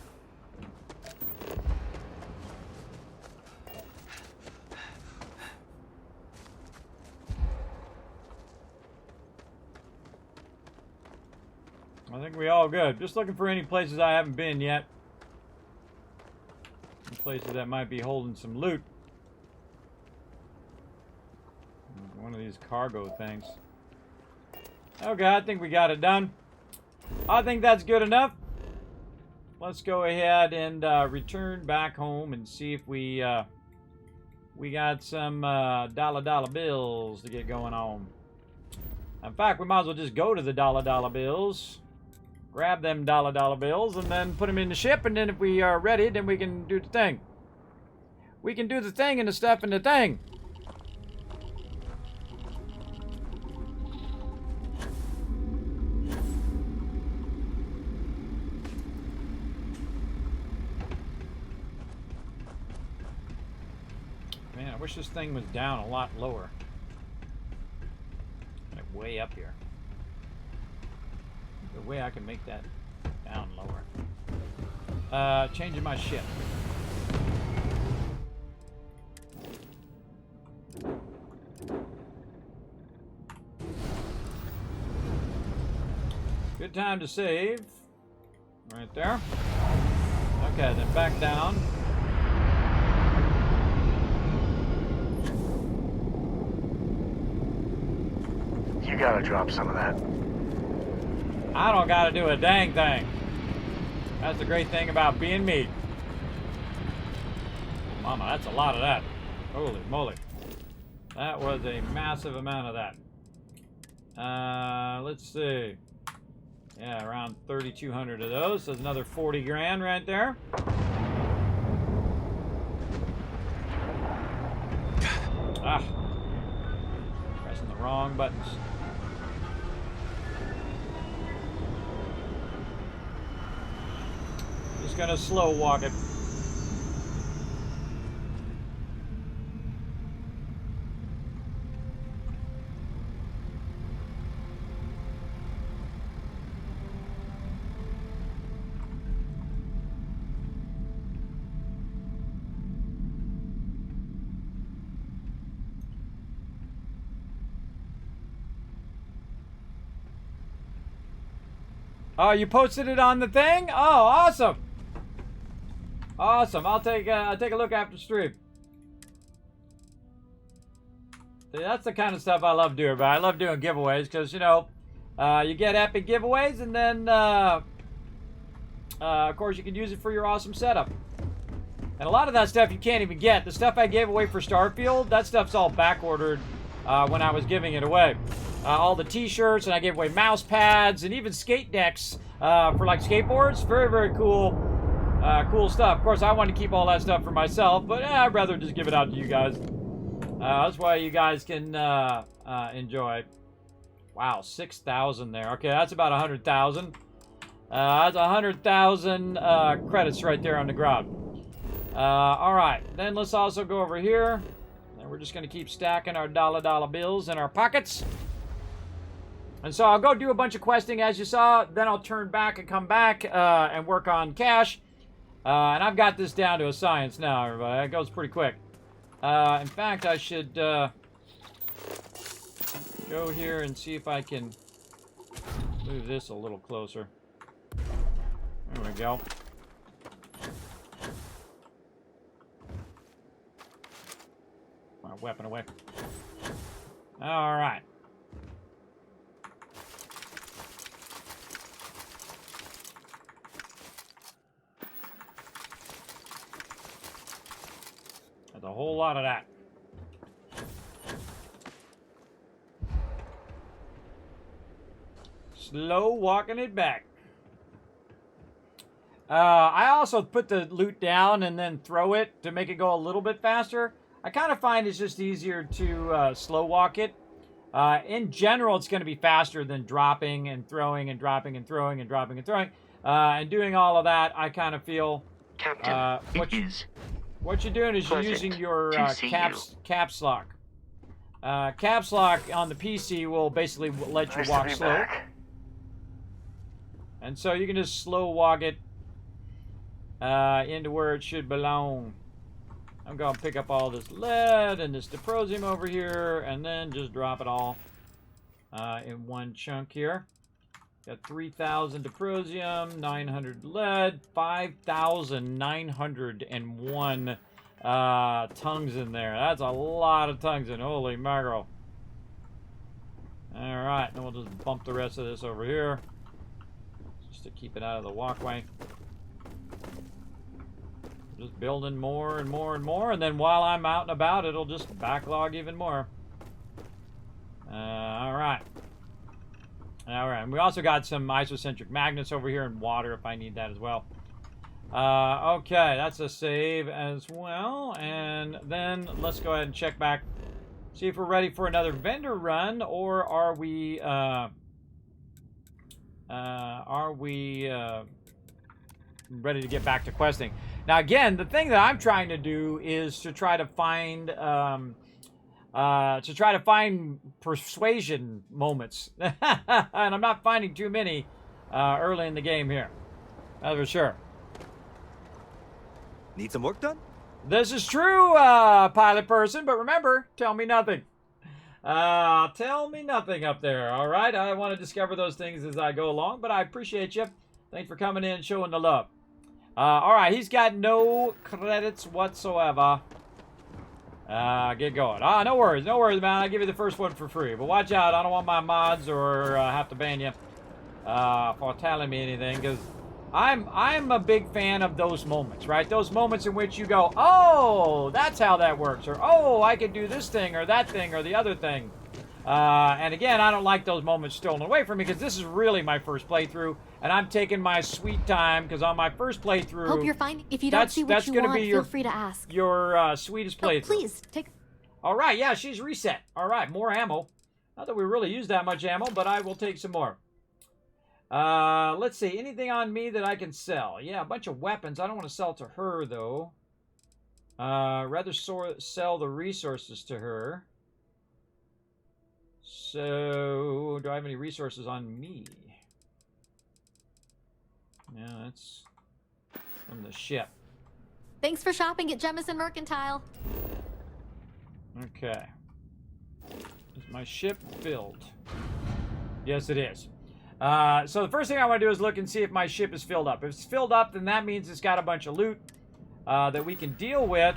I think we all good. Just looking for any places I haven't been yet. Some places that might be holding some loot. One of these cargo things. Okay, I think we got it done. I think that's good enough. Let's go ahead and return back home and see if we got some dollar bills to get going on. In fact, we might as well just go to the dollar bills. Grab them dollar bills and then put them in the ship, and then if we are ready, then we can do the thing. We can do the thing and the stuff and the thing. Man, I wish this thing was down a lot lower. Like way up here. The way I can make that down lower. Changing my ship. Good time to save. Right there. Okay, then back down.
You gotta drop some of that.
I don't gotta do a dang thing. That's the great thing about being me. Mama, that's a lot of that. Holy moly. That was a massive amount of that. Let's see. Yeah, around 3,200 of those. So there's another 40 grand right there. Ah. Pressing the wrong buttons. Just gonna slow walk it. Oh, you posted it on the thing? Oh, awesome. Awesome. I'll take a look after stream. See, that's the kind of stuff I love doing, but I love doing giveaways because, you know, you get epic giveaways and then, of course, you can use it for your awesome setup. And a lot of that stuff you can't even get. The stuff I gave away for Starfield, that stuff's all back-ordered when I was giving it away. All the t-shirts, and I gave away mouse pads, and even skate decks for like skateboards. Very, very cool. Cool stuff. Of course, I want to keep all that stuff for myself, but I'd rather just give it out to you guys. That's why you guys can enjoy. Wow, 6,000 there. Okay, that's about 100,000. That's 100,000 credits right there on the ground. All right, then let's also go over here. And we're just going to keep stacking our dollar bills in our pockets. And so I'll go do a bunch of questing, as you saw. Then I'll turn back and come back and work on cash. And I've got this down to a science now, everybody. It goes pretty quick. In fact, I should go here and see if I can move this a little closer. There we go. My weapon away. All right. There's a whole lot of that. Slow walking it back. I also put the loot down and then throw it to make it go a little bit faster. I kind of find it's just easier to slow walk it. In general, it's going to be faster than dropping and throwing and dropping and throwing and dropping and throwing. And doing all of that, I kind of feel...
Captain,
what you're doing is you're using your caps lock. Caps lock on the PC will basically let you walk slow.
Back.
And so you can just slow walk it into where it should belong. I'm going to pick up all this lead and this dysprosium over here and then just drop it all in one chunk here. Got 3,000 dysprosium, 900 lead, 5,901 tongues in there. That's a lot of tongues in. Holy mackerel. All right, then we'll just bump the rest of this over here just to keep it out of the walkway. Just building more and more and more, and then while I'm out and about, it'll just backlog even more. All right. All right, and we also got some isocentric magnets over here and water if I need that as well. Okay, that's a save as well. And then let's go ahead and check back. See if we're ready for another vendor run, or are we ready to get back to questing? Now, again, the thing that I'm trying to do is to try to find persuasion moments, and I'm not finding too many early in the game here. That's for sure.
Need some work done?
This is true, pilot person, but remember, tell me nothing. Tell me nothing up there, all right? I want to discover those things as I go along, but I appreciate you. Thanks for coming in and showing the love. All right, he's got no credits whatsoever. Get going. No worries, man. I'll give you the first one for free. But watch out, I don't want my mods or have to ban you for telling me anything, because I'm a big fan of those moments, right? Those moments in which you go, oh, that's how that works, or oh, I could do this thing or that thing or the other thing. And again, I don't like those moments stolen away from me, because this is really my first playthrough, and I'm taking my sweet time, because on my first playthrough,
Hope you're fine. If you don't see what you want, feel free to ask.
Your sweetest playthrough.
Please take.
All right, yeah, she's reset. All right, more ammo. Not that we really use that much ammo, but I will take some more. Let's see. Anything on me that I can sell? Yeah, a bunch of weapons. I don't want to sell to her, though. Rather sell the resources to her. So, do I have any resources on me? Yeah, that's from the ship.
Thanks for shopping at Jemison Mercantile.
Okay. Is my ship filled? Yes, it is. So the first thing I want to do is look and see if my ship is filled up. If it's filled up, then that means it's got a bunch of loot that we can deal with.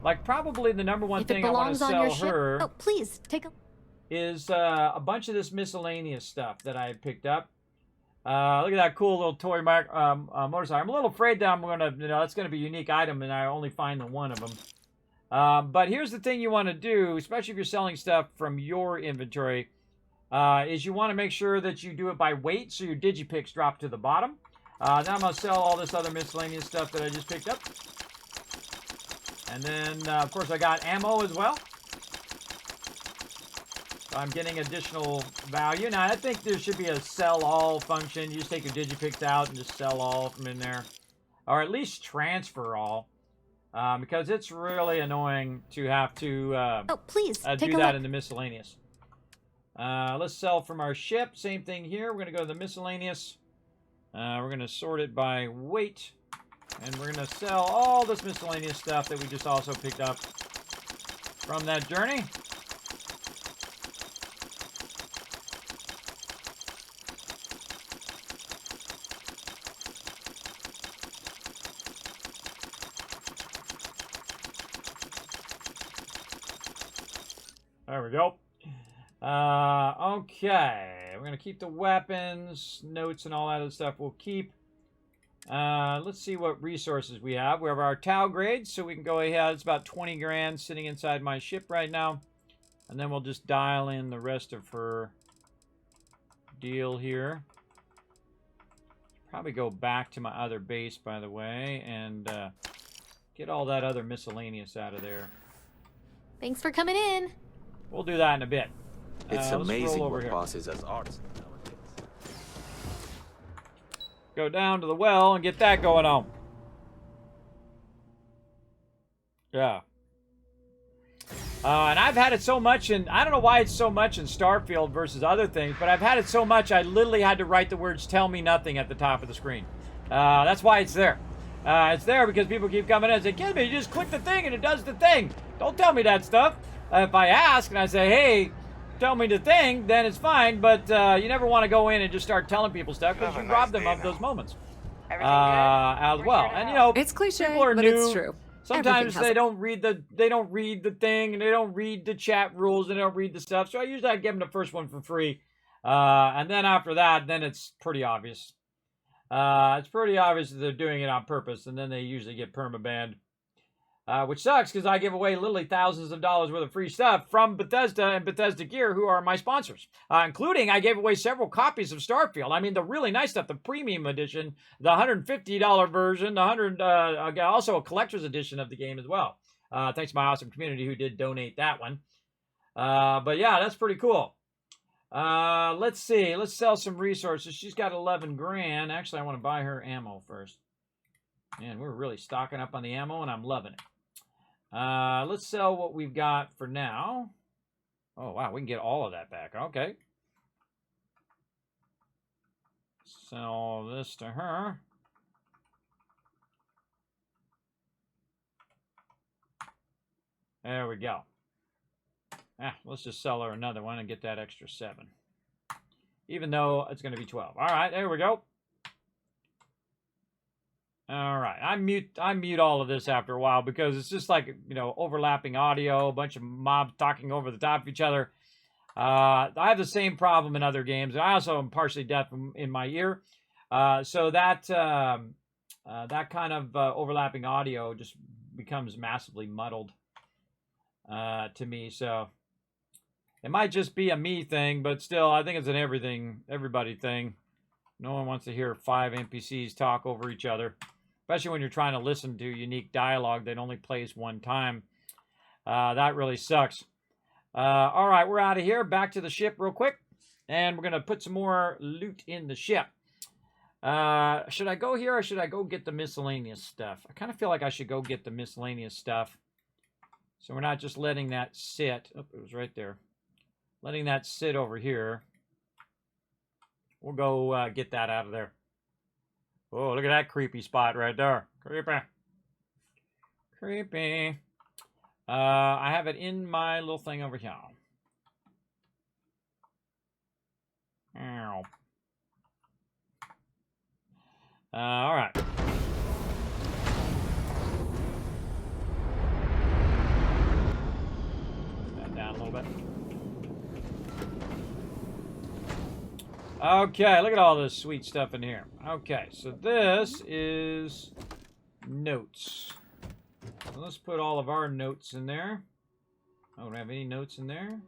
Like, probably the number one thing I want to sell her...
Oh, please, take a...
is a bunch of this miscellaneous stuff that I picked up. Look at that cool little toy motorcycle. I'm a little afraid that I'm going to, that's going to be a unique item, and I only find the one of them. But here's the thing you want to do, especially if you're selling stuff from your inventory, is you want to make sure that you do it by weight, so your digipicks drop to the bottom. Now I'm going to sell all this other miscellaneous stuff that I just picked up. And then, of course, I got ammo as well. So I'm getting additional value. Now, I think there should be a sell all function. You just take your digipicks out and just sell all from in there. Or at least transfer all. Because it's really annoying to have to do that in the miscellaneous. Let's sell from our ship. Same thing here. We're going to go to the miscellaneous. We're going to sort it by weight. And we're going to sell all this miscellaneous stuff that we just also picked up from that journey. There we go. Okay. We're going to keep the weapons, notes, and all that other stuff we'll keep. Let's see what resources we have. We have our Tau grades, so we can go ahead. It's about 20 grand sitting inside my ship right now. And then we'll just dial in the rest of her deal here. Probably go back to my other base, by the way, and get all that other miscellaneous out of there.
Thanks for coming in.
We'll do that in a bit.
It's amazing what bosses as artists.
Go down to the well and get that going on. Yeah. And I've had it so much, and I don't know why it's so much in Starfield versus other things, but I've had it so much I literally had to write the words "tell me nothing" at the top of the screen. That's why it's there. It's there because people keep coming in and say, "Kismet, you just click the thing and it does the thing. Don't tell me that stuff." If I ask and I say, "Hey, tell me the thing," then it's fine, but you never want to go in and just start telling people stuff because you rob them of those moments. As well. And
it's cliche,
people are
but
new.
It's true.
Sometimes they don't read the thing, and they don't read the chat rules, and they don't read the stuff. So I usually give them the first one for free. And then after that, then it's pretty obvious. It's pretty obvious that they're doing it on purpose, and then they usually get permabanned. Which sucks because I give away literally thousands of dollars worth of free stuff from Bethesda and Bethesda Gear, who are my sponsors. Including, I gave away several copies of Starfield. I mean, the really nice stuff, the premium edition, the $150 version, also a collector's edition of the game as well. Thanks to my awesome community who did donate that one. But yeah, that's pretty cool. Let's see. Let's sell some resources. She's got 11 grand. Actually, I want to buy her ammo first. Man, we're really stocking up on the ammo, and I'm loving it. Let's sell what we've got for now. Oh, wow, we can get all of that back. Okay. Sell this to her. There we go. let's just sell her another one and get that extra 7. Even though it's going to be 12. All right, there we go. All right, I mute all of this after a while because it's just like, you know, overlapping audio, a bunch of mobs talking over the top of each other. I have the same problem in other games. I also am partially deaf in my ear, so that that kind of overlapping audio just becomes massively muddled to me. So it might just be a me thing, but still, I think it's an everybody thing. No one wants to hear 5 NPCs talk over each other, especially when you're trying to listen to unique dialogue that only plays one time. That really sucks. All right, we're out of here. Back to the ship real quick, and we're going to put some more loot in the ship. Should I go here or should I go get the miscellaneous stuff? I kind of feel like I should go get the miscellaneous stuff. So we're not just letting that sit. Oh, it was right there. Letting that sit over here. We'll go get that out of there. Oh, look at that creepy spot right there. Creepy. Creepy. I have it in my little thing over here. Ow. All right. That down a little bit. Okay, look at all this sweet stuff in here. Okay, so this is notes. So let's put all of our notes in there. I don't have any notes in there.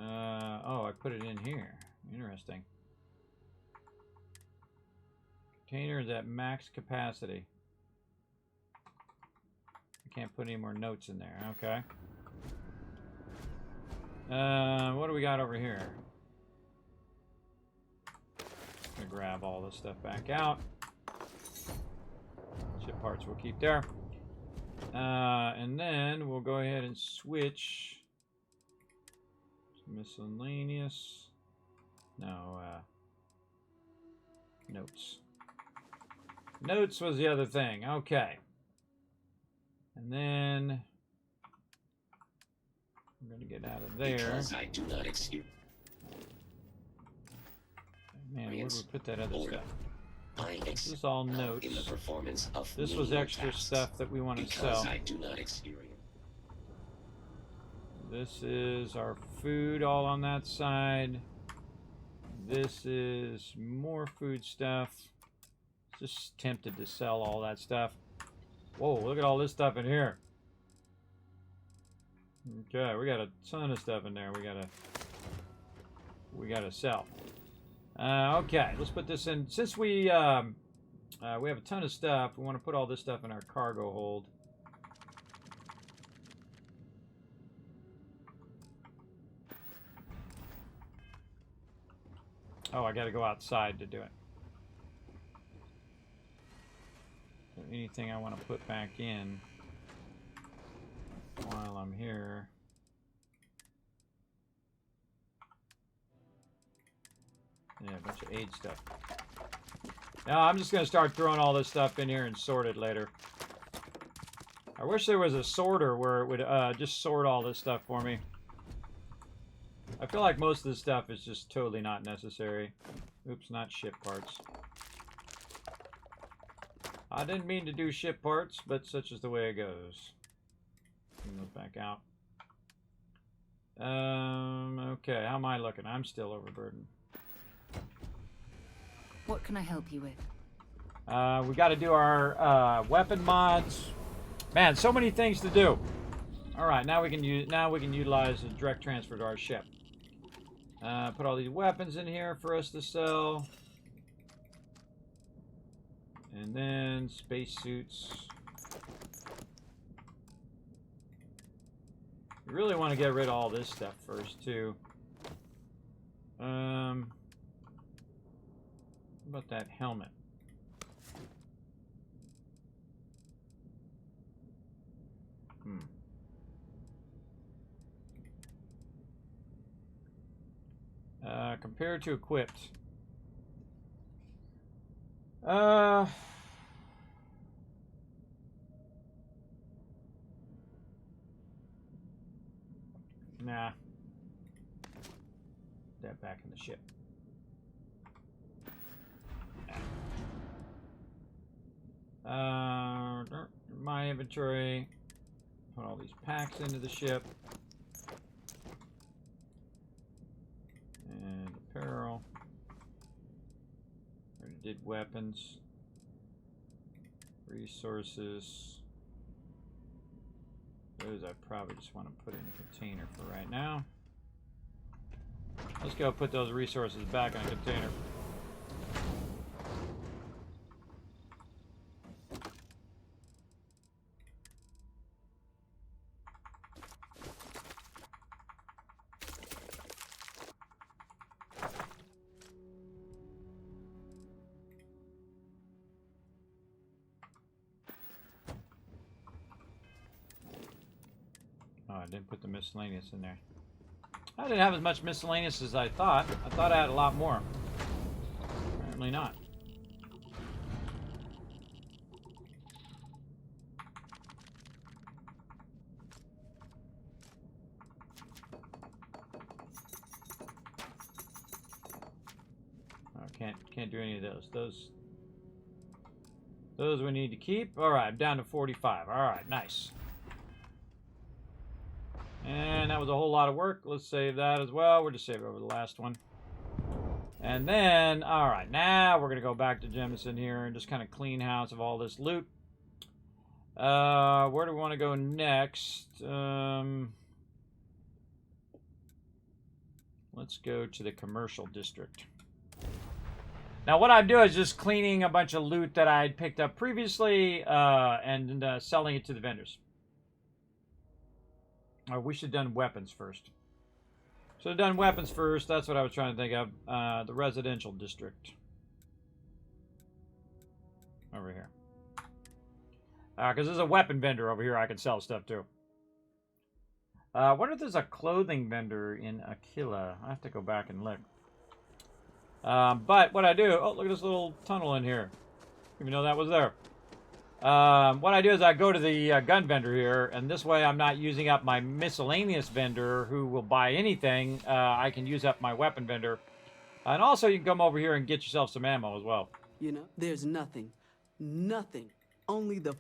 Oh, I put it in here. Interesting. Containers at max capacity. I can't put any more notes in there. Okay. What do we got over here? I'm gonna grab all this stuff back out. Ship parts we'll keep there. And then we'll go ahead and switch to miscellaneous. No, notes. Notes was the other thing. Okay. And then I'm going to get out of there.
Because I do not excuse.
Man, where do we put that other stuff? This is all notes.
In the performance of
this was extra stuff that we want to sell.
I do not experience.
This is our food all on that side. This is more food stuff. Just tempted to sell all that stuff. Whoa, look at all this stuff in here. Okay, we got a ton of stuff in there. We gotta sell. Okay, let's put this in. Since we have a ton of stuff, we want to put all this stuff in our cargo hold. Oh, I got to go outside to do it. So anything I want to put back in while I'm here. Yeah, a bunch of aid stuff. Now I'm just going to start throwing all this stuff in here and sort it later. I wish there was a sorter where it would just sort all this stuff for me. I feel like most of this stuff is just totally not necessary. Oops, not ship parts. I didn't mean to do ship parts, but such is the way it goes. Bring those back out. Okay, how am I looking? I'm still overburdened.
What can I help you with?
We got to do our weapon mods. Man, so many things to do. All right, now we can utilize the direct transfer to our ship. Put all these weapons in here for us to sell. And then spacesuits. We really want to get rid of all this stuff first, too. What about that helmet? Compared to equipped. Nah. That back in the ship. My inventory. Put all these packs into the ship. And apparel. Already did weapons. Resources. Those I probably just want to put in a container for right now. Let's go put those resources back in a container. Oh, I didn't put the miscellaneous in there. I didn't have as much miscellaneous as I thought. I thought I had a lot more. Apparently not. Oh, can't do any of those. Those we need to keep. All right, I'm down to 45. All right, nice. And that was a whole lot of work. Let's save that as well. We'll just save over the last one. And then, all right, now we're going to go back to Jemison here and just kind of clean house of all this loot. Where do we want to go next? Let's go to the commercial district. Now, what I'm doing is just cleaning a bunch of loot that I had picked up previously and selling it to the vendors. Oh, we should have done weapons first. Should have done weapons first. That's what I was trying to think of. The residential district. Over here. Because there's a weapon vendor over here I can sell stuff to. I wonder if there's a clothing vendor in Aquila. I have to go back and look. But what I do... Oh, look at this little tunnel in here. Even though that was there. What I do is I go to the gun vendor here, and this way I'm not using up my miscellaneous vendor who will buy anything. I can use up my weapon vendor. And also you can come over here and get yourself some ammo as well.
You know, there's nothing. Nothing. Only the...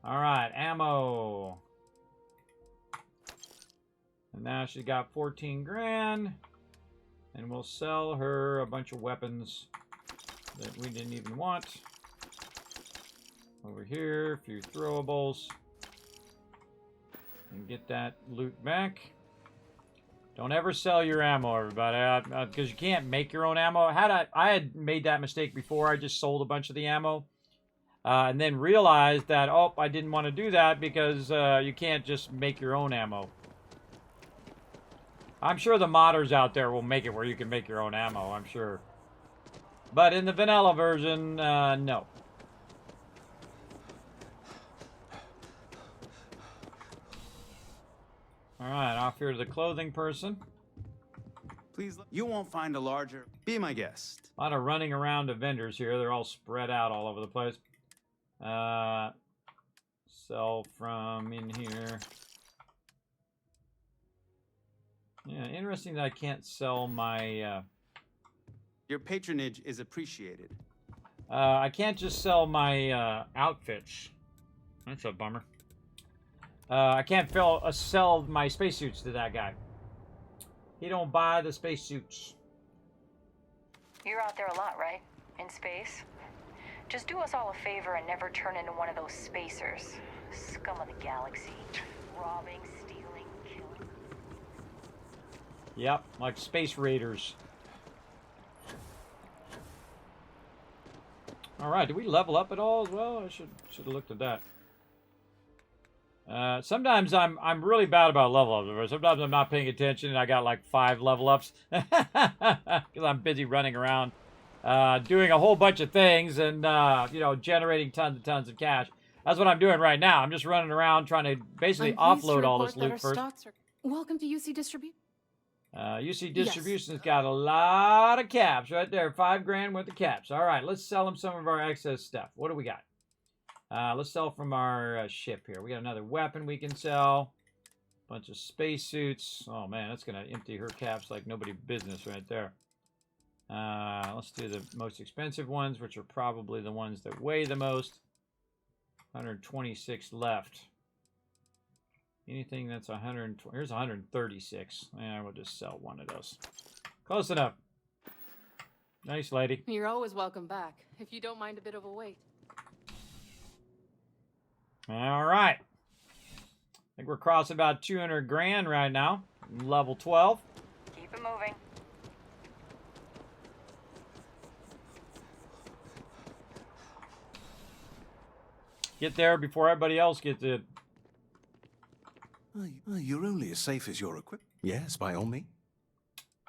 Alright, ammo. And now she's got 14 grand. And we'll sell her a bunch of weapons that we didn't even want. Over here, a few throwables. And get that loot back. Don't ever sell your ammo, everybody, because you can't make your own ammo. I had made that mistake before. I just sold a bunch of the ammo. And then realized that, oh, I didn't want to do that because you can't just make your own ammo. I'm sure the modders out there will make it where you can make your own ammo, I'm sure. But in the vanilla version, no. Alright, off here to the clothing person.
Please, you won't find a larger... Be my guest.
A lot of running around to vendors here. They're all spread out all over the place. Sell from in here. Yeah, interesting that I can't sell my...
Your patronage is appreciated.
I can't just sell my outfits. That's a bummer. I can't sell my spacesuits to that guy. He don't buy the spacesuits.
You're out there a lot, right? In space? Just do us all a favor and never turn into one of those spacers. Scum of the galaxy. Robbing, stealing, killing.
Yep, like space raiders. Alright, did we level up at all as well? I should have looked at that. Sometimes I'm really bad about level ups. Sometimes I'm not paying attention and I got like 5 level ups. Because I'm busy running around doing a whole bunch of things and, you know, generating tons and tons of cash. That's what I'm doing right now. I'm just running around trying to basically offload all this loot first.
Welcome to UC Distribution.
UC Distribution's got a lot of caps right there. 5 grand worth of caps. All right, let's sell them some of our excess stuff. What do we got? Let's sell from our ship here. We got another weapon we can sell. Bunch of spacesuits. Oh man, that's gonna empty her caps like nobody's business right there. Let's do the most expensive ones, which are probably the ones that weigh the most. 126 left. Anything that's 120. Here's 136. Yeah, we'll just sell one of those. Close enough. Nice lady.
You're always welcome back, if you don't mind a bit of a wait.
All right. I think we're crossing about 200 grand right now. Level 12.
Keep it moving.
Get there before everybody else gets it.
You're only as safe as your equipment. Yes, by all means.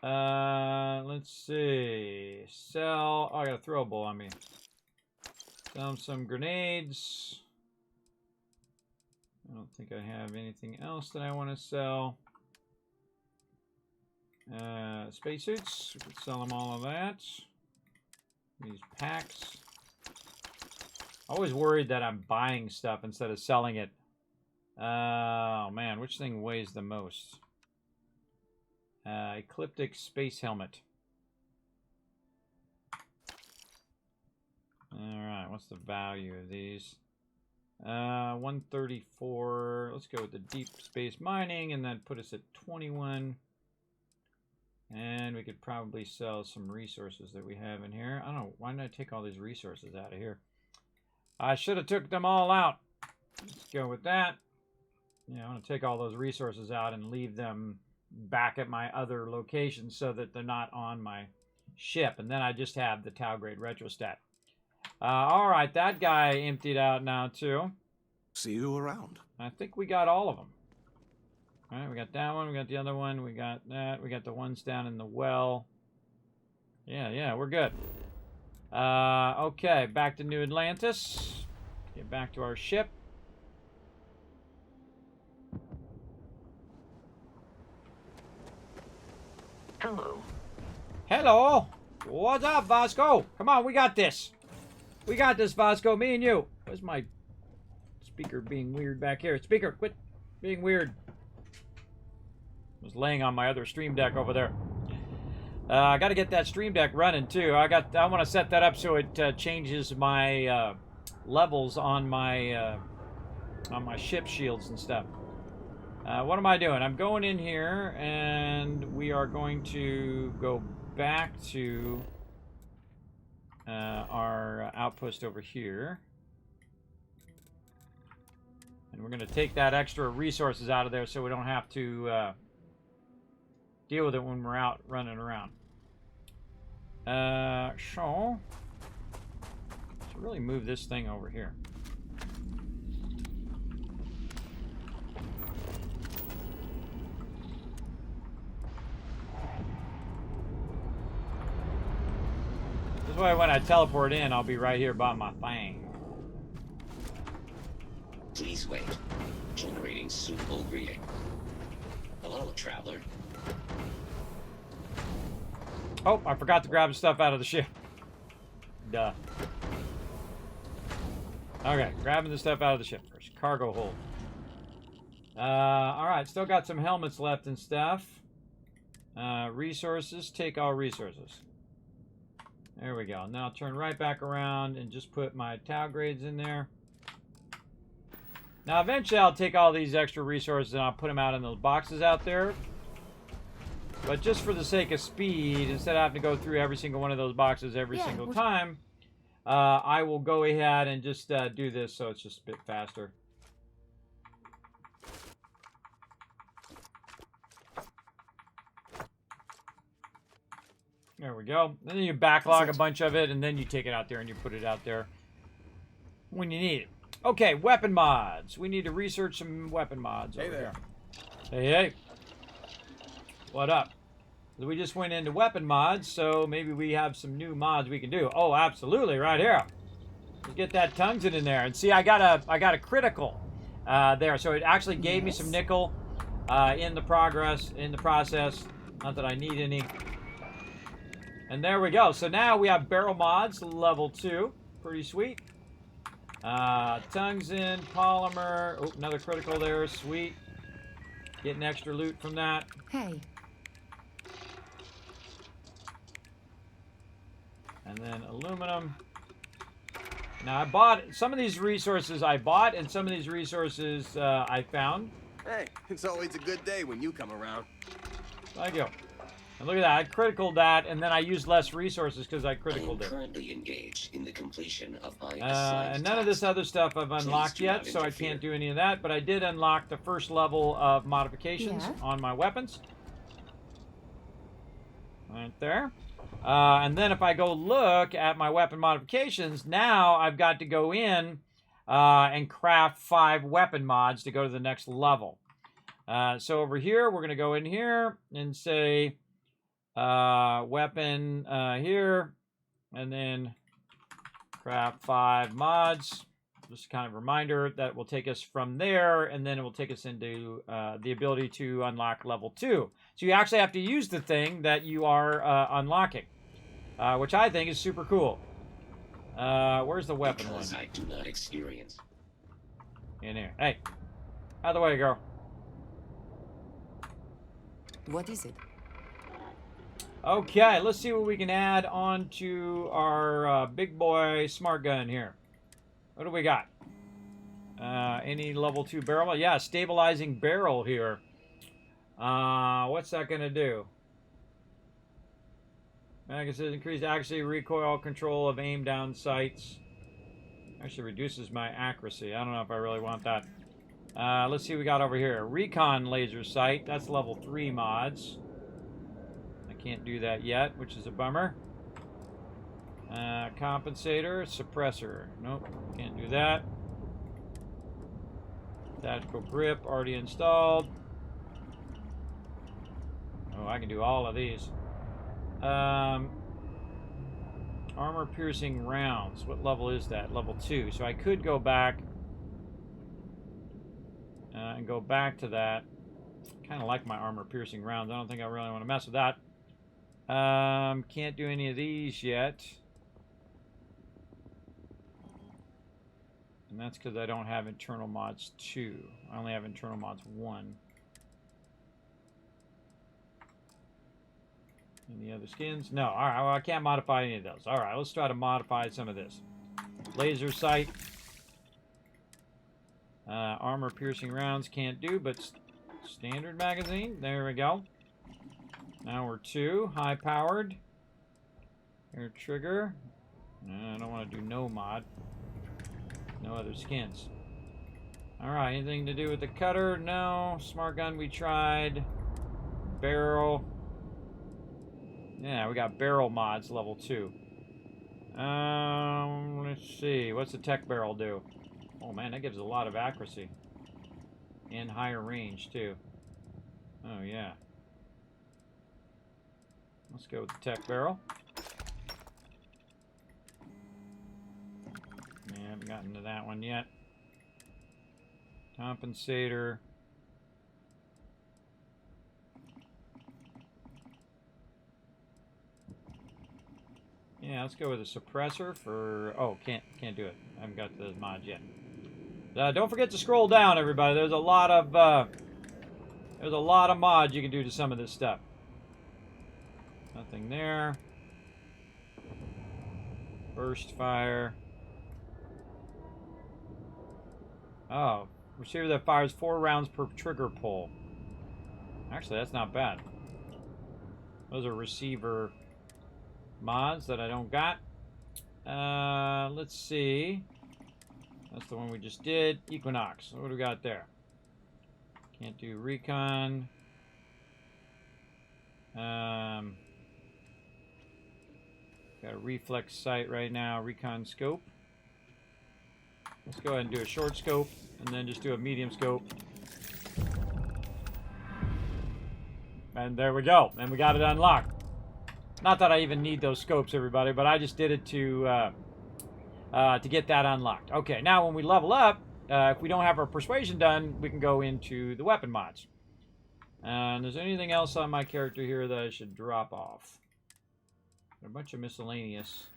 Let's see. Sell. Oh, I got a throwable on me. Sell some grenades. I don't think I have anything else that I want to sell. Spacesuits. We could sell them all of that. These packs. Always worried that I'm buying stuff instead of selling it. Oh man, which thing weighs the most? Ecliptic space helmet. Alright, what's the value of these? 134. Let's go with the deep space mining and then put us at 21. And we could probably sell some resources that we have in here. I don't know, why did I take all these resources out of here? I should have took them all out. Let's go with that. Yeah, I'm going to take all those resources out and leave them back at my other locations so that they're not on my ship. And then I just have the Tau Grade Retrostat. All right, that guy emptied out now too.
See you around.
I think we got all of them. All right, we got that one, we got the other one, we got that, we got the ones down in the well. Yeah, we're good. Okay, back to New Atlantis. Get back to our ship.
Hello.
Hello. What's up, Vasco? Come on, we got this. We got this, Vasco. Me and you. Where's my speaker being weird back here? Speaker, quit being weird. I was laying on my other stream deck over there. I got to get that stream deck running too. I want to set that up so it changes my levels on my ship shields and stuff. What am I doing? I'm going in here and we are going to go back to our outpost over here. And we're going to take that extra resources out of there so we don't have to deal with it when we're out running around. So let's really move this thing over here. This way when I teleport in, I'll be right here by my thing.
Please wait. Generating suitable greeting. Hello, traveler.
Oh, I forgot to grab the stuff out of the ship. Duh. Okay, grabbing the stuff out of the ship first. Cargo hold. Alright, still got some helmets left and stuff. Resources, take all resources. There we go. Now turn right back around and just put my Tau grades in there. Now eventually I'll take all these extra resources and I'll put them out in those boxes out there. But just for the sake of speed, instead of having to go through every single one of those boxes every single time, I will go ahead and just do this so it's just a bit faster. There we go. And then you backlog a bunch of it, and then you take it out there and you put it out there when you need it. Okay, weapon mods. We need to research some weapon mods over here. Hey. What up? We just went into weapon mods, so maybe we have some new mods we can do. Oh, absolutely, right here. Let's get that tungsten in there. And see, I got a critical there, so it actually gave me some nickel in the process. Not that I need any. And there we go. So now we have barrel mods, level 2. Pretty sweet. Tungsten, polymer. Oh, another critical there. Sweet. Getting extra loot from that.
Hey.
And then aluminum. Now I bought some of these resources and some of these resources I found.
Hey, it's always a good day when you come around.
Thank you. And look at that, I criticaled that, and then I used less resources because I criticaled it.
Currently engaged in the completion of my
And none of this other stuff I've unlocked yet, so I can't do any of that. But I did unlock the first level of modifications on my weapons. Right there. And then if I go look at my weapon modifications, now I've got to go in and craft 5 weapon mods to go to the next level. So over here, we're going to go in here and say weapon here, and then craft 5 mods. Just kind of a reminder that will take us from there, and then it will take us into the ability to unlock level 2. So you actually have to use the thing that you are unlocking, which I think is super cool. Where's the weapon one?
I do not experience.
In here. Hey, out of the way, girl.
What is it?
Okay, let's see what we can add on to our big boy smart gun here. What do we got? Any level 2 barrel? Yeah, stabilizing barrel here. What's that going to do? Magazine says increase accuracy, recoil control of aim down sights. Actually reduces my accuracy. I don't know if I really want that. Let's see what we got over here. Recon laser sight. That's level 3 mods. I can't do that yet, which is a bummer. Compensator, suppressor. Nope, can't do that. Tactical grip, already installed. Oh, I can do all of these. Armor piercing rounds. What level is that? Level 2. So I could go back and go back to that. Kind of like my armor piercing rounds. I don't think I really want to mess with that. Can't do any of these yet. And that's because I don't have internal mods 2. I only have internal mods 1. Any other skins? No. Alright, well, I can't modify any of those. Alright, let's try to modify some of this. Laser sight. Armor piercing rounds can't do, but standard magazine. There we go. Now we're 2. High powered. Air trigger. I don't want to do no mod. No other skins. Alright, anything to do with the cutter? No. Smart gun we tried. Barrel. Yeah, we got barrel mods level 2. Let's see. What's the tech barrel do? Oh man, that gives a lot of accuracy. And higher range too. Oh yeah. Let's go with the tech barrel. Yeah, I haven't gotten to that one yet. Compensator. Yeah, let's go with a suppressor for... Oh, can't do it. I haven't got the mods yet. Don't forget to scroll down, everybody. There's a lot of mods you can do to some of this stuff. Nothing there. Burst fire. Oh, receiver that fires 4 rounds per trigger pull. Actually, that's not bad. Those are receiver mods that I don't got. Let's see. That's the one we just did. Equinox. What do we got there? Can't do recon. Got a reflex sight right now. Recon scope. Let's go ahead and do a short scope and then just do a medium scope. And there we go. And we got it unlocked. Not that I even need those scopes, everybody, but I just did it to get that unlocked. Okay, now when we level up, if we don't have our persuasion done, we can go into the weapon mods. And is there anything else on my character here that I should drop off? A bunch of miscellaneous.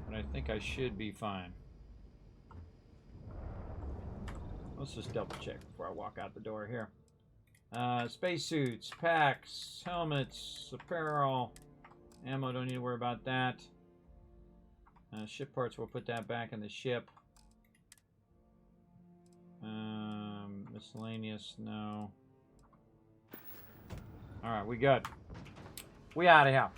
But I think I should be fine. Let's just double check before I walk out the door here. Spacesuits, packs, helmets, apparel, ammo, don't need to worry about that. Ship parts, we'll put that back in the ship. Miscellaneous, no. Alright, we good. We out of here.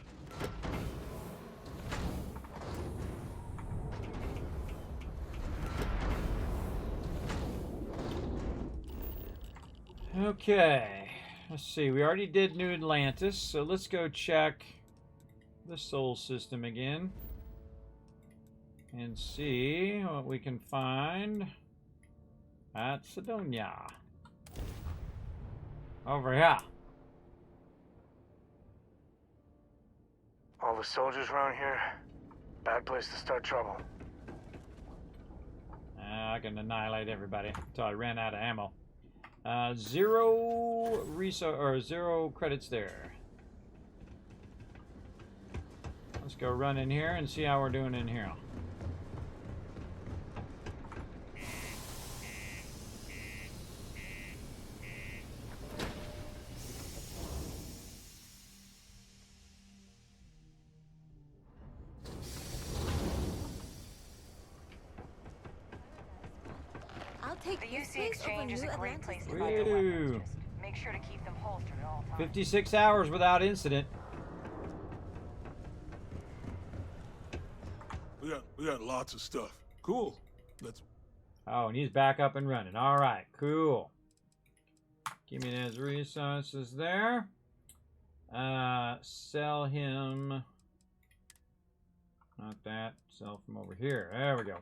Okay, let's see. We already did New Atlantis, so let's go check the Sol system again and see what we can find at Sidonia. Over here.
All the soldiers around here, bad place to start trouble.
I can annihilate everybody until I ran out of ammo. Zero credits there. Let's go run in here and see how we're doing in here.
The UC exchange is a great place to buy your weapons. Just make sure to keep them holstered at all times.
56 hours without incident.
We got lots of stuff. Cool. Let's.
Oh, and he's back up and running. All right, cool. Give me those resources there. Sell him. Not that. Sell from over here. There we go.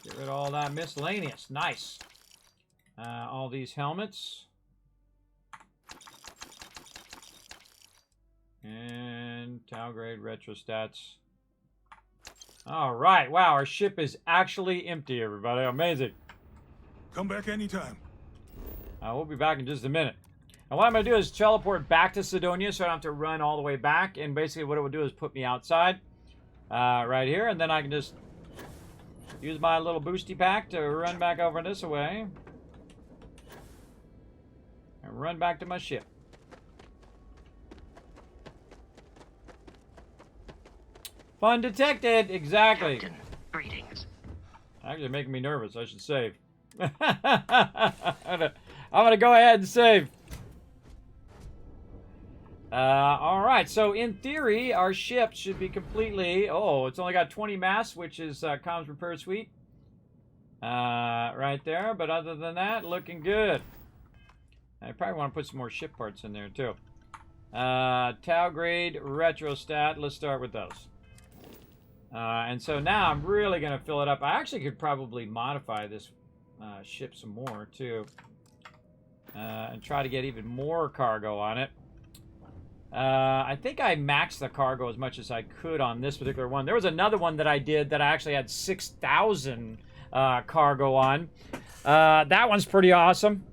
Get rid of all that miscellaneous. Nice. All these helmets. And Talgrade retrostats. All right. Wow, our ship is actually empty, everybody. Amazing.
Come back anytime.
We'll be back in just a minute. And what I'm going to do is teleport back to Sidonia so I don't have to run all the way back. And basically what it will do is put me outside right here. And then I can just use my little boosty pack to run back over this way. And run back to my ship. Fun detected! Exactly.
Captain, greetings.
Actually making me nervous. I should save. I'm gonna go ahead and save. Alright, so in theory, our ship should be completely... Oh, it's only got 20 mass, which is comms repair suite. Right there, but other than that, looking good. I probably want to put some more ship parts in there, too. Talgrade retrostat, let's start with those. And so now I'm really going to fill it up. I actually could probably modify this ship some more, too. And try to get even more cargo on it. I think I maxed the cargo as much as I could on this particular one. There was another one that I did that I actually had 6,000 cargo on. That one's pretty awesome.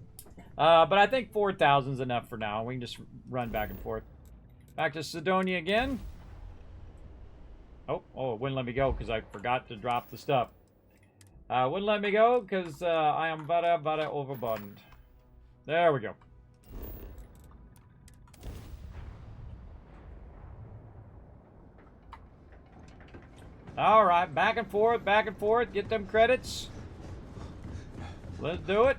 But I think 4,000 is enough for now. We can just run back and forth. Back to Sidonia again. Oh, it wouldn't let me go because I forgot to drop the stuff. Wouldn't let me go because I am very overburdened. There we go. All right, back and forth, get them credits. Let's do it.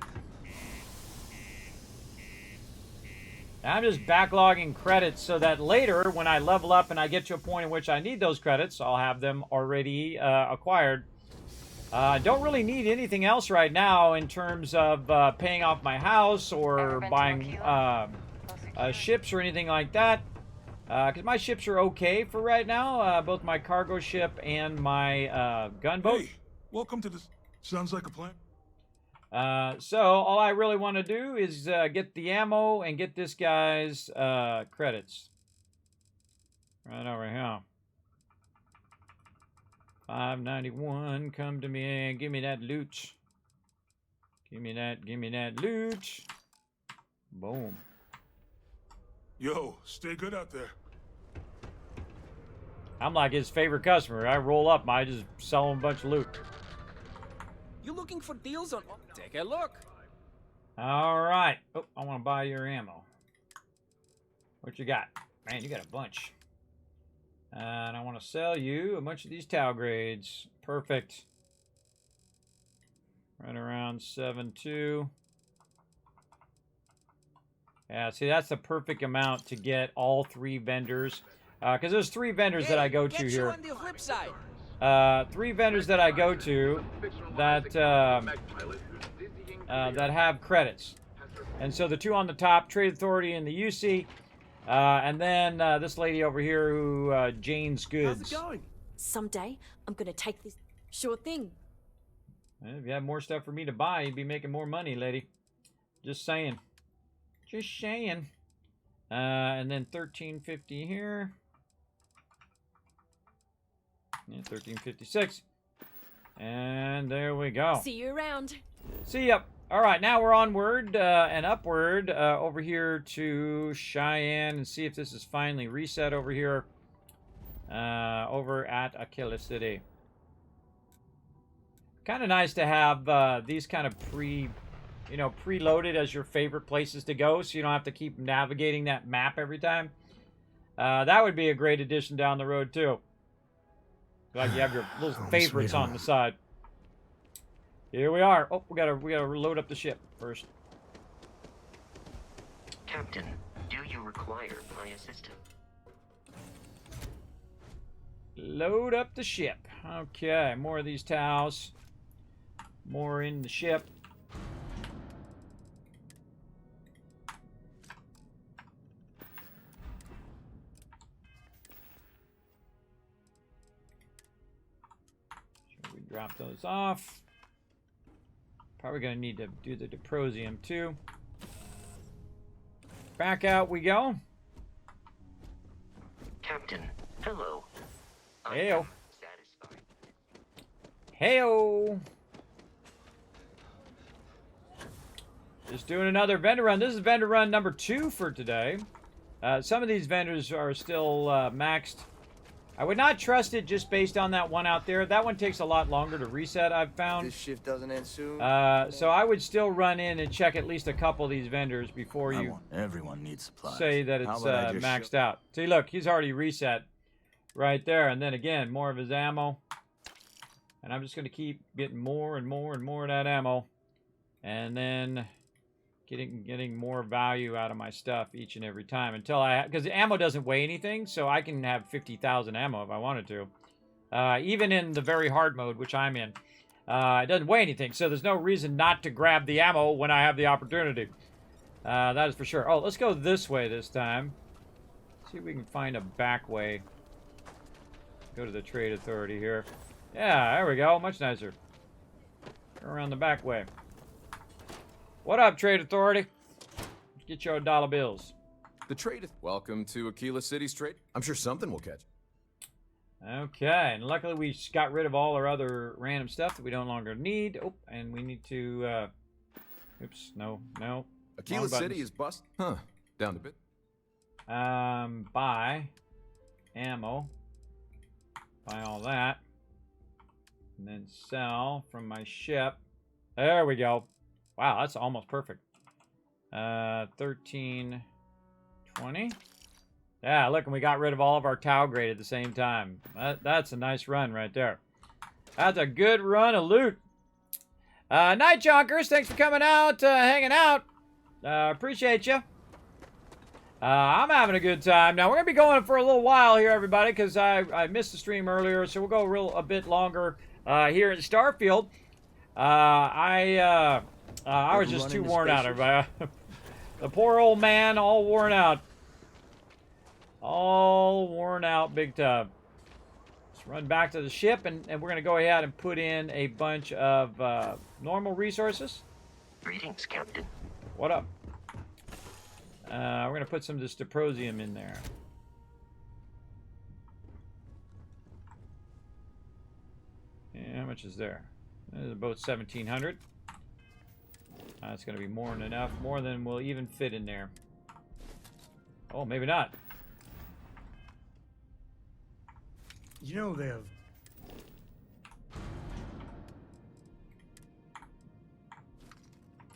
I'm just backlogging credits so that later, when I level up and I get to a point in which I need those credits, I'll have them already acquired. I don't really need anything else right now in terms of paying off my house or buying ships or anything like that. Because my ships are okay for right now, both my cargo ship and my gunboat.
Hey, welcome to this. Sounds like a plan.
So all I really want to do is get the ammo and get this guy's credits. Right over here. 591, come to me and give me that loot. Give me that loot. Boom.
Yo, stay good out there.
I'm like his favorite customer. I roll up, I just sell him a bunch of loot.
You looking for deals on... Take a look.
All right. Oh, I want to buy your ammo. What you got? Man, you got a bunch. And I want to sell you a bunch of these Tau grades. Perfect. Right around 7.2. Yeah, see, that's the perfect amount to get all 3 vendors. Because there's 3 vendors that I go to here.
On the flip side.
3 vendors that I go to that that have credits. And so the 2 on the top, Trade Authority and the UC. And then this lady over here who, Jane's Goods.
How's it going? Someday, I'm gonna take this. Sure thing.
If you had more stuff for me to buy, you'd be making more money, lady. Just saying. Just saying. And then 1350 here. Yeah, 1356. And there we go.
See you around.
See ya. All right, now we're onward and upward over here to Cheyenne and see if this is finally reset over here over at Aquila City. Kind of nice to have these kind of preloaded as your favorite places to go, so you don't have to keep navigating that map every time. That would be a great addition down the road too. Like you have your little favorites on the side. Here we are. Oh, we gotta load up the ship first.
Captain, do you require my assistance?
Load up the ship. Okay, more of these towels. More in the ship. Should we drop those off? Probably going to need to do the Deprosium too. Back out we go.
Captain, hello.
Heyo. Heyo. Just doing another vendor run. This is vendor run number 2 for today. Some of these vendors are still maxed. I would not trust it just based on that one out there. That one takes a lot longer to reset, I've found.
This shift doesn't end soon.
So I would still run in and check at least a couple of these vendors before you
everyone needs supplies.
say that it's maxed out. See, look, he's already reset right there. And then again, more of his ammo. And I'm just going to keep getting more and more and more of that ammo. And then getting more value out of my stuff each and every time until because the ammo doesn't weigh anything, so I can have 50,000 ammo if I wanted to. Even in the very hard mode, which I'm in, it doesn't weigh anything, so there's no reason not to grab the ammo when I have the opportunity. That is for sure. Oh, let's go this way this time. See if we can find a back way. Go to the Trade Authority here. Yeah, there we go. Much nicer. Go around the back way. What up, Trade Authority? Let's get your dollar bills.
The trade. Welcome to Aquila City's trade. I'm sure something will catch.
Okay, and luckily we got rid of all our other random stuff that we no longer need. Oh, and we need to. Oops, no.
Aquila City is bust. Huh? Down a bit.
Buy ammo. Buy all that, and then sell from my ship. There we go. Wow, that's almost perfect. 1320. Yeah, look, and we got rid of all of our Tau grade at the same time. That's a nice run right there. That's a good run of loot. Night Jonkers, thanks for coming out, hanging out. Appreciate you. I'm having a good time. Now, we're going to be going for a little while here, everybody, because I missed the stream earlier, so we'll go a bit longer here in Starfield. I was just too worn out, everybody. The poor old man, all worn out. All worn out big time. Let's run back to the ship, and we're going to go ahead and put in a bunch of normal resources.
Greetings, Captain.
What up? We're going to put some of this Deprosium in there. Yeah, how much is there? This is about 1,700. That's going to be more than enough. More than will even fit in there. Oh, maybe not.
You know they have...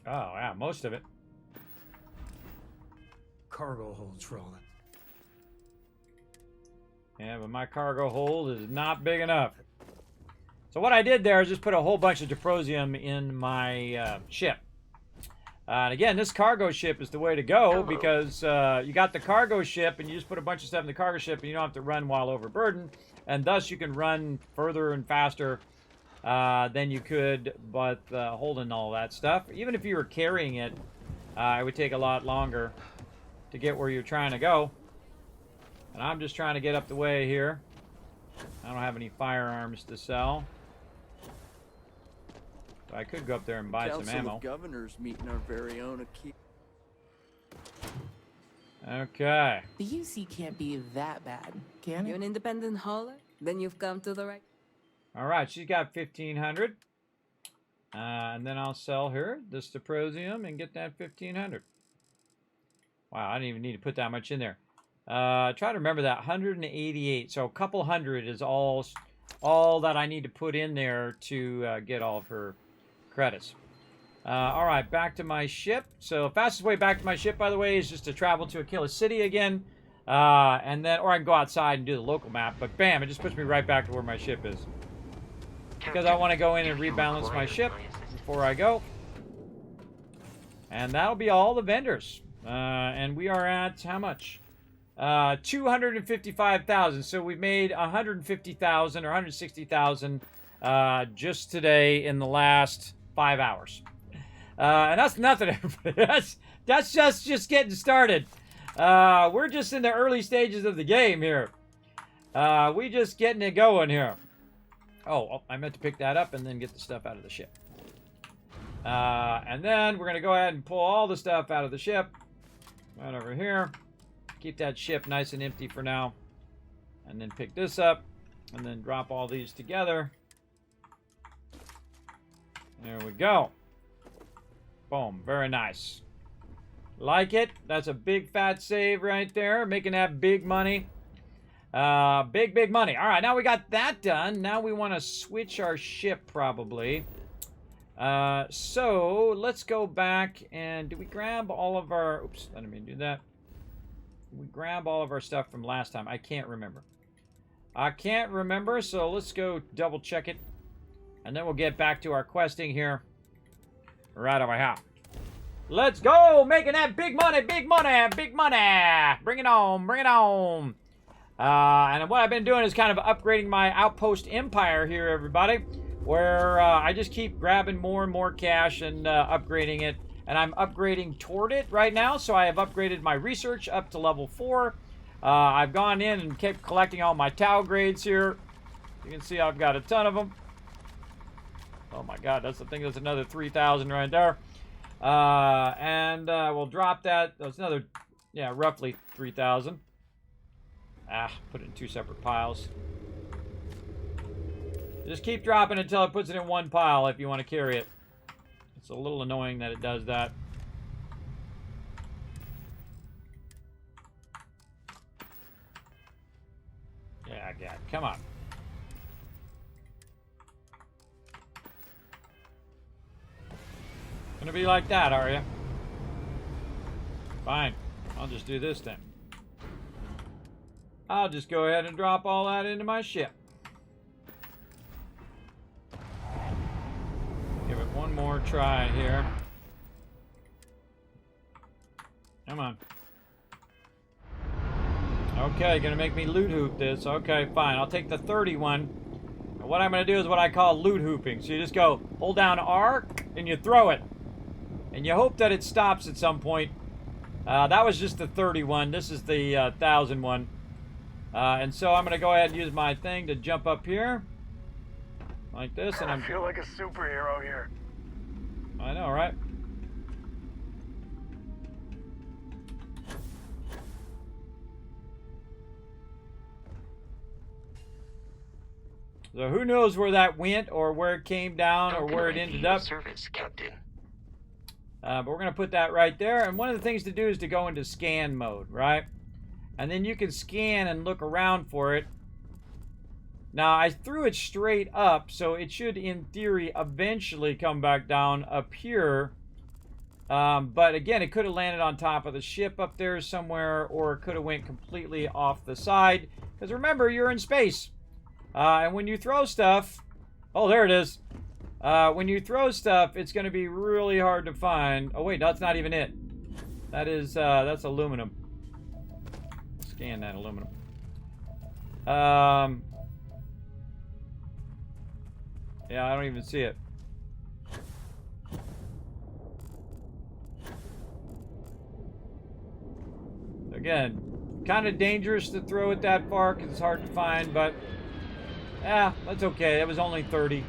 Oh, yeah, most of it.
Cargo holds for all that.
Yeah, but my cargo hold is not big enough. So what I did there is just put a whole bunch of Diprosium in my ship. And again, this cargo ship is the way to go because you got the cargo ship and you just put a bunch of stuff in the cargo ship and you don't have to run while overburdened. And thus you can run further and faster than you could but holding all that stuff. Even if you were carrying it, it would take a lot longer to get where you're trying to go. And I'm just trying to get up the way here. I don't have any firearms to sell. So I could go up there and buy some ammo.
Of Governors meeting our very own
Okay.
The UC can't be that bad, can it? You're an independent hauler? Then you've come to the right.
All right, she's got 1,500. And then I'll sell her this Diprosium and get that 1,500. Wow, I didn't even need to put that much in there. Try to remember that 188. So a couple hundred is all that I need to put in there to get all of her credits. All right, back to my ship. So fastest way back to my ship, by the way, is just to travel to Aquila City again, and then, or I can go outside and do the local map. But bam, it just puts me right back to where my ship is. Because I want to go in and rebalance my ship before I go. And that'll be all the vendors. And we are at how much? 255,000. So we've made 150,000 or 160,000 just today in the last 5 hours. And that's nothing, everybody. That's just getting started. We're just in the early stages of the game here. We just getting it going here. Oh, I meant to pick that up and then get the stuff out of the ship. And then we're going to go ahead and pull all the stuff out of the ship. Right over here. Keep that ship nice and empty for now. And then pick this up. And then drop all these together. There we go. Boom. Very nice. Like it. That's a big fat save right there. Making that big money. Big money. All right, now we got that done. Now we want to switch our ship probably. So let's go back and do we grab all of our... Oops, I didn't mean to do that. We grab all of our stuff from last time. I can't remember. So let's go double check it. And then we'll get back to our questing here. Right over here. Let's go! Making that big money, big money, big money! Bring it on, bring it on! And what I've been doing is kind of upgrading my Outpost Empire here, everybody. Where I just keep grabbing more and more cash and upgrading it. And I'm upgrading toward it right now. So I have upgraded my research up to level 4. I've gone in and kept collecting all my Tau grades here. You can see I've got a ton of them. Oh my god, that's the thing. That's another 3,000 right there. And we'll drop that. That's another, yeah, roughly 3,000. Put it in 2 separate piles. Just keep dropping until it puts it in one pile if you want to carry it. It's a little annoying that it does that. Yeah, God, come on. Gonna be like that, are you? Fine. I'll just do this then. I'll just go ahead and drop all that into my ship. Give it one more try here. Come on. Okay, gonna make me loot hoop this. Okay, fine. I'll take the 31. And what I'm gonna do is what I call loot hooping. So you just go, hold down R, and you throw it. And you hope that it stops at some point. That was just the 31. This is the 1,000 one. And so I'm gonna go ahead and use my thing to jump up here. Like this, and
I feel like a superhero here.
I know, right? So who knows where that went, or where it came down, or where it ended up.
Service, Captain.
But we're going to put that right there. And one of the things to do is to go into scan mode, right? And then you can scan and look around for it. Now, I threw it straight up, so it should, in theory, eventually come back down up here. But again, it could have landed on top of the ship up there somewhere, or it could have went completely off the side. Because remember, you're in space. And when you throw stuff... Oh, there it is. When you throw stuff, it's going to be really hard to find. Oh, wait, that's not even it. That is, that's aluminum. Scan that aluminum. Yeah, I don't even see it. Again, kind of dangerous to throw it that far because it's hard to find, but yeah, that's okay. That was only 30.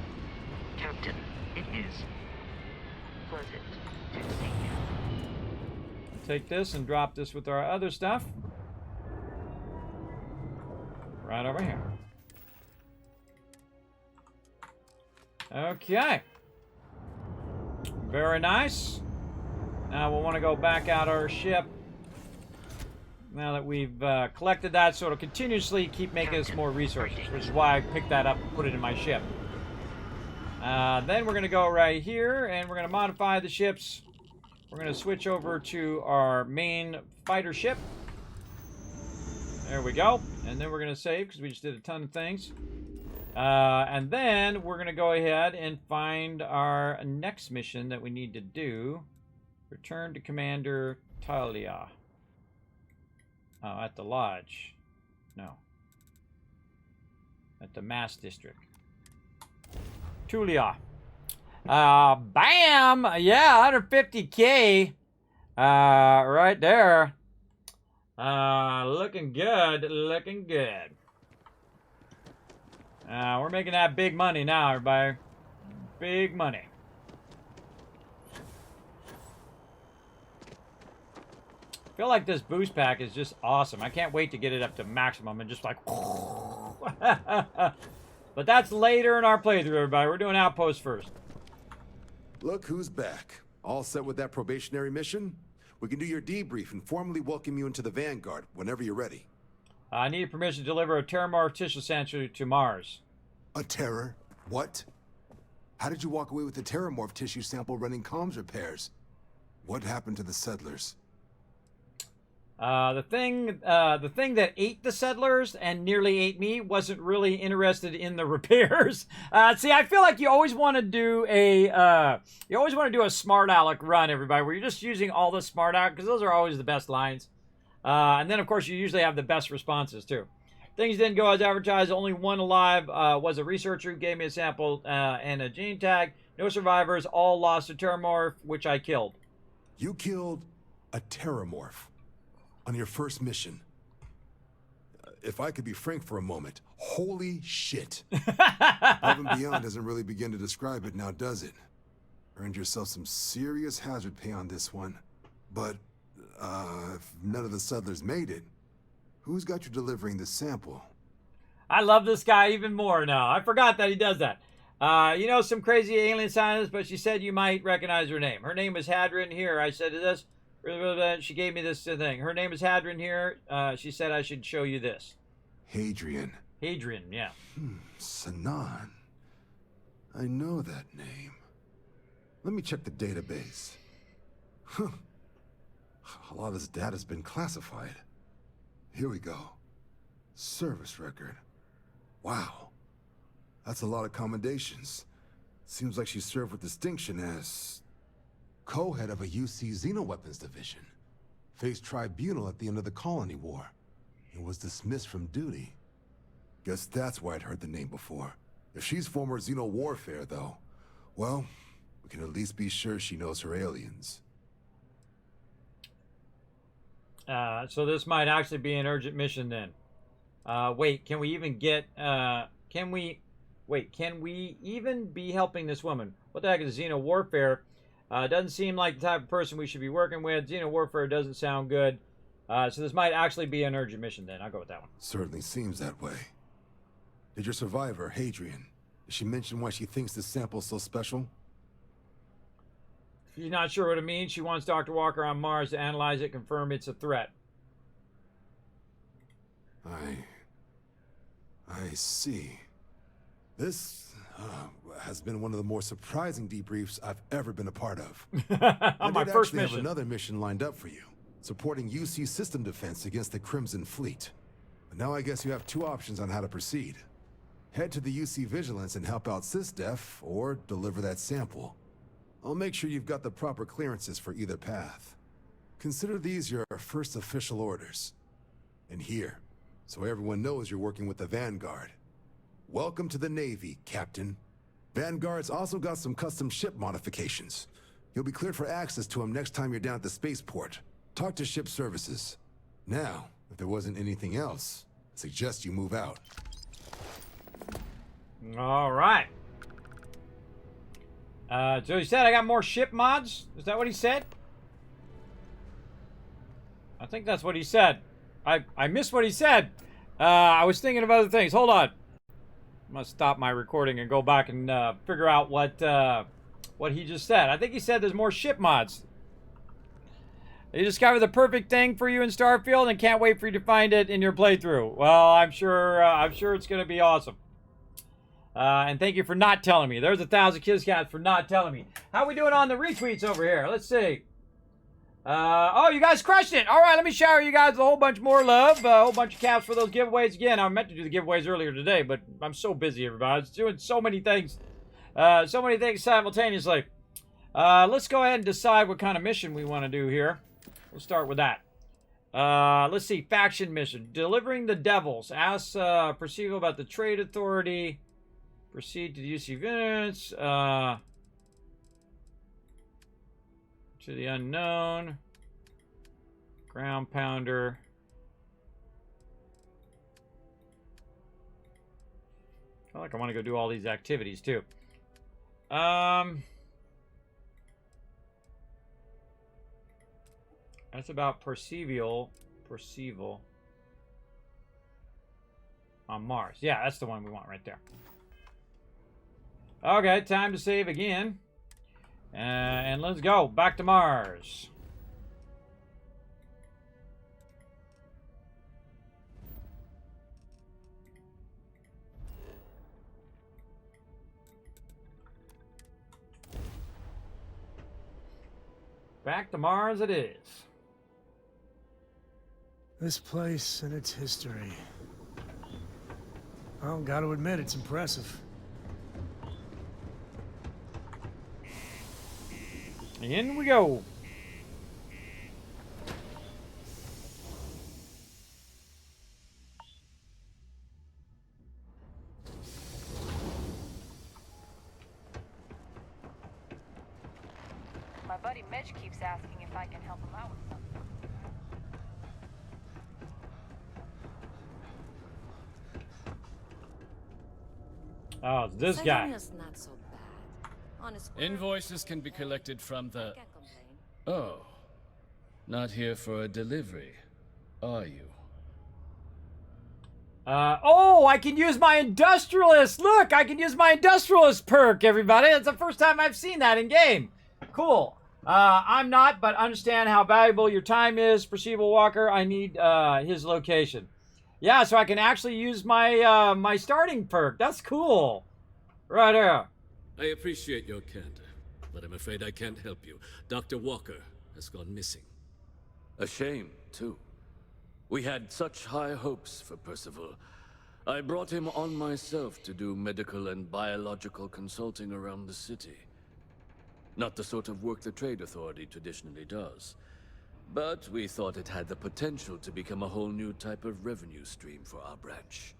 Captain, it is pleasant to see you.
Take this and drop this with our other stuff. Right over here. Okay. Very nice. Now we'll want to go back out our ship. Now that we've collected that, so it'll continuously keep making us more resources, which is why I picked that up and put it in my ship. Then we're going to go right here, and we're going to modify the ships. We're going to switch over to our main fighter ship. There we go. And then we're going to save, because we just did a ton of things. And then we're going to go ahead and find our next mission that we need to do. Return to Commander Talia. Oh, at the lodge. No. At the Mass District. Tulia. Bam! Yeah, 150K. Right there. Looking good. Looking good. We're making that big money now, everybody. Big money. I feel like this boost pack is just awesome. I can't wait to get it up to maximum and just like... But that's later in our playthrough, everybody. We're doing Outpost first.
Look who's back. All set with that probationary mission? We can do your debrief and formally welcome you into the Vanguard whenever you're ready.
I need permission to deliver a terramorph tissue sample to Mars.
A terror? What? How did you walk away with the terramorph tissue sample running comms repairs? What happened to the settlers?
The thing that ate the settlers and nearly ate me wasn't really interested in the repairs. See, I feel like you always want to do a smart aleck run, everybody, where you're just using all the smart aleck, because those are always the best lines. And then, of course, you usually have the best responses, too. Things didn't go as advertised. Only one alive was a researcher who gave me a sample and a gene tag. No survivors. All lost a terramorph, which I killed.
You killed a terramorph on your first mission. If I could be frank for a moment, holy shit. Above and Beyond doesn't really begin to describe it now, does it? Earned yourself some serious hazard pay on this one. But, if none of the settlers made it, who's got you delivering the sample?
I love this guy even more now. I forgot that he does that. You know, some crazy alien scientist, but she said you might recognize her name. Her name is Hadron. Here, I said this. She gave me this thing. Her name is Hadron here. She said I should show you this.
Hadrian.
Hadrian, yeah.
Sanan. I know that name. Let me check the database. A lot of this data's been classified. Here we go. Service record. Wow. That's a lot of commendations. Seems like she served with distinction as co-head of a UC Xenoweapons division. Faced tribunal at the end of the Colony War. And was dismissed from duty. Guess that's why I'd heard the name before. If she's former Xeno warfare, though, well, we can at least be sure she knows her aliens.
So this might actually be an urgent mission then. Wait, can we even get, can we even be helping this woman? What the heck is Xeno warfare? Doesn't seem like the type of person we should be working with. Xeno warfare doesn't sound good. So this might actually be an urgent mission then. I'll go with that one.
Certainly seems that way. Did your survivor, Hadrian, did she mention why she thinks this sample's so special?
She's not sure what it means. She wants Dr. Walker on Mars to analyze it, confirm it's a threat.
I see. This Has been one of the more surprising debriefs I've ever been a part of.
On my first mission.
I have another mission lined up for you, supporting UC system defense against the Crimson Fleet. But now I guess you have two options on how to proceed. Head to the UC Vigilance and help out SysDef, or deliver that sample. I'll make sure you've got the proper clearances for either path. Consider these your first official orders. And here, so everyone knows you're working with the Vanguard. Welcome to the Navy, Captain. Vanguard's also got some custom ship modifications. You'll be cleared for access to them next time you're down at the spaceport. Talk to ship services. Now, if there wasn't anything else, I suggest you move out.
All right. So he said I got more ship mods? Is that what he said? I think that's what he said. I missed what he said. I was thinking of other things. Hold on. I'm gonna stop my recording and go back and figure out what he just said. I think he said there's more ship mods. You discovered the perfect thing for you in Starfield and can't wait for you to find it in your playthrough. Well, I'm sure it's gonna be awesome. And thank you for not telling me. There's 1,000 Kismet for not telling me. How we doing on the retweets over here? Let's see. Oh, you guys crushed it. All right, let me shower you guys with a whole bunch more love. A whole bunch of caps for those giveaways. Again, I meant to do the giveaways earlier today, but I'm so busy, everybody. I was doing so many things simultaneously. Let's go ahead and decide what kind of mission we want to do here. We'll start with that. Let's see. Faction mission. Delivering the Devils. Ask Percival about the Trade Authority. Proceed to the UC events. To the unknown. Ground pounder. I feel like I want to go do all these activities too. That's about Percival on Mars. Yeah, that's the one we want right there. Okay, time to save again. And let's go back to Mars. Back to Mars it is.
This place and its history. Well, gotta admit, it's impressive.
In we go.
My buddy Mitch keeps asking if I can help him out with something.
Oh, it's this guy.
Not so bad.
Invoices can be collected from the... Oh. Not here for a delivery, are you?
Oh, I can use my Industrialist! Look, I can use my Industrialist perk, everybody! That's the first time I've seen that in-game. Cool. I'm not, but understand how valuable your time is, Percival Walker. I need his location. Yeah, so I can actually use my my starting perk. That's cool. Right here.
I appreciate your candor, but I'm afraid I can't help you. Dr. Walker has gone missing. A shame, too. We had such high hopes for Percival. I brought him on myself to do medical and biological consulting around the city. Not the sort of work the Trade Authority traditionally does. But we thought it had the potential to become a whole new type of revenue stream for our branch.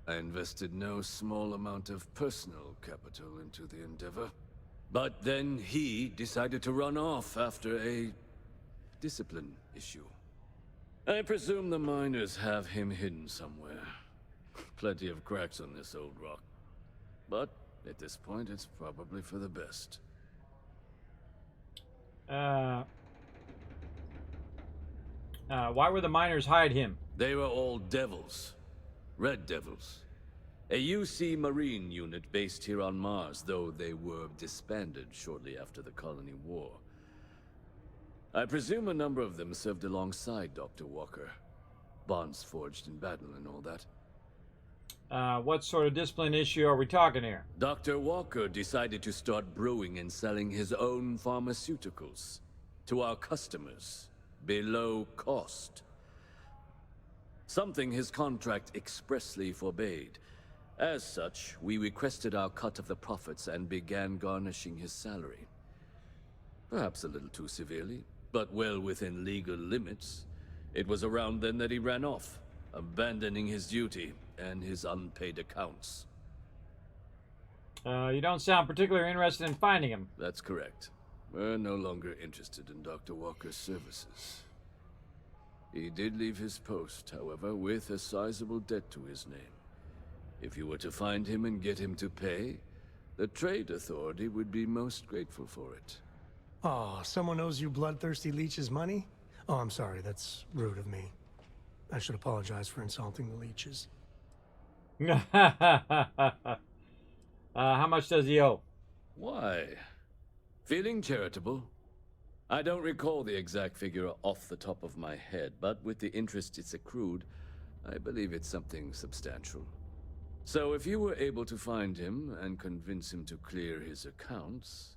I invested no small amount of personal capital into the endeavor. But then he decided to run off after a discipline issue. I presume the miners have him hidden somewhere. Plenty of cracks on this old rock. But at this point, it's probably for the best.
Why would the miners hide him?
They were all devils. Red Devils. A UC Marine unit based here on Mars, though they were disbanded shortly after the Colony War. I presume a number of them served alongside Dr. Walker. Bonds forged in battle and all that.
What sort of discipline issue are we talking here?
Dr. Walker decided to start brewing and selling his own pharmaceuticals to our customers below cost. Something his contract expressly forbade. As such, we requested our cut of the profits and began garnishing his salary. Perhaps a little too severely, but well within legal limits. It was around then that he ran off, abandoning his duty and his unpaid accounts.
You don't sound particularly interested in finding him.
That's correct. We're no longer interested in Dr. Walker's services. He did leave his post, however, with a sizable debt to his name. If you were to find him and get him to pay, the Trade Authority would be most grateful for it.
Oh, someone owes you bloodthirsty leeches money? Oh, I'm sorry, that's rude of me. I should apologize for insulting the leeches.
How much does he owe?
Why? Feeling charitable? I don't recall the exact figure off the top of my head, but with the interest it's accrued, I believe it's something substantial. So if you were able to find him and convince him to clear his accounts,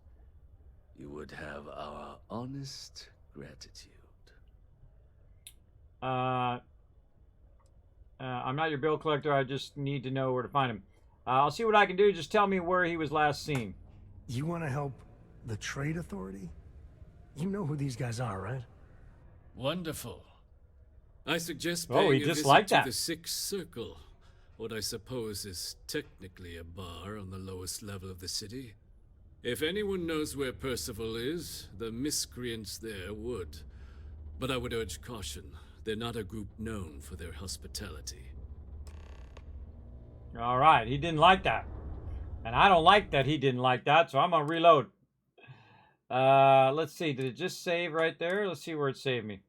you would have our honest gratitude.
I'm not your bill collector. I just need to know where to find him. I'll see what I can do. Just tell me where he was last seen.
You want to help the Trade Authority? You know who these guys are, right?
Wonderful. I suggest
he
paying a
just
visit
like
to
that.
the Sixth Circle, what I suppose is technically a bar on the lowest level of the city. If anyone knows where Percival is, the miscreants there would. But I would urge caution. They're not a group known for their hospitality.
All right, he didn't like that. And I don't like that he didn't like that, so I'm going to reload. Let's see. Did it just save right there? Let's see where it saved me.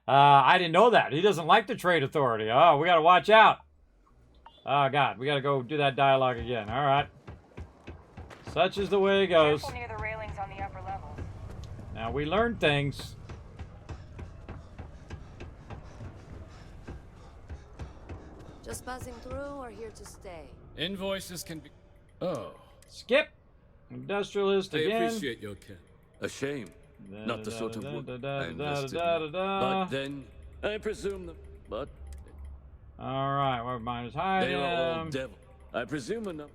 I didn't know that. He doesn't like the Trade Authority. Oh, we got to watch out. Oh, God. We got to go do that dialogue again. All right. Such is the way it goes.
Careful near the railings on the upper levels.
Now, we learn things.
Just passing through or here to stay?
Invoices can be... Oh.
Skip. Industrialist
I
again.
appreciate your care. A shame. Not the sort of work I invested in. But then, I presume them. But...
Alright, where mine is hiding.
They are all devil. I presume enough.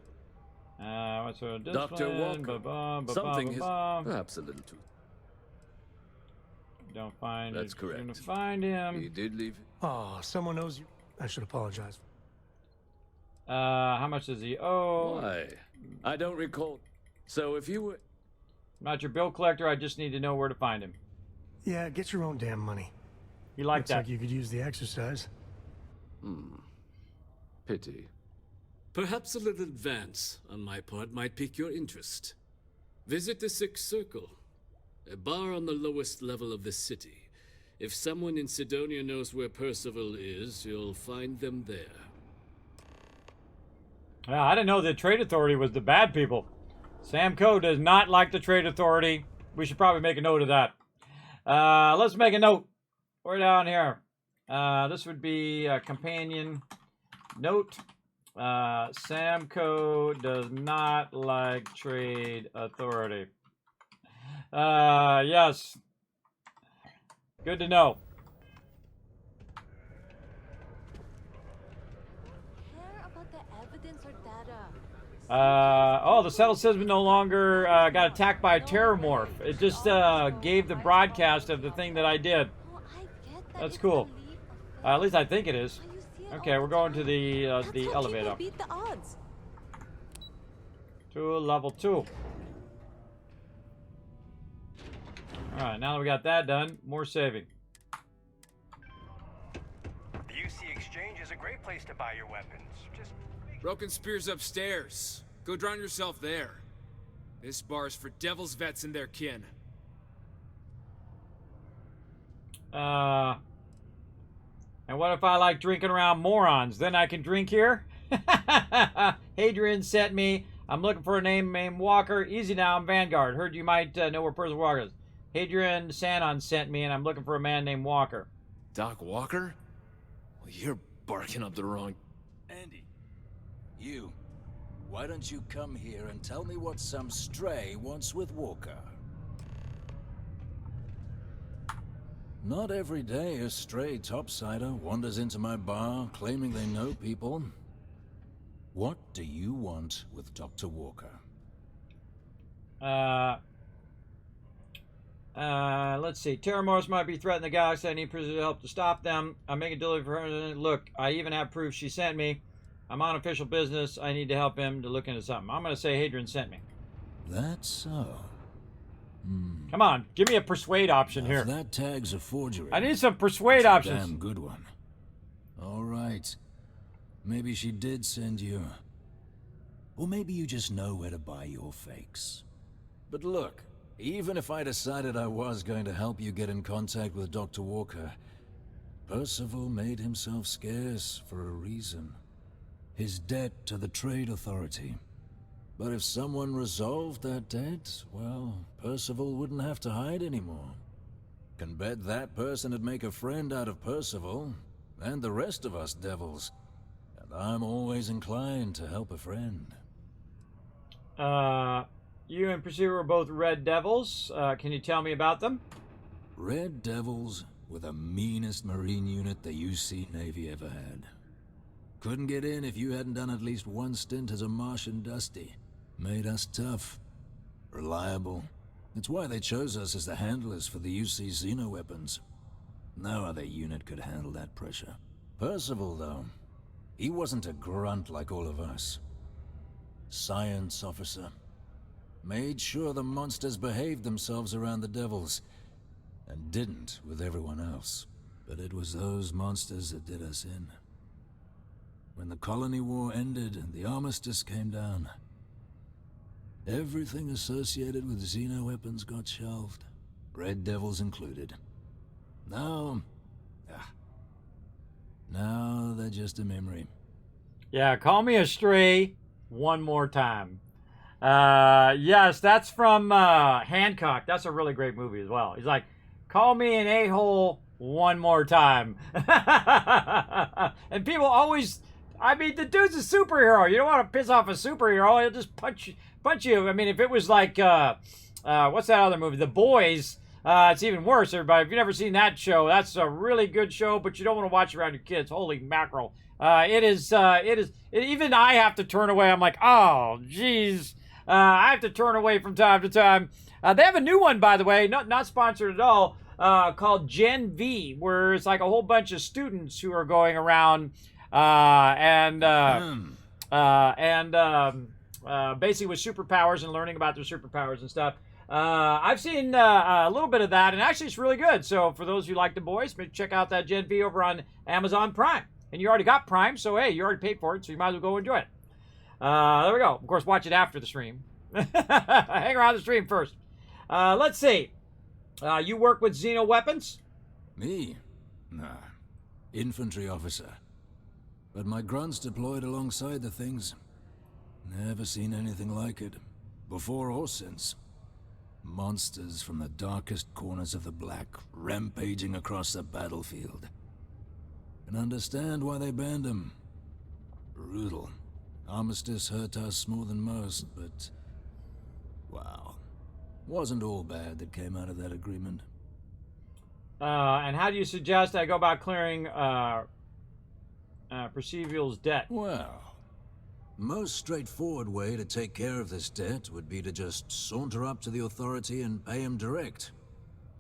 What sort of discipline?
Dr. Walker. Something is perhaps a little too...
Don't find
That's correct.
Gonna find him.
He did leave.
Oh, someone owes you. I should apologize.
How much does he owe?
Why? I don't recall. So if you were...
Not your bill collector, I just need to know where to find him.
Yeah, get your own damn money.
You like
Looks
that?
like you could use the exercise.
Pity.
Perhaps a little advance on my part might pique your interest. Visit the Sixth Circle, a bar on the lowest level of the city. If someone in Sidonia knows where Percival is, you'll find them there.
Yeah, I didn't know the Trade Authority was the bad people. Sam Coe does not like the Trade Authority. We should probably make a note of that. Let's make a note. We're down here. This would be a companion note. Sam Coe does not like Trade Authority. Yes. Good to know. Oh, the settled citizen no longer got attacked by a terrormorph. It just gave the broadcast of the thing that I did. That's cool. At least I think it is. Okay, we're going to the elevator. To level 2. Alright, now that we got that done, more saving.
The UC Exchange is a great place to buy your weapons. Just
Broken Spear's upstairs. Go drown yourself there. This bar's for Devil's vets and their kin.
And what if I like drinking around morons? Then I can drink here? Hadrian sent me. I'm looking for a name named Walker. Easy now, I'm Vanguard. Heard you might know where Percival Walker is. Hadrian Sanon sent me, and I'm looking for a man named Walker.
Doc Walker? Well, you're barking up the wrong...
Andy,
You. Why don't you come here and tell me what some stray wants with Walker? Not every day a stray topsider wanders into my bar claiming they know people. What do you want with Dr. Walker?
Let's see. Terramorphs might be threatening the galaxy. I need proof to help to stop them. I'm making delivery for her. Look, I even have proof she sent me. I'm on official business. I need to help him to look into something. I'm going to say Hadrian sent me.
That's so.
Come on, give me a persuade option
If
here.
that tag's a forgery.
I need some persuade
it's a
options.
damn good one. All right. Maybe she did send you. Or maybe you just know where to buy your fakes. But look, even if I decided I was going to help you get in contact with Dr. Walker, Percival made himself scarce for a reason. His debt to the Trade Authority. But if someone resolved that debt, well, Percival wouldn't have to hide anymore. Can bet that person would make a friend out of Percival, and the rest of us devils. And I'm always inclined to help a friend.
You and Pursuer were both Red Devils. Can you tell me about them?
Red Devils were the meanest Marine unit the UC Navy ever had. Couldn't get in if you hadn't done at least one stint as a Martian Dusty. Made us tough. Reliable. It's why they chose us as the handlers for the UC xenoweapons. No other unit could handle that pressure. Percival, though, he wasn't a grunt like all of us. Science officer. Made sure the monsters behaved themselves around the devils, and didn't with everyone else. But it was those monsters that did us in. When the colony war ended and the armistice came down, everything associated with xenoweapons got shelved, Red Devils included. Now they're just a memory.
Yeah, call me a stray one more time. Yes, that's from Hancock. That's a really great movie as well. He's like, call me an a-hole one more time. And people always, I mean, the dude's a superhero. You don't want to piss off a superhero. He'll just punch you. I mean, if it was like, what's that other movie? The Boys. It's even worse, everybody. If you've never seen that show, that's a really good show, but you don't want to watch it around your kids. Holy mackerel. Even I have to turn away. I'm like, oh, geez. I have to turn away from time to time. They have a new one, by the way, not sponsored at all, called Gen V, where it's like a whole bunch of students who are going around basically with superpowers and learning about their superpowers and stuff. I've seen a little bit of that, and actually it's really good. So for those who like The Boys, check out that Gen V over on Amazon Prime. And you already got Prime, so hey, you already paid for it, so you might as well go enjoy it. There we go. Of course, watch it after the stream. Hang around the stream first. Let's see. You work with Xeno weapons?
Me? Nah. Infantry officer. But my grunts deployed alongside the things. Never seen anything like it. Before or since. Monsters from the darkest corners of the Black, rampaging across the battlefield. Can understand why they banned them. Brutal. Armistice hurt us more than most, but... wow. Wasn't all bad that came out of that agreement.
And how do you suggest I go about clearing Percival's debt?
Well, most straightforward way to take care of this debt would be to just saunter up to the authority and pay him direct,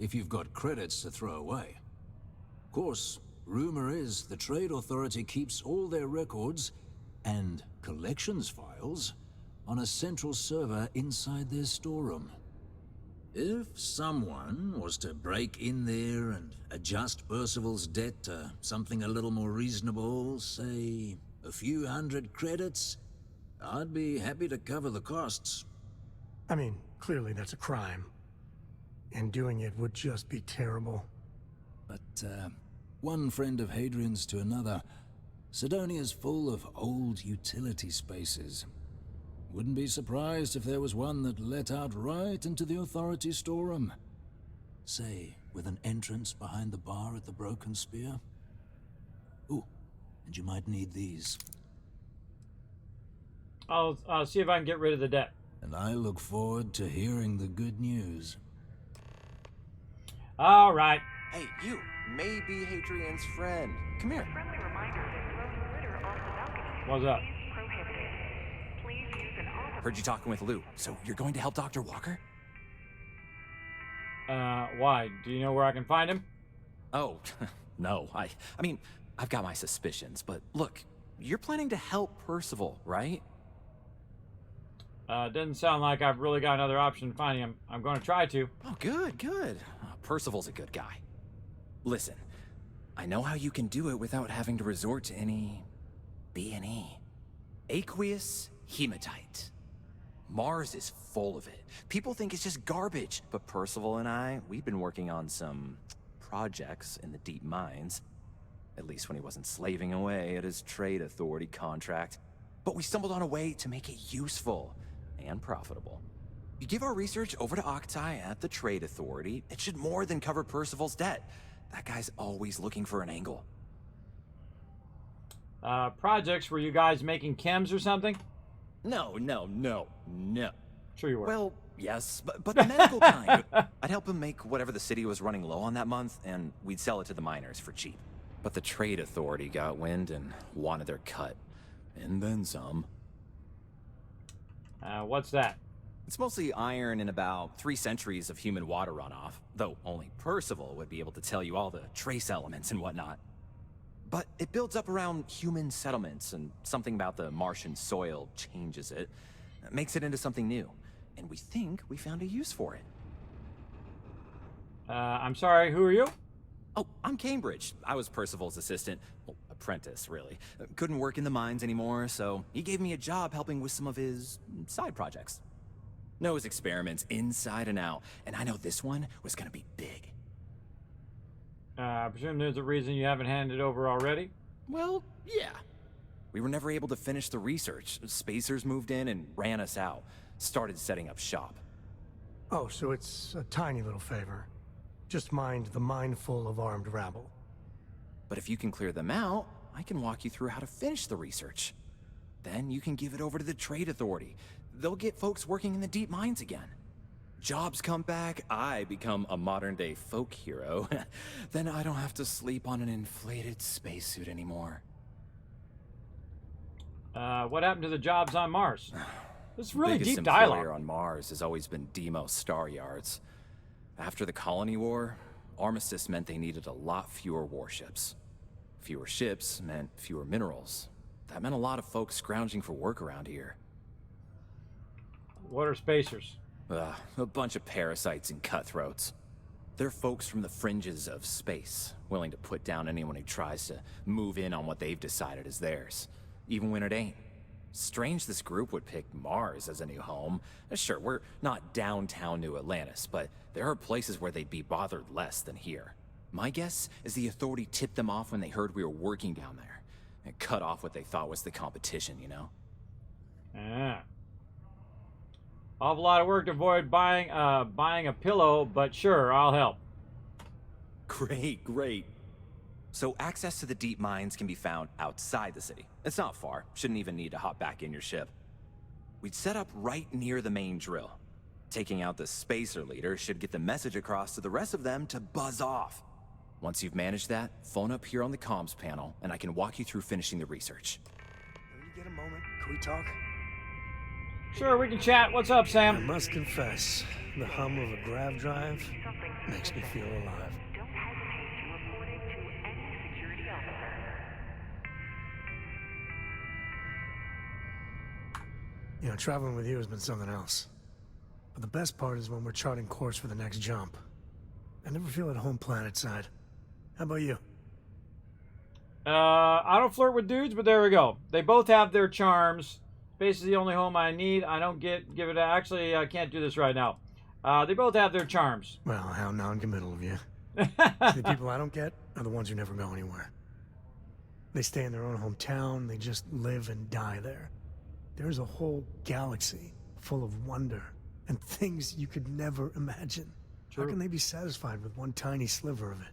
if you've got credits to throw away. Of course, rumor is the Trade Authority keeps all their records and collections files on a central server inside their storeroom. If someone was to break in there and adjust Percival's debt to something a little more reasonable, say a few hundred credits, I'd be happy to cover the costs.
I mean, clearly that's a crime. And doing it would just be terrible.
But, one friend of Hadrian's to another, Sidonia's full of old utility spaces. Wouldn't be surprised if there was one that let out right into the authority storeroom. Say, with an entrance behind the bar at the Broken Spear. Ooh, and you might need these.
I'll see if I can get rid of the debt.
And I look forward to hearing the good news.
All right.
Hey, you may be Hadrian's friend. Come here.
What's up?
Heard you talking with Lou, so you're going to help Dr. Walker?
Why? Do you know where I can find him?
Oh, no. I mean, I've got my suspicions, but look, you're planning to help Percival, right?
Doesn't sound like I've really got another option finding him. I'm going to try to.
Oh, good, good. Percival's a good guy. Listen, I know how you can do it without having to resort to any B&E. Aqueous hematite. Mars is full of it. People think it's just garbage, but Percival and I, we've been working on some projects in the deep mines. At least when he wasn't slaving away at his trade authority contract. But we stumbled on a way to make it useful and profitable. You give our research over to Octai at the trade authority, it should more than cover Percival's debt. That guy's always looking for an angle.
Projects, were you guys making chems or something?
No.
Sure you were.
Well, yes, but the medical kind. I'd help him make whatever the city was running low on that month, and we'd sell it to the miners for cheap. But the trade authority got wind and wanted their cut. And then some.
What's that?
It's mostly iron and about 3 centuries of human water runoff, though only Percival would be able to tell you all the trace elements and whatnot. But it builds up around human settlements, and something about the Martian soil changes it, makes it into something new. And we think we found a use for it.
I'm sorry, who are you?
Oh, I'm Cambridge. I was Percival's assistant. Well, apprentice, really. Couldn't work in the mines anymore, so he gave me a job helping with some of his side projects. Knows experiments inside and out, and I know this one was gonna be big.
I presume there's a reason you haven't handed over already?
Well, yeah. We were never able to finish the research. Spacers moved in and ran us out. Started setting up shop.
Oh, so it's a tiny little favor. Just mind the mine full of armed rabble.
But if you can clear them out, I can walk you through how to finish the research. Then you can give it over to the trade authority. They'll get folks working in the deep mines again. Jobs come back, I become a modern-day folk hero. Then I don't have to sleep on an inflated spacesuit anymore.
What happened to the jobs on Mars? This is really
Biggest
deep dialogue.
employer on Mars has always been Demo Star Yards. After the Colony War, Armistice meant they needed a lot fewer warships. Fewer ships meant fewer minerals. That meant a lot of folks scrounging for work around here.
What are spacers?
A bunch of parasites and cutthroats. They're folks from the fringes of space, willing to put down anyone who tries to move in on what they've decided is theirs, even when it ain't. Strange this group would pick Mars as a new home. Sure, we're not downtown New Atlantis, but there are places where they'd be bothered less than here. My guess is the authority tipped them off when they heard we were working down there, and cut off what they thought was the competition, you know?
Ah. Awful lot of work to avoid buying a pillow, but sure, I'll help.
Great. So access to the deep mines can be found outside the city. It's not far. Shouldn't even need to hop back in your ship. We'd set up right near the main drill. Taking out the spacer leader should get the message across to the rest of them to buzz off. Once you've managed that, phone up here on the comms panel, and I can walk you through finishing the research.
Can you get a moment? Can we talk?
Sure, we can chat. What's up, Sam?
I must confess, the hum of a grav drive makes me feel alive. You know, traveling with you has been something else. But the best part is when we're charting course for the next jump. I never feel at home planetside. How about you?
I don't flirt with dudes, but there we go. They both have their charms. Space is the only home I need. I don't give it. Actually, I can't do this right now. They both have their charms.
Well, how non-committal of you. The people I don't get are the ones who never go anywhere. They stay in their own hometown. They just live and die there. There's a whole galaxy full of wonder and things you could never imagine.
True.
How can they be satisfied with one tiny sliver of it?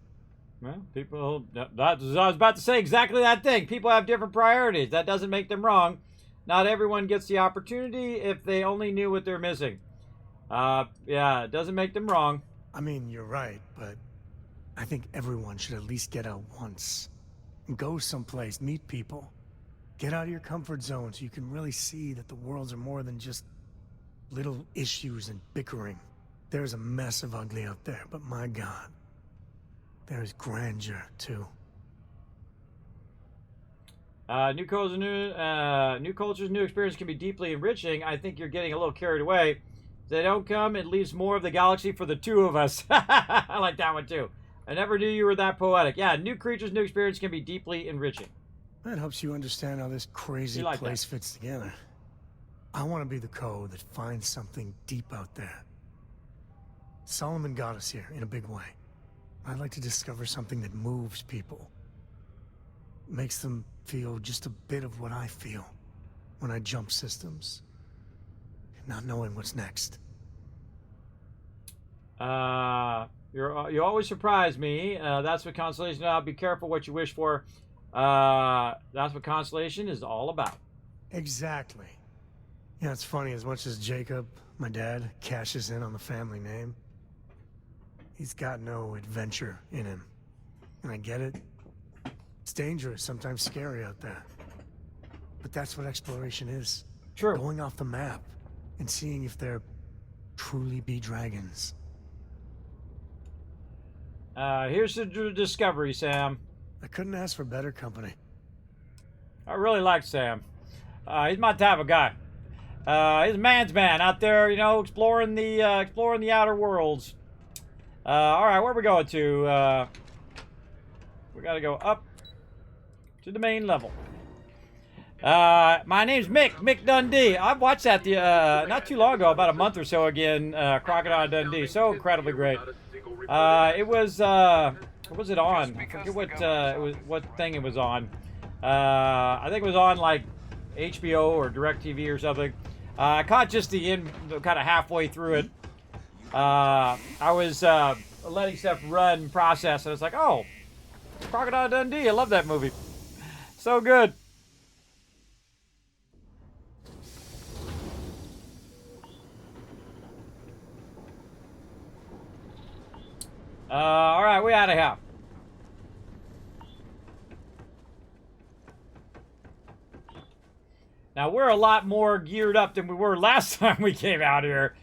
Well, people... I was about to say exactly that thing. People have different priorities. That doesn't make them wrong. not everyone gets the opportunity if they only knew what they're missing. Yeah, it doesn't make them wrong.
I mean, you're right, but I think everyone should at least get out once. And go someplace, meet people. Get out of your comfort zone so you can really see that the worlds are more than just little issues and bickering. There's a mess of ugly out there, but my God, there's grandeur, too.
New cultures, new experience can be deeply enriching. I think you're getting a little carried away. If they don't come, it leaves more of the galaxy for the two of us. I like that one, too. I never knew you were that poetic. Yeah, new creatures, new experience can be deeply enriching.
That helps you understand how this crazy place fits together. I want to be the code that finds something deep out there. Solomon got us here in a big way. I'd like to discover something that moves people. Makes them feel just a bit of what I feel when I jump systems. Not knowing what's next.
You always surprise me. That's what constellation. I'll be careful what you wish for. That's what constellation is all about.
Exactly. Yeah, it's funny. As much as Jacob, my dad, cashes in on the family name, he's got no adventure in him. And I get it. It's dangerous, sometimes scary out there. But that's what exploration is.
True.
Going off the map and seeing if there truly be dragons.
Here's the discovery, Sam.
I couldn't ask for better company.
I really like Sam. He's my type of guy. He's a man's man out there, you know, exploring the outer worlds. All right, where are we going to? We got to go up to the main level. My name's Mick Dundee. I've watched that not too long ago, about a month or so again. Crocodile Dundee, so incredibly great. It was what was it on? I forget what thing it was on. I think it was on like HBO or DirecTV or something. I caught just the end, kind of halfway through it. I was letting stuff run, process, and it's like, oh, Crocodile Dundee. I love that movie. So good. All right, we out of here. Now, we're a lot more geared up than we were last time we came out here.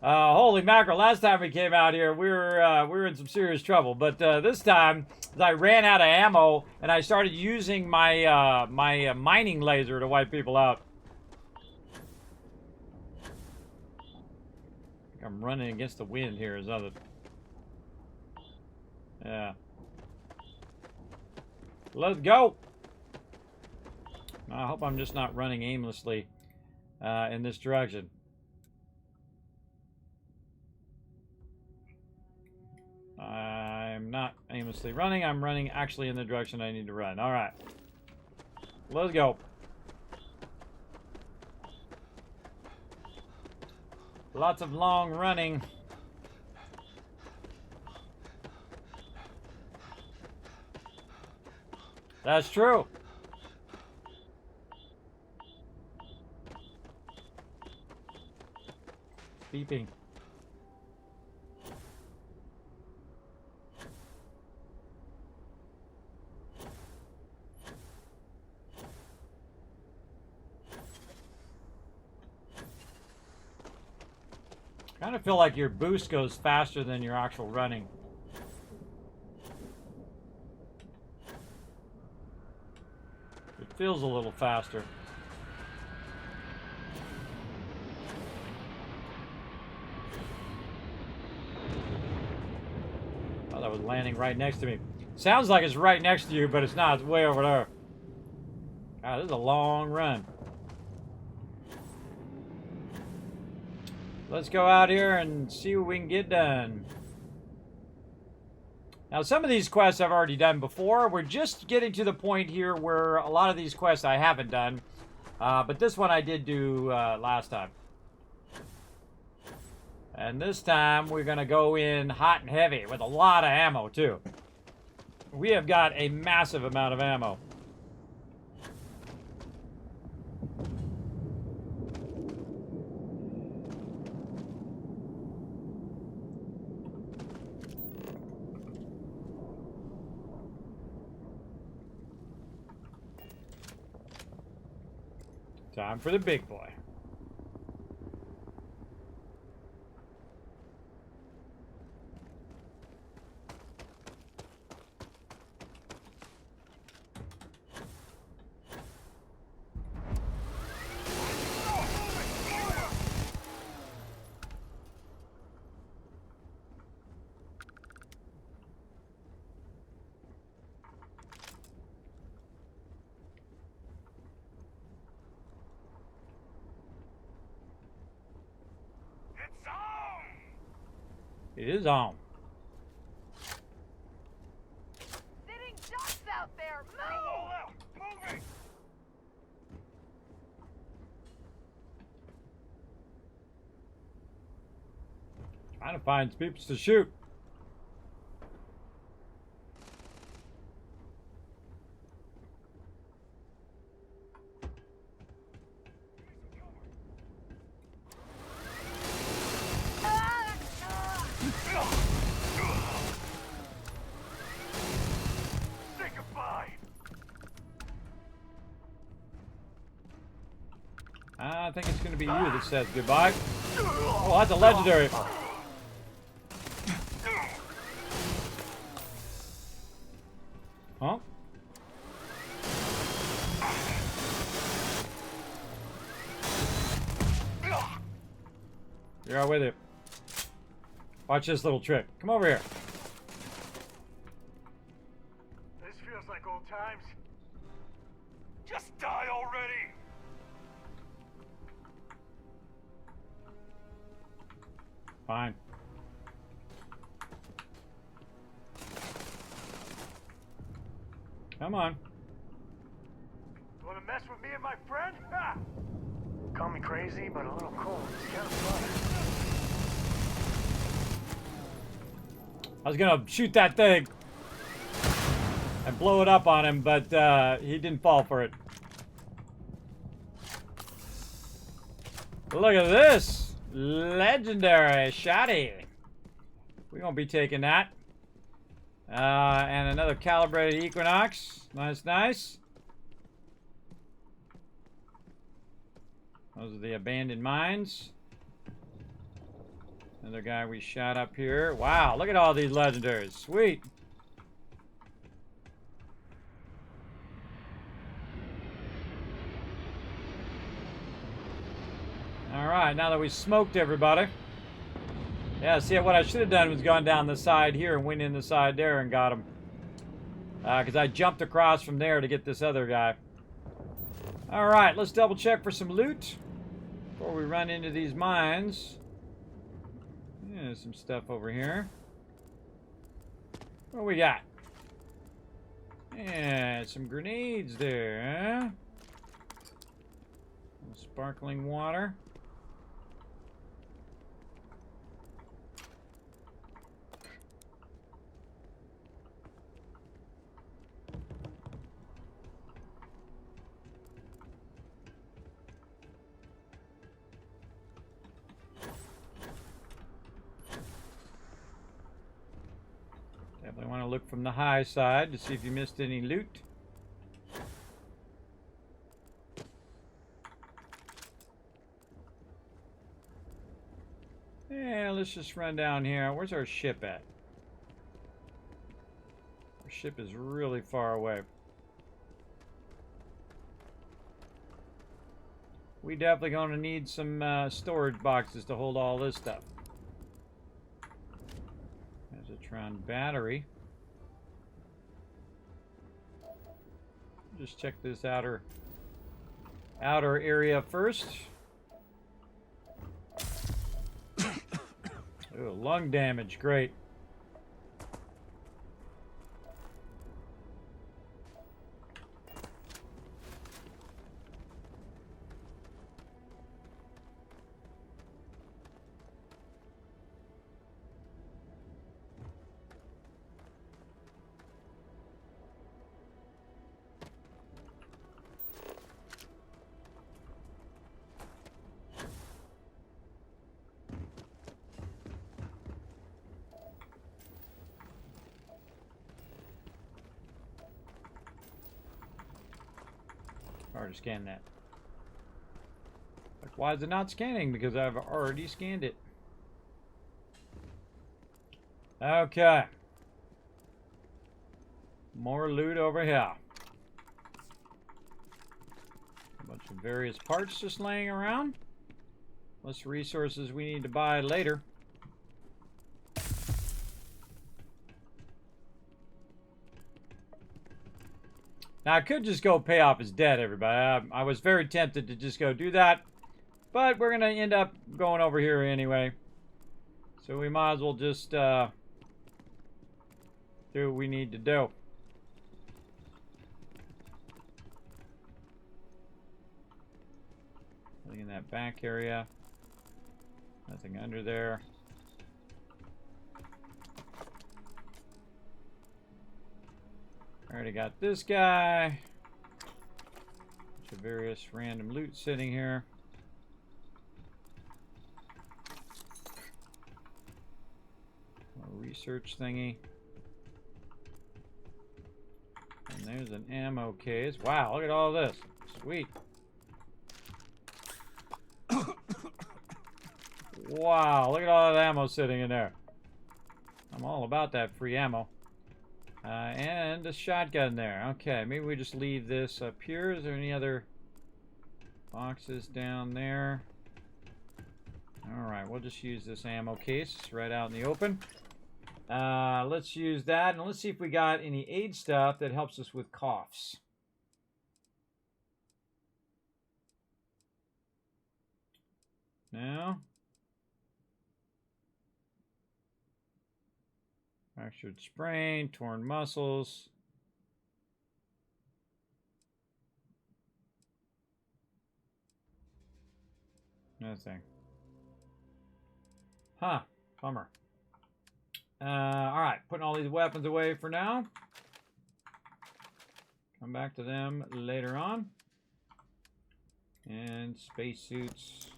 Holy mackerel, last time we came out here, we were in some serious trouble. But this time, I ran out of ammo, and I started using my, mining laser to wipe people out. I think I'm running against the wind here as other... Yeah. Let's go! I hope I'm just not running aimlessly in this direction. I'm not aimlessly running. I'm running actually in the direction I need to run. All right. Let's go. Lots of long running. That's true. Beeping. Kind of feel like your boost goes faster than your actual running. It feels a little faster. Oh, that was landing right next to me. Sounds like it's right next to you, but it's not. It's way over there. God, this is a long run. Let's go out here and see what we can get done. Now, some of these quests I've already done before. We're just getting to the point here where a lot of these quests I haven't done. But this one I did do last time. And this time we're going to go in hot and heavy with a lot of ammo, too. We have got a massive amount of ammo. Time for the big boy. It is on.
Sitting ducks out there. Move! Moving!
Trying to find peeps to shoot. I think it's going to be you that says goodbye. Oh, that's a legendary. Huh? You're out with it. Watch this little trick. Come over here.
This feels like old times. Just die already!
Fine. Come on.
You wanna mess with me and my friend? Ha! Call me crazy, but a little cold. It's kind of fun.
I was gonna shoot that thing and blow it up on him, but he didn't fall for it. Look at this! Legendary shotty. We're gonna be taking that. And another calibrated Equinox. Nice, nice. Those are the abandoned mines. Another guy we shot up here. Wow, look at all these legendaries. Sweet. Alright, now that we smoked everybody. Yeah, see, what I should have done was gone down the side here and went in the side there and got him. Because I jumped across from there to get this other guy. Alright, let's double check for some loot before we run into these mines. Yeah, some stuff over here. What we got? Yeah, some grenades there, huh? Some sparkling water. Definitely want to look from the high side to see if you missed any loot. Yeah, let's just run down here. Where's our ship at? Our ship is really far away. We definitely going to need some storage boxes to hold all this stuff. There's a Tron battery. Just check this outer area first. Ooh, lung damage, great. Hard to scan that. Like, why is it not scanning? Because I've already scanned it. Okay. More loot over here. A bunch of various parts just laying around. Plus resources we need to buy later. Now, I could just go pay off his debt, everybody. I was very tempted to just go do that. But we're going to end up going over here anyway. So we might as well just do what we need to do. Nothing in that back area. Nothing under there. Already got this guy. Bunch of various random loot sitting here. A research thingy. And there's an ammo case. Wow, look at all this. Sweet. Wow, look at all that ammo sitting in there. I'm all about that free ammo. And a shotgun there. Okay, maybe we just leave this up here. Is there any other boxes down there? Alright, we'll just use this ammo case right out in the open. Let's use that, and let's see if we got any aid stuff that helps us with coughs. No? Fractured sprain, torn muscles. Nothing. Huh. Bummer. Alright, putting all these weapons away for now. Come back to them later on. And spacesuits.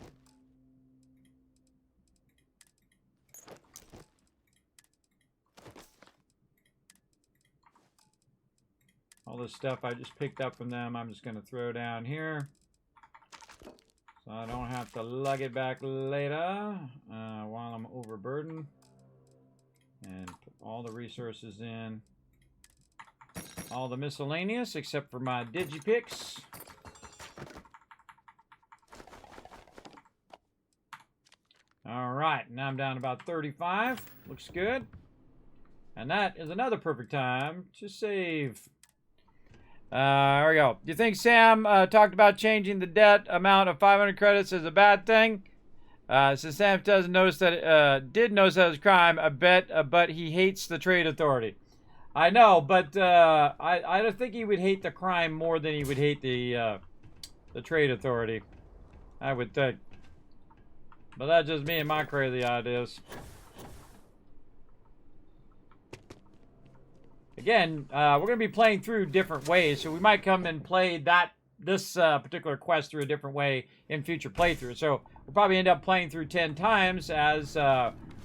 All this stuff I just picked up from them, I'm just going to throw down here. So I don't have to lug it back later while I'm overburdened. And put all the resources in. All the miscellaneous except for my digipicks. Alright, now I'm down about 35. Looks good. And that is another perfect time to save. There we go. Do you think Sam talked about changing the debt amount of 500 credits as a bad thing? Since Sam doesn't notice that did notice that it was a crime, I bet, but he hates the trade authority. I know, but I don't think he would hate the crime more than he would hate the trade authority. I would think. But that's just me and my crazy ideas. Again, we're going to be playing through different ways, so we might come and play this particular quest through a different way in future playthroughs. So we'll probably end up playing through 10 times as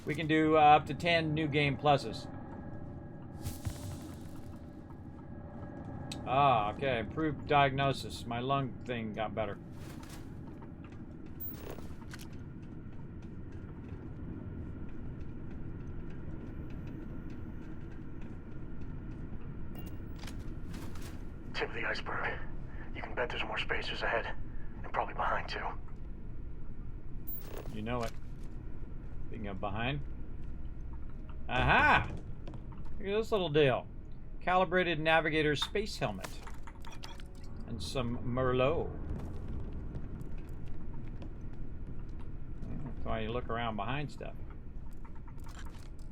we can do up to 10 new game pluses. Ah, okay. Improved diagnosis. My lung thing got better.
Tip of the iceberg. You can bet there's more spacers ahead, and probably behind too.
You know it. Speaking of behind. Aha! Look at this little deal. Calibrated Navigator space helmet. And some Merlot. That's why you look around behind stuff.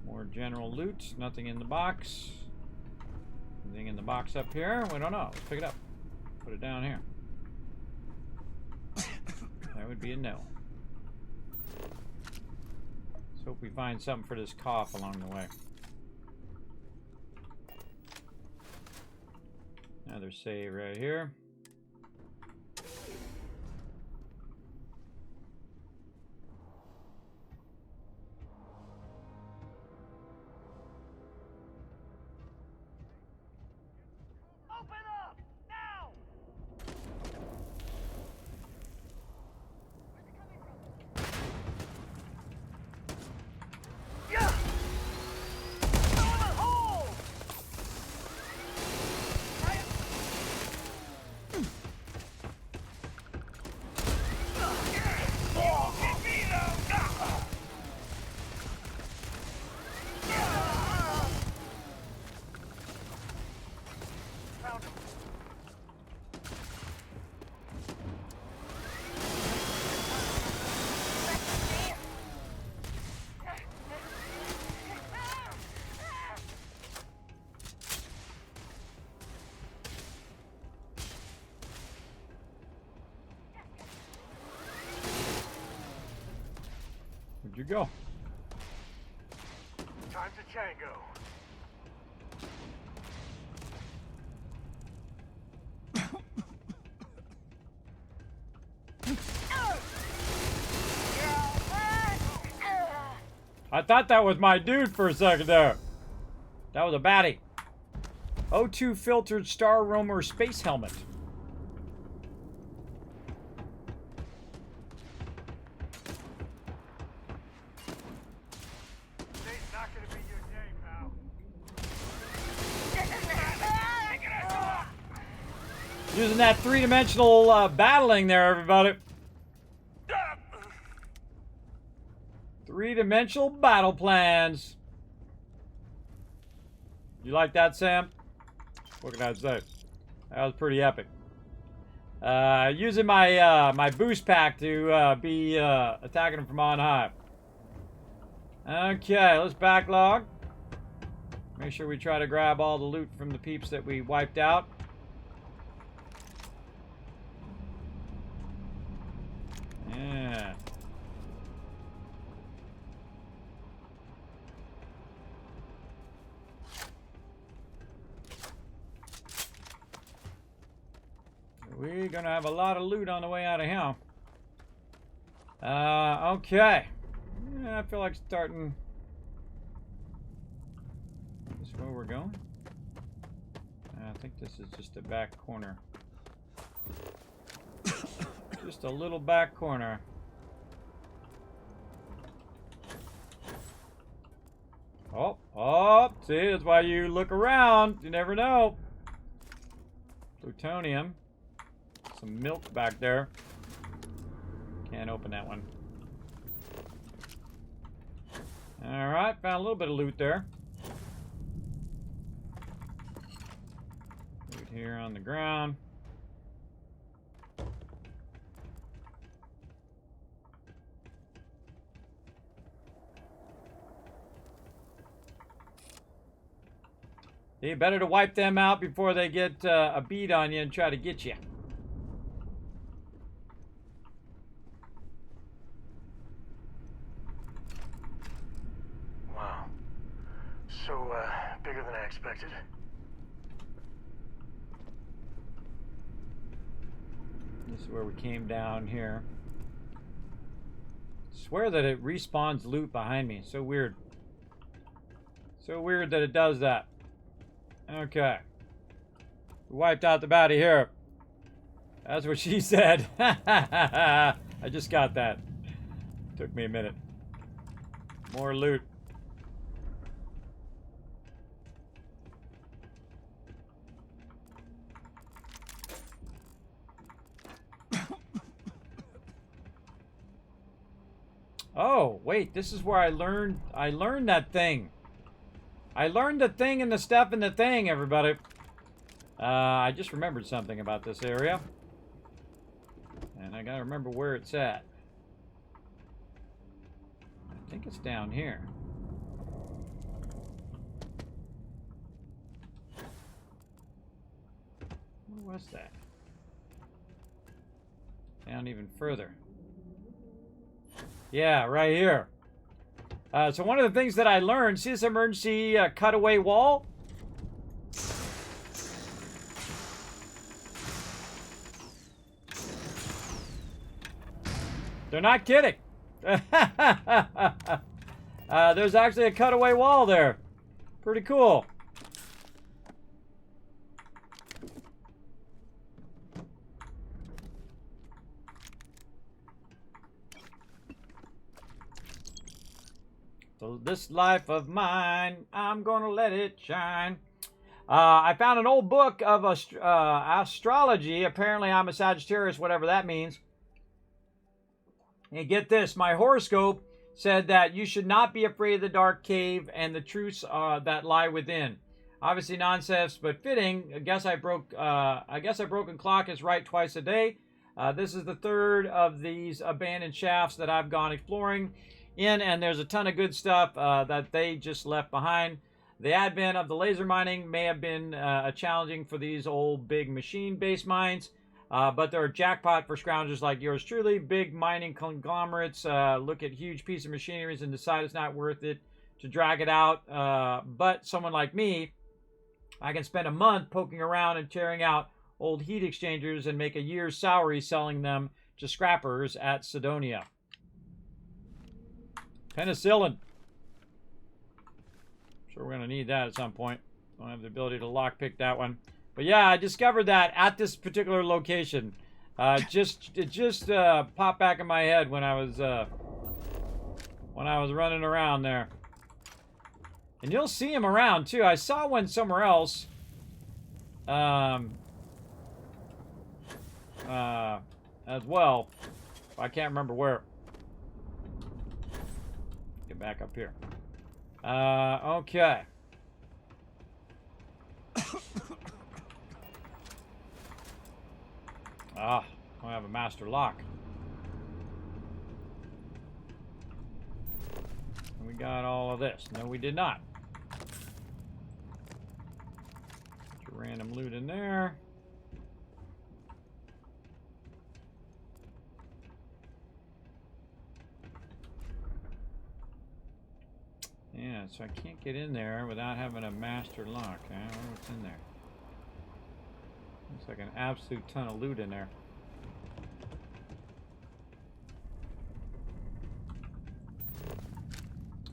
More general loot. Nothing in the box. Anything in the box up here? We don't know. Let's pick it up. Put it down here. That would be a no. Let's hope we find something for this cough along the way. Another save right here. you go?
Time to Tango.
I thought that was my dude for a second there. That was a baddie. O2 filtered Star Roamer space helmet.
Today's not gonna be your day, pal.
Using that three-dimensional battling there, everybody. Three-dimensional battle plans. You like that, Sam? What can I say? That was pretty epic. Using my my boost pack to be attacking them from on high. Okay, let's backlog. Make sure we try to grab all the loot from the peeps that we wiped out. Yeah. We're gonna have a lot of loot on the way out of here. Okay. Yeah, I feel like starting. Is this where we're going? I think this is just a back corner. Just a little back corner. Oh, oh, see, that's why you look around. You never know. Plutonium. Some milk back there. Can't open that one. Alright, found a little bit of loot there. Loot here on the ground. You better to wipe them out before they get a bead on you and try to get you.
Wow. So, bigger than I expected.
This is where we came down here. I swear that it respawns loot behind me. So weird. So weird that it does that. Okay. We wiped out the baddie here. That's what she said. I just got that. Took me a minute. More loot. Oh, wait, this is where I learned that thing. I learned the thing and the stuff and the thing, everybody. I just remembered something about this area. And I gotta remember where it's at. I think it's down here. Where was that? Down even further. Yeah, right here. So one of the things that I learned, see this emergency cutaway wall? They're not kidding. There's actually a cutaway wall there. Pretty cool. So this life of mine, I'm gonna let it shine. I found an old book of astrology. Apparently I'm a Sagittarius, whatever that means. And get this, my horoscope said that you should not be afraid of the dark cave and the truths that lie within. Obviously nonsense, but fitting. I guess a broken clock is right twice a day. This is the third of these abandoned shafts that I've gone exploring in, and there's a ton of good stuff that they just left behind. The advent of the laser mining may have been challenging for these old big machine-based mines. but they're a jackpot for scroungers like yours truly. Big mining conglomerates look at huge piece of machineries and decide it's not worth it to drag it out. But someone like me, I can spend a month poking around and tearing out old heat exchangers and make a year's salary selling them to scrappers at Sidonia. Penicillin. Sure, we're going to need that at some point. Don't have the ability to lockpick that one. But yeah, I discovered that at this particular location. It just popped back in my head when I was running around there. And you'll see him around too. I saw one somewhere else. As well. I can't remember where. Get back up here. Okay. I have a master lock. And we got all of this. No, we did not. Put your random loot in there. Yeah, so I can't get in there without having a master lock. I wonder what's in there. Looks like an absolute ton of loot in there.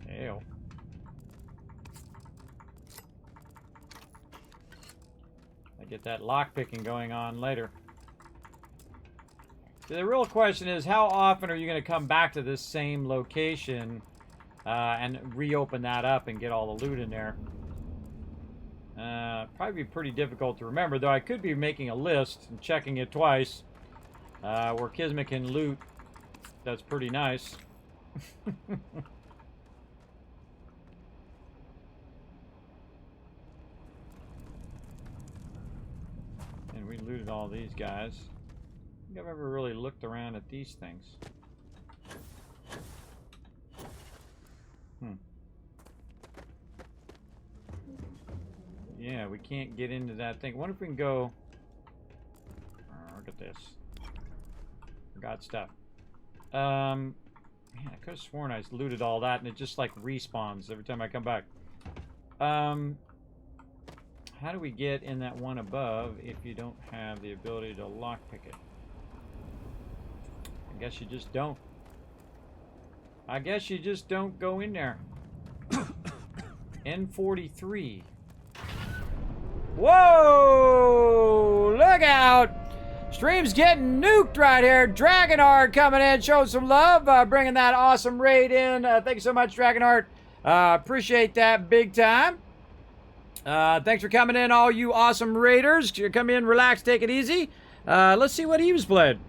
Ew. I get that lock picking going on later. So the real question is, how often are you going to come back to this same location and reopen that up and get all the loot in there? Probably be pretty difficult to remember, though I could be making a list and checking it twice where Kismet can loot. That's pretty nice. And we looted all these guys. I don't think I've ever really looked around at these things. Yeah, we can't get into that thing. I wonder if we can go... look at this. Forgot stuff. Man, I could have sworn I looted all that and it just like respawns every time I come back. How do we get in that one above if you don't have the ability to lockpick it? I guess you just don't. I guess you just don't go in there. N43. Whoa! Look out! Stream's getting nuked right here. Dragonheart coming in, showing some love, bringing that awesome raid in. Thank you so much, Dragonheart. Appreciate that big time. Thanks for coming in, all you awesome raiders. Come in, relax, take it easy. Let's see what he was playing.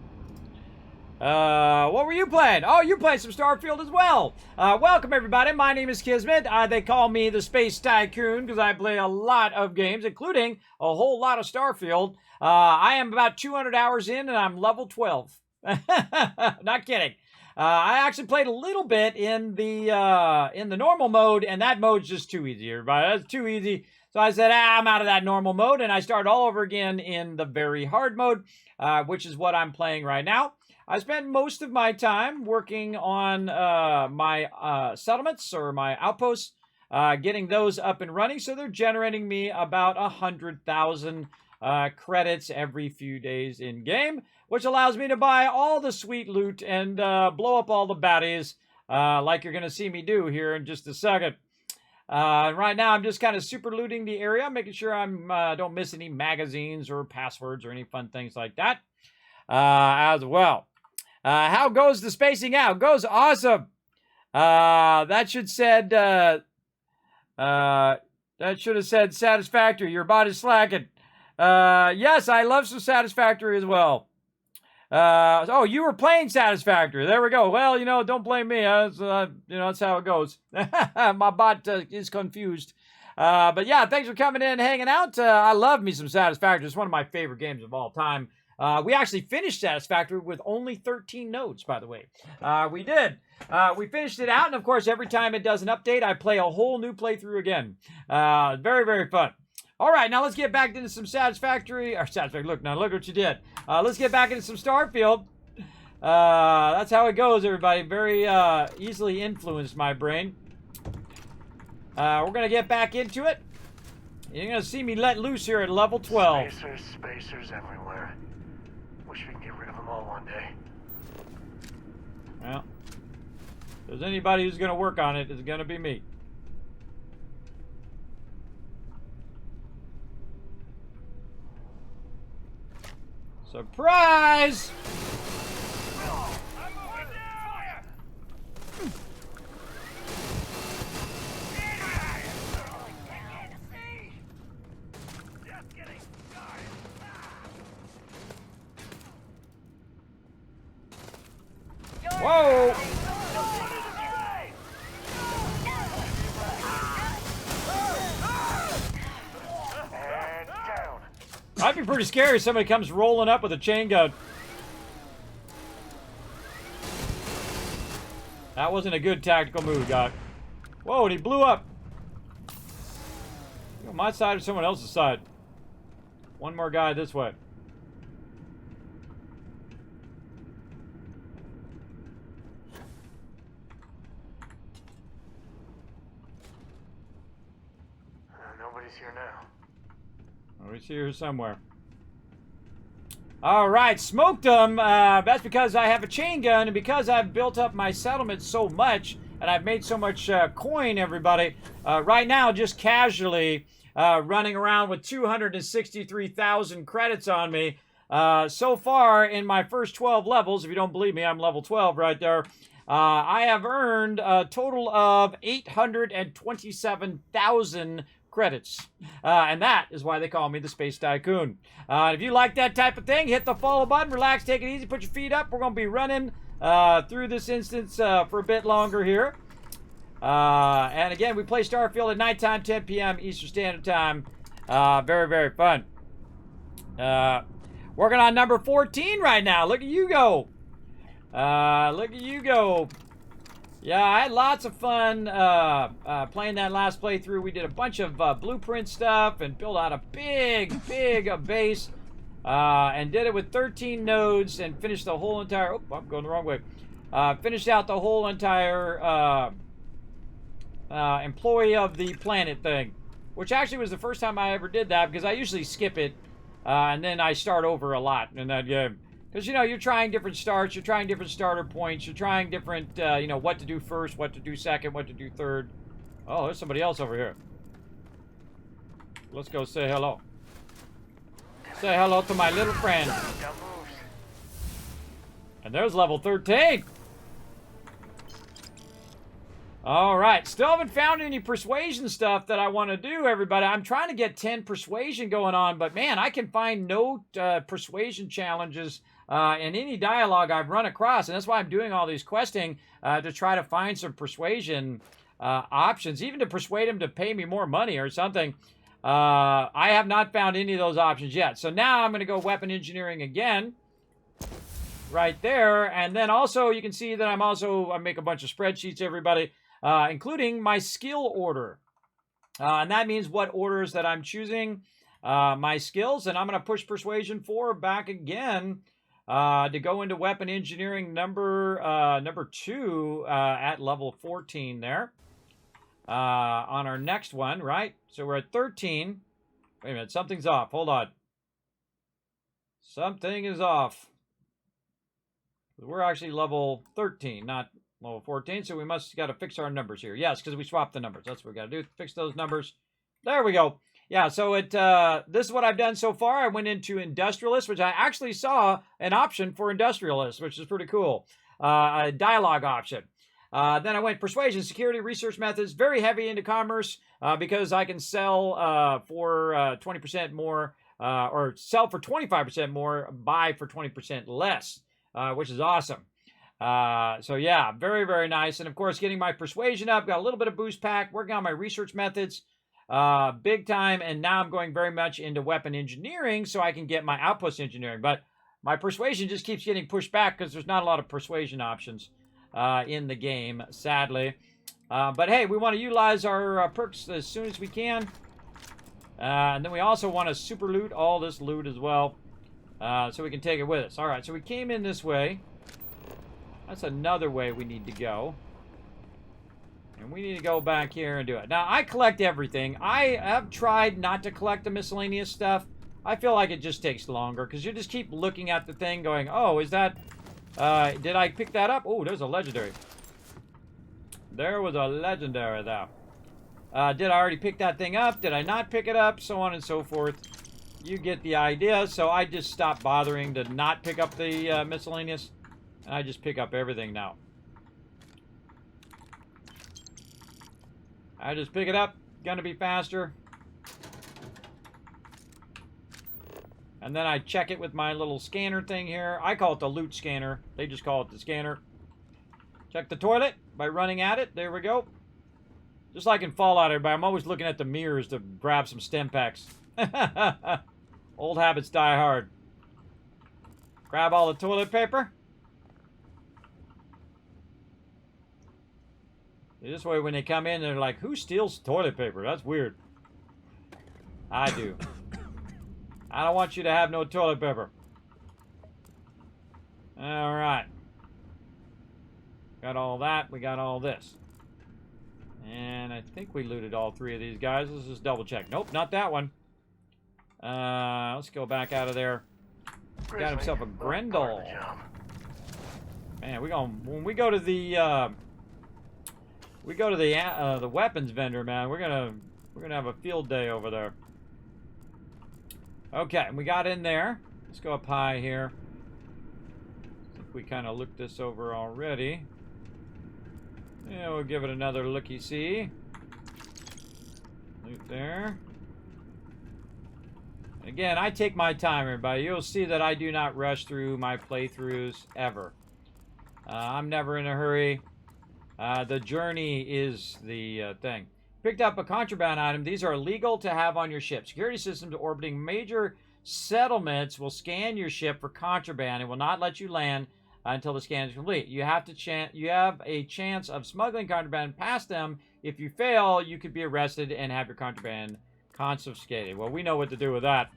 What were you playing? Oh, you played some Starfield as well. Welcome, everybody. My name is Kismet. They call me the Space Tycoon because I play a lot of games, including a whole lot of Starfield. I am about 200 hours in, and I'm level 12. Not kidding. I actually played a little bit in the normal mode, and that mode's just too easy, everybody. That's too easy. So I said, I'm out of that normal mode, and I started all over again in the very hard mode, which is what I'm playing right now. I spent most of my time working on my settlements or my outposts, getting those up and running. So they're generating me about 100,000 credits every few days in game, which allows me to buy all the sweet loot and blow up all the baddies, like you're going to see me do here in just a second. Right now, I'm just kind of super looting the area, making sure I'm don't miss any magazines or passwords or any fun things like that as well. How goes the spacing out? Goes awesome. That should have said satisfactory. Your body's slacking. Yes, I love some satisfactory as well. Oh, you were playing satisfactory. There we go. Well, don't blame me. That's how it goes. My bot is confused. But yeah, thanks for coming in and hanging out. I love me some Satisfactory. It's one of my favorite games of all time. We actually finished Satisfactory with only 13 nodes, by the way. We did. We finished it out, and of course, every time it does an update, I play a whole new playthrough again. Very, very fun. All right, now let's get back into some satisfactory. Look, now look what you did. Let's get back into some Starfield. That's how it goes, everybody. Very easily influenced my brain. We're going to get back into it. You're going to see me let loose here at level 12.
Spacers everywhere. Wish we could get rid of them all one day.
Well, if there's anybody who's going to work on it, it's going to be me. Surprise! Whoa! I'd be pretty scary if somebody comes rolling up with a chain gun. That wasn't a good tactical move, guy. Whoa, and he blew up. You on my side or someone else's side? One more guy this way.
Nobody's here now.
He's here somewhere. All right, smoked them. That's because I have a chain gun, and because I've built up my settlement so much, and I've made so much coin, everybody. Right now, just casually running around with 263,000 credits on me. So far, in my first 12 levels, if you don't believe me, I'm level 12 right there. I have earned a total of 827,000 credits. And that is why they call me the Space Tycoon. If you like that type of thing, hit the follow button, relax, take it easy, put your feet up. We're going to be running through this instance for a bit longer here. And again, we play Starfield at nighttime, 10 p.m. Eastern Standard Time. Very, very fun. Working on number 14 right now. Look at you go. Look at you go. Yeah, I had lots of fun playing that last playthrough. We did a bunch of blueprint stuff and built out a big base. And did it with 13 nodes and finished the whole entire... Oh, I'm going the wrong way. Finished out the whole entire employee of the planet thing. Which actually was the first time I ever did that, because I usually skip it. And then I start over a lot in that game. Because, you know, you're trying different starts, you're trying different starter points, you're trying different, you know, what to do first, what to do second, what to do third. Oh, there's somebody else over here. Let's go say hello. Say hello to my little friend. And there's level 13. Alright, still haven't found any persuasion stuff that I want to do, everybody. I'm trying to get 10 persuasion going on, but man, I can find no persuasion challenges in any dialogue I've run across, and that's why I'm doing all these questing to try to find some persuasion options, even to persuade them to pay me more money or something. I have not found any of those options yet. So now I'm going to go weapon engineering again. Right there. And then also you can see that I make a bunch of spreadsheets, everybody, including my skill order. And that means what orders that I'm choosing my skills. And I'm going to push Persuasion 4 back again to go into weapon engineering number 2 at level 14 there. On our next one, right? So we're at 13. Wait a minute, something's off. Hold on. Something is off. We're actually level 13, not level 14, so we must got to fix our numbers here. Yes, because we swapped the numbers. That's what we got to do. Fix those numbers. There we go. Yeah, so this is what I've done so far. I went into Industrialist, which I actually saw an option for Industrialist, which is pretty cool. A dialogue option. Then I went Persuasion, Security, Research Methods, very heavy into Commerce because I can sell for 20% more, or sell for 25% more, buy for 20% less. Which is awesome. So yeah, very, very nice. And of course, getting my persuasion up, got a little bit of boost pack, working on my research methods, big time. And now I'm going very much into weapon engineering so I can get my outpost engineering. But my persuasion just keeps getting pushed back because there's not a lot of persuasion options in the game, sadly. But hey, we want to utilize our perks as soon as we can. And then we also want to super loot all this loot as well. So we can take it with us. Alright, so we came in this way. That's another way we need to go. And we need to go back here and do it. Now, I collect everything. I have tried not to collect the miscellaneous stuff. I feel like it just takes longer, because you just keep looking at the thing going, oh, is that... did I pick that up? Oh, there's a legendary. There was a legendary there. Did I already pick that thing up? Did I not pick it up? So on and so forth. You get the idea. So I just stopped bothering to not pick up the miscellaneous. And I just pick up everything now. I just pick it up. Gonna be faster. And then I check it with my little scanner thing here. I call it the loot scanner. They just call it the scanner. Check the toilet by running at it. There we go. Just like in Fallout, everybody, I'm always looking at the mirrors to grab some stem packs. Old habits die hard. Grab all the toilet paper. This way, when they come in, they're like, who steals toilet paper? That's weird. I do. I don't want you to have no toilet paper. Alright. Got all that. We got all this. And I think we looted all three of these guys. Let's just double check. Nope, not that one. Let's go back out of there. Got himself a Grendel. Man, when we go to the the weapons vendor, man, we're gonna have a field day over there. Okay, we got in there. Let's go up high here. I think we kind of looked this over already. Yeah, we'll give it another looky-see. Loot there. Again, I take my time, everybody. You'll see that I do not rush through my playthroughs ever. I'm never in a hurry. The journey is the thing. Picked up a contraband item. These are illegal to have on your ship. Security systems orbiting major settlements will scan your ship for contraband and will not let you land until the scan is complete. You have a chance of smuggling contraband past them. If you fail, you could be arrested and have your contraband confiscated. Well, we know what to do with that.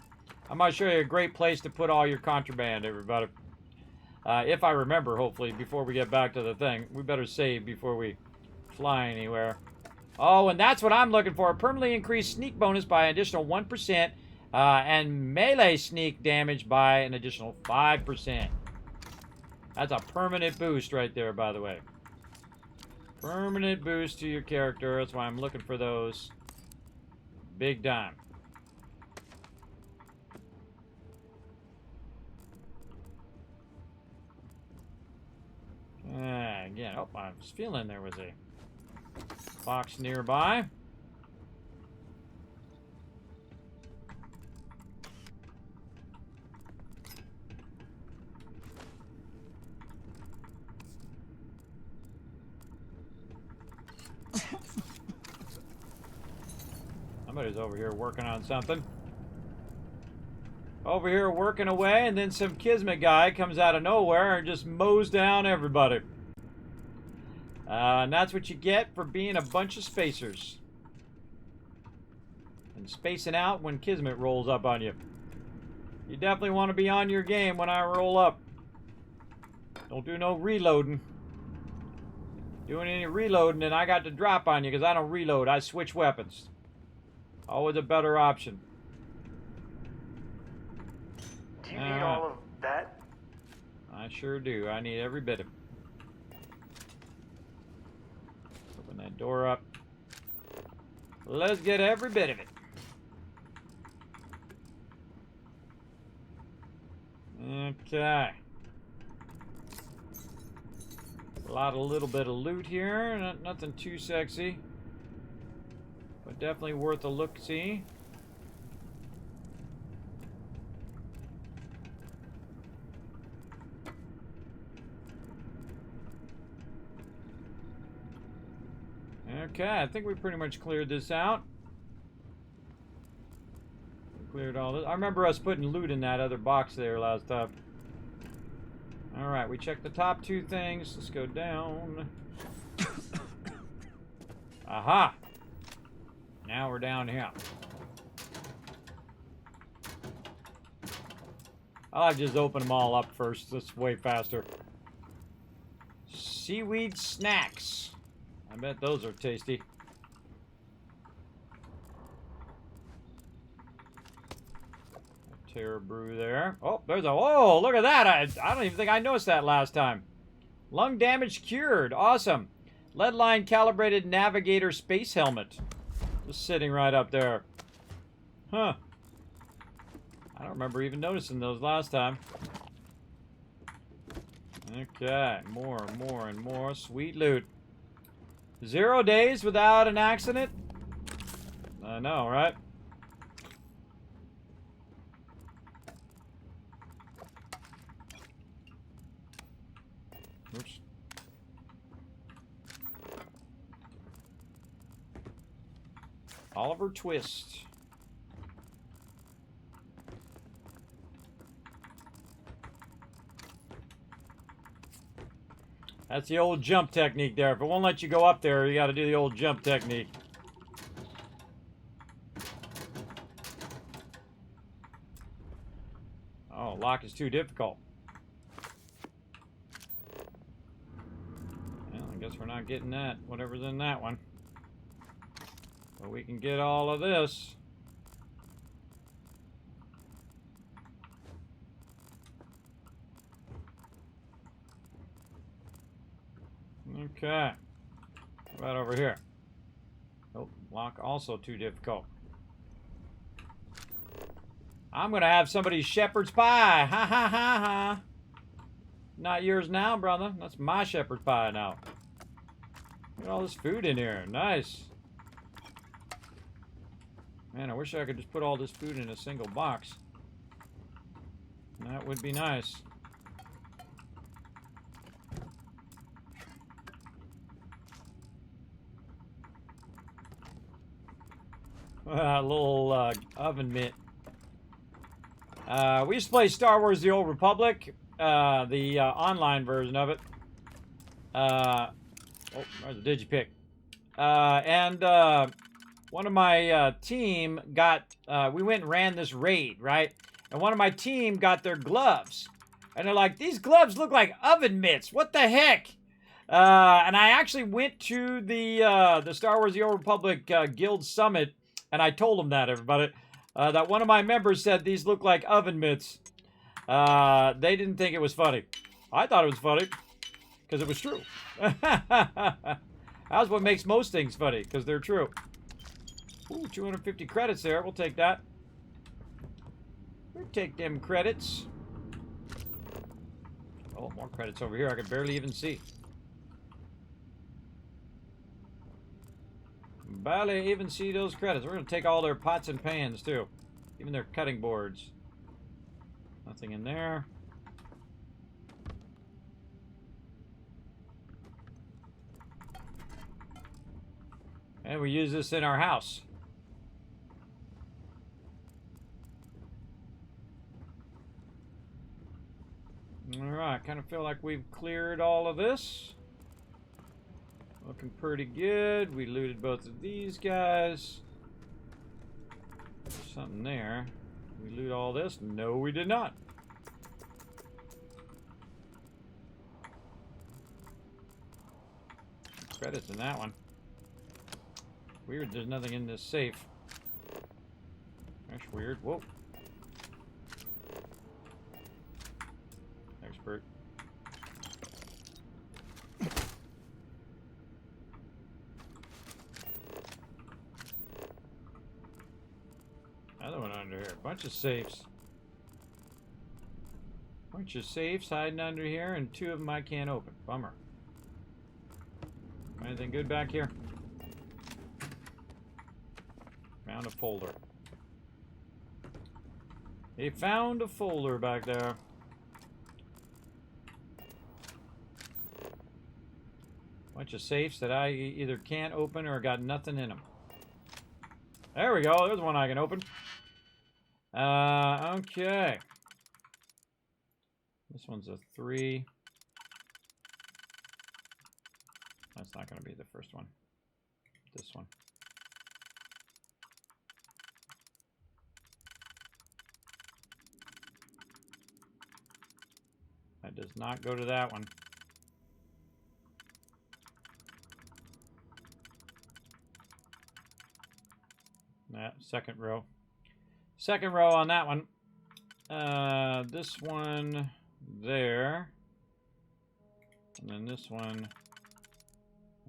I'm going to show you a great place to put all your contraband, everybody. If I remember, hopefully, before we get back to the thing. We better save before we fly anywhere. Oh, and that's what I'm looking for. Permanently increased sneak bonus by an additional 1%. And melee sneak damage by an additional 5%. That's a permanent boost right there, by the way. Permanent boost to your character. That's why I'm looking for those. Big time. Again, oh, I was feeling there was a box nearby. Somebody's over here working on something. Over here working away, and then some Kismet guy comes out of nowhere and just mows down everybody. And that's what you get for being a bunch of spacers. And spacing out when Kismet rolls up on you. You definitely want to be on your game when I roll up. Don't do no reloading. Doing any reloading, and I got to drop on you because I don't reload. I switch weapons. Always a better option.
Do you need all of that?
I sure do. I need every bit of it. Open that door up. Let's get every bit of it. Okay. A little bit of loot here. Nothing too sexy. But definitely worth a look-see. Okay, I think we pretty much cleared this out. We cleared all this. I remember us putting loot in that other box there last time. Alright, we checked the top two things. Let's go down. Aha! Now we're down here. I'll just open them all up first. That's way faster. Seaweed snacks. I bet those are tasty. Terra brew there. Oh, there's a... Oh, look at that. I don't even think I noticed that last time. Lung damage cured. Awesome. Lead line calibrated navigator space helmet. Just sitting right up there. Huh. I don't remember even noticing those last time. Okay. More, and more. Sweet loot. 0 days without an accident? I know, right? Oops. Oliver Twist. That's the old jump technique there. If it won't let you go up there, you got to do the old jump technique. Oh, lock is too difficult. Well, I guess we're not getting that, whatever's in that one. But we can get all of this. Okay. What about over here? Oh, lock also too difficult. I'm gonna have somebody's shepherd's pie. Ha ha ha ha. Not yours now, brother. That's my shepherd's pie now. Look at all this food in here. Nice. Man, I wish I could just put all this food in a single box. That would be nice. A little oven mitt. We used to play Star Wars The Old Republic, the online version of it. Oh, there's a digipick. One of my team got, we went and ran this raid, right? And one of my team got their gloves. And they're like, these gloves look like oven mitts. What the heck? And I actually went to the Star Wars The Old Republic Guild Summit, and I told them that, everybody. That one of my members said these look like oven mitts. They didn't think it was funny. I thought it was funny, because it was true. That's what makes most things funny, because they're true. Ooh, 250 credits there. We'll take that. We'll take them credits. Oh, more credits over here. I can barely even see. Barely even see those credits. We're going to take all their pots and pans, too. Even their cutting boards. Nothing in there. And we use this in our house. Alright, kind of feel like we've cleared all of this. Looking pretty good. We looted both of these guys. There's something there. We loot all this? No, we did not. Credits in that one. Weird, there's nothing in this safe. That's weird. Whoa. Expert. Another one under here. Bunch of safes. Bunch of safes hiding under here, and 2 of them I can't open. Bummer. Anything good back here? Found a folder. He found a folder back there. Bunch of safes that I either can't open or got nothing in them. There we go. There's one I can open. Okay. This one's a 3. That's not going to be the first one. This one. not go to that one. That second row. Second row on that one. This one there. And then this one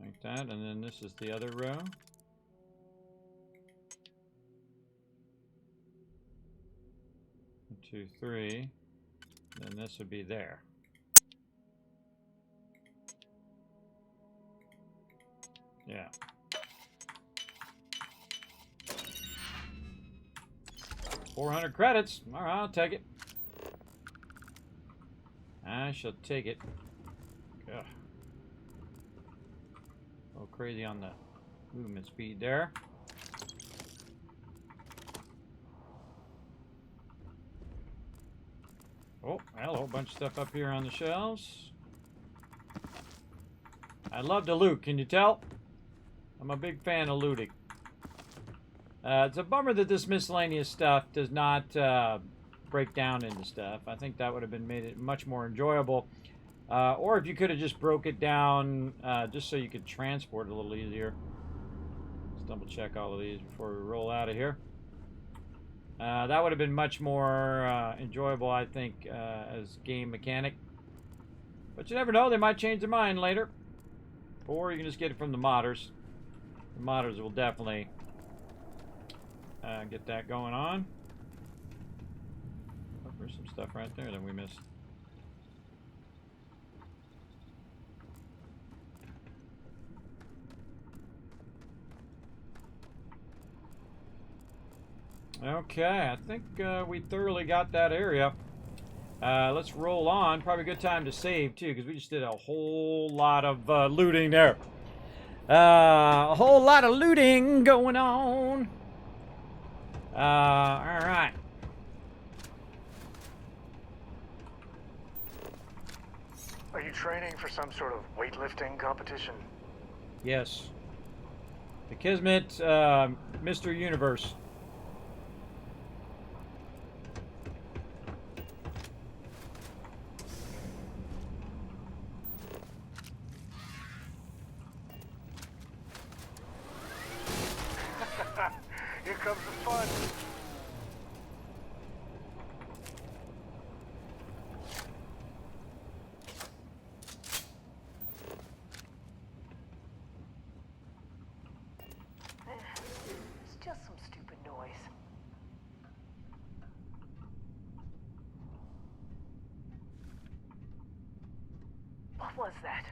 like that. And then this is the other row. 1, 2, 3. Then this would be there. Yeah. $400 credits. All right, I'll take it. I shall take it. Ugh. A little crazy on the movement speed there. Oh, hello, a bunch of stuff up here on the shelves. I love to loot, can you tell? I'm a big fan of looting. It's a bummer that this miscellaneous stuff does not break down into stuff. I think that would have made it much more enjoyable. Or if you could have just broke it down just so you could transport it a little easier. Let's double check all of these before we roll out of here. That would have been much more enjoyable, I think, as game mechanic. But you never know, they might change their mind later. Or you can just get it from the modders. The modders will definitely get that going on. Oh, there's some stuff right there that we missed. Okay, I think we thoroughly got that area. Let's roll on. Probably a good time to save, too, because we just did a whole lot of looting there. A whole lot of looting going on. Alright.
Are you training for some sort of weightlifting competition?
Yes. The Kismet, Mr. Universe.
Here comes the fun.
It's just some stupid noise. What was that?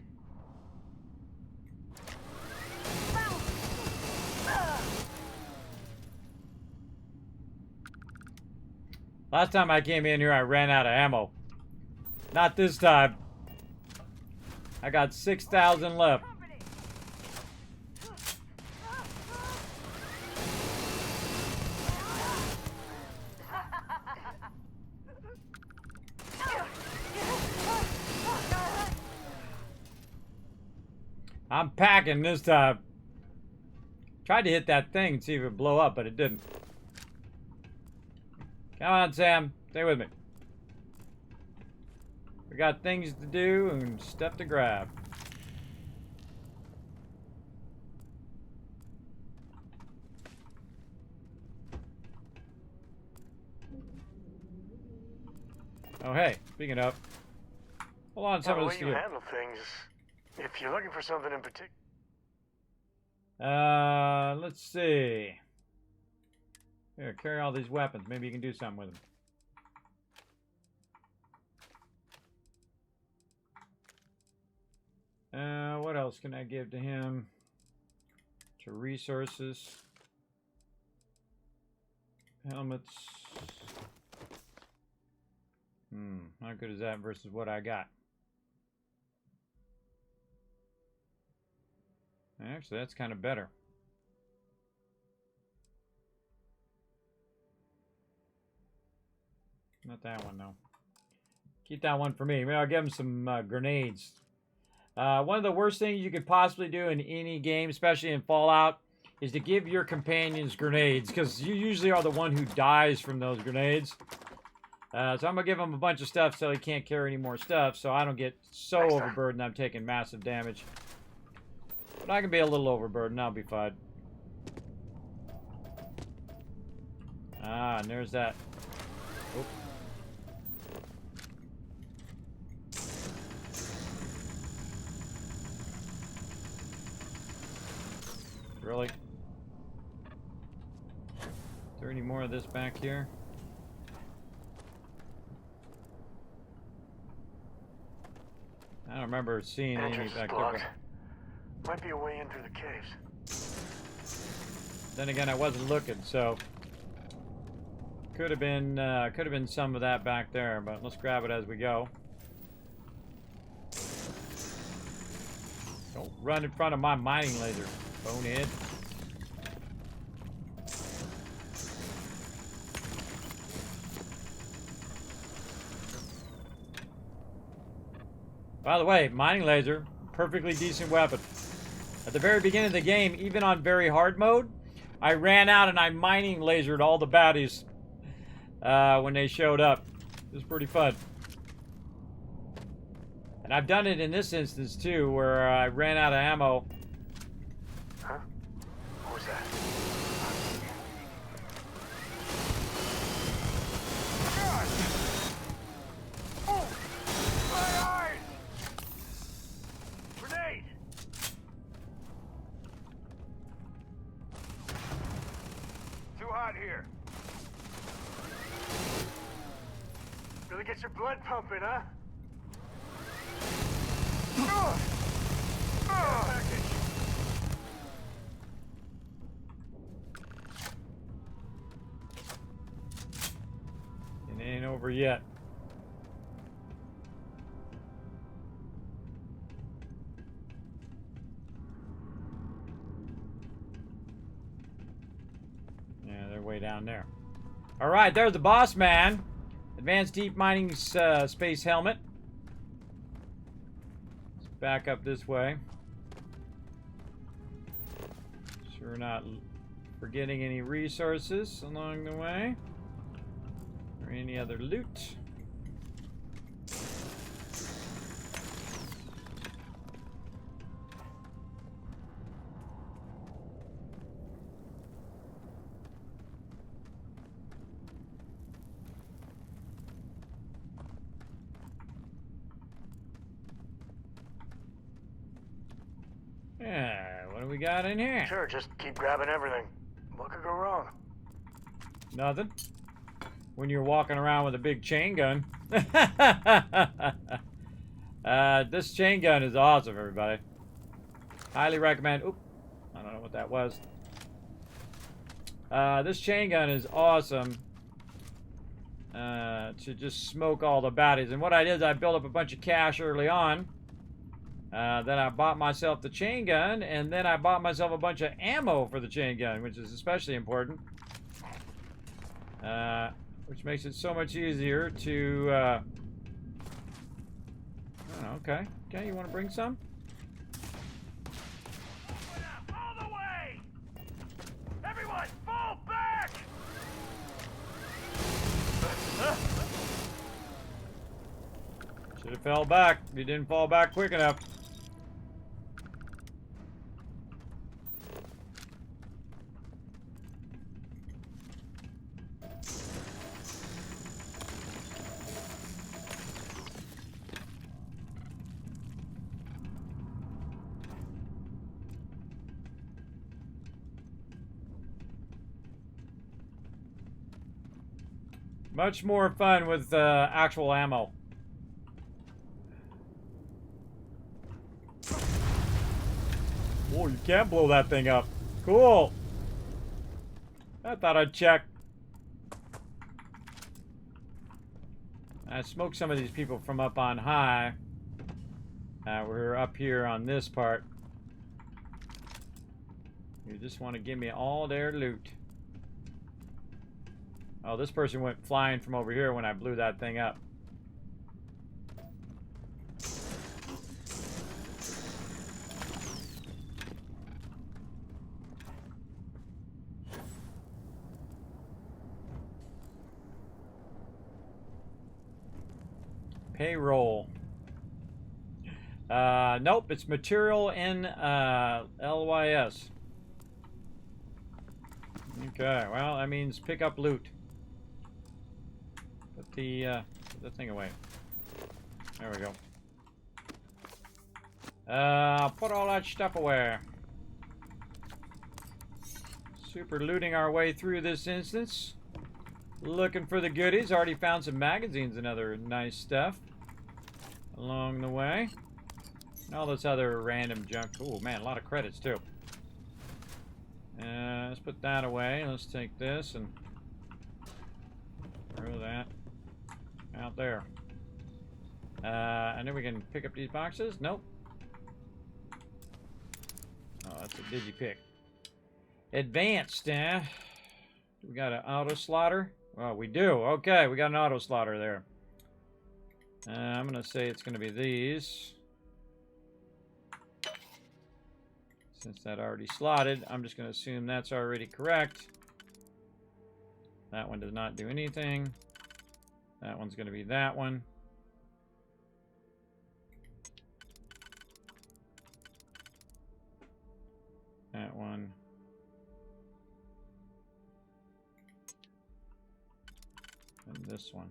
Last time I came in here, I ran out of ammo. Not this time. I got 6,000 left. I'm packing this time. Tried to hit that thing and see if it would blow up, but it didn't. Come on, Sam. Stay with me. We got things to do and stuff to grab. Oh, hey. Speaking of. Hold on, some
The
of
way
this
you
to
handle things. If you're looking for something in particular.
Let's see. Here, carry all these weapons. Maybe you can do something with them. What else can I give to him? To resources. Helmets. How good is that versus what I got? Actually, that's kind of better. Not that one, though. Keep that one for me. Maybe I'll give him some grenades. One of the worst things you could possibly do in any game, especially in Fallout, is to give your companions grenades, because you usually are the one who dies from those grenades. So I'm going to give him a bunch of stuff so he can't carry any more stuff, so I don't get so overburdened I'm taking massive damage. But I can be a little overburdened. I'll be fine. Ah, and there's that. Oop. Really? Is there any more of this back here? I don't remember seeing any
Entrance is
back
blocked.
there.
Might be a way in through the caves.
Then again, I wasn't looking, so could have been some of that back there. But let's grab it as we go. Don't run in front of my mining laser, bonehead. By the way, mining laser, perfectly decent weapon. At the very beginning of the game, even on very hard mode, I ran out and I mining lasered all the baddies when they showed up. It was pretty fun. And I've done it in this instance too, where I ran out of ammo.
Huh? What was that? Oh! My eyes! Grenade! Too hot here. Really gets your blood pumping, huh?
It ain't over yet. Yeah, they're way down there. All right, there's the boss man. Advanced deep mining space helmet. Let's back up this way. Sure, not forgetting any resources along the way. Or any other loot. Yeah, what do we got in here?
Sure, just keep grabbing everything. What could go wrong?
Nothing. When you're walking around with a big chain gun. This chain gun is awesome, everybody. Highly recommend. Oop. I don't know what that was. This chain gun is awesome. To just smoke all the baddies. And what I did is I built up a bunch of cash early on. Then I bought myself the chain gun, and then I bought myself a bunch of ammo for the chain gun, which is especially important. Which makes it so much easier to, oh, okay. Okay, you want to bring some?
All the way! Everyone, fall back!
Should have fell back. You didn't fall back quick enough. Much more fun with actual ammo. Oh, you can't blow that thing up. Cool. I thought I'd check. I smoked some of these people from up on high. We're up here on this part. You just want to give me all their loot. Oh, this person went flying from over here when I blew that thing up. Payroll. Nope, it's material in LYS. Okay, well, that means pick up loot. Put the thing away. There we go. Put all that stuff away. Super looting our way through this instance. Looking for the goodies. Already found some magazines and other nice stuff along the way. And all this other random junk. Oh man, a lot of credits too. Let's put that away. Let's take this and throw that out there. And then we can pick up these boxes. Nope. Oh, that's a digipick. Advanced, eh? We got an auto slaughter. Well, we do. Okay, we got an auto slaughter there. I'm gonna say it's gonna be these. Since that already slotted, I'm just gonna assume that's already correct. That one does not do anything. That one's gonna be that one. That one. And this one.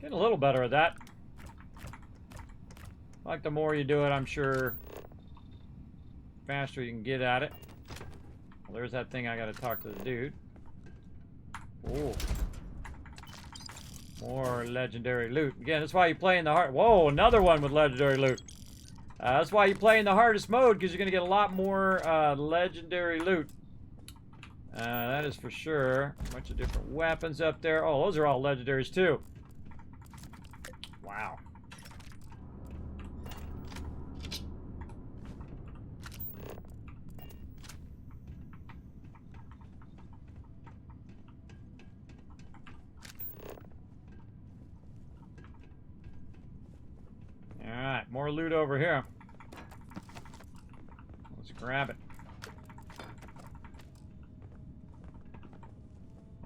Getting a little better at that. Like the more you do it, I'm sure faster you can get at it. Well, there's that thing I gotta talk to the dude. Ooh. More legendary loot. Again, that's why you play in the hard. Whoa, another one with legendary loot. That's why you play in the hardest mode, because you're going to get a lot more legendary loot. That is for sure. A bunch of different weapons up there. Oh, those are all legendaries too. Wow. Alright, more loot over here. Let's grab it.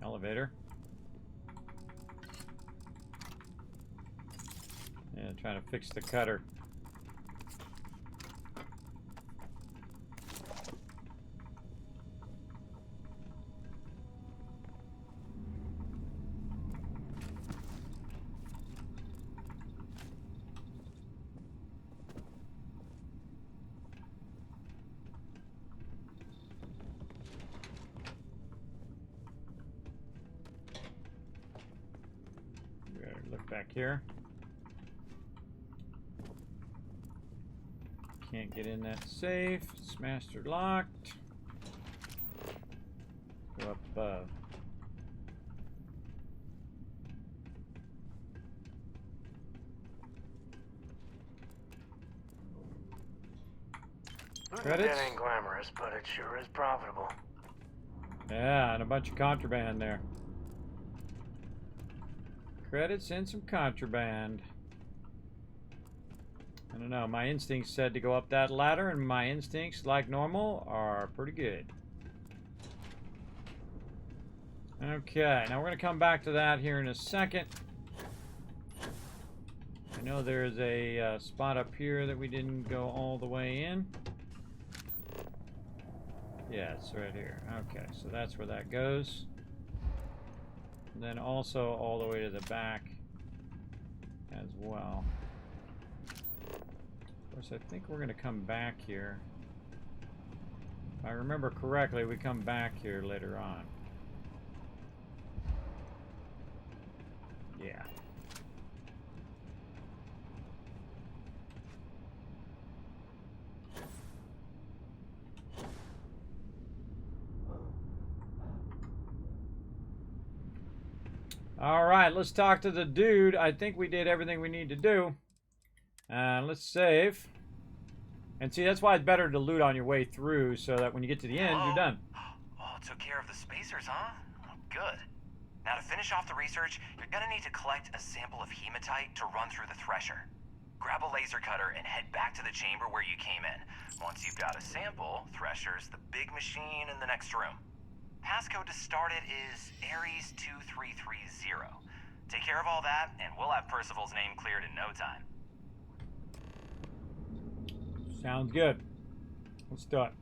Elevator. Yeah, trying to fix the cutter. Look back here. Can't get in that safe. It's master locked. Go up above. Credits?
That ain't glamorous, but it sure is profitable.
Yeah, and a bunch of contraband there. Credits and some contraband. I don't know, my instincts said to go up that ladder, and my instincts, like normal, are pretty good. Okay, now we're going to come back to that here in a second. I know there's a spot up here that we didn't go all the way in. Yeah, it's right here. Okay, so that's where that goes. And then also all the way to the back as well. Of course, I think we're going to come back here. If I remember correctly, we come back here later on. Yeah. All right, let's talk to the dude. I think we did everything we need to do. Let's save. And see, that's why it's better to loot on your way through, so that when you get to the end, you're done.
Oh, took care of the spacers, huh? Oh, good. Now to finish off the research, you're gonna need to collect a sample of hematite to run through the thresher. grab a laser cutter and head back to the chamber where you came in. Once you've got a sample, Thresher's the big machine in the next room. Passcode to start it is Ares 2330. Take care of all that, and we'll have Percival's name cleared in no time.
Sounds good. Let's do it.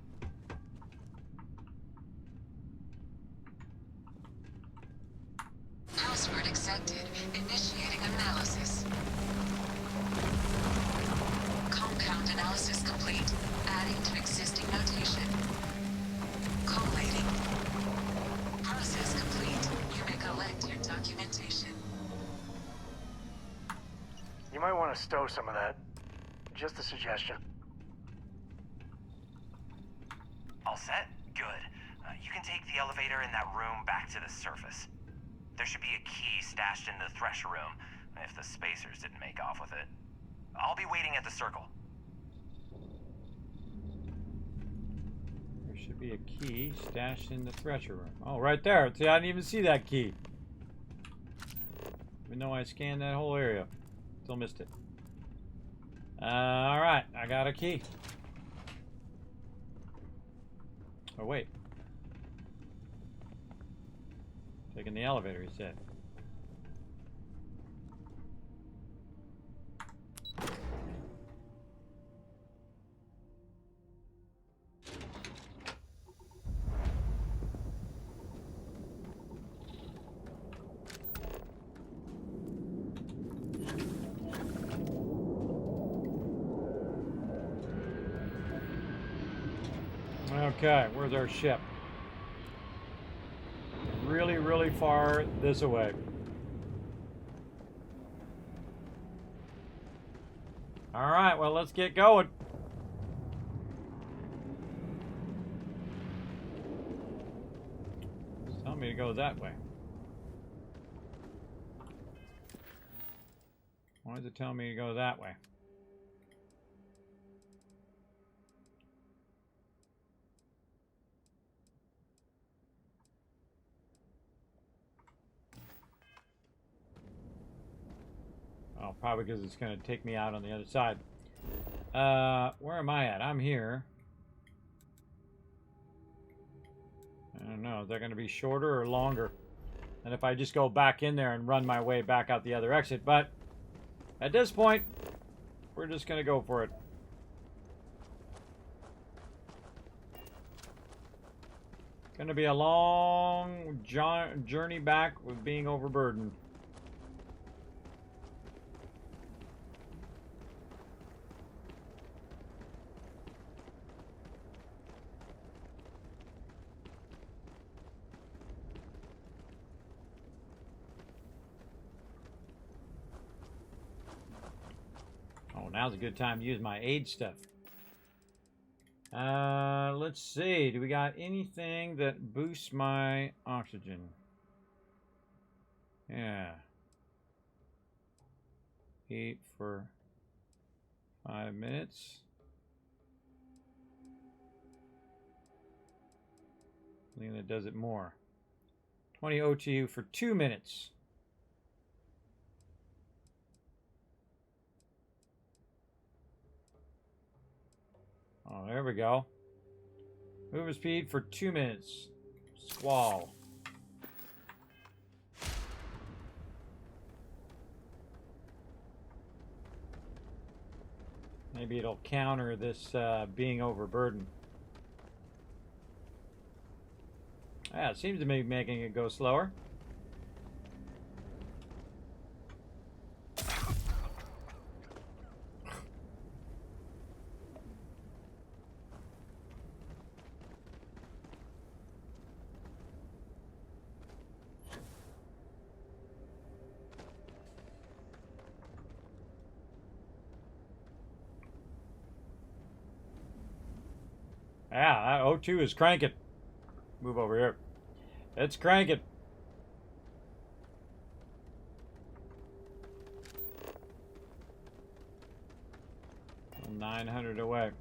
Password accepted. Initiating analysis. Compound analysis complete. Adding to existing notation. Collating. Process complete. You may collect your documentation.
You might want to stow some of that. Just a suggestion.
All set? Good. You can take the elevator in that room back to the surface. There should be a key stashed in the Thresher room, if the spacers didn't make off with it. I'll be waiting at the circle.
There should be a key stashed in the Thresher room. Oh, right there. See, I didn't even see that key. Even though I scanned that whole area. Still missed it. Alright, I got a key. Oh, wait. Taking the elevator, he said. Okay, where's our ship? Really, really far this way. All right, well, let's get going. It's telling me to go that way. Why is it telling me to go that way? Oh, probably because it's going to take me out on the other side. Where am I at? I'm here. I don't know. Is that going to be shorter or longer? And if I just go back in there and run my way back out the other exit. But at this point, we're just going to go for it. Going to be a long journey back with being overburdened. Now's a good time to use my aid stuff. Let's see. Do we got anything that boosts my oxygen? Yeah. 8 for 5 minutes. Something that does it more. 20 OTU for 2 minutes. Oh, there we go. Movement speed for 2 minutes. Squall. Maybe it'll counter this being overburdened. Yeah, it seems to be making it go slower. Yeah, that O2 is cranking. Move over here. It's cranking. I'm 900 away.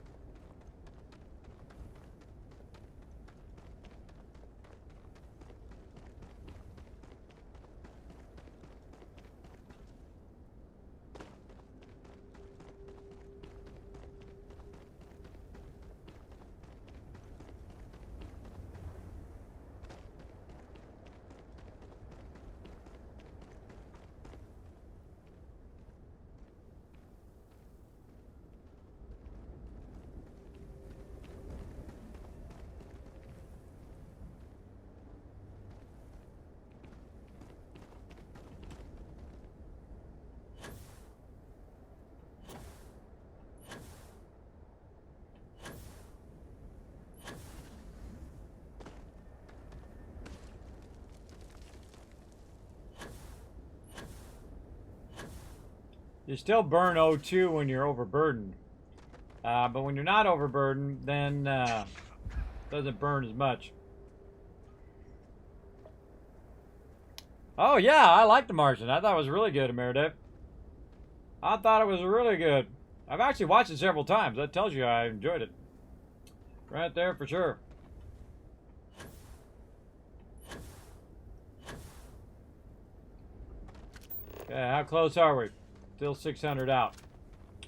You still burn O2 when you're overburdened. But when you're not overburdened, then doesn't burn as much. Oh yeah, I like The Martian. I thought it was really good, Meredith. I thought it was really good. I've actually watched it several times. That tells you I enjoyed it. Right there for sure. Okay, how close are we? Still 600 out.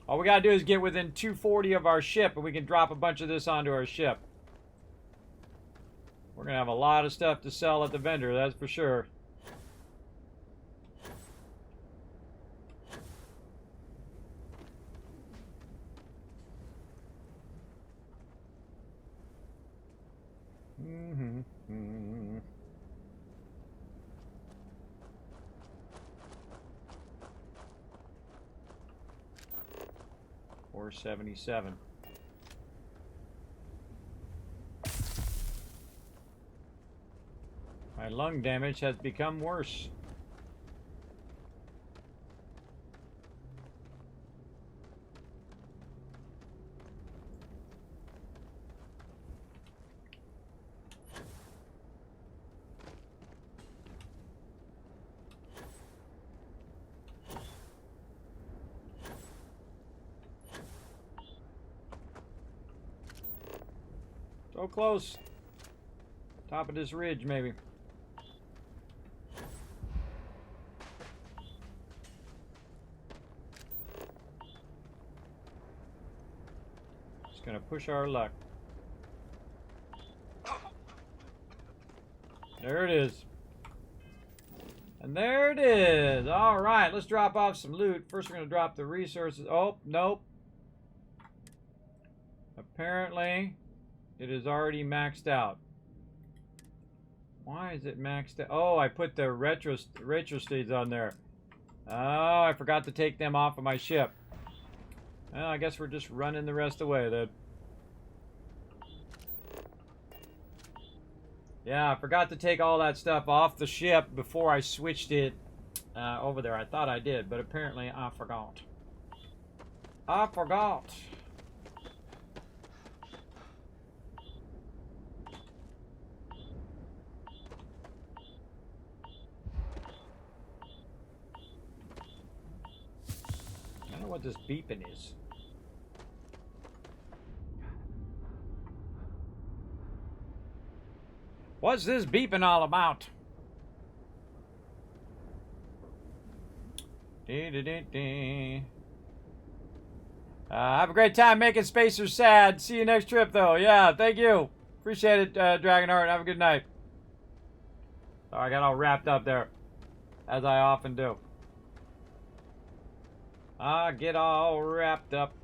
All we gotta do is get within 240 of our ship, and we can drop a bunch of this onto our ship. We're gonna have a lot of stuff to sell at the vendor, that's for sure. Mm-hmm. 477. My lung damage has become worse. So close. Top of this ridge, maybe. Just gonna push our luck. There it is. And there it is. All right, let's drop off some loot. First, we're gonna drop the resources. Oh, nope. Apparently, it is already maxed out. Why is it maxed out? Oh, I put the retro states on there. Oh, I forgot to take them off of my ship. Well, I guess we're just running the rest away then. Yeah, I forgot to take all that stuff off the ship before I switched it over there. I thought I did, but apparently I forgot. I forgot. I don't know what this beeping is. What's this beeping all about? Have a great time making spacers sad. See you next trip, though. Yeah, thank you. Appreciate it, Dragonheart. Have a good night. Oh, I got all wrapped up there, as I often do. I get all wrapped up.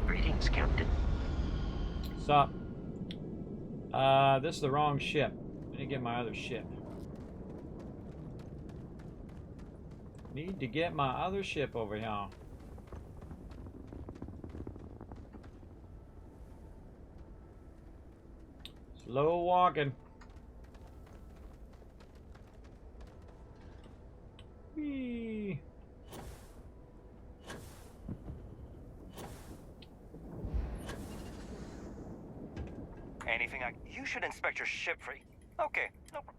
Greetings, Captain.
Sup? This is the wrong ship. I need to get my other ship. Need to get my other ship over here. Slow walking. Whee.
Anything you should inspect your ship for... Okay, no problem.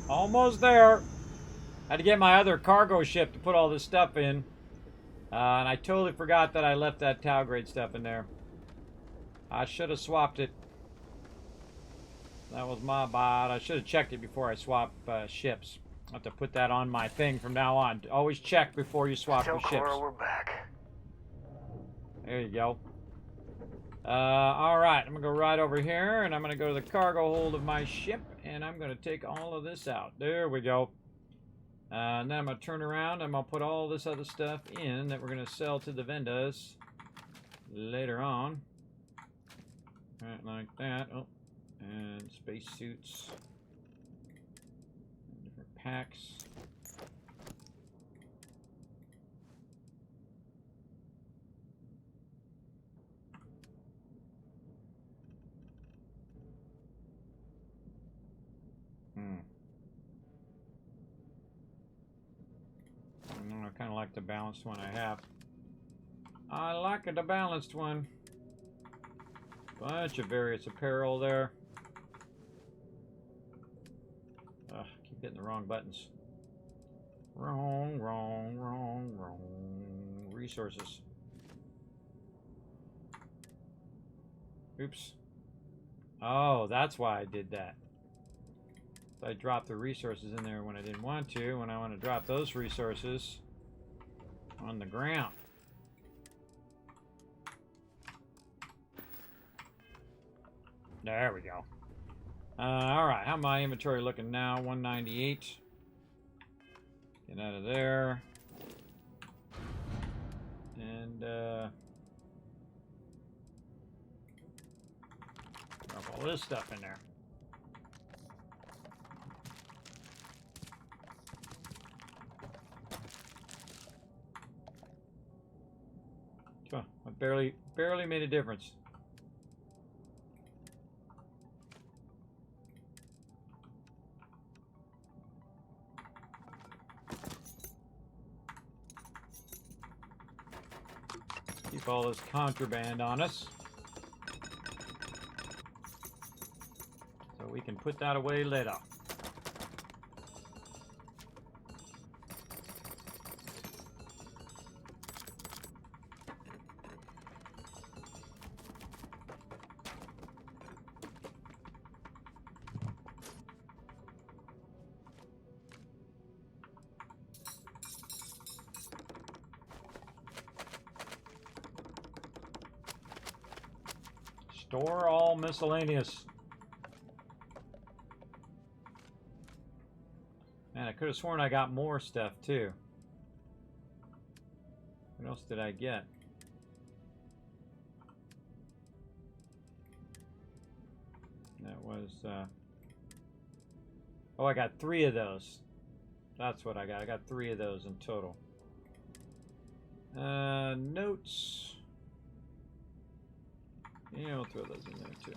Almost there. Had to get my other cargo ship to put all this stuff in. And I totally forgot that I left that Tau grade stuff in there. I should have swapped it. That was my bad. I should have checked it before I swap ships. I have to put that on my thing from now on. Always check before you swap your ships.
Cora, we're back.
There you go. Alright, I'm gonna go right slide over here, and I'm going to go to the cargo hold of my ship, and I'm going to take all of this out. There we go. And then I'm going to turn around, and I'm going to put all this other stuff in that we're going to sell to the vendors later on. Right, like that. Oh, and spacesuits. Different packs. I kind of like the balanced one I have. I like the balanced one. Bunch of various apparel there. Ugh, keep hitting the wrong buttons. Wrong. Resources. Oops. Oh, that's why I did that. I dropped the resources in there when I didn't want to. When I want to drop those resources on the ground. There we go. Alright, how my inventory looking now? 198. Get out of there. And, drop all this stuff in there. I barely made a difference. Keep all this contraband on us. So we can put that away later. Store all miscellaneous. Man, I could have sworn I got more stuff too. What else did I get? That was, oh, I got 3 of those. That's what I got. I got 3 of those in total. Notes. Yeah, we'll throw those in there too.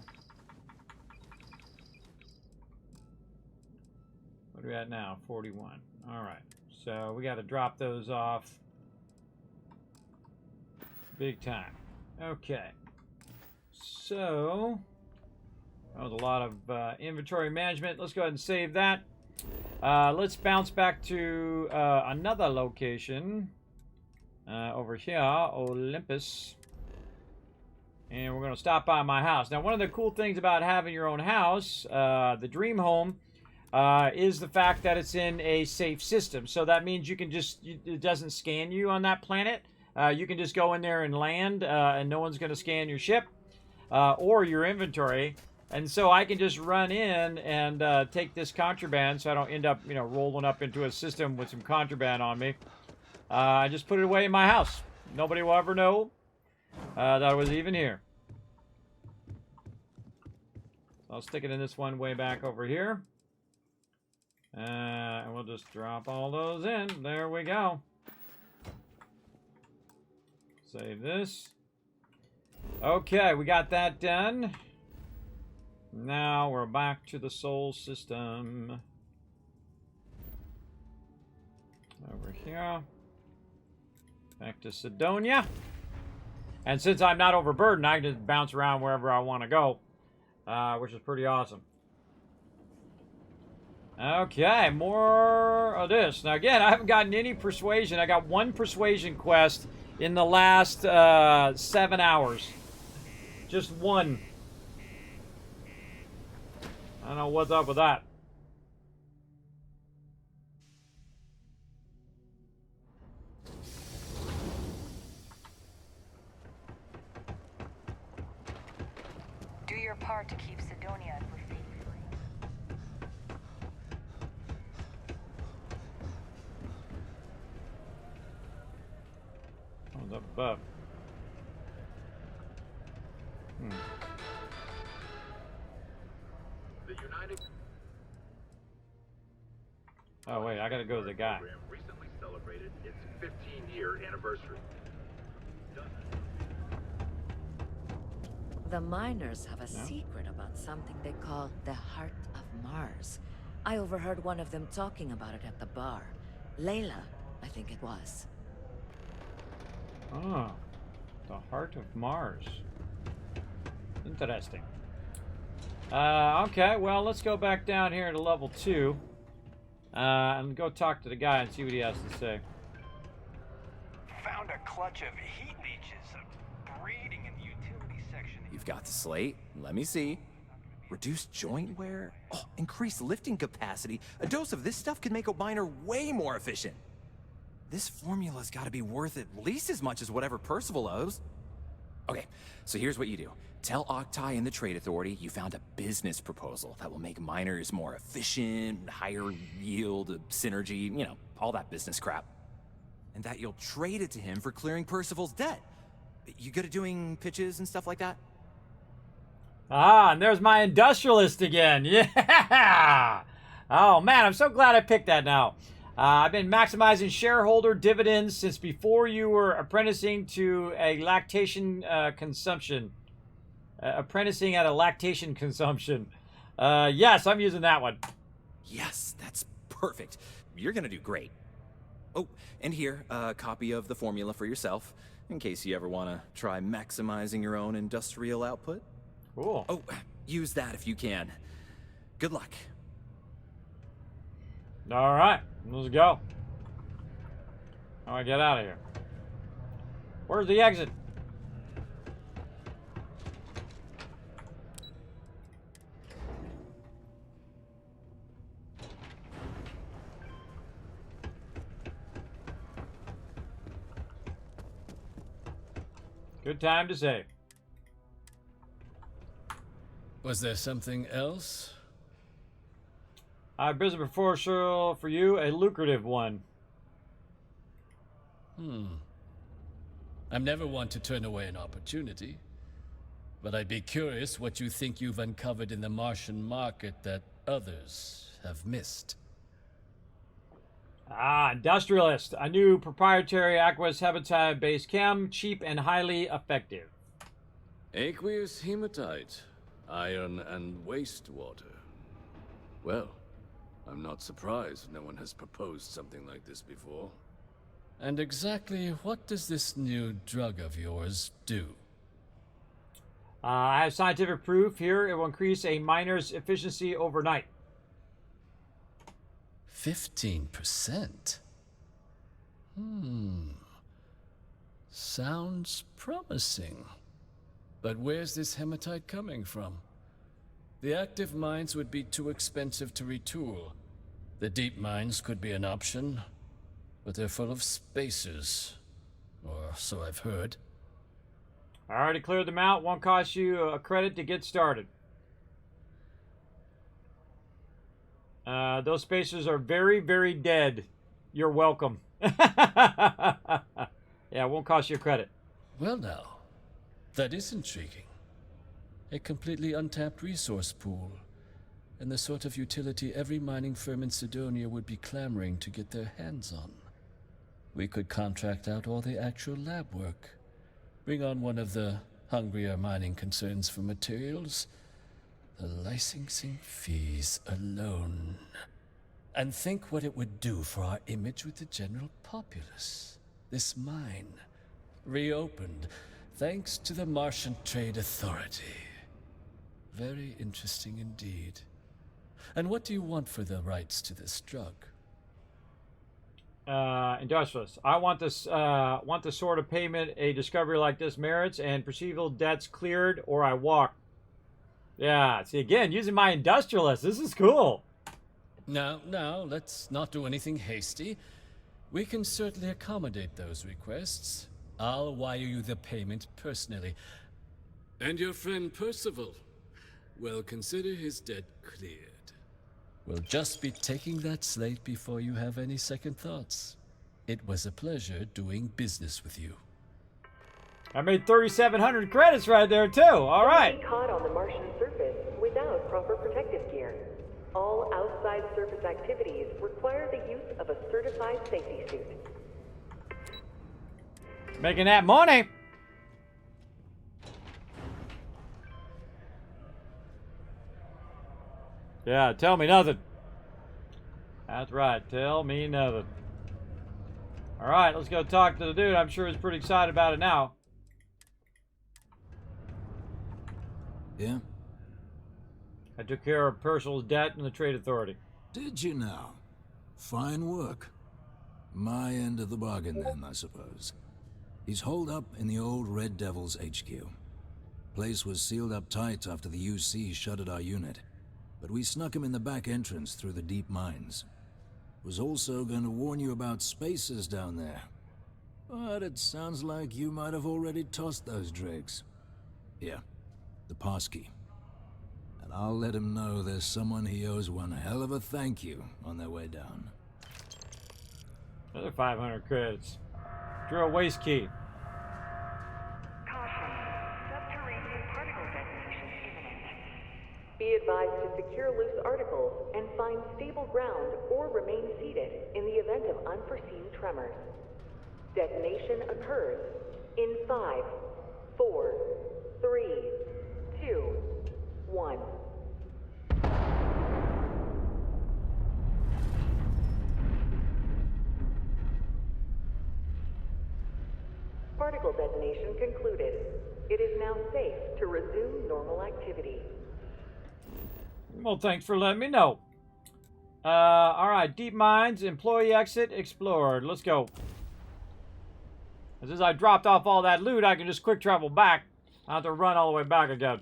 What are we at now? 41. Alright. So we got to drop those off. Big time. Okay. So that was a lot of inventory management. Let's go ahead and save that. Let's bounce back to another location. Over here, Olympus. And we're going to stop by my house. Now, one of the cool things about having your own house, the dream home, is the fact that it's in a safe system. So that means you can just, it doesn't scan you on that planet. You can just go in there and land, and no one's going to scan your ship or your inventory. And so I can just run in and take this contraband so I don't end up, you know, rolling up into a system with some contraband on me. I just put it away in my house. Nobody will ever know that I was even here. I'll stick it in this one way back over here. And we'll just drop all those in. There we go. Save this. Okay, we got that done. Now we're back to the Sol system. Over here. Back to Sidonia. And since I'm not overburdened, I can just bounce around wherever I want to go. Which is pretty awesome. Okay, more of this. Now again, I haven't gotten any persuasion. I got 1 persuasion quest in the last 7 hours. Just 1. I don't know what's up with that.
your part to keep Sidonia graffiti-free.
What's up above?
The United.
Oh wait, I gotta go to the guy.
Recently celebrated its 15-year anniversary.
The miners have a secret about something they call the Heart of Mars. I overheard one of them talking about it at the bar. Layla, I think it was.
Oh, the Heart of Mars. Interesting. Okay, well, let's go back down here to level 2. And go talk to the guy and see what he has to say.
Found a clutch of heat leeches breeding in the utility section.
You've got the slate. Let me see. Reduced joint wear? Oh, increased lifting capacity. A dose of this stuff could make a miner way more efficient. This formula's got to be worth at least as much as whatever Percival owes. Okay, so here's what you do. Tell Octai and the Trade Authority you found a business proposal that will make miners more efficient, higher yield, synergy, you know, all that business crap. And that you'll trade it to him for clearing Percival's debt. You good at doing pitches and stuff like that?
Ah, and there's my industrialist again. Yeah! Oh man, I'm so glad I picked that now. I've been maximizing shareholder dividends since before you were apprenticing to a lactation consumption. Apprenticing at a lactation consumption. Yes, I'm using that one.
Yes, that's perfect. You're gonna do great. Oh, and here, a copy of the formula for yourself, in case you ever want to try maximizing your own industrial output.
Cool.
Oh, use that if you can. Good luck.
All right, let's go. How do I get out of here? Where's the exit? Good time to save.
Was there something else?
I have business proposal for you, a lucrative one.
I'm never one to turn away an opportunity, but I'd be curious what you think you've uncovered in the Martian market that others have missed.
Ah, industrialist. A new proprietary aqueous habitat-based chem, cheap and highly effective.
Aqueous hematite, iron and wastewater. Well, I'm not surprised no one has proposed something like this before.
And exactly what does this new drug of yours do?
I have scientific proof here. It will increase a miner's efficiency overnight.
15%? Sounds promising. But where's this hematite coming from? The active mines would be too expensive to retool. The deep mines could be an option, but they're full of spacers. Or so I've heard.
I already cleared them out. Won't cost you a credit to get started. Those spacers are very, very dead. You're welcome. Yeah, it won't cost you a credit.
Well now, that is intriguing. A completely untapped resource pool, and the sort of utility every mining firm in Sidonia would be clamoring to get their hands on. We could contract out all the actual lab work, bring on one of the hungrier mining concerns for materials, the licensing fees alone. And think what it would do for our image with the general populace. This mine, reopened, thanks to the Martian Trade Authority. Very interesting indeed. And what do you want for the rights to this drug?
Industrialist. I want this. Want the sort of payment a discovery like this merits, and perceivable debts cleared, or I walk. Yeah. See again, using my industrialist. This is cool.
Now, let's not do anything hasty. We can certainly accommodate those requests. I'll wire you the payment personally.
And your friend Percival.
Well, consider his debt cleared. We'll just be taking that slate before you have any second thoughts. It was a pleasure doing business with you.
I made 3,700 credits right there, too. All right.
Don't be caught on the Martian surface without proper protective gear. All outside surface activities require the use of a certified safety suit.
Making that money. Yeah, tell me nothing. That's right. Tell me nothing. All right, let's go talk to the dude. I'm sure he's pretty excited about it now.
Yeah?
I took care of Purcell's debt and the Trade Authority.
Did you now? Fine work. My end of the bargain then, I suppose. He's holed up in the old Red Devil's HQ. Place was sealed up tight after the UC shuttered our unit, but we snuck him in the back entrance through the deep mines. Was also going to warn you about spacers down there. But it sounds like you might have already tossed those dregs. Here, the passkey. And I'll let him know there's someone he owes one hell of a thank you on their way down.
Another 500 credits. Drill waste key.
Caution. Subterranean particle detonation imminent. Be advised to secure loose articles and find stable ground or remain seated in the event of unforeseen tremors. Detonation occurs in 5, 4, 3, 2, 1. Particle detonation concluded. It is now safe to resume normal activity.
Well, thanks for letting me know. All right, deep mines, employee exit explored. Let's go. As I dropped off all that loot, I can just quick travel back. I have to run all the way back again.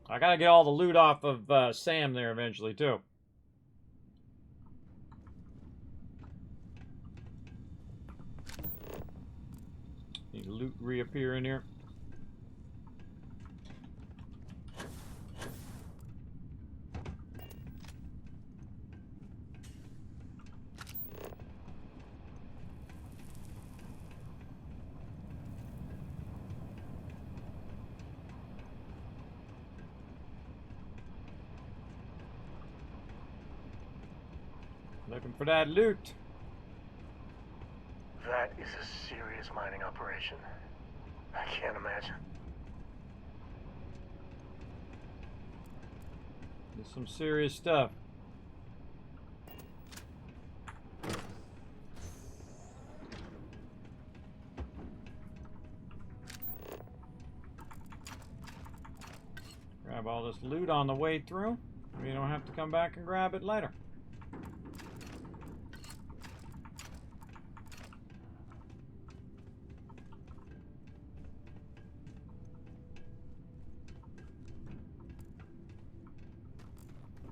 I gotta get all the loot off of Sam there eventually, too. Need loot reappear in here. Looking for that loot.
That is a serious mining operation. I can't imagine.
There's some serious stuff. Grab all this loot on the way through. We don't have to come back and grab it later.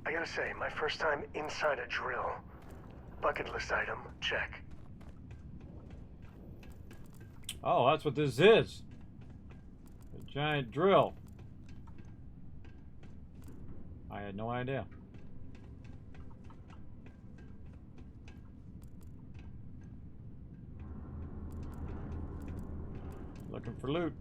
I gotta say, my first time inside a drill. Bucket list item, check.
Oh, that's what this is. A giant drill. I had no idea. Looking for loot.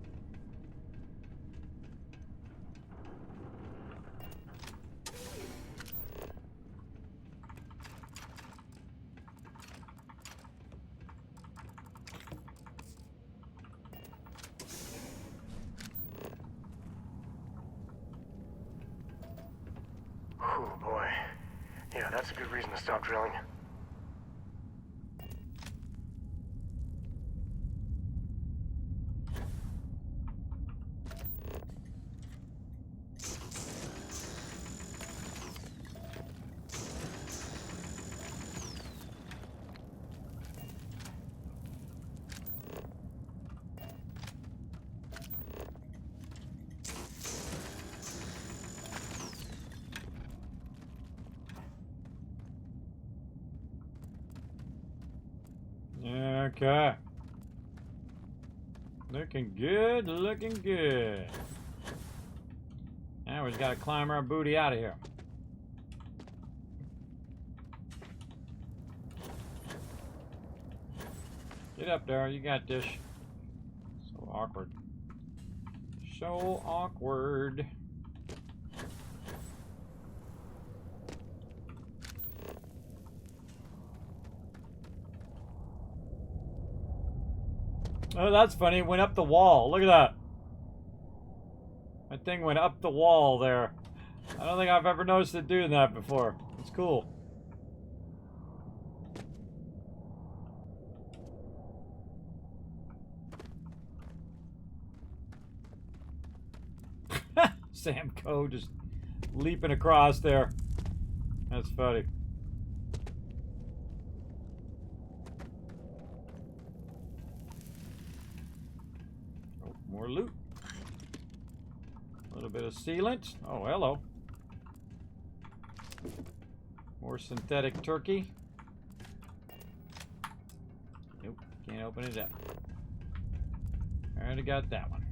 Oh boy. Yeah, that's a good reason to stop drilling.
Okay. Looking good, looking good. Now we've got to climb our booty out of here. Get up there, you got this. So awkward. So awkward. Oh, that's funny. It went up the wall. Look at that. That thing went up the wall there. I don't think I've ever noticed it doing that before. It's cool. Samco just leaping across there. That's funny. Oh, more loot. A little bit of sealant. Oh, hello. More synthetic turkey. Nope, can't open it up. Already got that one.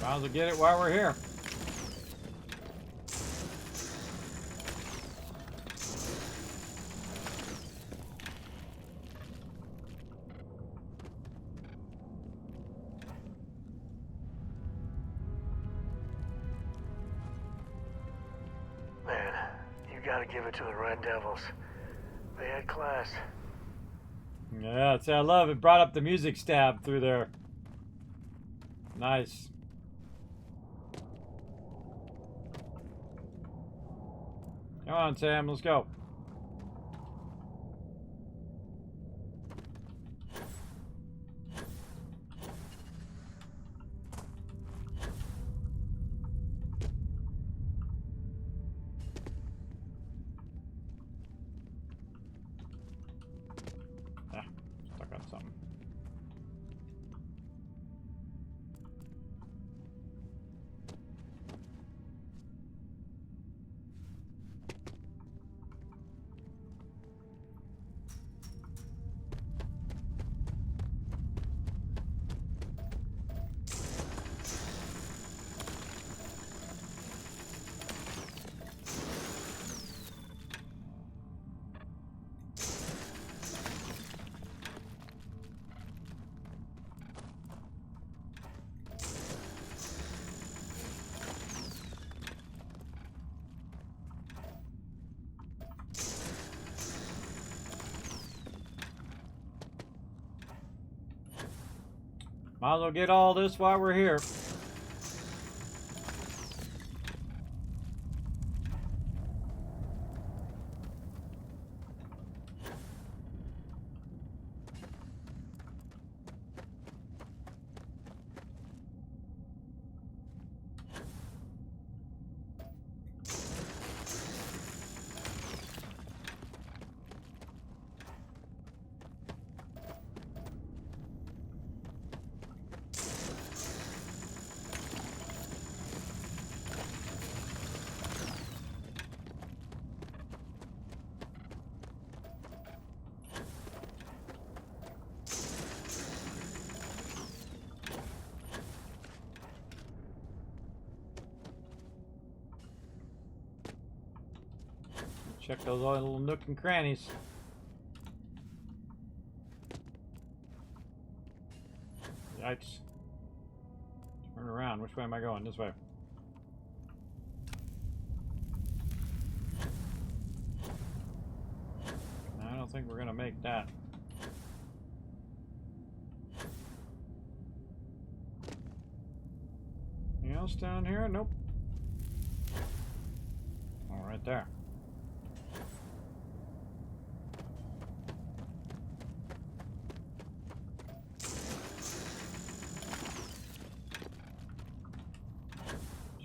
Might as well get it while we're here.
Man, you gotta give it to the Red Devils. They had class.
Yeah, see, I love it. Brought up the music stab through there. Nice. Come on, Sam, let's go. Ah, stuck on something. Might as well get all this while we're here. Check those little nook and crannies. Yikes. Turn around. Which way am I going? This way. I don't think we're gonna make that. Anything else down here? Nope. Oh, right there.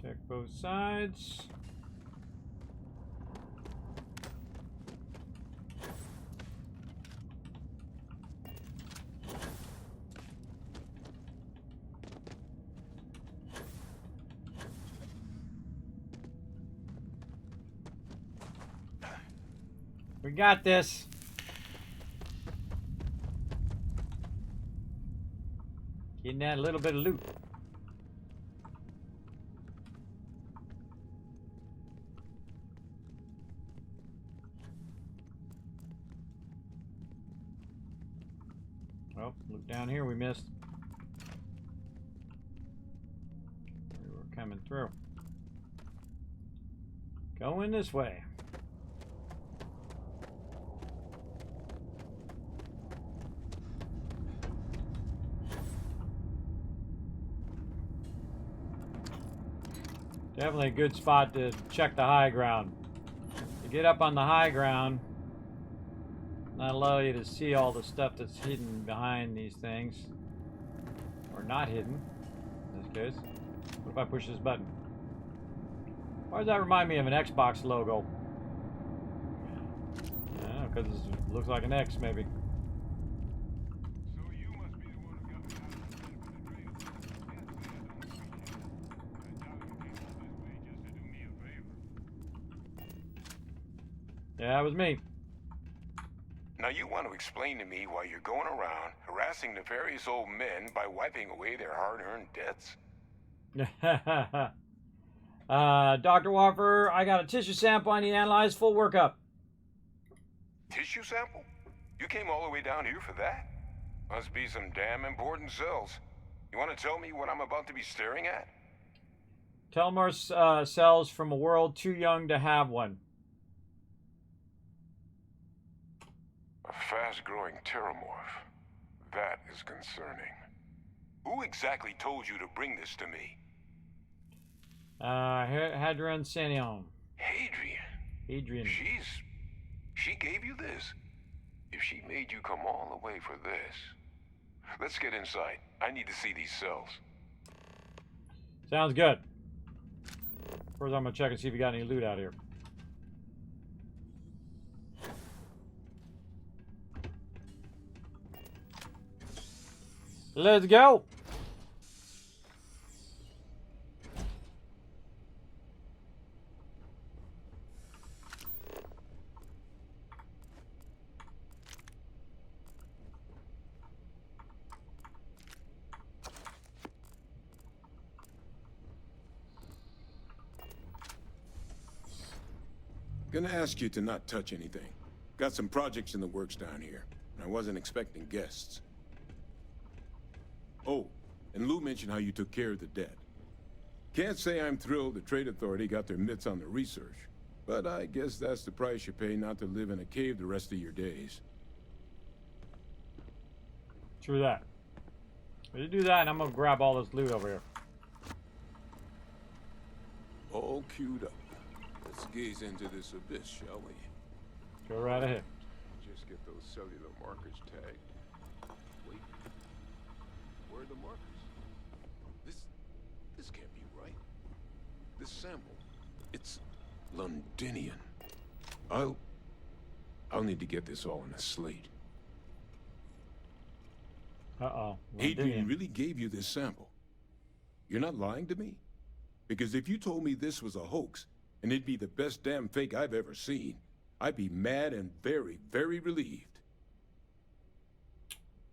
Check both sides. We got this. Getting that little bit of loot. Oh, look down here, we missed. We were coming through. Going this way. Definitely a good spot to check the high ground. To get up on the high ground, not allow you to see all the stuff that's hidden behind these things. Or not hidden, in this case. What if I push this button? Why does that remind me of an Xbox logo? I don't know, because it looks like an X, maybe. Yeah, it was me.
Now you want to explain to me why you're going around harassing nefarious old men by wiping away their hard-earned debts?
Dr. Whopper, I got a tissue sample I need to analyze. Full workup.
Tissue sample? You came all the way down here for that? Must be some damn important cells. You want to tell me what I'm about to be staring at?
Telmar cells from a world too young to have one.
A fast-growing terramorph. That is concerning. Who exactly told you to bring this to me?
Hadron Sanion.
Hadrian? She gave you this? If she made you come all the way for this... Let's get inside. I need to see these cells.
Sounds good. First, I'm gonna check and see if we got any loot out here. Let's go.
Gonna ask you to not touch anything. Got some projects in the works down here, and I wasn't expecting guests. Oh, and Lou mentioned how you took care of the dead. Can't say I'm thrilled the Trade Authority got their mitts on the research, but I guess that's the price you pay not to live in a cave the rest of your days.
True that. You do that, and I'm gonna grab all this loot over here.
All queued up. Let's gaze into this abyss, shall we?
Go right ahead.
Just get those cellular markers tagged. Wait. Where are the markers? This can't be right. This sample, it's Londinian. I'll need to get this all in a slate.
Uh-oh.
Adrian really gave you this sample. You're not lying to me? Because if you told me this was a hoax, and it'd be the best damn fake I've ever seen, I'd be mad and very, very relieved.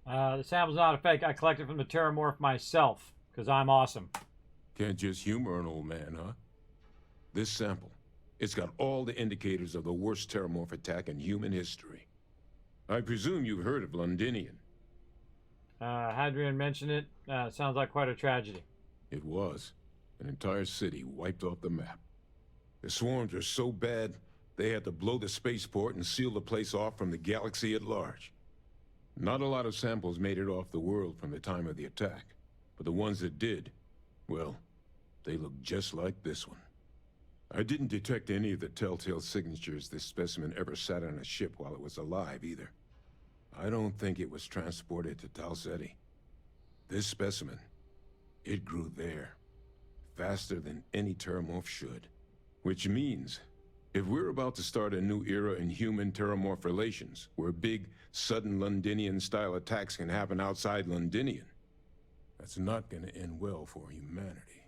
The sample's not a fake. I collected from the Terramorph myself, because I'm awesome.
Can't just humor an old man, huh? This sample, it's got all the indicators of the worst Terramorph attack in human history. I presume you've heard of Londinian.
Hadrian mentioned it. Sounds like quite a tragedy.
It was. An entire city wiped off the map. The swarms were so bad, they had to blow the spaceport and seal the place off from the galaxy at large. Not a lot of samples made it off the world from the time of the attack, but the ones that did, well, they look just like this one. I didn't detect any of the telltale signatures this specimen ever sat on a ship while it was alive, either. I don't think it was transported to Tal Ceti. This specimen, it grew there, faster than any Terramorph should. Which means, if we're about to start a new era in human-Terramorph relations, where big, sudden Londinian-style attacks can happen outside Londinian, that's not gonna end well for humanity.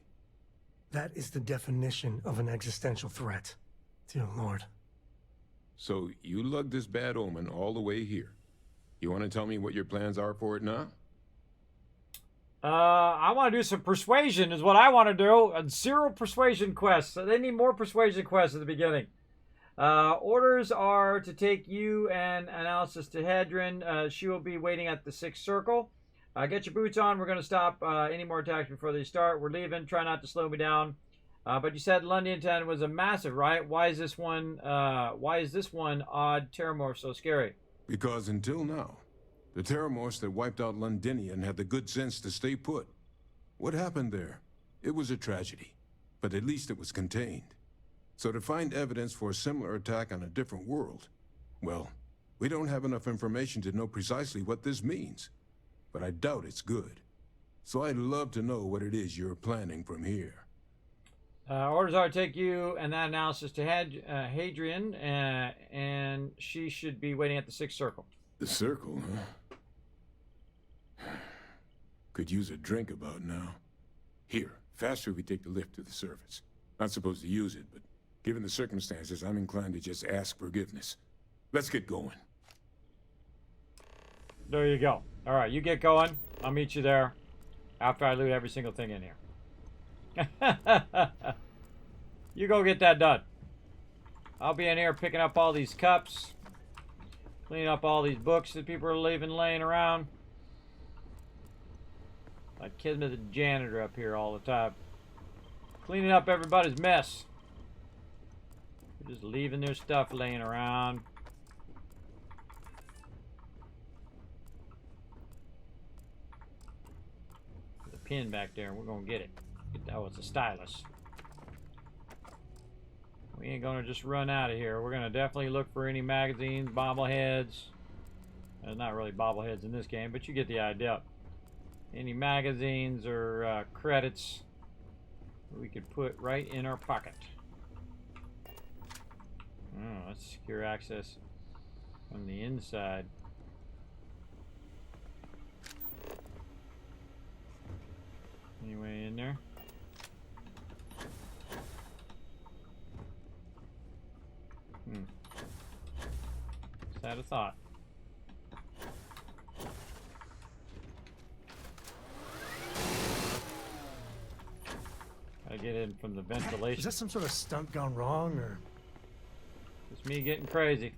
That is the definition of an existential threat. Dear Lord.
So you lugged this bad omen all the way here. You want to tell me what your plans are for it now?
I want to do some persuasion is what I want to do. 0 persuasion quests. So they need more persuasion quests at the beginning. Orders are to take you and Analysis to Hedron. She will be waiting at the 6th circle. Get your boots on. We're going to stop any more attacks before they start. We're leaving. Try not to slow me down. But you said London 10 was a massive, right? Why is this one odd Terramorph so scary?
Because until now, the Terramorphs that wiped out Londinian had the good sense to stay put. What happened there? It was a tragedy, but at least it was contained. So to find evidence for a similar attack on a different world, well, we don't have enough information to know precisely what this means. But I doubt it's good. So I'd love to know what it is you're planning from here.
Orders are to take you and that Analysis to Hadrian, and she should be waiting at the 6th circle.
The circle, huh? Could use a drink about now. Here, faster we take the lift to the surface. Not supposed to use it, but given the circumstances, I'm inclined to just ask forgiveness. Let's get going.
There you go. All right, you get going. I'll meet you there after I loot every single thing in here. You go get that done. I'll be in here picking up all these cups, cleaning up all these books that people are leaving laying around. Like Kismet the janitor up here all the time. Cleaning up everybody's mess. They're just leaving their stuff laying around. There's a pin back there and we're gonna get it. Oh, it's a stylus. We ain't gonna just run out of here. We're gonna definitely look for any magazines, bobbleheads. There's not really bobbleheads in this game, but you get the idea. Any magazines or credits we could put right in our pocket. Oh, let's secure access from the inside. Anyway, in there. Just had a thought. I get in from the ventilation.
Is that some sort of stunt gone wrong, or
just me getting crazy?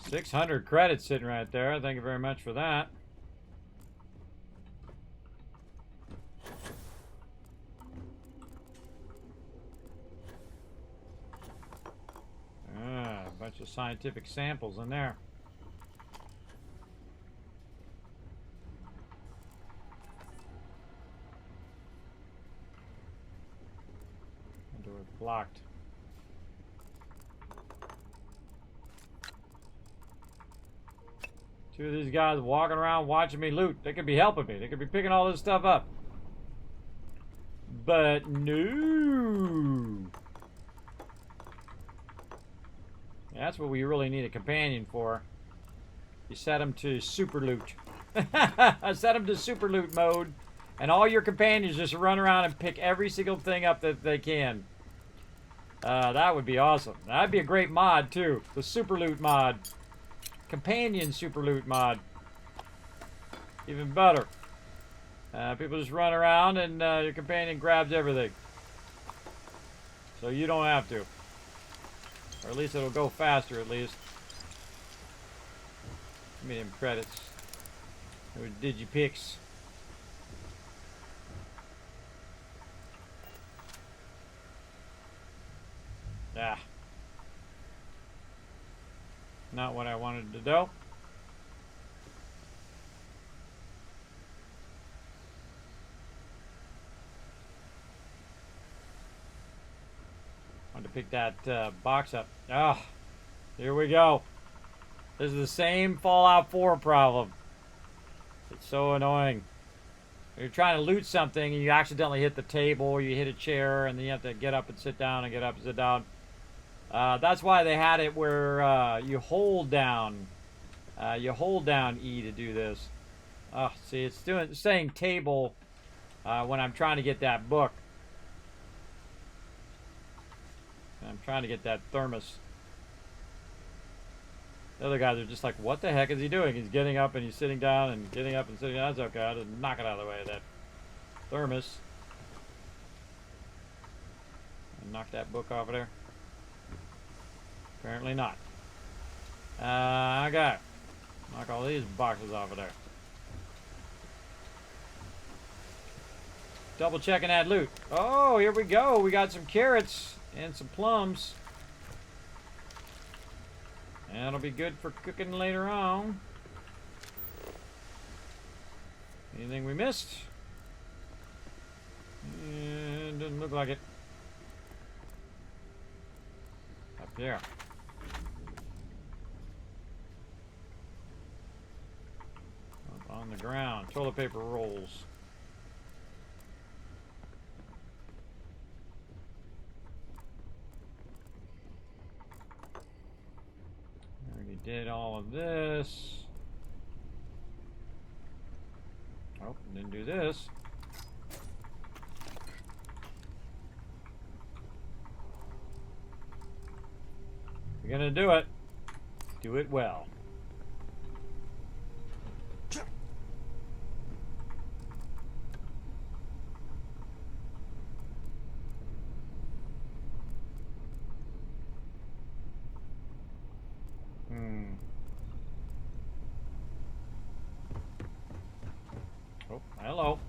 600 credits sitting right there. Thank you very much for that. A bunch of scientific samples in there. The door's blocked. Two of these guys walking around watching me loot. They could be helping me. They could be picking all this stuff up. But no. That's what we really need a companion for. You set them to super loot. Set them to super loot mode. And all your companions just run around and pick every single thing up that they can. That would be awesome. That'd be a great mod too. The super loot mod. Companion super loot mod. Even better. People just run around and your companion grabs everything. So you don't have to. Or at least it'll go faster, at least. Give me them credits. Or digipicks. Ah. Not what I wanted to do. To pick that box up. Ah, here we go. This is the same Fallout 4 problem. It's so annoying. You're trying to loot something and you accidentally hit the table, or you hit a chair, and then you have to get up and sit down and get up and sit down. That's why they had it where you hold down E to do this. Oh, see, it's saying table when I'm trying to get that book. I'm trying to get that thermos. The other guys are just like, what the heck is he doing? He's getting up and he's sitting down and getting up and sitting down. That's okay. I'll just knock it out of the way of that thermos. And knock that book off of there. Apparently not. Okay. Knock all these boxes off of there. Double checking that loot. Oh, here we go. We got some carrots and some plums. That'll be good for cooking later on. Anything we missed? Doesn't look like it. Up there. Up on the ground. Toilet paper rolls. Already did all of this. Oh, didn't do this. If you're gonna do it, do it well. Oh, hello.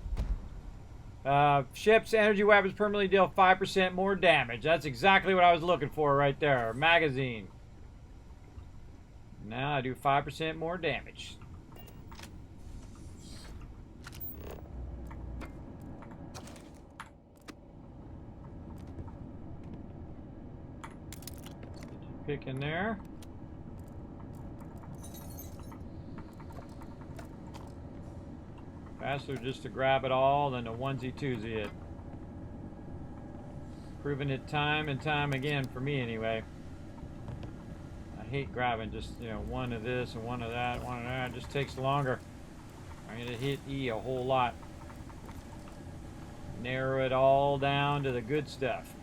Ships, energy weapons permanently deal 5% more damage. That's exactly what I was looking for right there. Magazine. Now I do 5% more damage. Pick in there. Faster just to grab it all than a onesie-twosie it. Proving it time and time again for me anyway. I hate grabbing just, you know, one of this and one of that, one of that. It just takes longer. I need to hit E a whole lot. Narrow it all down to the good stuff.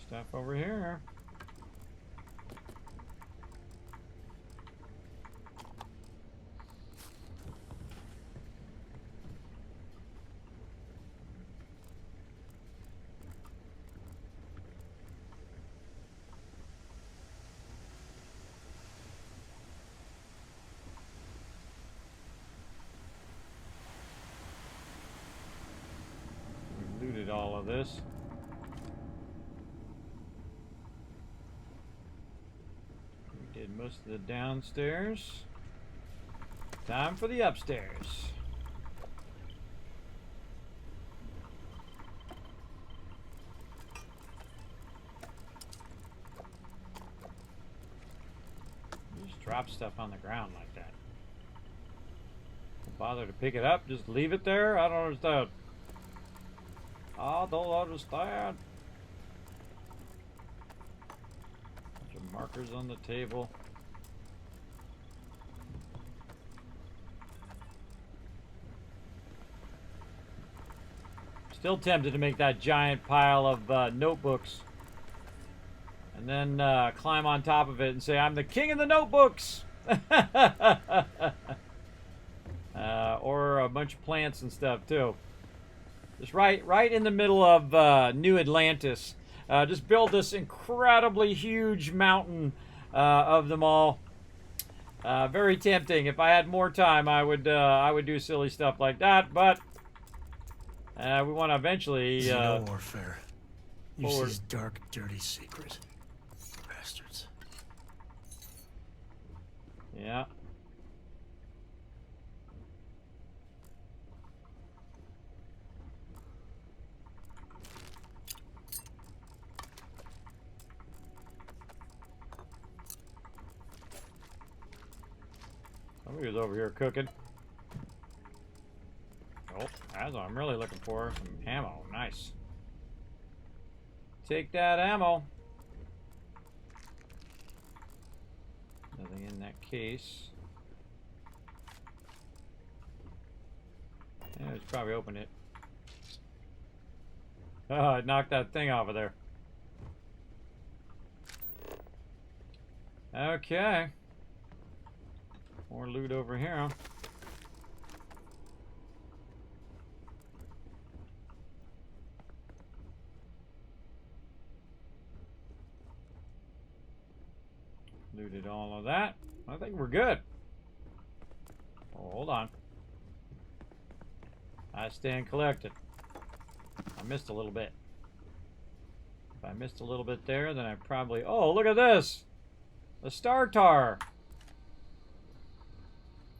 Stuff over here. We looted all of this. Did most of the downstairs. Time for the upstairs. You just drop stuff on the ground like that. Don't bother to pick it up, just leave it there? I don't understand. I don't understand. Markers on the table. Still tempted to make that giant pile of notebooks and then climb on top of it and say, I'm the king of the notebooks! Or a bunch of plants and stuff too. Just right in the middle of New Atlantis. Just build this incredibly huge mountain of them all. Very tempting. If I had more time, I would do silly stuff like that. But we want to eventually.
Xeno warfare. UC's dark, dirty secret. Bastards.
Yeah. Somebody was over here cooking. Oh, that's what I'm really looking for. Some ammo. Nice. Take that ammo. Nothing in that case. Yeah, let's probably open it. Oh, it knocked that thing off of there. Okay. More loot over here. Looted all of that. I think we're good. Oh, hold on. I stand collected. I missed a little bit. If I missed a little bit there, then I probably... Oh, look at this! The Star Tar!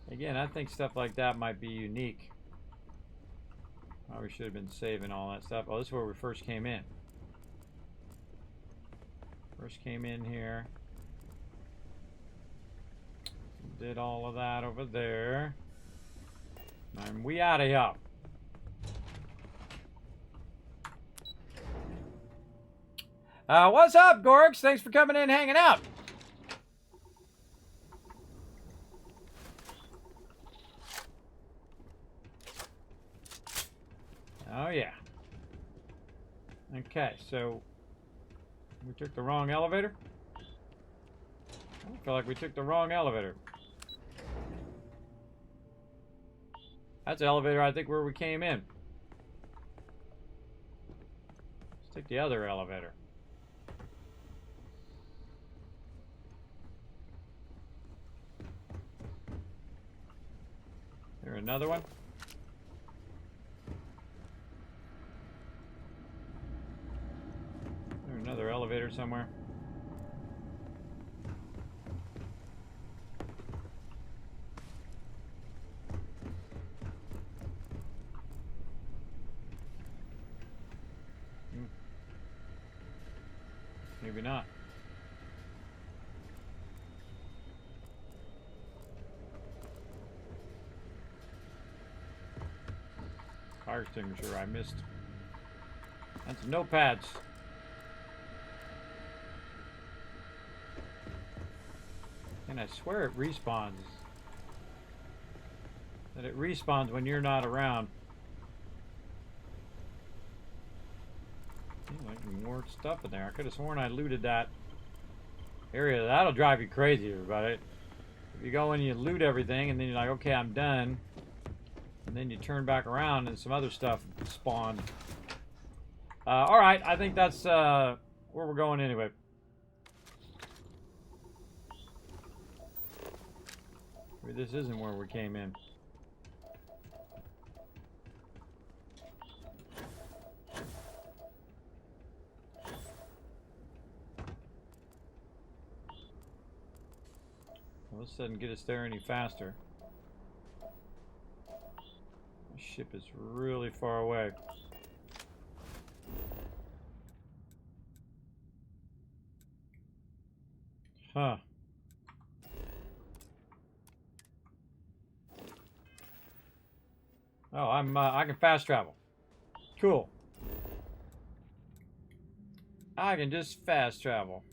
Again, I think stuff like that might be unique. Probably should have been saving all that stuff. Oh, this is where we first came in. First came in here. Did all of that over there. And we out of here. What's up, Gorks? Thanks for coming in, hanging out. Oh, yeah. Okay, so we took the wrong elevator. I feel like we took the wrong elevator. That's the elevator, I think, where we came in. Let's take the other elevator. There another one? There's another elevator somewhere. Maybe not. Fire extinguisher I missed. And some notepads. And I swear it respawns. That it respawns when you're not around. Like more stuff in there. I could have sworn I looted that area. That'll drive you crazy, everybody. If you go in and you loot everything and then you're like, okay, I'm done. And then you turn back around and some other stuff spawned. Alright, I think that's where we're going anyway. Maybe this isn't where we came in. Well, this doesn't get us there any faster. The ship is really far away. Huh. Oh, I can fast travel. Cool. I can just fast travel.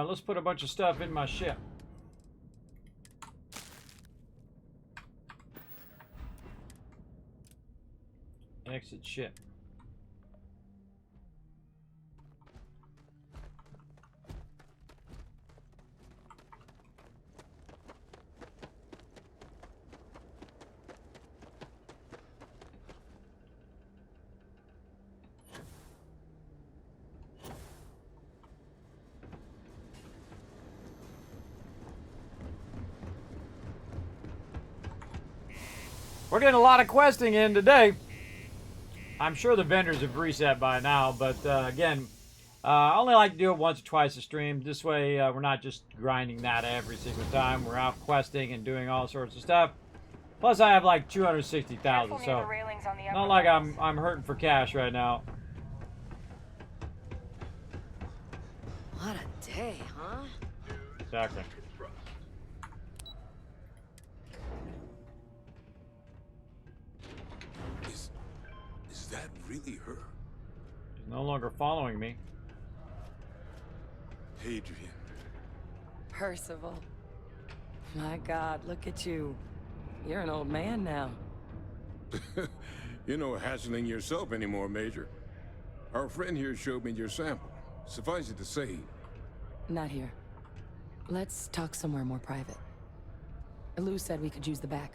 Let's put a bunch of stuff in my ship. Exit ship. We're getting a lot of questing in today. I'm sure the vendors have reset by now, but again, I only like to do it once or twice a stream. This way, we're not just grinding that every single time. We're out questing and doing all sorts of stuff. Plus, I have like 260,000, so not like I'm hurting for cash right now.
What a day, huh?
Exactly.
really her?
She's no longer following me.
Adrian.
Percival. My God, look at you. You're an old man now.
You're no hatchling yourself anymore, Major. Our friend here showed me your sample. Suffice it to say...
Not here. Let's talk somewhere more private. Lou said we could use the back.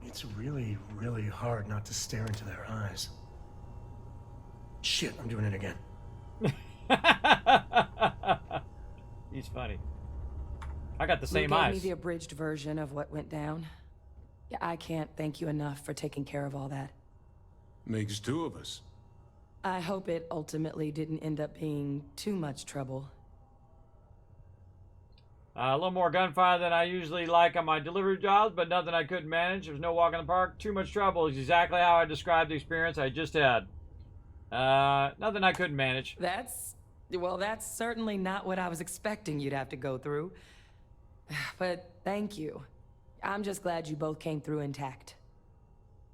It's really, really hard not to stare into their eyes. Shit, I'm doing it again.
He's funny. I got the
Lou
same
gave
eyes.
me the abridged version of what went down. Yeah, I can't thank you enough for taking care of all that.
Makes two of us.
I hope it ultimately didn't end up being too much trouble.
A little more gunfire than I usually like on my delivery jobs, but nothing I couldn't manage. There was no walk in the park. Too much trouble is exactly how I described the experience I just had. Nothing I couldn't manage.
That's certainly not what I was expecting you'd have to go through. But thank you. I'm just glad you both came through intact.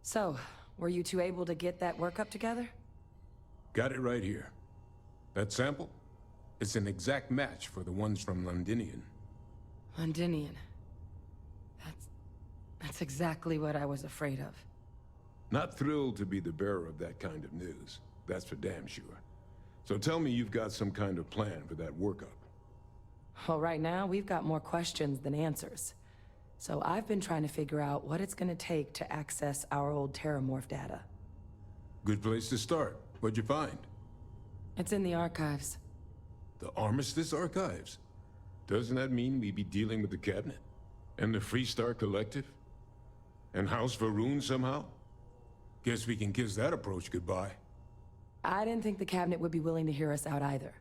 So, were you two able to get that workup together?
Got it right here. That sample? It's an exact match for the ones from Londinian.
Londinian. That's exactly what I was afraid of.
Not thrilled to be the bearer of that kind of news. That's for damn sure. So tell me you've got some kind of plan for that workup.
Well, right now, we've got more questions than answers. So I've been trying to figure out what it's gonna take to access our old Terramorph data.
Good place to start. What'd you find?
It's in the archives.
The Armistice Archives? Doesn't that mean we'd be dealing with the Cabinet? And the Freestar Collective? And House Varun somehow? Guess we can kiss that approach goodbye.
I didn't think the Cabinet would be willing to hear us out either.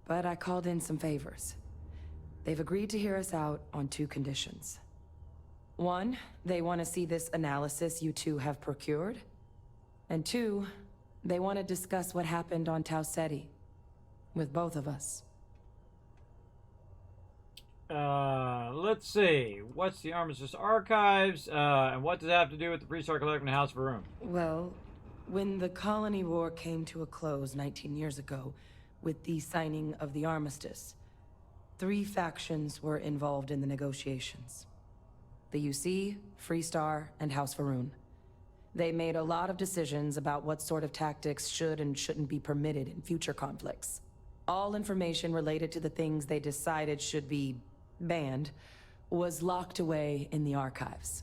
But I called in some favors. They've agreed to hear us out on 2 conditions. 1, they want to see this analysis you two have procured. And 2, they want to discuss what happened on Tau Ceti. With both of us.
Let's see. What's the Armistice Archives? And what does that have to do with the Freestar Collective and House Varun?
Well, when the Colony War came to a close 19 years ago, with the signing of the Armistice, 3 factions were involved in the negotiations. The UC, Freestar, and House Varun. They made a lot of decisions about what sort of tactics should and shouldn't be permitted in future conflicts. All information related to the things they decided should be banned was locked away in the archives.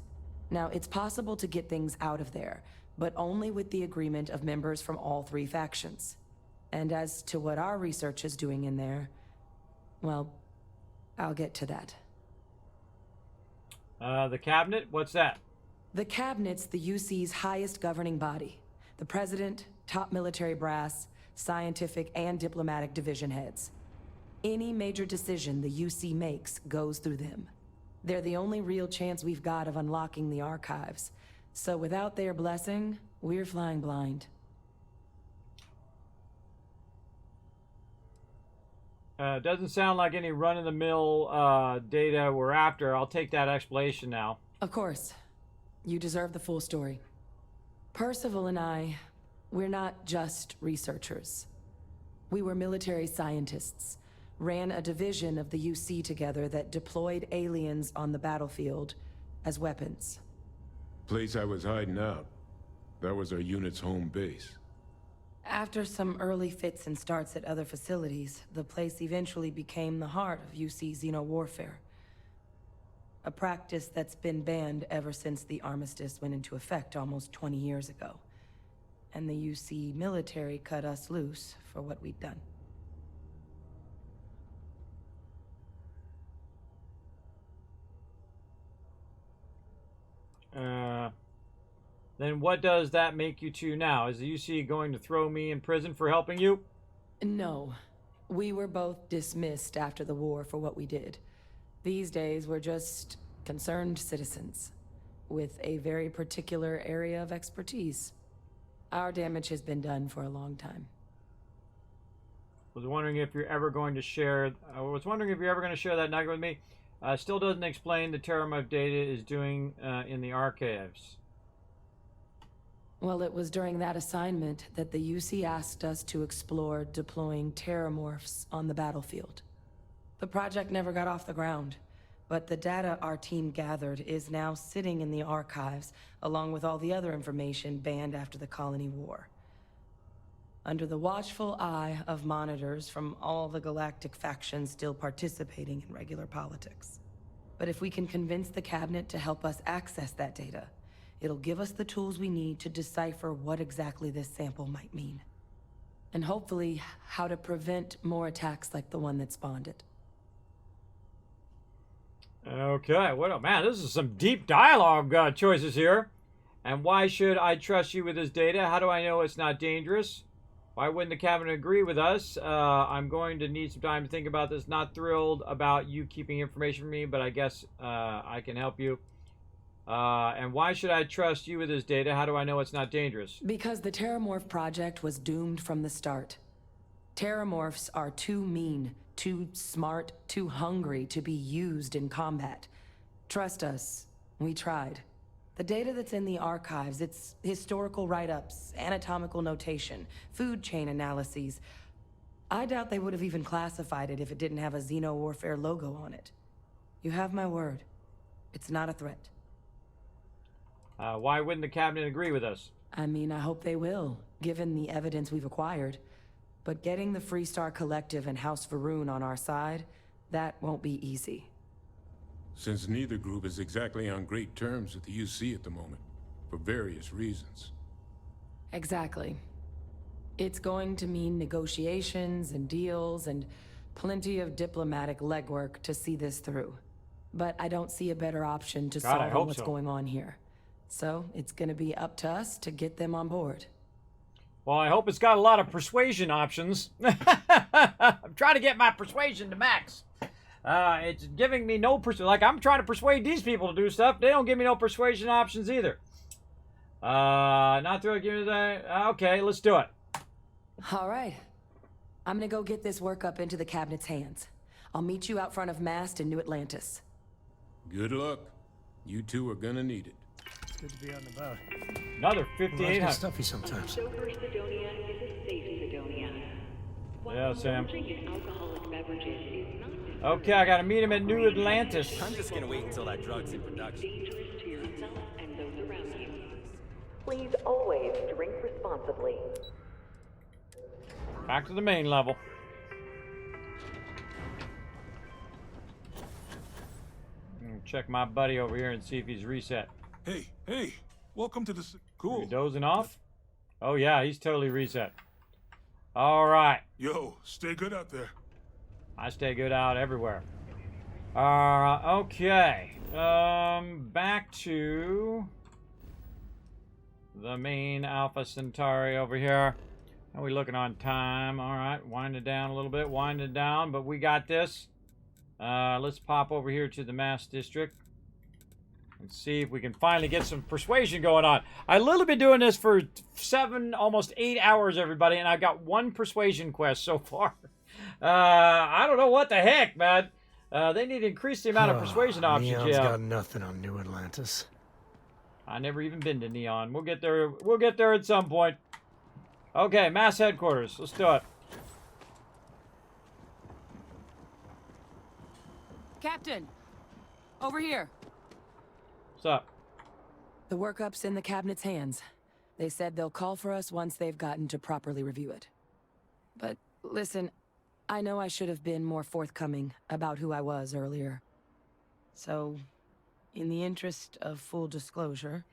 Now, it's possible to get things out of there, but only with the agreement of members from all 3 factions. And as to what our research is doing in there, well, I'll get to that.
The Cabinet? What's that?
The Cabinet's the UC's highest governing body. The President, top military brass, scientific and diplomatic division heads. Any major decision the UC makes goes through them. They're the only real chance we've got of unlocking the archives. So without their blessing, we're flying blind.
Doesn't sound like any run-of-the-mill data we're after. I'll take that explanation now.
Of course. You deserve the full story. Percival and I, we're not just researchers. We were military scientists, ran a division of the UC together that deployed aliens on the battlefield as weapons.
Place I was hiding out. That was our unit's home base.
After some early fits and starts at other facilities, the place eventually became the heart of UC xeno-warfare. A practice that's been banned ever since the Armistice went into effect almost 20 years ago. And the UC military cut us loose for what we'd done.
Then what does that make you two now? Is the UC going to throw me in prison for helping you?
No. We were both dismissed after the war for what we did. These days, we're just concerned citizens with a very particular area of expertise. Our damage has been done for a long time.
Was wondering if you're ever going to share. I was wondering if you're ever going to share that nugget with me. Still doesn't explain the Terramorph data is doing in the archives.
Well, it was during that assignment that the UC asked us to explore deploying Terramorphs on the battlefield. The project never got off the ground, but the data our team gathered is now sitting in the archives, along with all the other information banned after the Colony War. Under the watchful eye of monitors from all the galactic factions still participating in regular politics. But if we can convince the cabinet to help us access that data, it'll give us the tools we need to decipher what exactly this sample might mean. And hopefully, how to prevent more attacks like the one that spawned it.
Okay, well, man, this is some deep dialogue choices here. And why should I trust you with this data? How do I know it's not dangerous? Why wouldn't the cabinet agree with us? I'm going to need some time to think about this. Not thrilled about you keeping information from me, but I guess I can help you. And why should I trust you with this data? How do I know it's not dangerous?
Because the Terramorph project was doomed from the start. Terramorphs are too mean, too smart, too hungry to be used in combat. Trust us, we tried. The data that's in the archives, it's historical write-ups, anatomical notation, food chain analyses. I doubt they would have even classified it if it didn't have a Xeno-warfare logo on it. You have my word. It's not a threat.
Why wouldn't the cabinet agree with us?
I mean, I hope they will, given the evidence we've acquired. But getting the Freestar Collective and House Varun on our side, that won't be easy.
Since neither group is exactly on great terms with the UC at the moment, for various reasons.
Exactly. It's going to mean negotiations and deals and plenty of diplomatic legwork to see this through. But I don't see a better option to solve what's going on here. So it's going to be up to us to get them on board.
Well, I hope it's got a lot of persuasion options. I'm trying to get my persuasion to max. It's giving me no like I'm trying to persuade these people to do stuff. They don't give me no persuasion options either. Not through give me that. Okay, let's do it.
All right. I'm gonna go get this work up into the cabinet's hands. I'll meet you out front of Mast in New Atlantis.
Good luck. You two are gonna need it.
It's good to be out and about.
Another 5800.
Well, stuffy sometimes.
Sober Sidonia is a safe Sidonia.
Yeah, Sam.
Drinking alcoholic beverages is not
Okay, I gotta meet him at New Atlantis.
I'm just gonna wait until that drug's in production.
dangerous to yourself and those around you. Please always drink responsibly.
Back to the main level. Check my buddy over here and see if he's reset.
Hey, welcome to the... Cool.
You dozing off? Oh yeah, he's totally reset. All right.
Yo, stay good out there.
I stay good out everywhere. Okay. Back to the main Alpha Centauri over here. How are we looking on time? All right, wind it down a little bit, wind it down, but we got this. Let's pop over here to the Mass District and see if we can finally get some persuasion going on. I've literally been doing this for 7, almost 8 hours, everybody, and I've got 1 persuasion quest so far. I don't know what the heck, man. They need to increase the amount of persuasion options.
Neon's got nothing on New Atlantis.
I never even been to Neon. We'll get there. We'll get there at some point. Okay, Mass Headquarters. Let's do it.
Captain, over here.
What's up?
The workup's in the cabinet's hands. They said they'll call for us once they've gotten to properly review it. But listen, I know I should have been more forthcoming about who I was earlier. So, in the interest of full disclosure,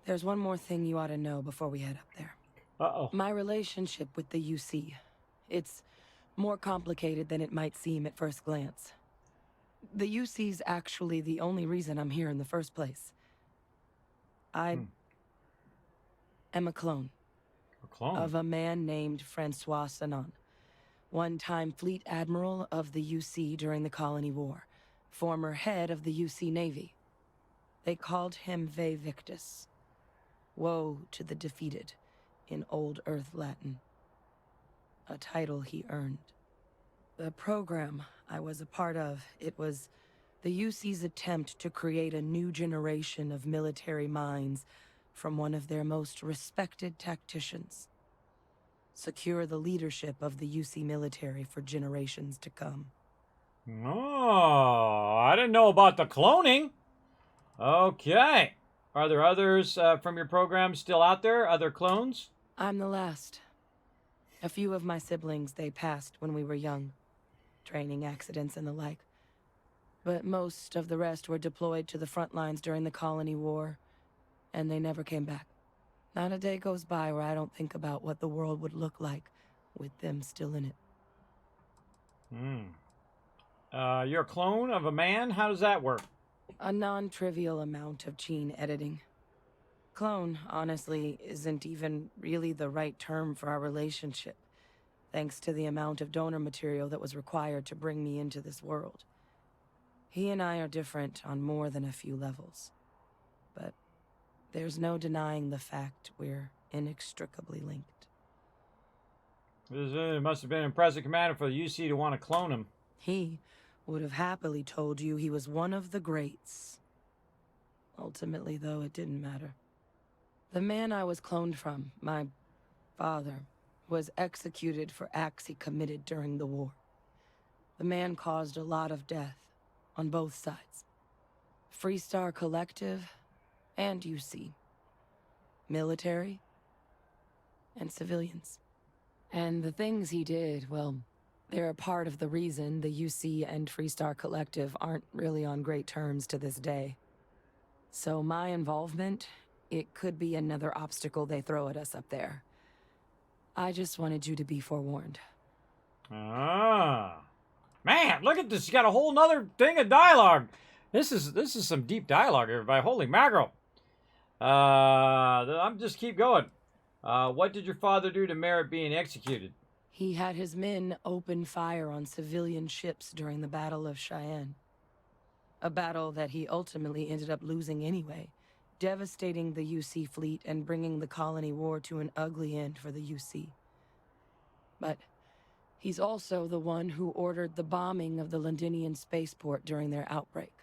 there's one more thing you ought to know before we head up there.
Uh-oh.
My relationship with the UC. It's more complicated than it might seem at first glance. The UC's actually the only reason I'm here in the first place. I am a clone. Of a man named Francois Sanon, one-time fleet admiral of the UC during the Colony War, former head of the UC Navy. They called him Ve Victus. Woe to the Defeated in Old Earth Latin. A title he earned. The program I was a part of, it was the UC's attempt to create a new generation of military minds from one of their most respected tacticians. Secure the leadership of the UC military for generations to come.
Oh, I didn't know about the cloning. Okay. Are there others from your program still out there? Other clones?
I'm the last. A few of my siblings, they passed when we were young. Training accidents and the like. But most of the rest were deployed to the front lines during the Colony War, and they never came back. Not a day goes by where I don't think about what the world would look like with them still in it.
You're a clone of a man? How does that work?
A non-trivial amount of gene editing. Clone, honestly, isn't even really the right term for our relationship, thanks to the amount of donor material that was required to bring me into this world. He and I are different on more than a few levels. But there's no denying the fact we're inextricably linked.
It must have been impressive, Commander, for the UC to want to clone him.
He would have happily told you he was one of the greats. Ultimately, though, it didn't matter. The man I was cloned from, my father, was executed for acts he committed during the war. The man caused a lot of death on both sides. Freestar Collective and UC. Military and civilians. And the things he did, well, they're a part of the reason the UC and Freestar Collective aren't really on great terms to this day. So my involvement, it could be another obstacle they throw at us up there. I just wanted you to be forewarned.
Ah. Man, look at this. You got a whole nother thing of dialogue. This is some deep dialogue, everybody. Holy mackerel. I'm just keep going. What did your father do to merit being executed?
He had his men open fire on civilian ships during the Battle of Cheyenne. A battle that he ultimately ended up losing anyway, devastating the UC fleet and bringing the Colony War to an ugly end for the UC. But he's also the one who ordered the bombing of the Londinian spaceport during their outbreak,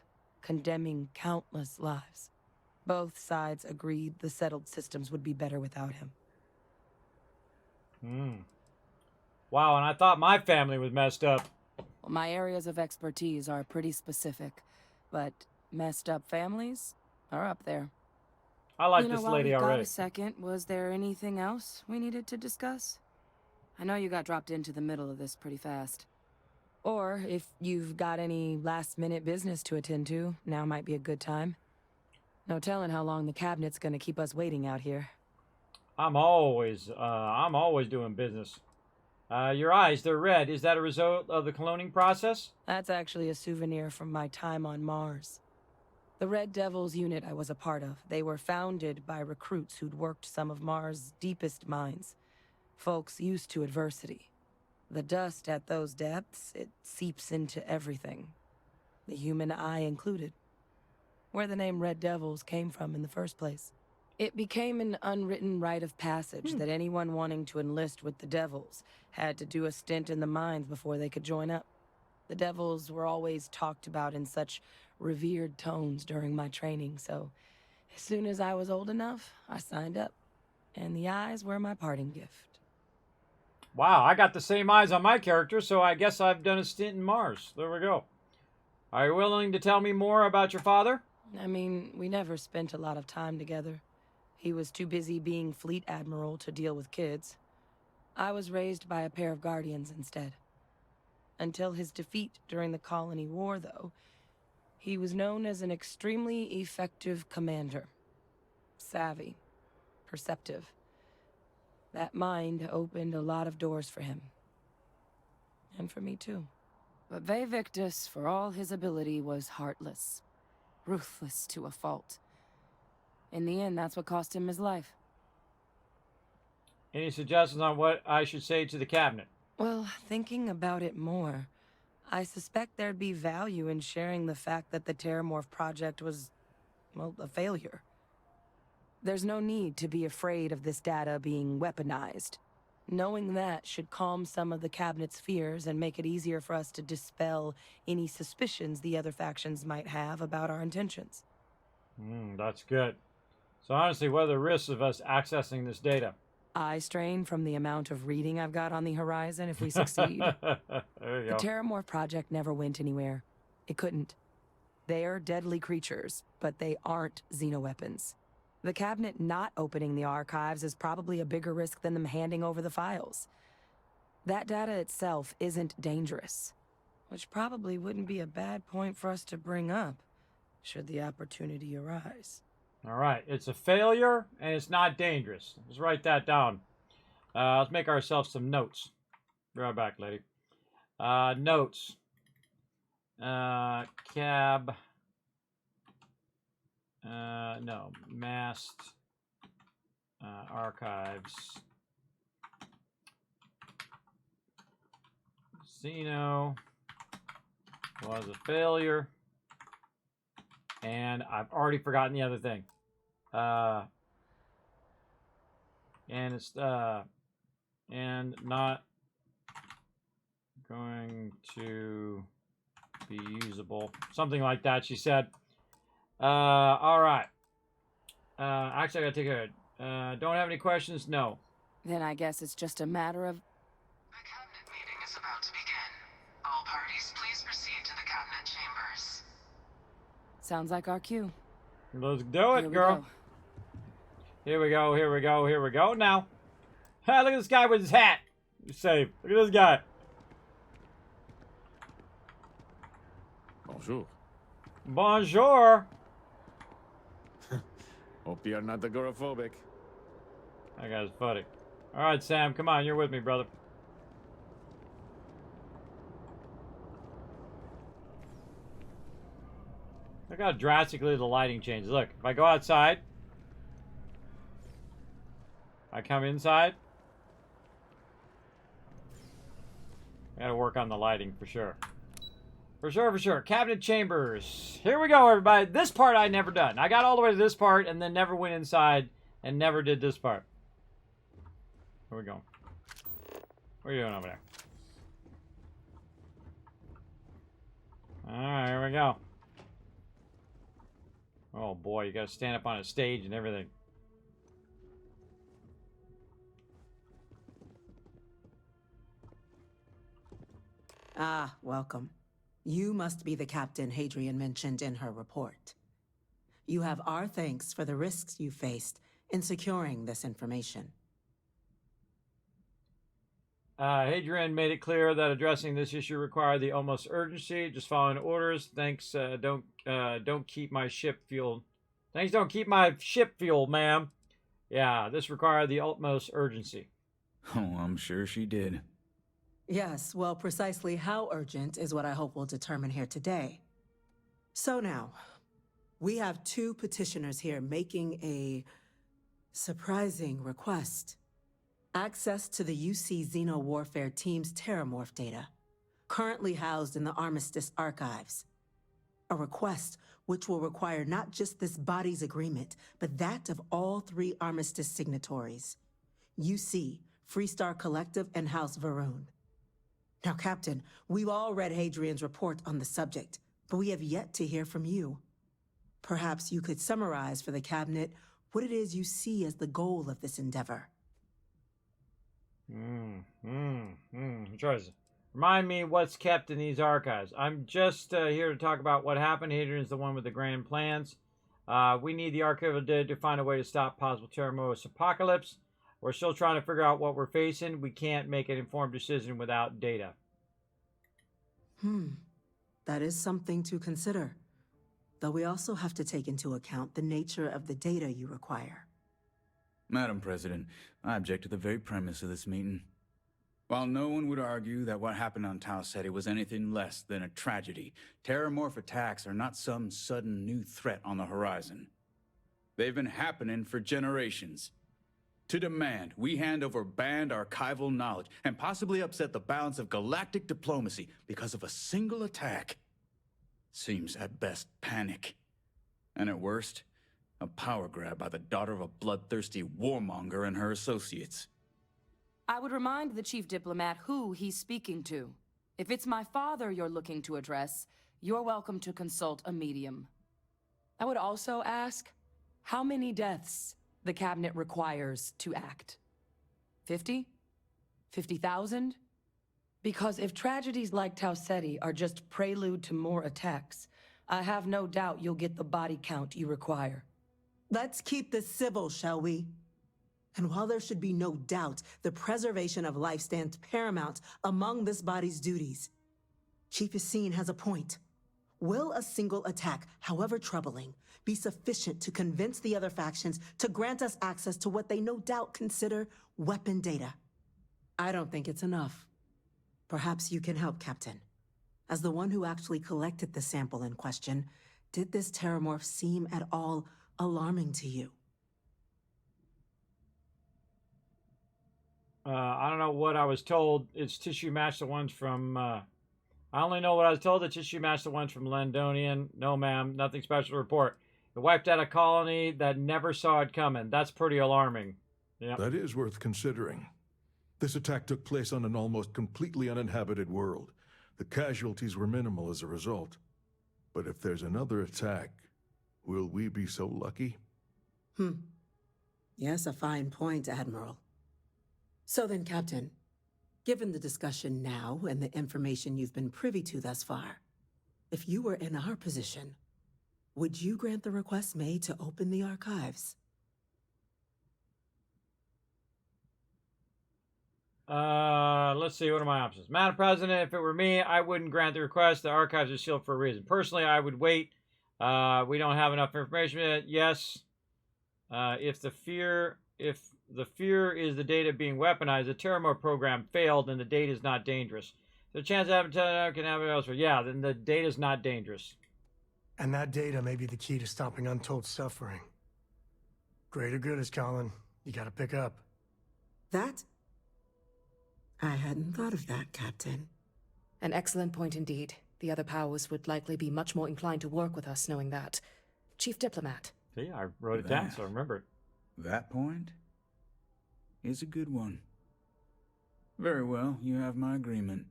condemning countless lives. Both sides agreed the settled systems would be better without him.
Wow, and I thought my family was messed up.
Well, my areas of expertise are pretty specific, but messed up families are up there.
I like this lady
while we
already.
got a second, was there anything else we needed to discuss? I know you got dropped into the middle of this pretty fast. Or if you've got any last-minute business to attend to, now might be a good time. No telling how long the cabinet's gonna keep us waiting out here.
I'm always doing business. Your eyes, they're red. Is that a result of the cloning process?
That's actually a souvenir from my time on Mars. The Red Devils unit I was a part of, they were founded by recruits who'd worked some of Mars' deepest mines. Folks used to adversity. The dust at those depths, it seeps into everything. The human eye included. Where the name Red Devils came from in the first place. It became an unwritten rite of passage that anyone wanting to enlist with the Devils had to do a stint in the mines before they could join up. The Devils were always talked about in such revered tones during my training, so as soon as I was old enough, I signed up. And the eyes were my parting gift.
Wow, I got the same eyes on my character, so I guess I've done a stint in Mars. There we go. Are you willing to tell me more about your father?
I mean, we never spent a lot of time together. He was too busy being Fleet Admiral to deal with kids. I was raised by a pair of guardians instead. Until his defeat during the Colony War, though, he was known as an extremely effective commander. Savvy. Perceptive. That mind opened a lot of doors for him. And for me, too. But Ve Victus, for all his ability, was heartless. Ruthless to a fault. In the end, that's what cost him his life.
Any suggestions on what I should say to the cabinet?
Well, thinking about it more, I suspect there'd be value in sharing the fact that the Terramorph project was, well, a failure. There's no need to be afraid of this data being weaponized. Knowing that should calm some of the Cabinet's fears and make it easier for us to dispel any suspicions the other factions might have about our intentions.
That's good. So honestly, what are the risks of us accessing this data?
Eye strain from the amount of reading I've got on the horizon if we succeed.
There you
The
go.
Terramorph project never went anywhere. It couldn't. They're deadly creatures, but they aren't xenoweapons. The Cabinet not opening the archives is probably a bigger risk than them handing over the files. That data itself isn't dangerous, which probably wouldn't be a bad point for us to bring up, should the opportunity arise.
All right, it's a failure and it's not dangerous. Let's write that down. Let's make ourselves some notes. Be right back, lady. Notes. Cab. No, Mast. Archives. Xeno was a failure. And I've already forgotten the other thing. And it's and not going to be usable. Something like that, she said. All right. Actually, I gotta take a don't have any questions? No.
Then I guess it's just a matter of...
The Cabinet meeting is about to begin. All parties, please proceed to the Cabinet chambers.
Sounds like our cue.
Let's do it,
Here we
girl.
go.
Here we go, here we go, here we go now. Ha, look at this guy with his hat. He's safe. Look at this guy.
Bonjour.
Bonjour.
Hope you're not agoraphobic.
That guy's funny. All right, Sam, come on. You're with me, brother. Look how drastically the lighting changes. Look, if I go outside, I come inside. I gotta work on the lighting for sure. For sure, for sure. Cabinet chambers. Here we go, everybody. This part I never done. I got all the way to this part and then never went inside and never did this part. Where we going? What are you doing over there? Alright, here we go. Oh boy, you gotta stand up on a stage and everything.
Ah, welcome. You must be the captain Hadrian mentioned in her report. You have our thanks for the risks you faced in securing this information.
Hadrian made it clear that addressing this issue required the utmost urgency. Just following orders. Thanks. Don't keep my ship fueled. Thanks. Don't keep my ship fueled, ma'am. Yeah, this required the utmost urgency.
Oh, I'm sure she did.
Yes, well, precisely how urgent is what I hope we'll determine here today. So now, we have two petitioners here making a surprising request. Access to the UC Xeno Warfare Team's Terramorph data, currently housed in the Armistice archives. A request which will require not just this body's agreement, but that of all three Armistice signatories. UC, Freestar Collective, and House Varun. Now, Captain, we've all read Hadrian's report on the subject, but we have yet to hear from you. Perhaps you could summarize for the Cabinet what it is you see as the goal of this endeavor.
Choice. Remind me what's kept in these archives. I'm just here to talk about what happened. Hadrian's the one with the grand plans. We need the archival data to find a way to stop possible Terramorph's apocalypse. We're still trying to figure out what we're facing. We can't make an informed decision without data.
That is something to consider. Though we also have to take into account the nature of the data you require.
Madam President, I object to the very premise of this meeting. While no one would argue that what happened on Tau Ceti was anything less than a tragedy, Terramorph attacks are not some sudden new threat on the horizon. They've been happening for generations. To demand we hand over banned archival knowledge and possibly upset the balance of galactic diplomacy because of a single attack seems at best panic, and at worst, A power grab by the daughter of a bloodthirsty warmonger and her associates.
I would remind the chief diplomat who he's speaking to. If it's my father you're looking to address, you're welcome to consult a medium. I would also ask how many deaths the cabinet requires to act. 50? 50,000? Because if tragedies like Tau Ceti are just prelude to more attacks, I have no doubt you'll get the body count you require.
Let's keep this civil, shall we? And while there should be no doubt the preservation of life stands paramount among this body's duties, Chief Yassine has a point. Will a single attack, however troubling, be sufficient to convince the other factions to grant us access to what they no doubt consider weapon data? I don't think it's enough. Perhaps you can help, Captain. As the one who actually collected the sample in question, did this terramorph seem at all alarming to you?
I don't know what I was told. It's tissue match the ones from... I only know what I was told. The tissue match the ones from Landonian. No, ma'am. Nothing special to report. It wiped out a colony that never saw it coming. That's pretty alarming. Yeah.
That is worth considering. This attack took place on an almost completely uninhabited world. The casualties were minimal as a result. But if there's another attack, will we be so lucky?
Yes, a fine point, Admiral. So then, Captain, given the discussion now and the information you've been privy to thus far, if you were in our position, would you grant the request made to open the archives?
Let's see, what are my options? Madam President, if it were me, I wouldn't grant the request. The archives are sealed for a reason. Personally, I would wait. We don't have enough information yet. Yes. If the fear is the data being weaponized, the Terramore program failed and the data is not dangerous. The chance I can have it elsewhere. Yeah, then the data is not dangerous.
And that data may be the key to stopping untold suffering. Greater good is calling. You gotta pick up.
That? I hadn't thought of that, Captain.
An excellent point indeed. The other powers would likely be much more inclined to work with us knowing that. Chief Diplomat.
See, I wrote it down, so I remember it.
That point is a good one. Very well, you have my agreement.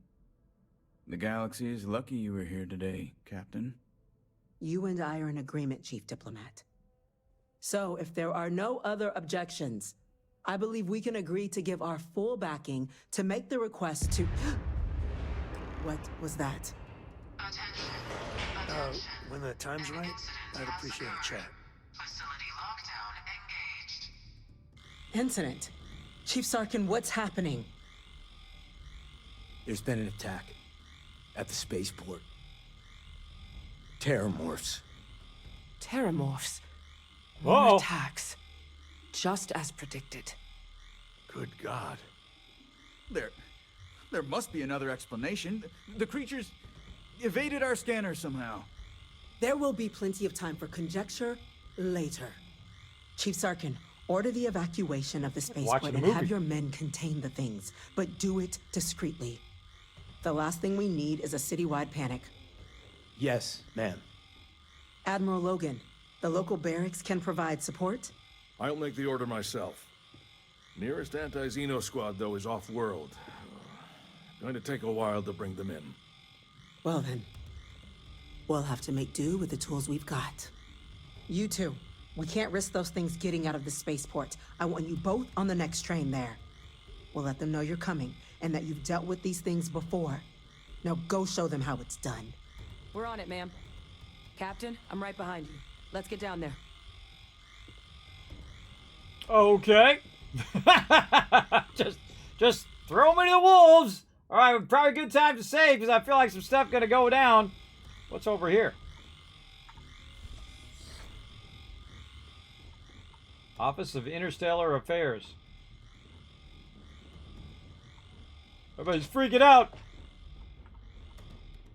The galaxy is lucky you were here today, Captain.
You and I are in agreement, Chief Diplomat. So, if there are no other objections, I believe we can agree to give our full backing to make the request to... What was that?
When the time's right, I'd appreciate a chat.
Facility lockdown engaged.
Incident. Chief Sarkin, what's happening?
There's been an attack at the spaceport. Terramorphs.
Terramorphs.
Whoa.
More attacks. Just as predicted.
Good God.
There must be another explanation. The creatures evaded our scanner somehow.
There will be plenty of time for conjecture later. Chief Sarkin, order the evacuation of the spaceport and have your men contain the things, but do it discreetly. The last thing we need is a citywide panic.
Yes, ma'am.
Admiral Logan, the local barracks can provide support?
I'll make the order myself. Nearest anti-Xeno squad, though, is off-world. Going to take a while to bring them in.
Well then, we'll have to make do with the tools we've got. You two, we can't risk those things getting out of the spaceport. I want you both on the next train there. We'll let them know you're coming, and that you've dealt with these things before. Now go show them how it's done.
We're on it, ma'am. Captain, I'm right behind you. Let's get down there.
Okay. just throw me to the wolves. All right, probably a good time to save because I feel like some stuff gonna go down. What's over here? Office of Interstellar Affairs. Everybody's freaking out.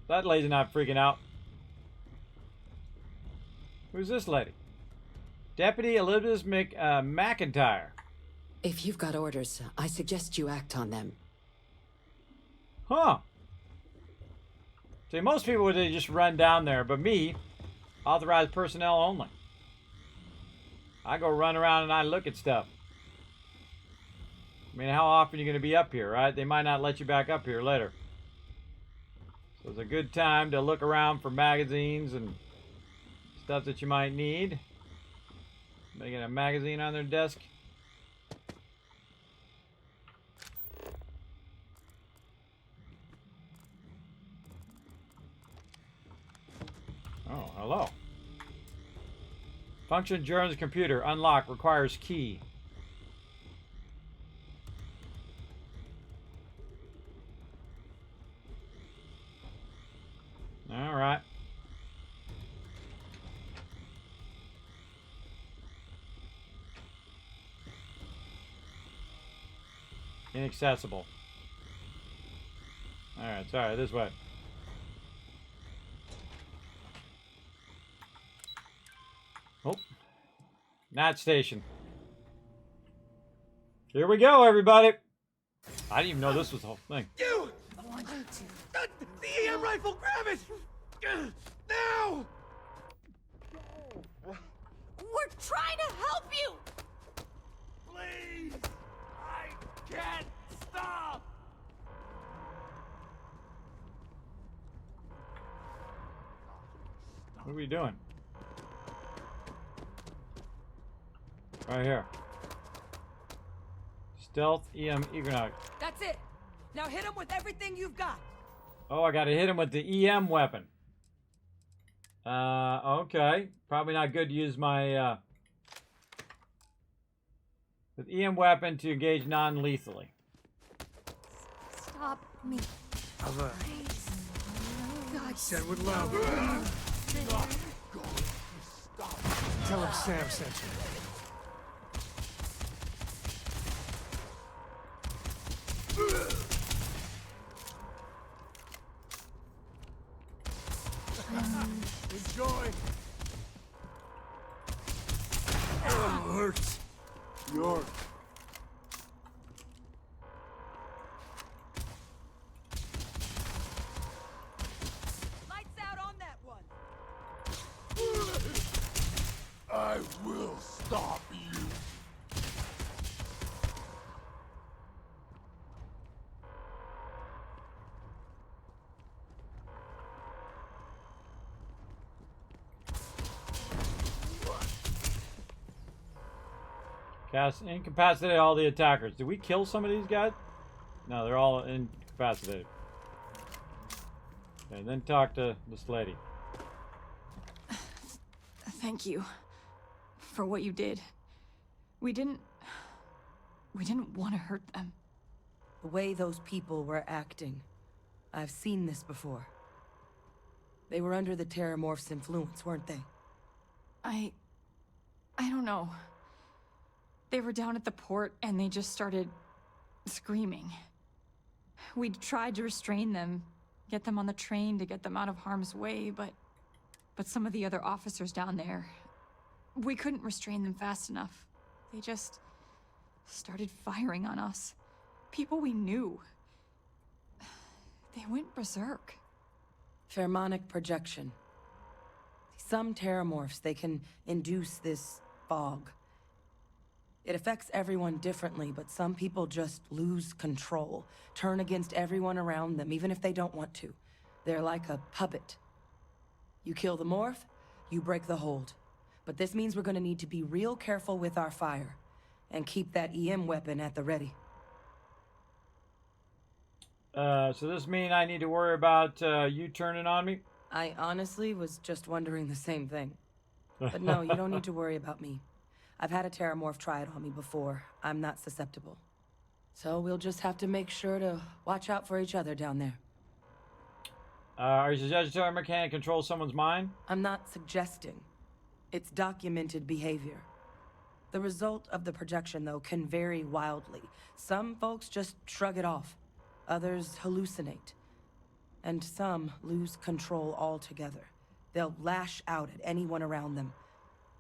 That lady's not freaking out. Who's this lady? Deputy Elizabeth McIntyre.
If you've got orders, I suggest you act on them.
Huh. See, most people would just run down there, but me, authorized personnel only. I go run around and I look at stuff. I mean, how often are you going to be up here, right? They might not let you back up here later. So it's a good time to look around for magazines and stuff that you might need. They get a magazine on their desk. Oh, hello. Function Jones computer. Unlock. Requires key. All right. Inaccessible. All right, sorry, this way. Oh. Nat station. Here we go, everybody. I didn't even know this was the whole thing.
You! I want you to. The EM rifle, grab it! Now!
We're trying to help you!
Please! I can't stop!
What are we doing? Right here. Stealth EM Egonaut.
That's it. Now hit him with everything you've got.
Oh, I gotta hit him with the EM weapon. Okay. Probably not good to use my, with EM weapon to engage non-lethally.
Stop me.
How's that?
God.
Said with love. Tell him Sam sent you.
Enjoy!
Oh, hurts.
York.
Lights out on that one.
I will stop you.
Cast incapacitate all the attackers. Did we kill some of these guys? No, they're all incapacitated. Okay, then talk to this lady.
Thank you for what you did. We didn't want to hurt them.
The way those people were acting, I've seen this before. They were under the Terramorph's influence, weren't they?
I don't know. They were down at the port and they just started screaming. We tried to restrain them, get them on the train to get them out of harm's way, but some of the other officers down there, we couldn't restrain them fast enough. They just started firing on us. People we knew. They went berserk.
Pheromonic projection. Some Terramorphs, they can induce this fog. It affects everyone differently, but some people just lose control, turn against everyone around them, even if they don't want to. They're like a puppet. You kill the morph, you break the hold. But this means we're gonna need to be real careful with our fire, and keep that EM weapon at the ready.
So this mean I need to worry about you turning on me?
I honestly was just wondering the same thing. But no, you don't need to worry about me. I've had a Terramorph try it on me before. I'm not susceptible. So we'll just have to make sure to watch out for each other down there.
Are you suggesting Terramorph can't control someone's mind?
I'm not suggesting. It's documented behavior. The result of the projection, though, can vary wildly. Some folks just shrug it off. Others hallucinate. And some lose control altogether. They'll lash out at anyone around them,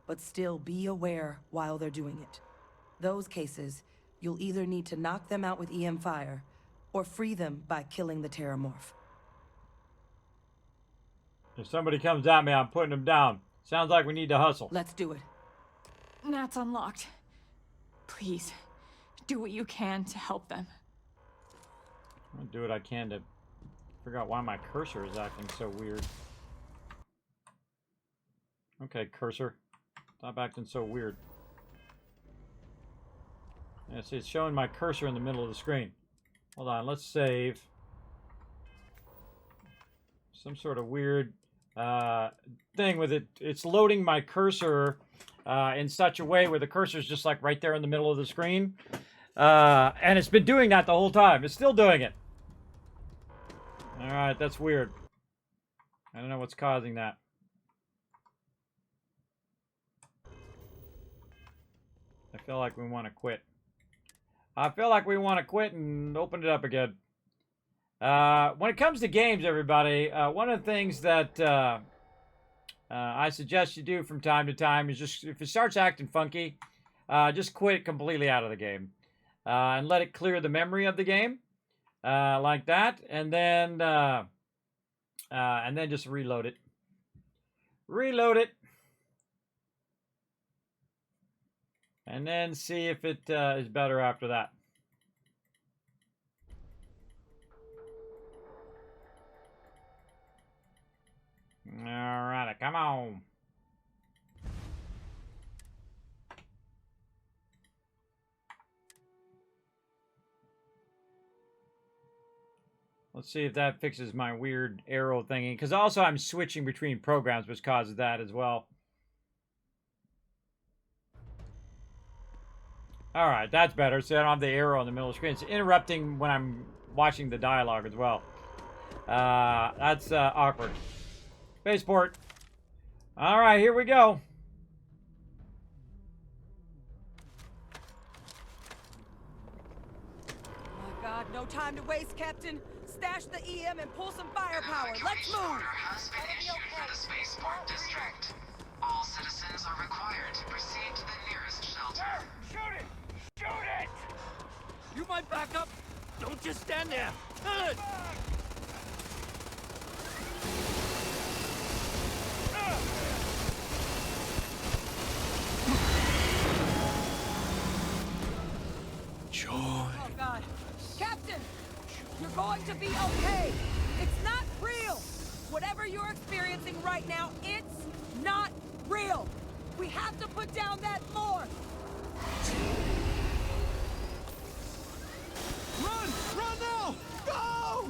but still be aware while they're doing it. Those cases, you'll either need to knock them out with EM fire, or free them by killing the Terramorph.
If somebody comes at me, I'm putting them down. Sounds like we need to hustle.
Let's do it.
That's unlocked. Please, do what you can to help them.
I'm gonna do what I can to figure out why my cursor is acting so weird. Okay, cursor. Stop acting so weird. Yeah, see, it's showing my cursor in the middle of the screen. Hold on, let's save. Some sort of weird thing with it. It's loading my cursor in such a way where the cursor is just like right there in the middle of the screen. And it's been doing that the whole time. It's still doing it. Alright, that's weird. I don't know what's causing that. I feel like we want to quit. I feel like we want to quit and open it up again. When it comes to games, everybody, one of the things that I suggest you do from time to time is just, if it starts acting funky, just quit completely out of the game. And let it clear the memory of the game. Like that. And then just reload it. Reload it. And then see if it is better after that. Alright, come on. Let's see if that fixes my weird arrow thingy. Because also I'm switching between programs, which causes that as well. Alright, that's better. So I don't have the arrow in the middle of the screen. It's interrupting when I'm watching the dialogue as well. That's awkward. Spaceport. Alright, here we go.
Oh my god, no time to waste, Captain. Stash the EM and pull some firepower. Let's move!
Order has been issued for the spaceport district. All citizens are required to proceed to the nearest shelter.
Shoot it! Shoot it!
You might back up. Don't just stand there. Good.
Joy. Oh god. Captain! You're going to be okay! It's not real! Whatever you're experiencing right now, it's not real! We have to put down that morgue!
Run! Run now! Go!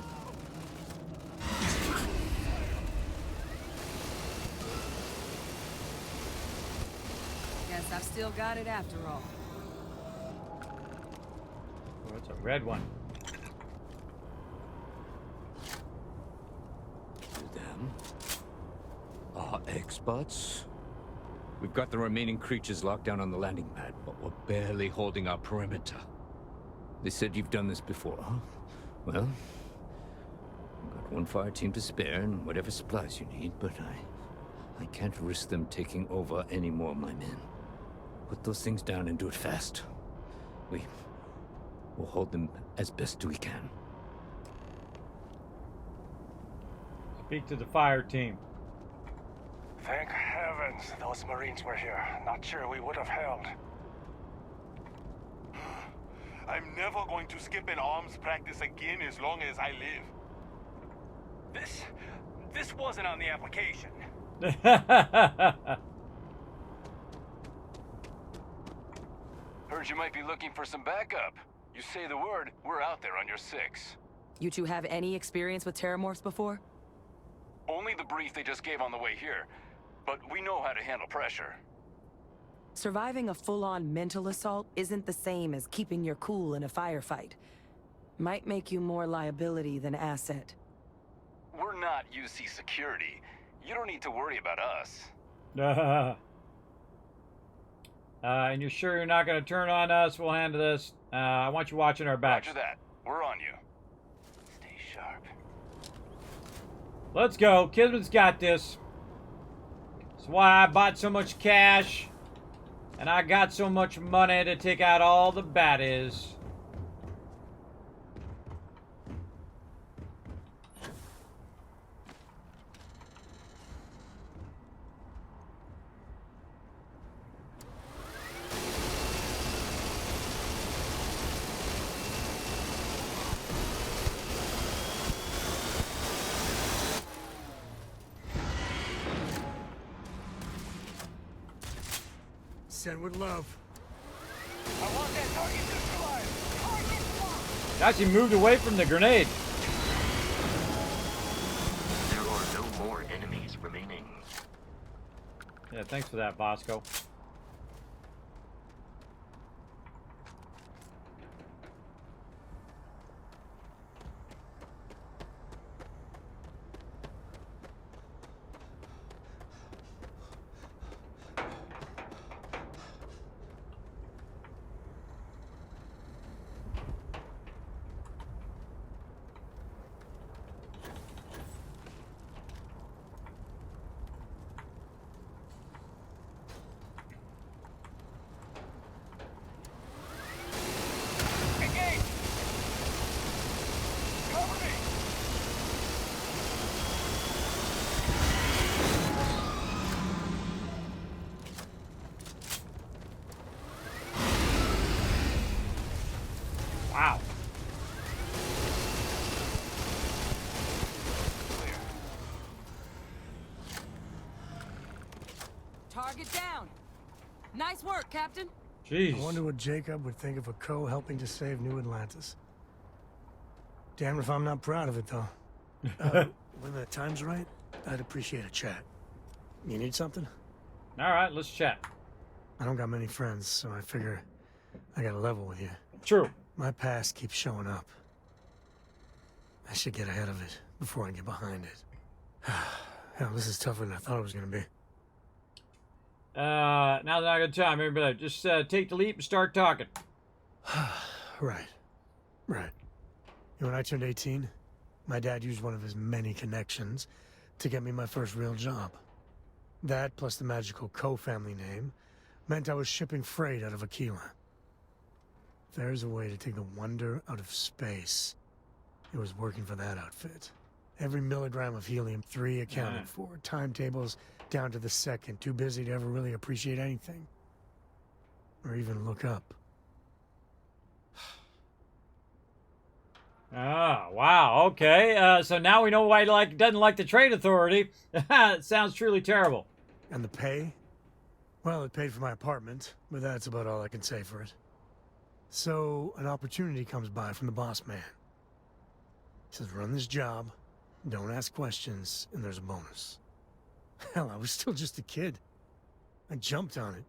Guess I've still got it after all.
Oh, it's a red one.
Them are experts. We've got the remaining creatures locked down on the landing pad, but we're barely holding our perimeter. They said you've done this before, huh? Well, I've got one fire team to spare and whatever supplies you need, but I can't risk them taking over any more of my men. Put those things down and do it fast. We'll hold them as best we can.
Speak to the fire team.
Thank heavens those Marines were here. Not sure we would have held.
I'm never going to skip an arms practice again as long as I live.
This wasn't on the application.
Heard you might be looking for some backup. You say the word, we're out there on your 6.
You two have any experience with terramorphs before?
Only the brief they just gave on the way here, but we know how to handle pressure.
Surviving a full-on mental assault isn't the same as keeping your cool in a firefight. Might make you more liability than asset.
We're not UC security. You don't need to worry about us.
And you're sure you're not going to turn on us? We'll handle this. I want you watching our backs.
Roger that. We're on you. Stay sharp.
Let's go. Kismet's got this. That's why I bought so much cash. And I got so much money to take out all the baddies.
Sent with love.
I want that target neutralized. Target locked.
Actually moved away from the grenade.
There are no more enemies remaining.
Yeah, thanks for that, Bosco. Wow.
Target down. Nice work, Captain.
Jeez.
I wonder what Jacob would think of a co helping to save New Atlantis. Damn if I'm not proud of it, though. When the time's right, I'd appreciate a chat. You need something?
All right, let's chat.
I don't got many friends, so I figure I gotta level with you.
True.
My past keeps showing up. I should get ahead of it before I get behind it. Hell, this is tougher than I thought it was gonna be.
Now's not a good time, everybody. Just take the leap and start talking.
Right. Right. You know, when I turned 18, my dad used one of his many connections to get me my first real job. That, plus the magical co-family name, meant I was shipping freight out of Aquila. If there's a way to take the wonder out of space, it was working for that outfit. Every milligram of helium-3 accounted for. Timetables down to the second. Too busy to ever really appreciate anything. Or even look up.
Ah, wow. Okay. So now we know why he doesn't like the Trade Authority. It sounds truly terrible.
And the pay? Well, it paid for my apartment, but that's about all I can say for it. So, an opportunity comes by from the boss man. He says, run this job, don't ask questions, and there's a bonus. Hell, I was still just a kid. I jumped on it.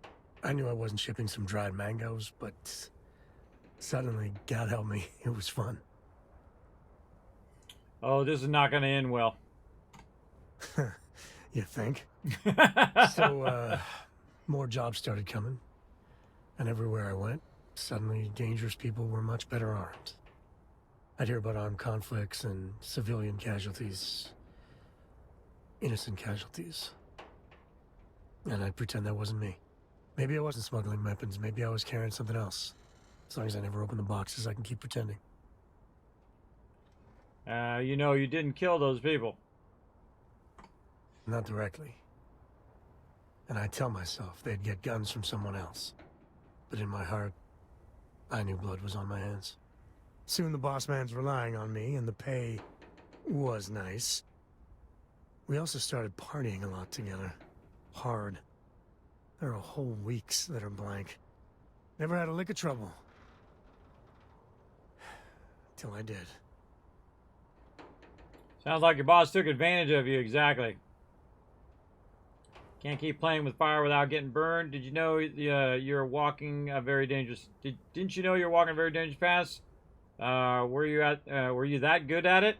I knew I wasn't shipping some dried mangoes, but suddenly, God help me, it was fun.
Oh, this is not going to end well.
You think? So, more jobs started coming. And everywhere I went, suddenly dangerous people were much better armed. I'd hear about armed conflicts and civilian casualties. Innocent casualties. And I'd pretend that wasn't me. Maybe I wasn't smuggling weapons, maybe I was carrying something else. As long as I never open the boxes, I can keep pretending.
You know, you didn't kill those people.
Not directly. And I tell myself they'd get guns from someone else. But in my heart, I knew blood was on my hands. Soon the boss man's relying on me, and the pay was nice. We also started partying a lot together. Hard. There are whole weeks that are blank. Never had a lick of trouble. Till I did.
Sounds like your boss took advantage of you, exactly. Can't keep playing with fire without getting burned. Did you know you're walking a very dangerous... Didn't you know you're walking a very dangerous path? Were you that good at it?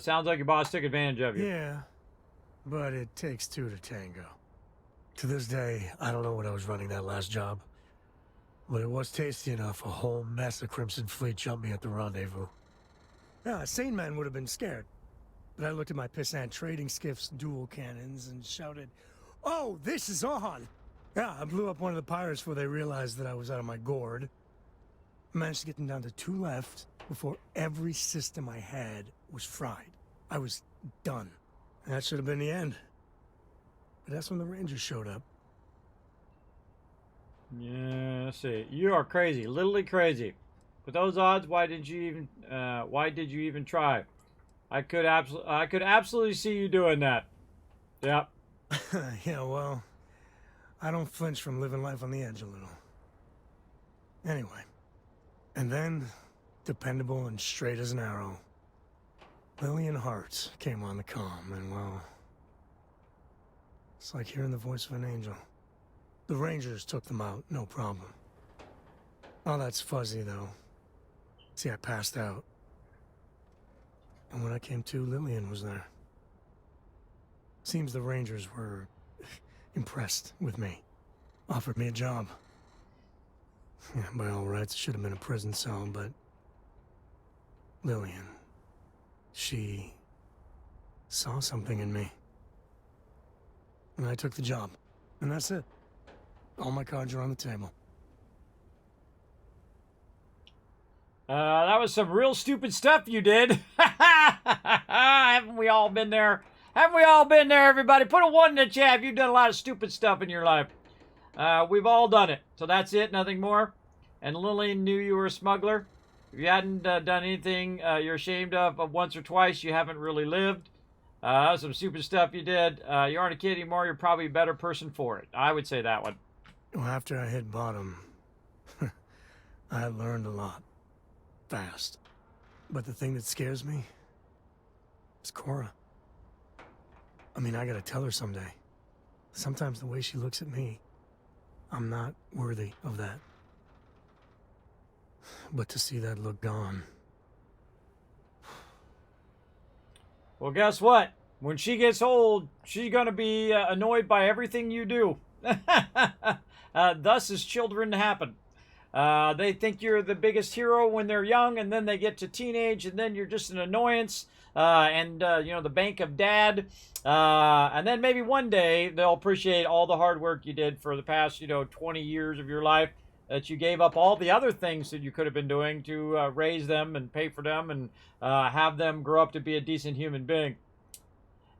Sounds like your boss took advantage of you.
Yeah, but it takes two to tango. To this day, I don't know what I was running that last job. But it was tasty enough a whole mess of Crimson Fleet jumped me at the rendezvous. Yeah, a sane man would have been scared. But I looked at my pissant trading skiff's dual cannons and shouted, "Oh, this is on!" Yeah, I blew up one of the pirates before they realized that I was out of my gourd. I managed to get them down to 2 left before every system I had was fried. I was done. And that should have been the end. But that's when the Rangers showed up.
Yeah, let's see. You are crazy, literally crazy. With those odds, why did you even try? I could absolutely see you doing that. Yep.
Yeah, well, I don't flinch from living life on the edge a little. Anyway. And then, dependable and straight as an arrow, Lillian Hart came on the comm, and well... It's like hearing the voice of an angel. The Rangers took them out, no problem. Oh, that's fuzzy, though. See, I passed out. And when I came to, Lillian was there. Seems the Rangers were impressed with me. Offered me a job. Yeah, by all rights, it should have been a prison cell, but... Lillian... she... saw something in me. And I took the job. And that's it. All my cards are on the table.
That was some real stupid stuff you did. Haven't we all been there? Haven't we all been there, everybody? Put a 1 in the chat if you've done a lot of stupid stuff in your life. We've all done it. So that's it, nothing more. And Lillian knew you were a smuggler. If you hadn't done anything you're ashamed of once or twice, you haven't really lived. Some stupid stuff you did. You aren't a kid anymore. You're probably a better person for it. I would say that one.
Well, after I hit bottom, I learned a lot. Fast. But the thing that scares me is Cora. I mean, I gotta tell her someday. Sometimes the way she looks at me, I'm not worthy of that. But to see that look gone...
Well, guess what? When she gets old, she's going to be annoyed by everything you do. Thus is children happen. They think you're the biggest hero when they're young, and then they get to teenage, and then you're just an annoyance, and you know, the bank of dad. And then maybe one day they'll appreciate all the hard work you did for the past, 20 years of your life, that you gave up all the other things that you could have been doing to raise them and pay for them and have them grow up to be a decent human being.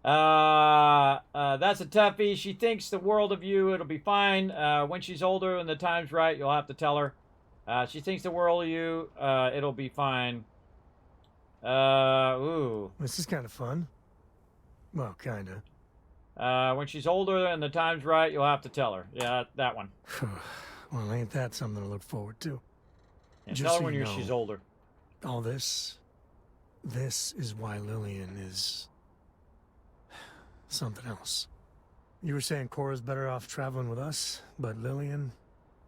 That's a toughie. She thinks the world of you. It'll be fine. When she's older and the time's right, you'll have to tell her. She thinks the world of you. It'll be fine. Ooh.
This is kind of fun. Well, kind of.
When she's older and the time's right, you'll have to tell her. Yeah, that one.
Well, ain't that something to look forward to?
And tell her when she's older.
All this is why Lillian is something else. You were saying Cora's better off traveling with us, but Lillian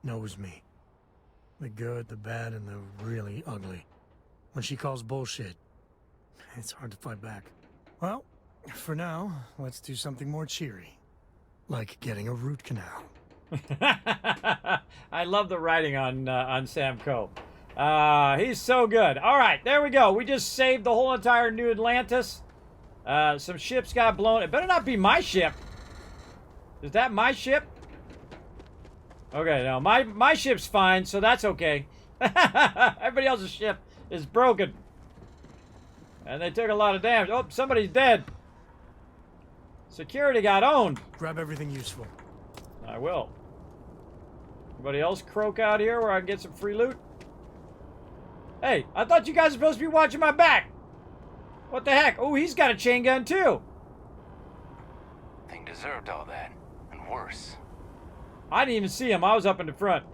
knows me. The good, the bad, and the really ugly. When she calls bullshit, it's hard to fight back. Well, for now, let's do something more cheery. Like getting a root canal.
I love the writing on Sam Coe. He's so good. All right, there we go. We just saved the whole entire New Atlantis. Some ships got blown. It better not be my ship. Is that my ship? Okay, no, my ship's fine, so that's okay. Everybody else's ship is broken. And they took a lot of damage. Oh, somebody's dead. Security got owned.
Grab everything useful.
I will. Anybody else croak out here where I can get some free loot? Hey, I thought you guys were supposed to be watching my back. What the heck? Oh, he's got a chain gun too.
Thing deserved all that, and worse.
I didn't even see him. I was up in the front.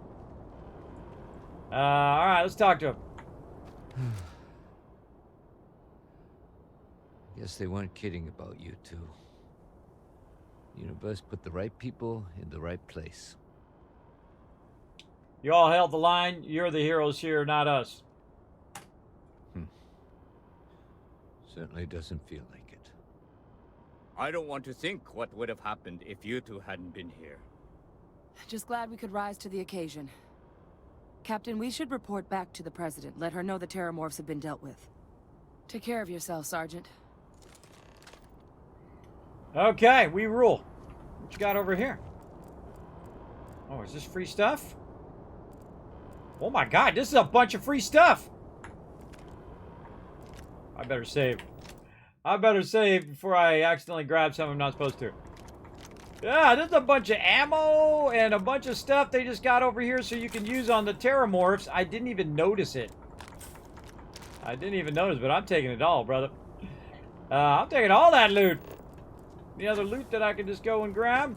Alright, let's talk to him.
Guess they weren't kidding about you two. Universe put the right people in the right place.
You all held the line. You're the heroes here, not us.
Certainly doesn't feel like it.
I don't want to think what would have happened if you two hadn't been here.
Just glad we could rise to the occasion. Captain, we should report back to the President. Let her know the Terramorphs have been dealt with. Take care of yourself, Sergeant.
Okay, we rule. What you got over here? Oh, is this free stuff? Oh my god, this is a bunch of free stuff! I better save. I better save before I accidentally grab something I'm not supposed to. Yeah, there's a bunch of ammo and a bunch of stuff they just got over here so you can use on the Terramorphs. I didn't even notice it. I didn't even notice, but I'm taking it all, brother. I'm taking all that loot. Any other loot that I can just go and grab?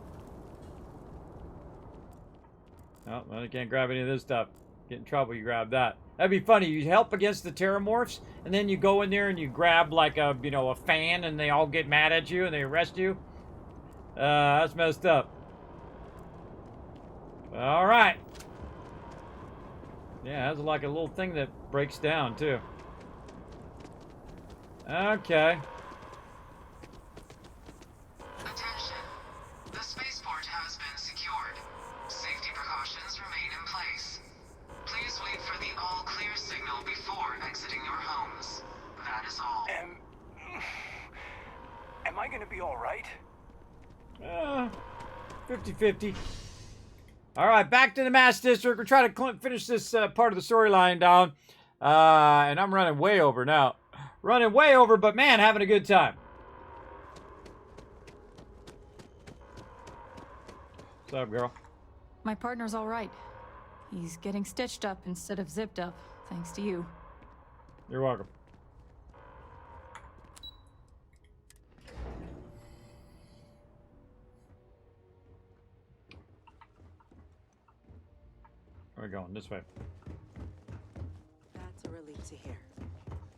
Oh, well, you can't grab any of this stuff. Get in trouble, you grab that. That'd be funny. You help against the Terramorphs, and then you go in there and you grab like a, you know, a fan, and they all get mad at you and they arrest you. That's messed up. All right. Yeah, that's like a little thing that breaks down too. Okay.
Attention. The spaceport has been secured. Safety precautions remain in place. Please wait for the all clear signal before exiting your homes. That is all.
Am I gonna be alright?
50-50. All right, back to the Mass District. We're trying to finish this part of the storyline down. And I'm running way over now. Running way over, but man, having a good time. What's up, girl?
My partner's all right. He's getting stitched up instead of zipped up, thanks to you.
You're welcome. Where are we going? This way.
That's a relief to hear.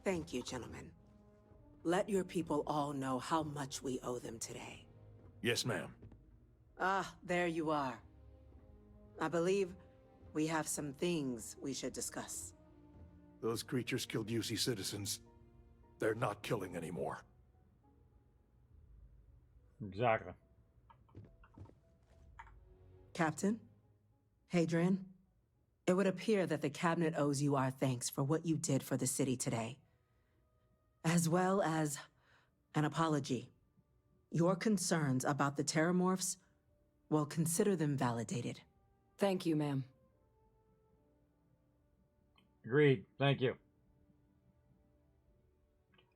Thank you, gentlemen. Let your people all know how much we owe them today.
Yes, ma'am.
Ah, there you are. I believe we have some things we should discuss.
Those creatures killed UC citizens. They're not killing anymore.
Exactly.
Captain? Hadrian? It would appear that the Cabinet owes you our thanks for what you did for the city today. As well as an apology. Your concerns about the Terramorphs, well, consider them validated.
Thank you, ma'am.
Agreed. Thank you.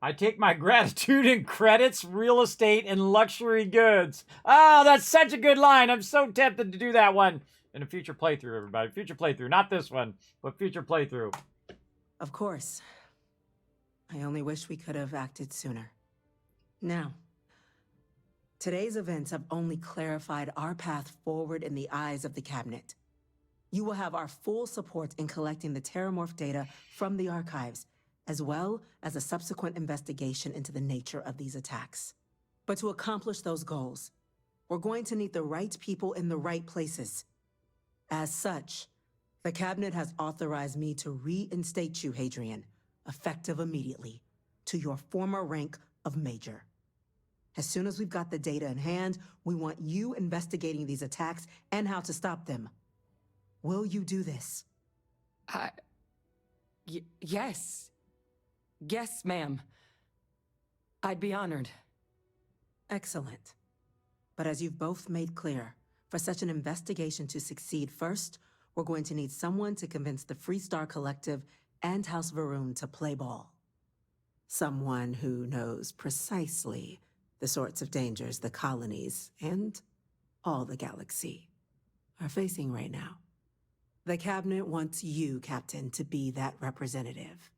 I take my gratitude in credits, real estate, and luxury goods. Oh, that's such a good line. I'm so tempted to do that one in a future playthrough, everybody. Future playthrough. Not this one, but future playthrough.
Of course. I only wish we could have acted sooner. Now, today's events have only clarified our path forward in the eyes of the Cabinet. You will have our full support in collecting the Terramorph data from the archives, as well as a subsequent investigation into the nature of these attacks. But to accomplish those goals, we're going to need the right people in the right places. As such, the Cabinet has authorized me to reinstate you, Hadrian, effective immediately, to your former rank of Major. As soon as we've got the data in hand, we want you investigating these attacks and how to stop them. Will you do this?
Yes. Yes, ma'am. I'd be honored.
Excellent. But as you've both made clear, for such an investigation to succeed, first, we're going to need someone to convince the Freestar Collective and House Varun to play ball. Someone who knows precisely the sorts of dangers the colonies and all the galaxy are facing right now. The Cabinet wants you, Captain, to be that representative.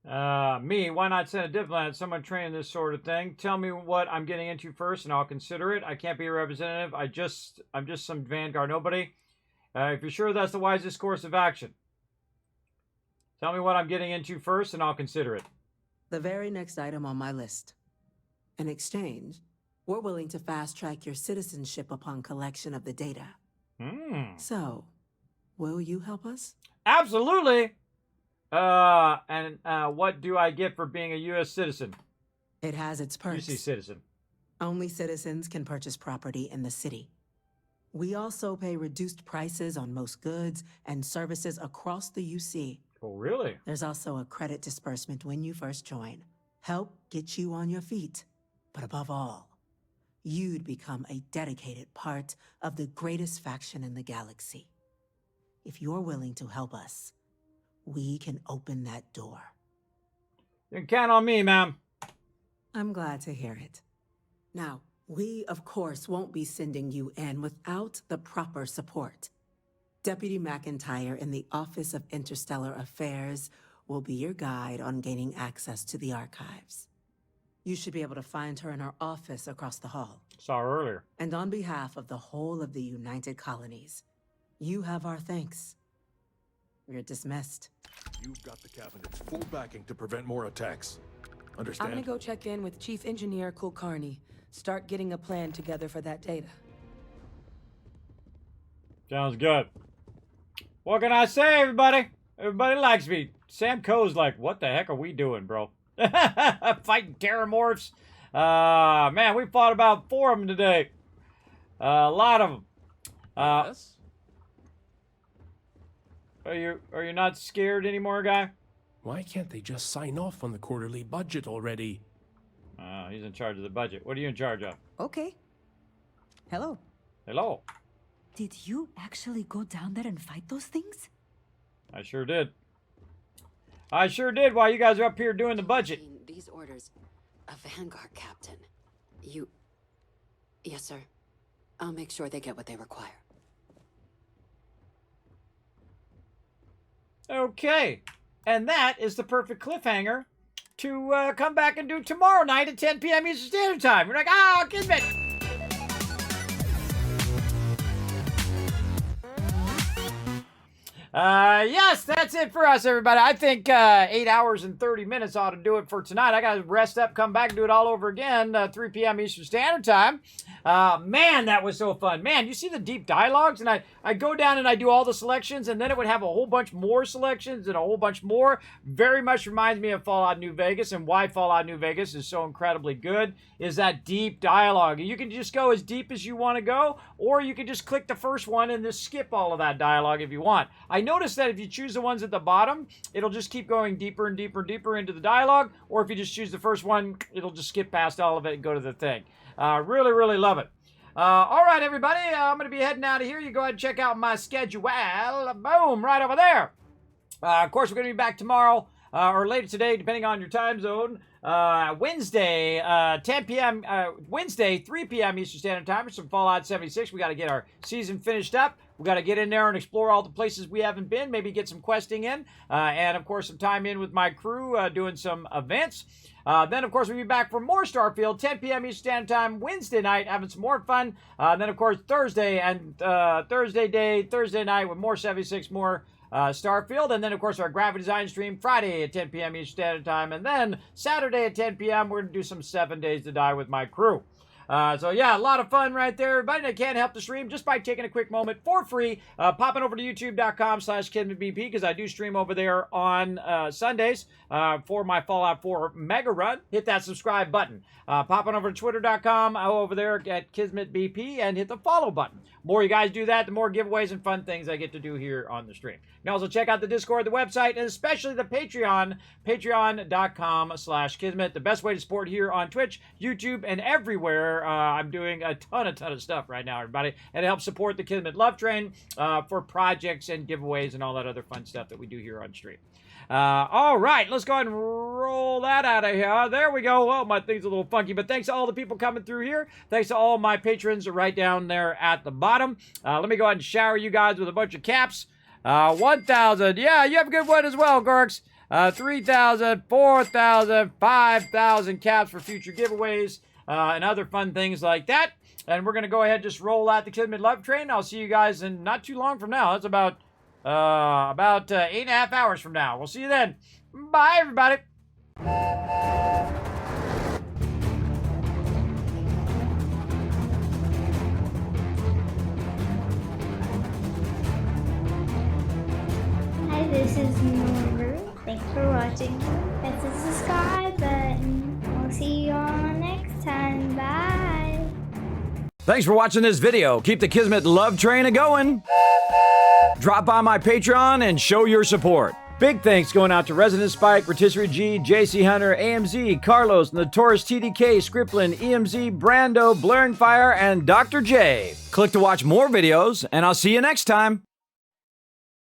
Me, why not send a diplomat, someone trained this sort of thing? Tell me what I'm getting into first and I'll consider it. I can't be a representative. I'm just some Vanguard nobody. If you're sure that's the wisest course of action. Tell me what I'm getting into first and I'll consider it.
The very next item on my list. In exchange, we're willing to fast-track your citizenship upon collection of the data. So, will you help us?
Absolutely! And what do I get for being a U.S. citizen?
It has its perks.
UC citizen.
Only citizens can purchase property in the city. We also pay reduced prices on most goods and services across the UC.
Oh, really?
There's also a credit disbursement when you first join. Help get you on your feet. But above all, you'd become a dedicated part of the greatest faction in the galaxy. If you're willing to help us, we can open that door.
You can count on me, ma'am.
I'm glad to hear it. Now, we, of course, won't be sending you in without the proper support. Deputy McIntyre in the Office of Interstellar Affairs will be your guide on gaining access to the archives. You should be able to find her in her office across the hall.
Saw her earlier.
And on behalf of the whole of the United Colonies, You have our thanks. You're dismissed.
You've got the Cabinet's full backing to prevent more attacks. Understand?
I'm gonna go check in with Chief Engineer Kulkarni. Start getting a plan together for that data.
Sounds good. What can I say, everybody? Everybody likes me. Sam Coe's like, what the heck are we doing, bro? Fighting terramorphs. Man, we fought about 4 of them today. A lot of them.
Yes?
Are you not scared anymore, guy?
Why can't they just sign off on the quarterly budget already?
He's in charge of the budget. What are you in charge of?
Okay. Hello.
Hello.
Did you actually go down there and fight those things?
I sure did. I sure did while you guys are up here doing the budget.
These orders. A Vanguard captain. You... Yes, sir. I'll make sure they get what they require.
Okay. And that is the perfect cliffhanger to come back and do tomorrow night at 10 p.m. Eastern Standard Time. We're like, oh, Kismet. Yes, that's it for us, everybody. I think 8 hours and 30 minutes ought to do it for tonight. I got to rest up, come back, and do it all over again, 3 p.m. Eastern Standard Time. Man, that was so fun. Man, you see the deep dialogues? And I go down and I do all the selections, and then it would have a whole bunch more selections and a whole bunch more. Very much reminds me of Fallout New Vegas, and why Fallout New Vegas is so incredibly good is that deep dialogue. You can just go as deep as you want to go, or you can just click the first one and just skip all of that dialogue if you want. I noticed that if you choose the ones at the bottom, it'll just keep going deeper and deeper and deeper into the dialogue, or if you just choose the first one, it'll just skip past all of it and go to the thing. Really, really love it. All right, everybody, I'm going to be heading out of here. You go ahead and check out my schedule. Boom, right over there. Of course, we're going to be back tomorrow or later today, depending on your time zone. Wednesday, 10 p.m. Wednesday, 3 p.m. Eastern Standard Time for some Fallout 76. We got to get our season finished up. We got to get in there and explore all the places we haven't been. Maybe get some questing in, and of course some time in with my crew doing some events. Then, of course, we'll be back for more Starfield, 10 p.m. Eastern Standard Time, Wednesday night, having some more fun. Then, of course, Thursday and Thursday night with more 76, more Starfield. And then, of course, our graphic design stream Friday at 10 p.m. Eastern Standard Time. And then Saturday at 10 p.m., we're going to do some 7 Days to Die with my crew. So yeah, a lot of fun right there, everybody. And I can't help the stream just by taking a quick moment for free, popping over to youtube.com/KismetBP, because I do stream over there on Sundays for my Fallout 4 Mega Run. Hit that subscribe button. Popping over to twitter.com over there at KismetBP and hit the follow button. The more you guys do that, the more giveaways and fun things I get to do here on the stream. You can also check out the Discord, the website, and especially the Patreon, patreon.com/Kismet. The best way to support here on Twitch, YouTube, and everywhere. I'm doing a ton of stuff right now, everybody, and it helps support the Kismet Love Train for projects and giveaways and all that other fun stuff that we do here on stream. All right, let's go ahead and roll that out of here. There we go. Well, my thing's a little funky, but thanks to all the people coming through here. Thanks to all my patrons right down there at the bottom. Let me go ahead and shower you guys with a bunch of caps. 1,000. Yeah, you have a good one as well, Gorks. 3,000, 4,000, 5,000 caps for future giveaways and other fun things like that. And we're going to go ahead and just roll out the Kismet Love Train. I'll see you guys in not too long from now. That's about 8.5 hours from now. We'll see you then. Bye, everybody.
Hi, this is Noru. Thanks for watching. Press the subscribe button. We'll see you all next time. Bye.
Thanks for watching this video. Keep the Kismet Love Train a-going. Drop by my Patreon and show your support. Big thanks going out to Resident Spike, Rotisserie G, JC Hunter, AMZ, Carlos, Notorious TDK, Scriplin, EMZ, Brando, Blaring Fire, and Dr. J. Click to watch more videos, and I'll see you next time.